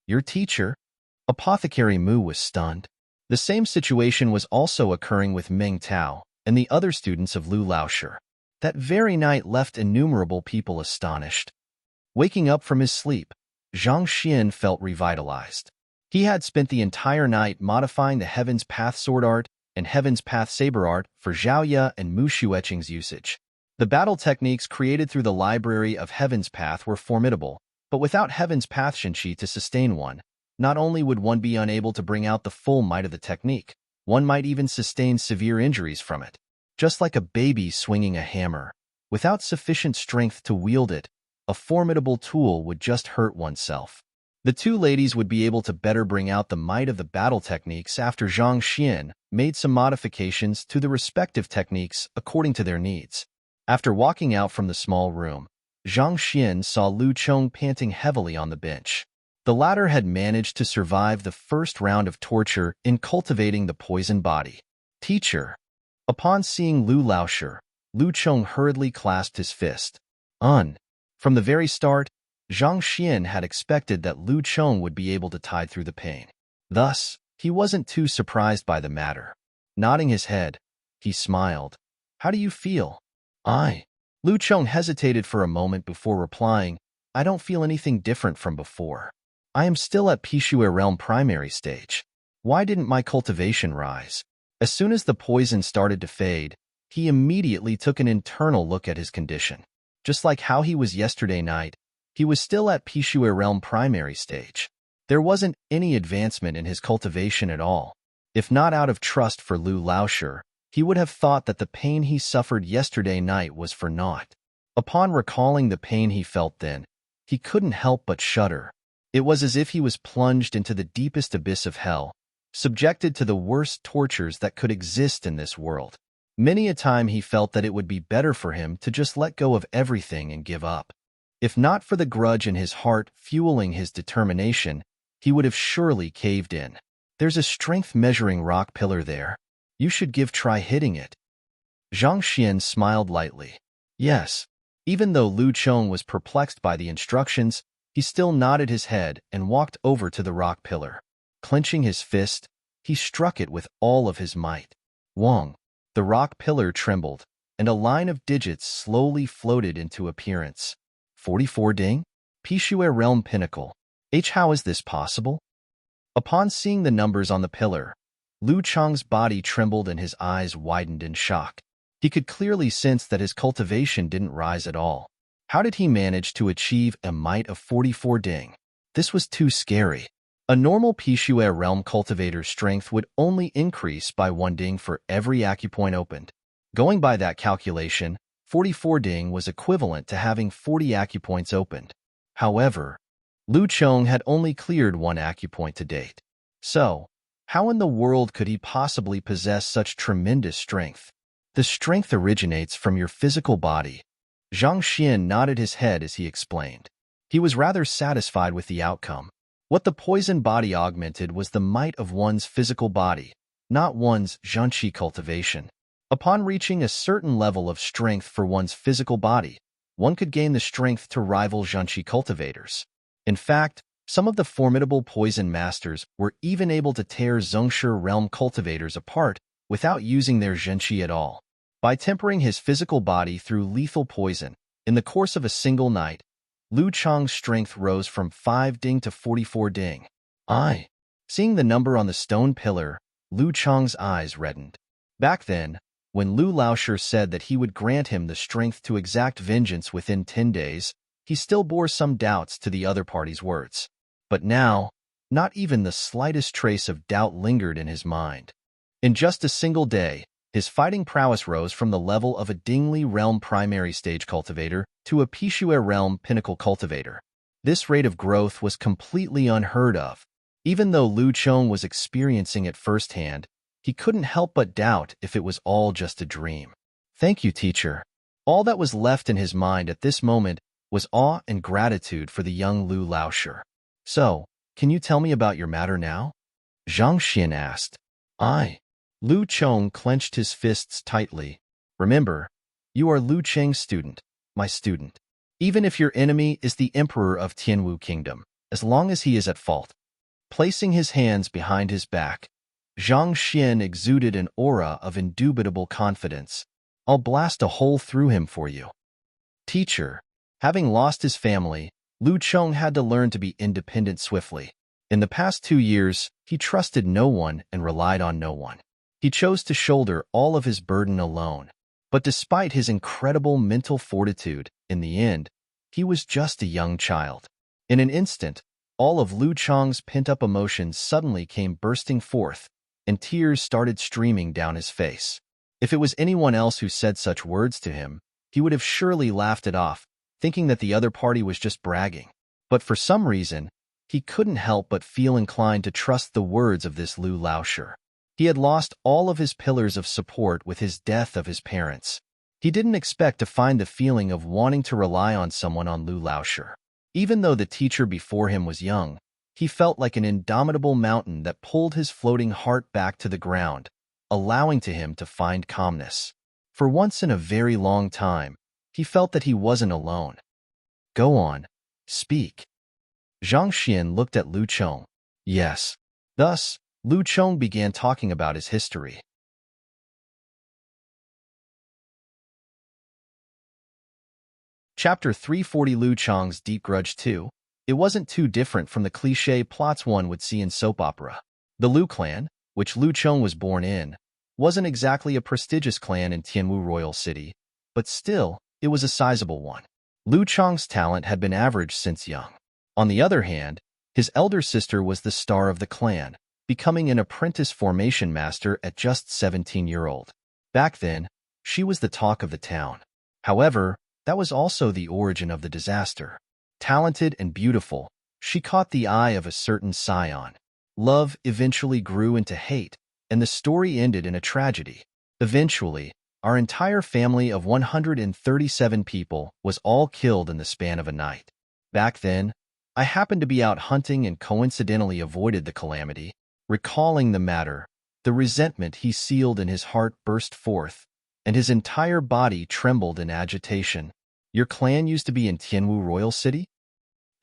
Your teacher? Apothecary Mu was stunned. The same situation was also occurring with Meng Tao and the other students of Lu Laosher. That very night left innumerable people astonished. Waking up from his sleep, Zhang Xian felt revitalized. He had spent the entire night modifying the Heaven's Path Sword Art and Heaven's Path Saber Art for Zhaoye and Mu Xueqing's usage. The battle techniques created through the library of Heaven's Path were formidable, but without Heaven's Path Shenqi to sustain one, not only would one be unable to bring out the full might of the technique, one might even sustain severe injuries from it. Just like a baby swinging a hammer, without sufficient strength to wield it, a formidable tool would just hurt oneself. The two ladies would be able to better bring out the might of the battle techniques after Zhang Xian made some modifications to the respective techniques according to their needs. After walking out from the small room, Zhang Xian saw Lu Cheng panting heavily on the bench. The latter had managed to survive the first round of torture in cultivating the poison body. Teacher. Upon seeing Lu Laosher, Lu Cheng hurriedly clasped his fist. From the very start, Zhang Xian had expected that Lu Cheng would be able to tide through the pain. Thus, he wasn't too surprised by the matter. Nodding his head, he smiled. How do you feel? Lu Cheng hesitated for a moment before replying, I don't feel anything different from before. I am still at Pishue Realm primary stage. Why didn't my cultivation rise? As soon as the poison started to fade, he immediately took an internal look at his condition. Just like how he was yesterday night, he was still at Pishue Realm primary stage. There wasn't any advancement in his cultivation at all. If not out of trust for Lu Laosher, he would have thought that the pain he suffered yesterday night was for naught. Upon recalling the pain he felt then, he couldn't help but shudder. It was as if he was plunged into the deepest abyss of hell, subjected to the worst tortures that could exist in this world. Many a time he felt that it would be better for him to just let go of everything and give up. If not for the grudge in his heart fueling his determination, he would have surely caved in. There's a strength-measuring rock pillar there. You should try hitting it. Zhang Xian smiled lightly. Yes. Even though Lu Cheng was perplexed by the instructions, he still nodded his head and walked over to the rock pillar. Clenching his fist, he struck it with all of his might. Wong. The rock pillar trembled, and a line of digits slowly floated into appearance. 44 ding? Pishue Realm Pinnacle. How is this possible? Upon seeing the numbers on the pillar, Lu Cheng's body trembled and his eyes widened in shock. He could clearly sense that his cultivation didn't rise at all. How did he manage to achieve a might of 44 ding? This was too scary. A normal Pishue Realm cultivator's strength would only increase by 1 ding for every acupoint opened. Going by that calculation, 44 ding was equivalent to having 40 acupoints opened. However, Lu Chong had only cleared one acupoint to date. So, how in the world could he possibly possess such tremendous strength? The strength originates from your physical body. Zhang Xian nodded his head as he explained. He was rather satisfied with the outcome. What the poison body augmented was the might of one's physical body, not one's zhanqi cultivation. Upon reaching a certain level of strength for one's physical body, one could gain the strength to rival zhanqi cultivators. In fact, some of the formidable poison masters were even able to tear Zhongshi realm cultivators apart without using their zhanqi at all. By tempering his physical body through lethal poison, in the course of a single night, Lu Chong's strength rose from 5 ding to 44 ding. Seeing the number on the stone pillar, Lu Chong's eyes reddened. Back then, when Lu Laoshi said that he would grant him the strength to exact vengeance within 10 days, he still bore some doubts to the other party's words. But now, not even the slightest trace of doubt lingered in his mind. In just a single day, his fighting prowess rose from the level of a Dingli realm primary stage cultivator to a Pishue realm pinnacle cultivator. This rate of growth was completely unheard of. Even though Lu Chong was experiencing it firsthand, he couldn't help but doubt if it was all just a dream. Thank you, teacher. All that was left in his mind at this moment was awe and gratitude for the young Lu Laoshi. So, can you tell me about your matter now? Zhang Xian asked. Lu Chong clenched his fists tightly. Remember, you are Lu Cheng's student, my student. Even if your enemy is the emperor of Tianwu Kingdom, as long as he is at fault. Placing his hands behind his back, Zhang Xian exuded an aura of indubitable confidence. I'll blast a hole through him for you. Teacher, having lost his family, Lu Chong had to learn to be independent swiftly. In the past 2 years, he trusted no one and relied on no one. He chose to shoulder all of his burden alone. But despite his incredible mental fortitude, in the end, he was just a young child. In an instant, all of Lu Chong's pent-up emotions suddenly came bursting forth, and tears started streaming down his face. If it was anyone else who said such words to him, he would have surely laughed it off, thinking that the other party was just bragging. But for some reason, he couldn't help but feel inclined to trust the words of this Lu Laoshi. He had lost all of his pillars of support with his death of his parents. He didn't expect to find the feeling of wanting to rely on someone on Lu Laoshi. Even though the teacher before him was young, he felt like an indomitable mountain that pulled his floating heart back to the ground, allowing to him to find calmness. For once in a very long time, he felt that he wasn't alone. Go on, speak. Zhang Xian looked at Lu Chong. Yes. Thus, Lu Chong began talking about his history. Chapter 340 Lu Chong's Deep Grudge 2. It wasn't too different from the cliché plots one would see in soap opera. The Lu clan, which Lu Chong was born in, wasn't exactly a prestigious clan in Tianwu Royal City, but still, it was a sizable one. Lu Chong's talent had been average since young. On the other hand, his elder sister was the star of the clan, becoming an apprentice formation master at just 17-year-old. Back then, she was the talk of the town. However, that was also the origin of the disaster. Talented and beautiful, she caught the eye of a certain scion. Love eventually grew into hate, and the story ended in a tragedy. Eventually, our entire family of 137 people was all killed in the span of a night. Back then, I happened to be out hunting and coincidentally avoided the calamity. Recalling the matter, the resentment he sealed in his heart burst forth, and his entire body trembled in agitation. Your clan used to be in Tianwu Royal City?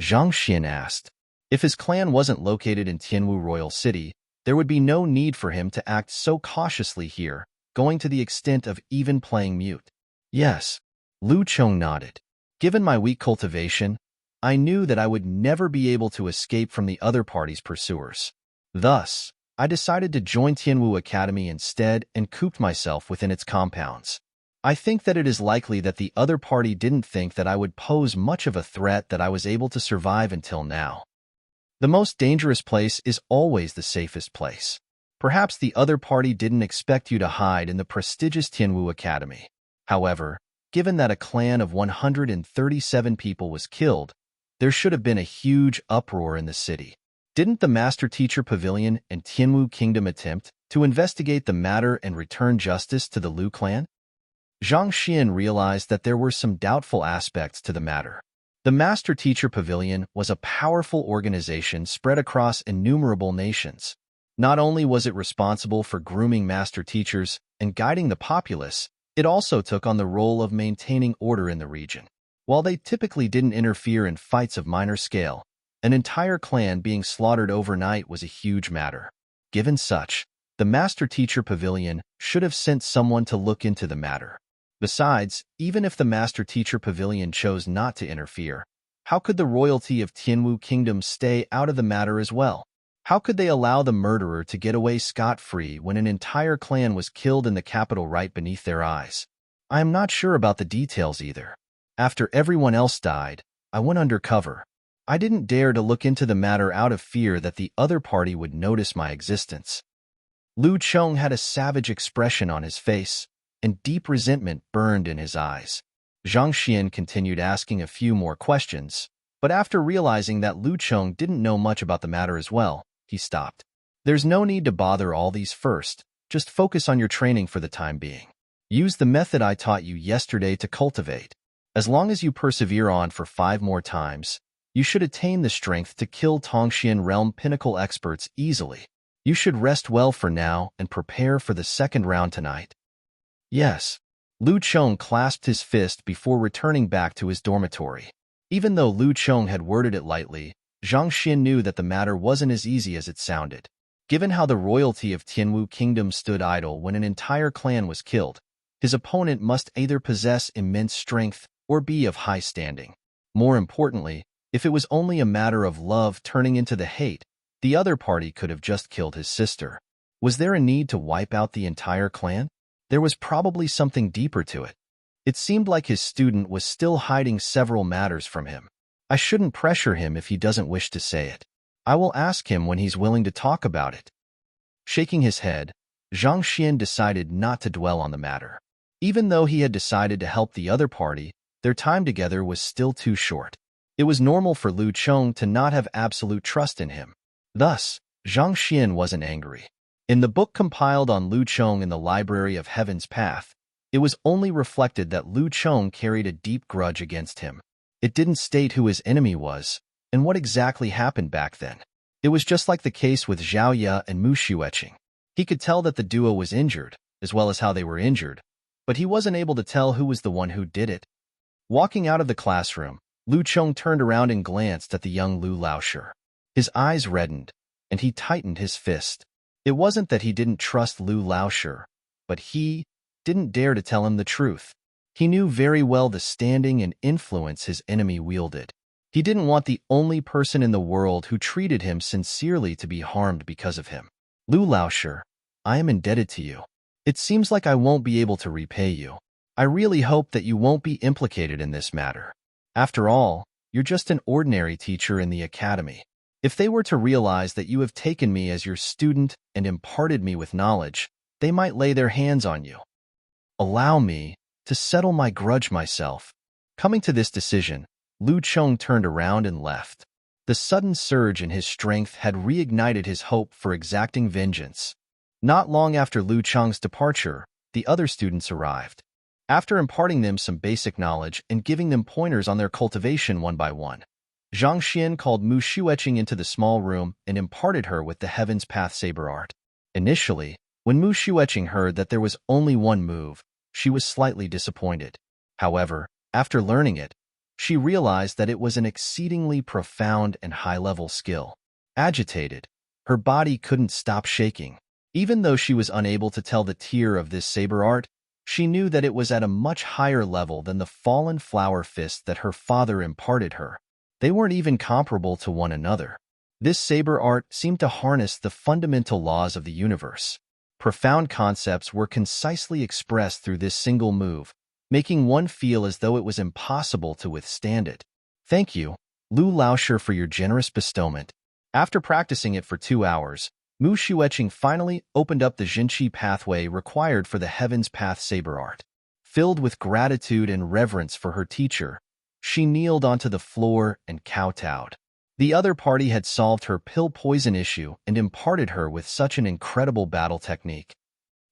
Zhang Xian asked. If his clan wasn't located in Tianwu Royal City, there would be no need for him to act so cautiously here, going to the extent of even playing mute. Yes, Lu Chong nodded. Given my weak cultivation, I knew that I would never be able to escape from the other party's pursuers. Thus, I decided to join Tianwu Academy instead and cooped myself within its compounds. I think that it is likely that the other party didn't think that I would pose much of a threat that I was able to survive until now. The most dangerous place is always the safest place. Perhaps the other party didn't expect you to hide in the prestigious Tianwu Academy. However, Given that a clan of 137 people was killed, there should have been a huge uproar in the city. Didn't the Master Teacher Pavilion and Tianwu Kingdom attempt to investigate the matter and return justice to the Lu clan? Zhang Xian realized that there were some doubtful aspects to the matter. The Master Teacher Pavilion was a powerful organization spread across innumerable nations. Not only was it responsible for grooming master teachers and guiding the populace, it also took on the role of maintaining order in the region. While they typically didn't interfere in fights of minor scale, an entire clan being slaughtered overnight was a huge matter. Given such, the Master Teacher Pavilion should have sent someone to look into the matter. Besides, even if the Master Teacher Pavilion chose not to interfere, how could the royalty of Tianwu Kingdom stay out of the matter as well? How could they allow the murderer to get away scot-free when an entire clan was killed in the capital right beneath their eyes? I am not sure about the details either. After everyone else died, I went undercover. I didn't dare to look into the matter out of fear that the other party would notice my existence. Lu Cheng had a savage expression on his face, and deep resentment burned in his eyes. Zhang Xian continued asking a few more questions, but after realizing that Lu Cheng didn't know much about the matter as well, he stopped. There's no need to bother all these first, just focus on your training for the time being. Use the method I taught you yesterday to cultivate. As long as you persevere on for 5 more times, you should attain the strength to kill Tongxian Realm Pinnacle experts easily. You should rest well for now and prepare for the second round tonight. Yes. Lu Cheng clasped his fist before returning back to his dormitory. Even though Lu Cheng had worded it lightly, Zhang Xian knew that the matter wasn't as easy as it sounded. Given how the royalty of Tianwu Kingdom stood idle when an entire clan was killed, his opponent must either possess immense strength or be of high standing. More importantly, if it was only a matter of love turning into the hate, the other party could have just killed his sister. Was there a need to wipe out the entire clan? There was probably something deeper to it. It seemed like his student was still hiding several matters from him. I shouldn't pressure him if he doesn't wish to say it. I will ask him when he's willing to talk about it. Shaking his head, Zhang Xian decided not to dwell on the matter. Even though he had decided to help the other party, their time together was still too short. It was normal for Lu Cheng to not have absolute trust in him. Thus, Zhang Xian wasn't angry. In the book compiled on Lu Cheng in the Library of Heaven's Path, it was only reflected that Lu Cheng carried a deep grudge against him. It didn't state who his enemy was, and what exactly happened back then. It was just like the case with Zhao Ye and Mu Xueqing. He could tell that the duo was injured, as well as how they were injured, but he wasn't able to tell who was the one who did it. Walking out of the classroom, Lu Cheng turned around and glanced at the young Lu Laoshi. His eyes reddened, and he tightened his fist. It wasn't that he didn't trust Lu Laoshi, but he didn't dare to tell him the truth. He knew very well the standing and influence his enemy wielded. He didn't want the only person in the world who treated him sincerely to be harmed because of him. Lu Laoshi, I am indebted to you. It seems like I won't be able to repay you. I really hope that you won't be implicated in this matter. After all, you're just an ordinary teacher in the academy. If they were to realize that you have taken me as your student and imparted me with knowledge, they might lay their hands on you. Allow me to settle my grudge myself. Coming to this decision, Lu Cheng turned around and left. The sudden surge in his strength had reignited his hope for exacting vengeance. Not long after Lu Cheng's departure, the other students arrived. After imparting them some basic knowledge and giving them pointers on their cultivation one by one, Zhang Xian called Mu Xueqing into the small room and imparted her with the Heaven's Path saber art. Initially, when Mu Xueqing heard that there was only one move, she was slightly disappointed. However, after learning it, she realized that it was an exceedingly profound and high-level skill. Agitated, her body couldn't stop shaking. Even though she was unable to tell the tier of this saber art, she knew that it was at a much higher level than the fallen flower fist that her father imparted her. They weren't even comparable to one another. This saber art seemed to harness the fundamental laws of the universe. Profound concepts were concisely expressed through this single move, making one feel as though it was impossible to withstand it. Thank you, Lu Laoshi, for your generous bestowment. After practicing it for 2 hours, Mu Xueqing finally opened up the Jinqi pathway required for the Heaven's Path saber art. Filled with gratitude and reverence for her teacher, she kneeled onto the floor and kowtowed. The other party had solved her pill poison issue and imparted her with such an incredible battle technique.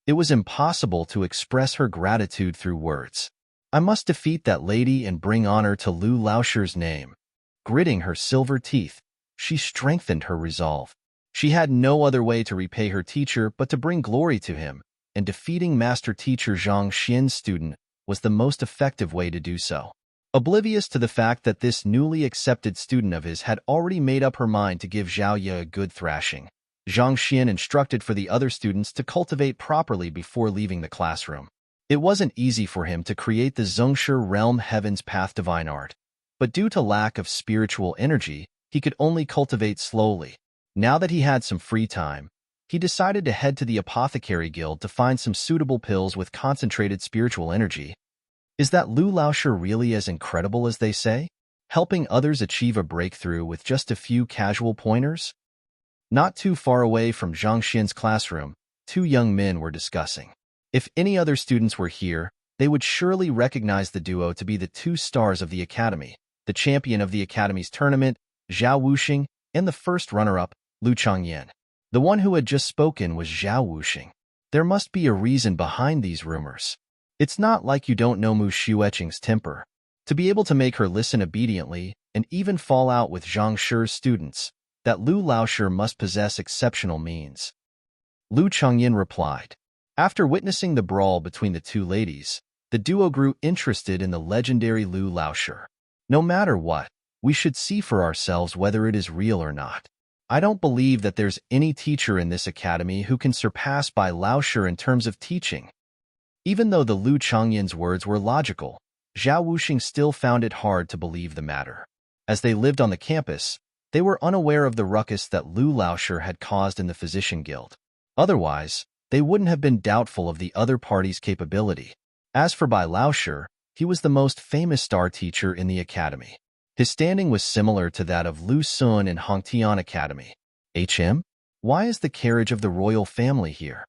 It was impossible to express her gratitude through words. I must defeat that lady and bring honor to Lu Laoshir's name. Gritting her silver teeth, she strengthened her resolve. She had no other way to repay her teacher but to bring glory to him, and defeating master teacher Zhang Xian's student was the most effective way to do so. Oblivious to the fact that this newly accepted student of his had already made up her mind to give Zhao Ye a good thrashing, Zhang Xian instructed for the other students to cultivate properly before leaving the classroom. It wasn't easy for him to create the Zhongshi realm Heaven's Path divine art, but due to lack of spiritual energy, he could only cultivate slowly. Now that he had some free time, he decided to head to the Apothecary Guild to find some suitable pills with concentrated spiritual energy. Is that Lu Laoshi really as incredible as they say? Helping others achieve a breakthrough with just a few casual pointers? Not too far away from Zhang Xian's classroom, two young men were discussing. If any other students were here, they would surely recognize the duo to be the two stars of the academy, the champion of the academy's tournament, Zhao Wuxing, and the first runner-up, Lu Changyan. The one who had just spoken was Zhao Wuxing. There must be a reason behind these rumors. It's not like you don't know Mu Xueqing's temper. To be able to make her listen obediently and even fall out with Zhang Shi's students, that Lu Laoshi must possess exceptional means. Lu Changyan replied. After witnessing the brawl between the two ladies, the duo grew interested in the legendary Lu Laoshi. No matter what, we should see for ourselves whether it is real or not. I don't believe that there's any teacher in this academy who can surpass by Laoshi in terms of teaching. Even though the Lu Changyan's words were logical, Zhao Wuxing still found it hard to believe the matter. As they lived on the campus, they were unaware of the ruckus that Lu Laoshi had caused in the Physician Guild. Otherwise, they wouldn't have been doubtful of the other party's capability. As for Bai Laoshi, he was the most famous star teacher in the academy. His standing was similar to that of Lu Sun in Hongtian Academy. HM? Why is the carriage of the royal family here?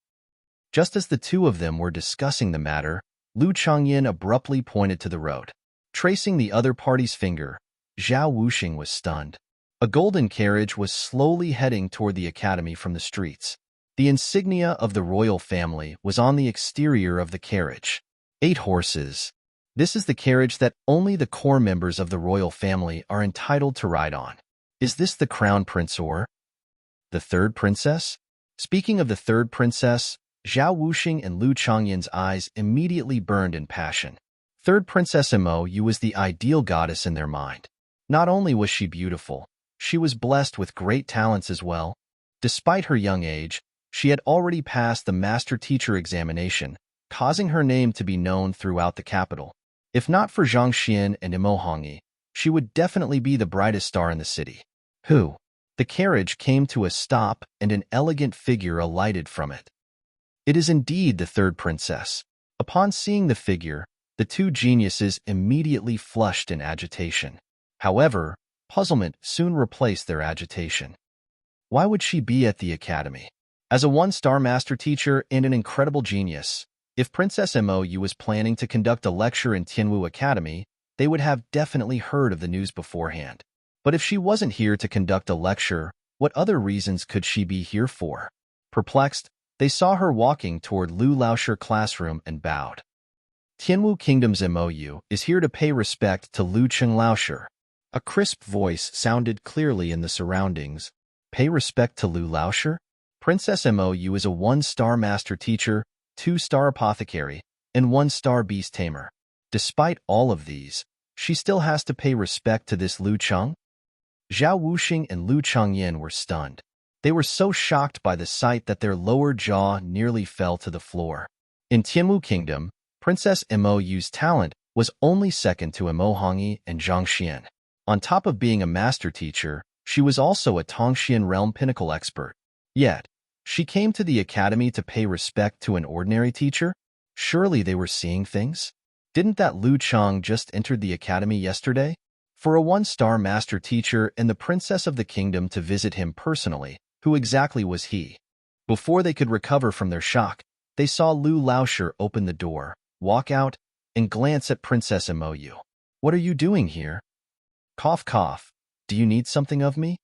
Just as the two of them were discussing the matter, Lu Changyan abruptly pointed to the road. Tracing the other party's finger, Zhao Wuxing was stunned. A golden carriage was slowly heading toward the academy from the streets. The insignia of the royal family was on the exterior of the carriage. 8 horses. This is the carriage that only the core members of the royal family are entitled to ride on. Is this the crown prince or the third princess? Speaking of the third princess, Zhao Wuxing and Lu Changyan's eyes immediately burned in passion. Third Princess Mo Yu was the ideal goddess in their mind. Not only was she beautiful, she was blessed with great talents as well. Despite her young age, she had already passed the master teacher examination, causing her name to be known throughout the capital. If not for Zhang Xian and Imo Hongyi, she would definitely be the brightest star in the city. Who? The carriage came to a stop and an elegant figure alighted from it. It is indeed the third princess. Upon seeing the figure, the two geniuses immediately flushed in agitation. However, puzzlement soon replaced their agitation. Why would she be at the academy? As a one-star master teacher and an incredible genius, if Princess Mo Yu was planning to conduct a lecture in Tianwu Academy, they would have definitely heard of the news beforehand. But if she wasn't here to conduct a lecture, what other reasons could she be here for? Perplexed, they saw her walking toward Lu Laoshi classroom and bowed. Tianwu Kingdom's Mo Yu is here to pay respect to Lu Cheng Laoshi. A crisp voice sounded clearly in the surroundings. Pay respect to Lu Laoshi? Princess Mo Yu is a 1-star master teacher, 2-star apothecary, and 1-star beast tamer. Despite all of these, she still has to pay respect to this Lu Cheng? Zhao Wuxing and Lu Changyan were stunned. They were so shocked by the sight that their lower jaw nearly fell to the floor. In Tianwu Kingdom, Princess Mo Yu's talent was only second to Imo Hongyi and Zhang Xian. On top of being a master teacher, she was also a Tongxian realm pinnacle expert. Yet, she came to the academy to pay respect to an ordinary teacher? Surely they were seeing things? Didn't that Lu Cheng just entered the academy yesterday? For a 1-star master teacher and the princess of the kingdom to visit him personally, who exactly was he? Before they could recover from their shock, they saw Lu Laoshi open the door, walk out, and glance at Princess Imoyu. What are you doing here? Cough, cough. Do you need something of me?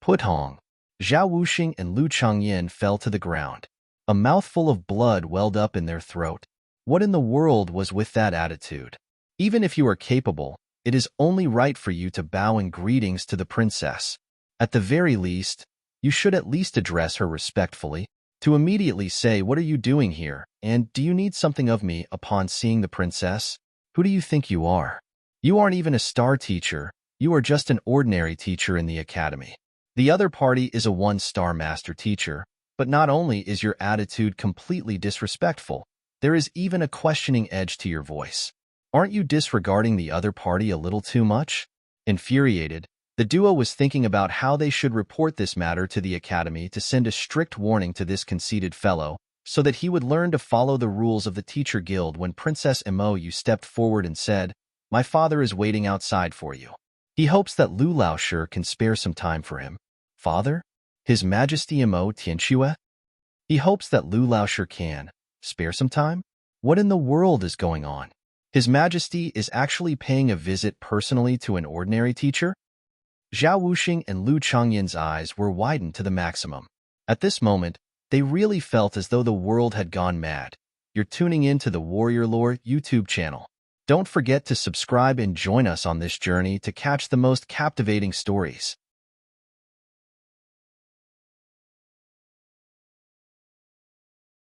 Putong. Zhao Wuxing and Lu Changyin fell to the ground. A mouthful of blood welled up in their throat. What in the world was with that attitude? Even if you are capable, it is only right for you to bow in greetings to the princess. At the very least, you should at least address her respectfully. To immediately say, "What are you doing here?" and "Do you need something of me?" upon seeing the princess? Who do you think you are? You aren't even a star teacher. You are just an ordinary teacher in the academy. The other party is a one-star master teacher, but not only is your attitude completely disrespectful, there is even a questioning edge to your voice. Aren't you disregarding the other party a little too much? Infuriated, the duo was thinking about how they should report this matter to the academy to send a strict warning to this conceited fellow, so that he would learn to follow the rules of the teacher guild. When Princess Imoyu stepped forward and said, "My father is waiting outside for you. He hopes that Lu Laoshi can spare some time for him." Father? His Majesty Imo Tianxue? He hopes that Lu Laoshi can spare some time? What in the world is going on? His Majesty is actually paying a visit personally to an ordinary teacher? Zhao Wuxing and Lu Changyin's eyes were widened to the maximum. At this moment, they really felt as though the world had gone mad. You're tuning in to the Warrior Lore YouTube channel. Don't forget to subscribe and join us on this journey to catch the most captivating stories.